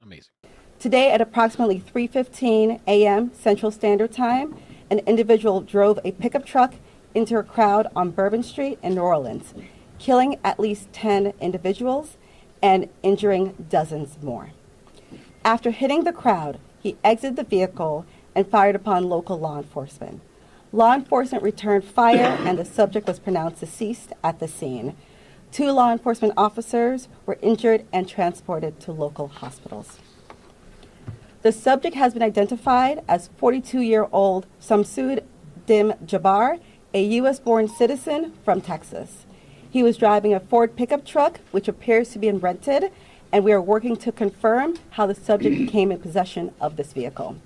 Amazing. Today at approximately 3:15 a.m. Central Standard Time, an individual drove a pickup truck into a crowd on Bourbon Street in New Orleans, killing at least 10 individuals and injuring dozens more. After hitting the crowd, he exited the vehicle and fired upon local law enforcement. Law enforcement returned fire and the subject was pronounced deceased at the scene. 2 law enforcement officers were injured and transported to local hospitals. The subject has been identified as 42-year-old Shamsud Dim Jabbar, a U.S.-born citizen from Texas. He was driving a Ford pickup truck, which appears to be rented, and we are working to confirm how the subject came in possession of this vehicle.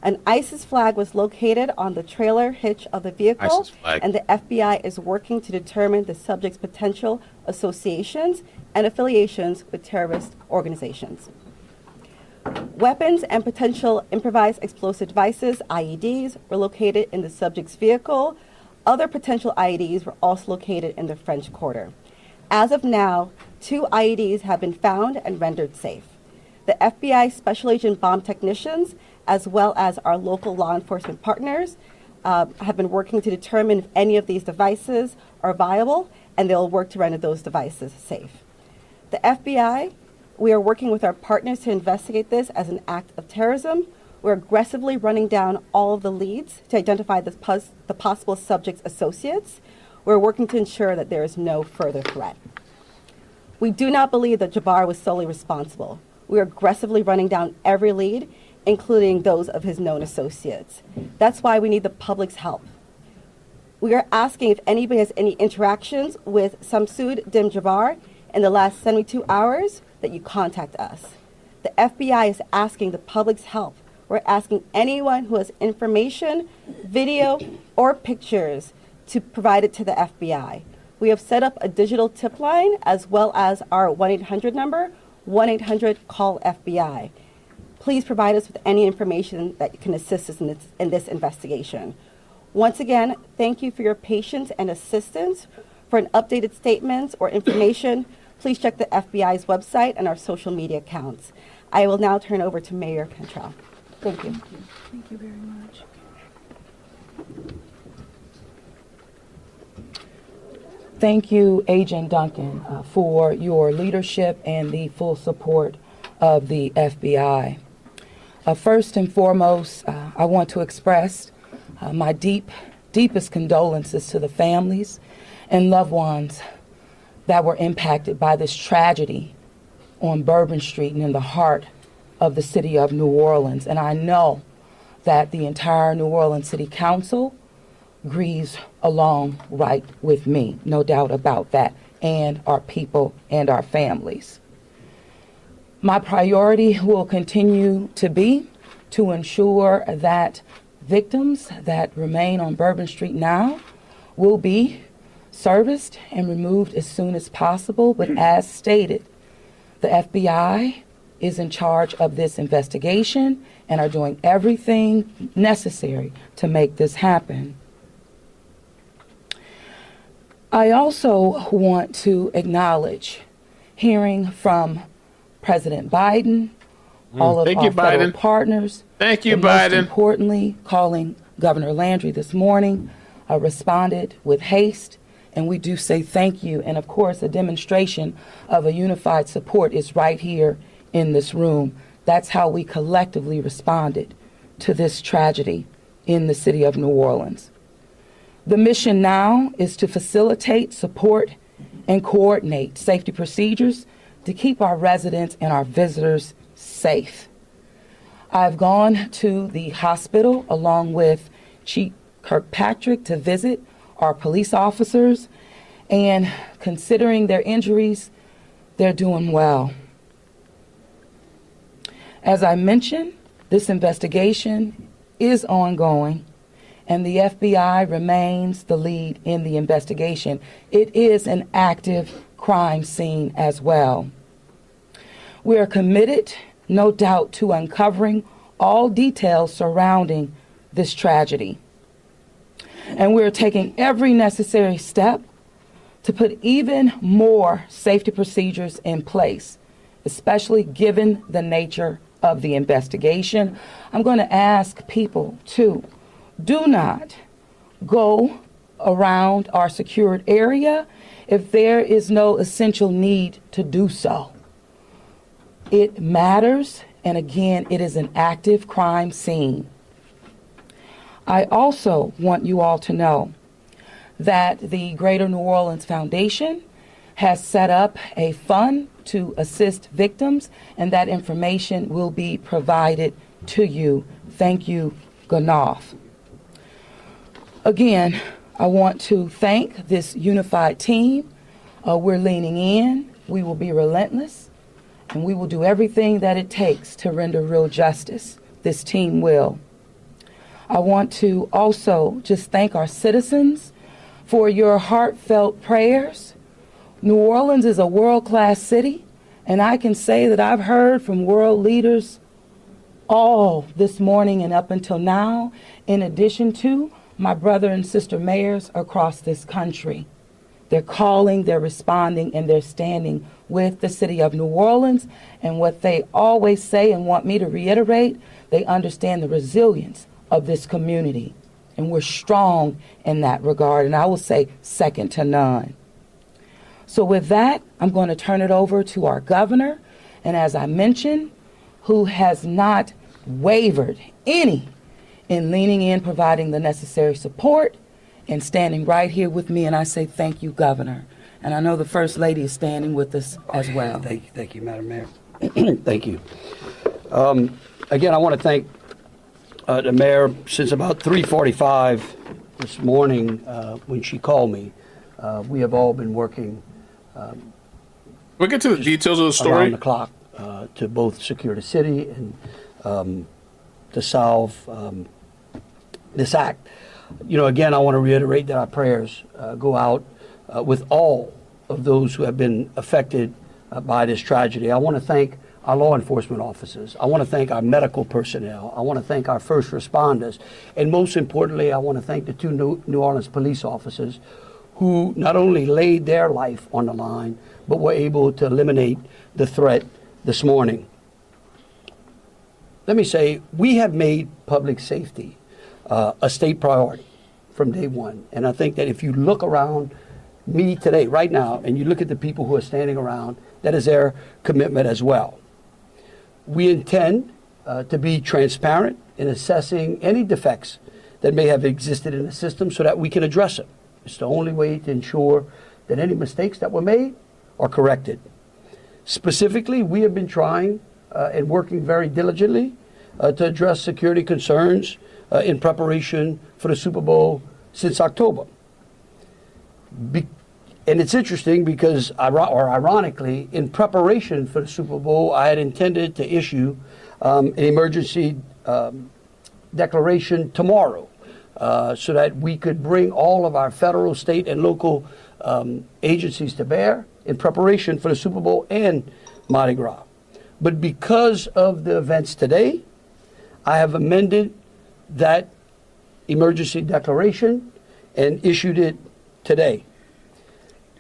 An ISIS flag was located on the trailer hitch of the vehicle, and the FBI is working to determine the subject's potential associations and affiliations with terrorist organizations. Weapons and potential improvised explosive devices, IEDs, were located in the subject's vehicle. Other potential IEDs were also located in the French Quarter. As of now, 2 IEDs have been found and rendered safe. The FBI Special Agent bomb technicians, as well as our local law enforcement partners, have been working to determine if any of these devices are viable, and they'll work to render those devices safe. The FBI, we are working with our partners to investigate this as an act of terrorism. We're aggressively running down all of the leads to identify the possible subject's associates. We're working to ensure that there is no further threat. We do not believe that Jabbar was solely responsible. We are aggressively running down every lead, including those of his known associates. That's why we need the public's help. We are asking if anybody has any interactions with Shamsud Dim Jabbar in the last 72 hours that you contact us. The FBI is asking the public's help. We're asking anyone who has information, video, or pictures to provide it to the FBI. We have set up a digital tip line as well as our 1-800 number, 1-800-CALL-FBI. Please provide us with any information that can assist us in this investigation. Once again, thank you for your patience and assistance. For an updated statements or information, please check the FBI's website and our social media accounts. I will now turn over to Mayor Cantrell. Thank you. Thank you very much. Thank you, Agent Duncan, for your leadership and the full support of the FBI. First and foremost, I want to express my deepest condolences to the families and loved ones that were impacted by this tragedy on Bourbon Street and in the heart of the city of New Orleans. And I know that the entire New Orleans City Council grieves along right with me, no doubt about that, and our people and our families. My priority will continue to be to ensure that victims that remain on Bourbon Street now will be serviced and removed as soon as possible. But as stated, the FBI is in charge of this investigation and are doing everything necessary to make this happen. I also want to acknowledge hearing from President Biden, all of our federal partners. Thank you, and Biden. Most importantly, calling Governor Landry this morning, responded with haste, and we do say thank you. And of course, a demonstration of a unified support is right here in this room. That's how we collectively responded to this tragedy in the city of New Orleans. The mission now is to facilitate, support, and coordinate safety procedures to keep our residents and our visitors safe. I've gone to the hospital along with Chief Kirkpatrick to visit our police officers, and considering their injuries, they're doing well. As I mentioned, this investigation is ongoing, and the FBI remains the lead in the investigation. It is an active crime scene as well. We are committed, no doubt, to uncovering all details surrounding this tragedy. And we're taking every necessary step to put even more safety procedures in place, especially given the nature of the investigation. I'm going to ask people to do not go around our secured area if there is no essential need to do so. It matters, and again, it is an active crime scene. I also want you all to know that the Greater New Orleans Foundation has set up a fund to assist victims, and that information will be provided to you. Thank you, Ganoff. Again, I want to thank this unified team. We're leaning in. We will be relentless, and we will do everything that it takes to render real justice. This team will. I want to also just thank our citizens for your heartfelt prayers. New Orleans is a world-class city, and I can say that I've heard from world leaders all this morning and up until now, in addition to my brother and sister mayors across this country. They're calling, they're responding, and they're standing with the city of New Orleans. And what they always say and want me to reiterate, they understand the resilience of this community. And we're strong in that regard, and I will say second to none. So with that, I'm going to turn it over to our governor, and as I mentioned, who has not wavered any in leaning in, providing the necessary support, and standing right here with me, and I say thank you, Governor. And I know the First Lady is standing with us as well. Thank you, Madam Mayor. Thank you. Again, I want to thank the Mayor. Since about 3:45 this morning, when she called me, we have all been working. We'll get to the details of the story. Around the clock to both secure the city and to solve this act. You know, again, I want to reiterate that our prayers go out with all of those who have been affected by this tragedy. I want to thank our law enforcement officers. I want to thank our medical personnel. I want to thank our first responders. And most importantly, I want to thank the two New Orleans police officers who not only laid their life on the line, but were able to eliminate the threat this morning. Let me say, we have made public safety a state priority from day one. And I think that if you look around me today, right now, and you look at the people who are standing around, that is their commitment as well. We intend to be transparent in assessing any defects that may have existed in the system so that we can address them. It's the only way to ensure that any mistakes that were made are corrected. Specifically, we have been trying and working very diligently to address security concerns in preparation for the Super Bowl since October. And it's interesting because, ironically, in preparation for the Super Bowl, I had intended to issue an emergency declaration tomorrow so that we could bring all of our federal, state, and local agencies to bear in preparation for the Super Bowl and Mardi Gras. But because of the events today, I have amended that emergency declaration and issued it today.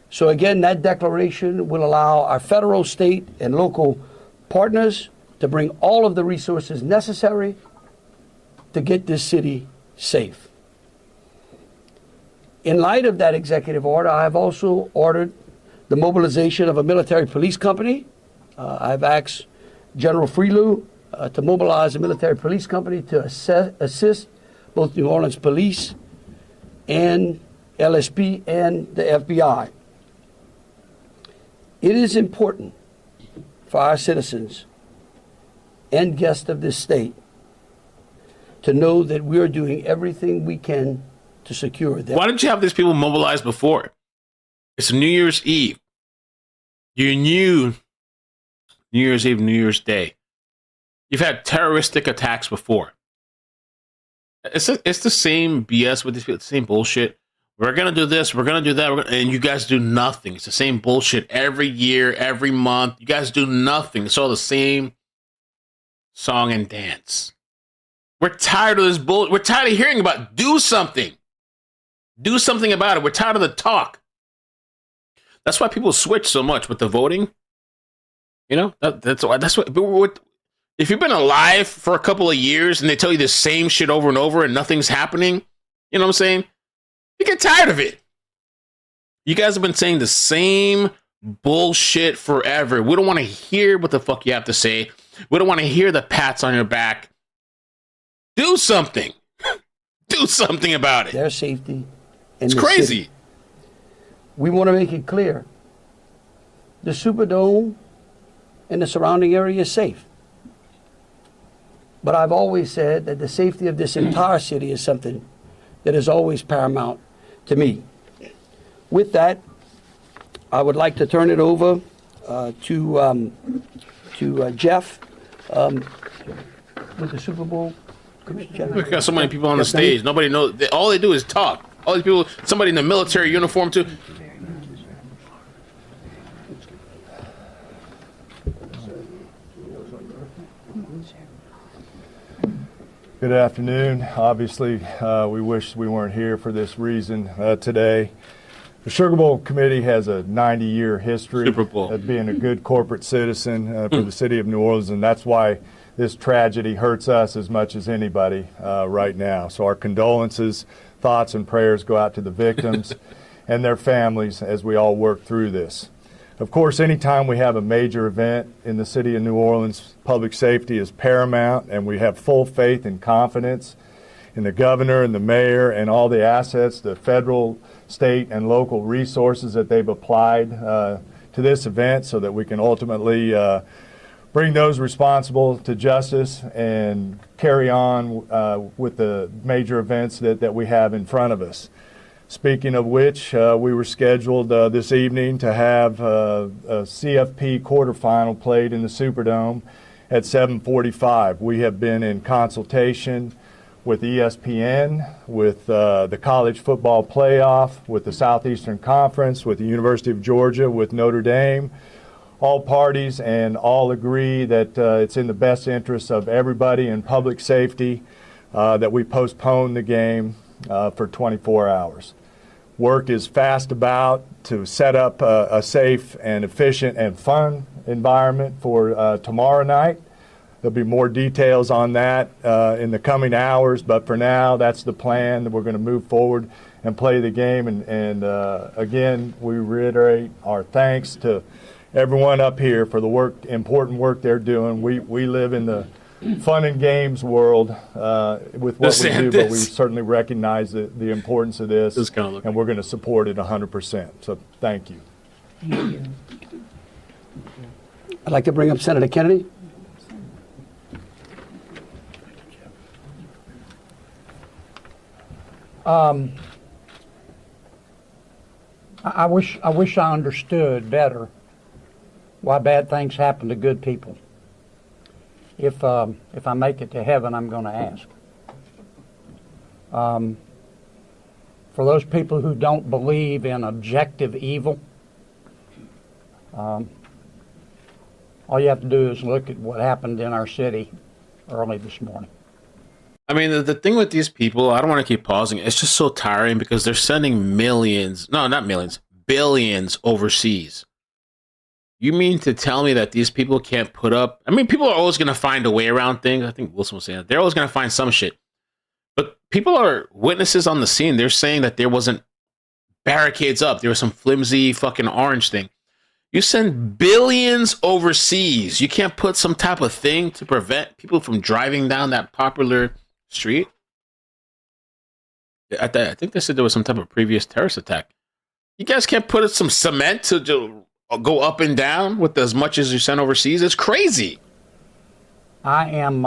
So again, that declaration will allow our federal, state, and local partners to bring all of the resources necessary to get this city safe. In light of that executive order, I have also ordered the mobilization of a military police company. I've asked General Freelou to mobilize a military police company to assist both New Orleans Police and LSP and the FBI. It is important for our citizens and guests of this state to know that we are doing everything we can to secure them. Why didn't you have these people mobilized before? It's New Year's Eve. You knew New Year's Eve, New Year's Day. You've had terroristic attacks before. It's the same BS with these people, the same bullshit. We're gonna do this, we're gonna do that, and you guys do nothing. It's the same bullshit every year, every month. You guys do nothing. It's all the same song and dance. We're tired of this bull. We're tired of hearing about it. Do something. Do something about it. We're tired of the talk. That's why people switch so much with the voting. You know, that's what. If you've been alive for a couple of years and they tell you the same shit over and over and nothing's happening, you know what I'm saying? You get tired of it. You guys have been saying the same bullshit forever. We don't want to hear what the fuck you have to say. We don't want to hear the pats on your back. Do something. Do something about it. Their safety. It's crazy. City. We want to make it clear. The Superdome and the surrounding area is safe. But I've always said that the safety of this entire city is something that is always paramount to me. With that, I would like to turn it over to Jeff with the Super Bowl. We got so many people on the stage. Nobody knows. All they do is talk. All these people, somebody in the military uniform too. Good afternoon. Obviously, we wish we weren't here for this reason today. The Sugar Bowl Committee has a 90-year history of being a good corporate citizen for the city of New Orleans, and that's why this tragedy hurts us as much as anybody right now. So our condolences, thoughts, and prayers go out to the victims and their families as we all work through this. Of course, anytime we have a major event in the city of New Orleans, public safety is paramount, and we have full faith and confidence in the governor and the mayor and all the assets, the federal, state, and local resources that they've applied to this event so that we can ultimately bring those responsible to justice and carry on with the major events that we have in front of us. Speaking of which, we were scheduled this evening to have a CFP quarterfinal played in the Superdome at 7:45. We have been in consultation with ESPN, with the College Football Playoff, with the Southeastern Conference, with the University of Georgia, with Notre Dame. All parties and all agree that it's in the best interest of everybody and public safety that we postpone the game for 24 hours. Work is fast about to set up a safe and efficient and fun environment for tomorrow night. There'll be more details on that in the coming hours, but for now, that's the plan, that we're going to move forward and play the game. And again, we reiterate our thanks to everyone up here for the important work they're doing. We live in the fun and games world with what we do, but we certainly recognize the importance of this, and we're going to support it 100%. So thank you. Thank you. I'd like to bring up Senator Kennedy. I wish I understood better why bad things happen to good people. If I make it to heaven, I'm going to ask. For those people who don't believe in objective evil, all you have to do is look at what happened in our city early this morning. I mean, the thing with these people, I don't want to keep pausing. It's just so tiring because they're sending billions overseas. You mean to tell me that these people can't put up? I mean, people are always going to find a way around things. I think Wilson was saying that. They're always going to find some shit. But people are witnesses on the scene. They're saying that there wasn't barricades up. There was some flimsy fucking orange thing. You send billions overseas. You can't put some type of thing to prevent people from driving down that popular street? I think they said there was some type of previous terrorist attack. You guys can't put some cement to go up and down with as much as you send overseas? It's crazy. I am,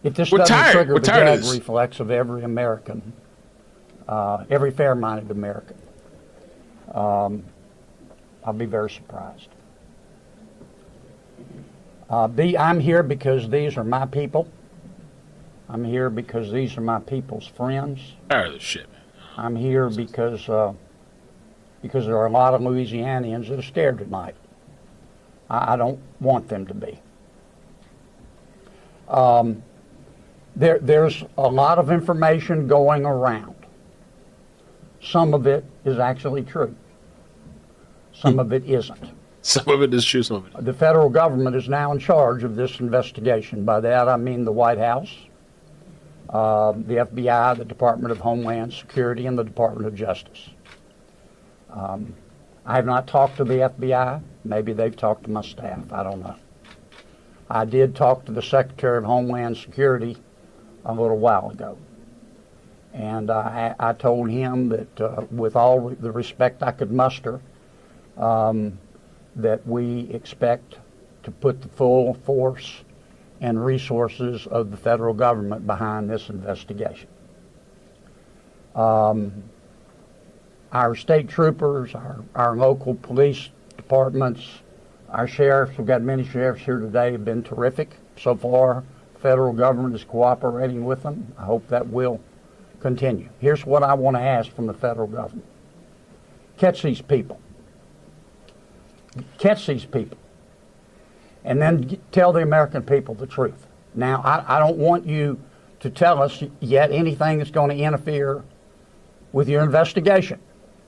if this doesn't trigger the gag reflex of every American, every fair-minded American, I'll be very surprised. I'm here because these are my people. I'm here because these are my people's friends. Tired of this shit, man. I'm here because there are a lot of Louisianians that are scared tonight. I don't want them to be. There's a lot of information going around. Some of it is actually true. Some of it isn't. Some of it is true, some of it isn't. The federal government is now in charge of this investigation. By that I mean the White House, the FBI, the Department of Homeland Security, and the Department of Justice. I have not talked to the FBI. Maybe they've talked to my staff. I don't know. I did talk to the Secretary of Homeland Security a little while ago. And I told him that with all the respect I could muster, that we expect to put the full force and resources of the federal government behind this investigation. Our state troopers, our local police departments, our sheriffs, we've got many sheriffs here today, have been terrific so far. The federal government is cooperating with them. I hope that will continue. Here's what I want to ask from the federal government. Catch these people. Catch these people. And then tell the American people the truth. Now, I don't want you to tell us yet anything that's going to interfere with your investigation.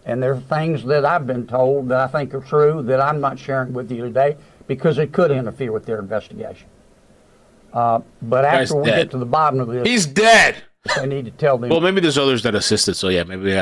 And there are things that I've been told that I think are true that I'm not sharing with you today because it could interfere with their investigation. But after we get to the bottom of this, he's dead. I need to tell them. Well, maybe there's others that assisted, so yeah, maybe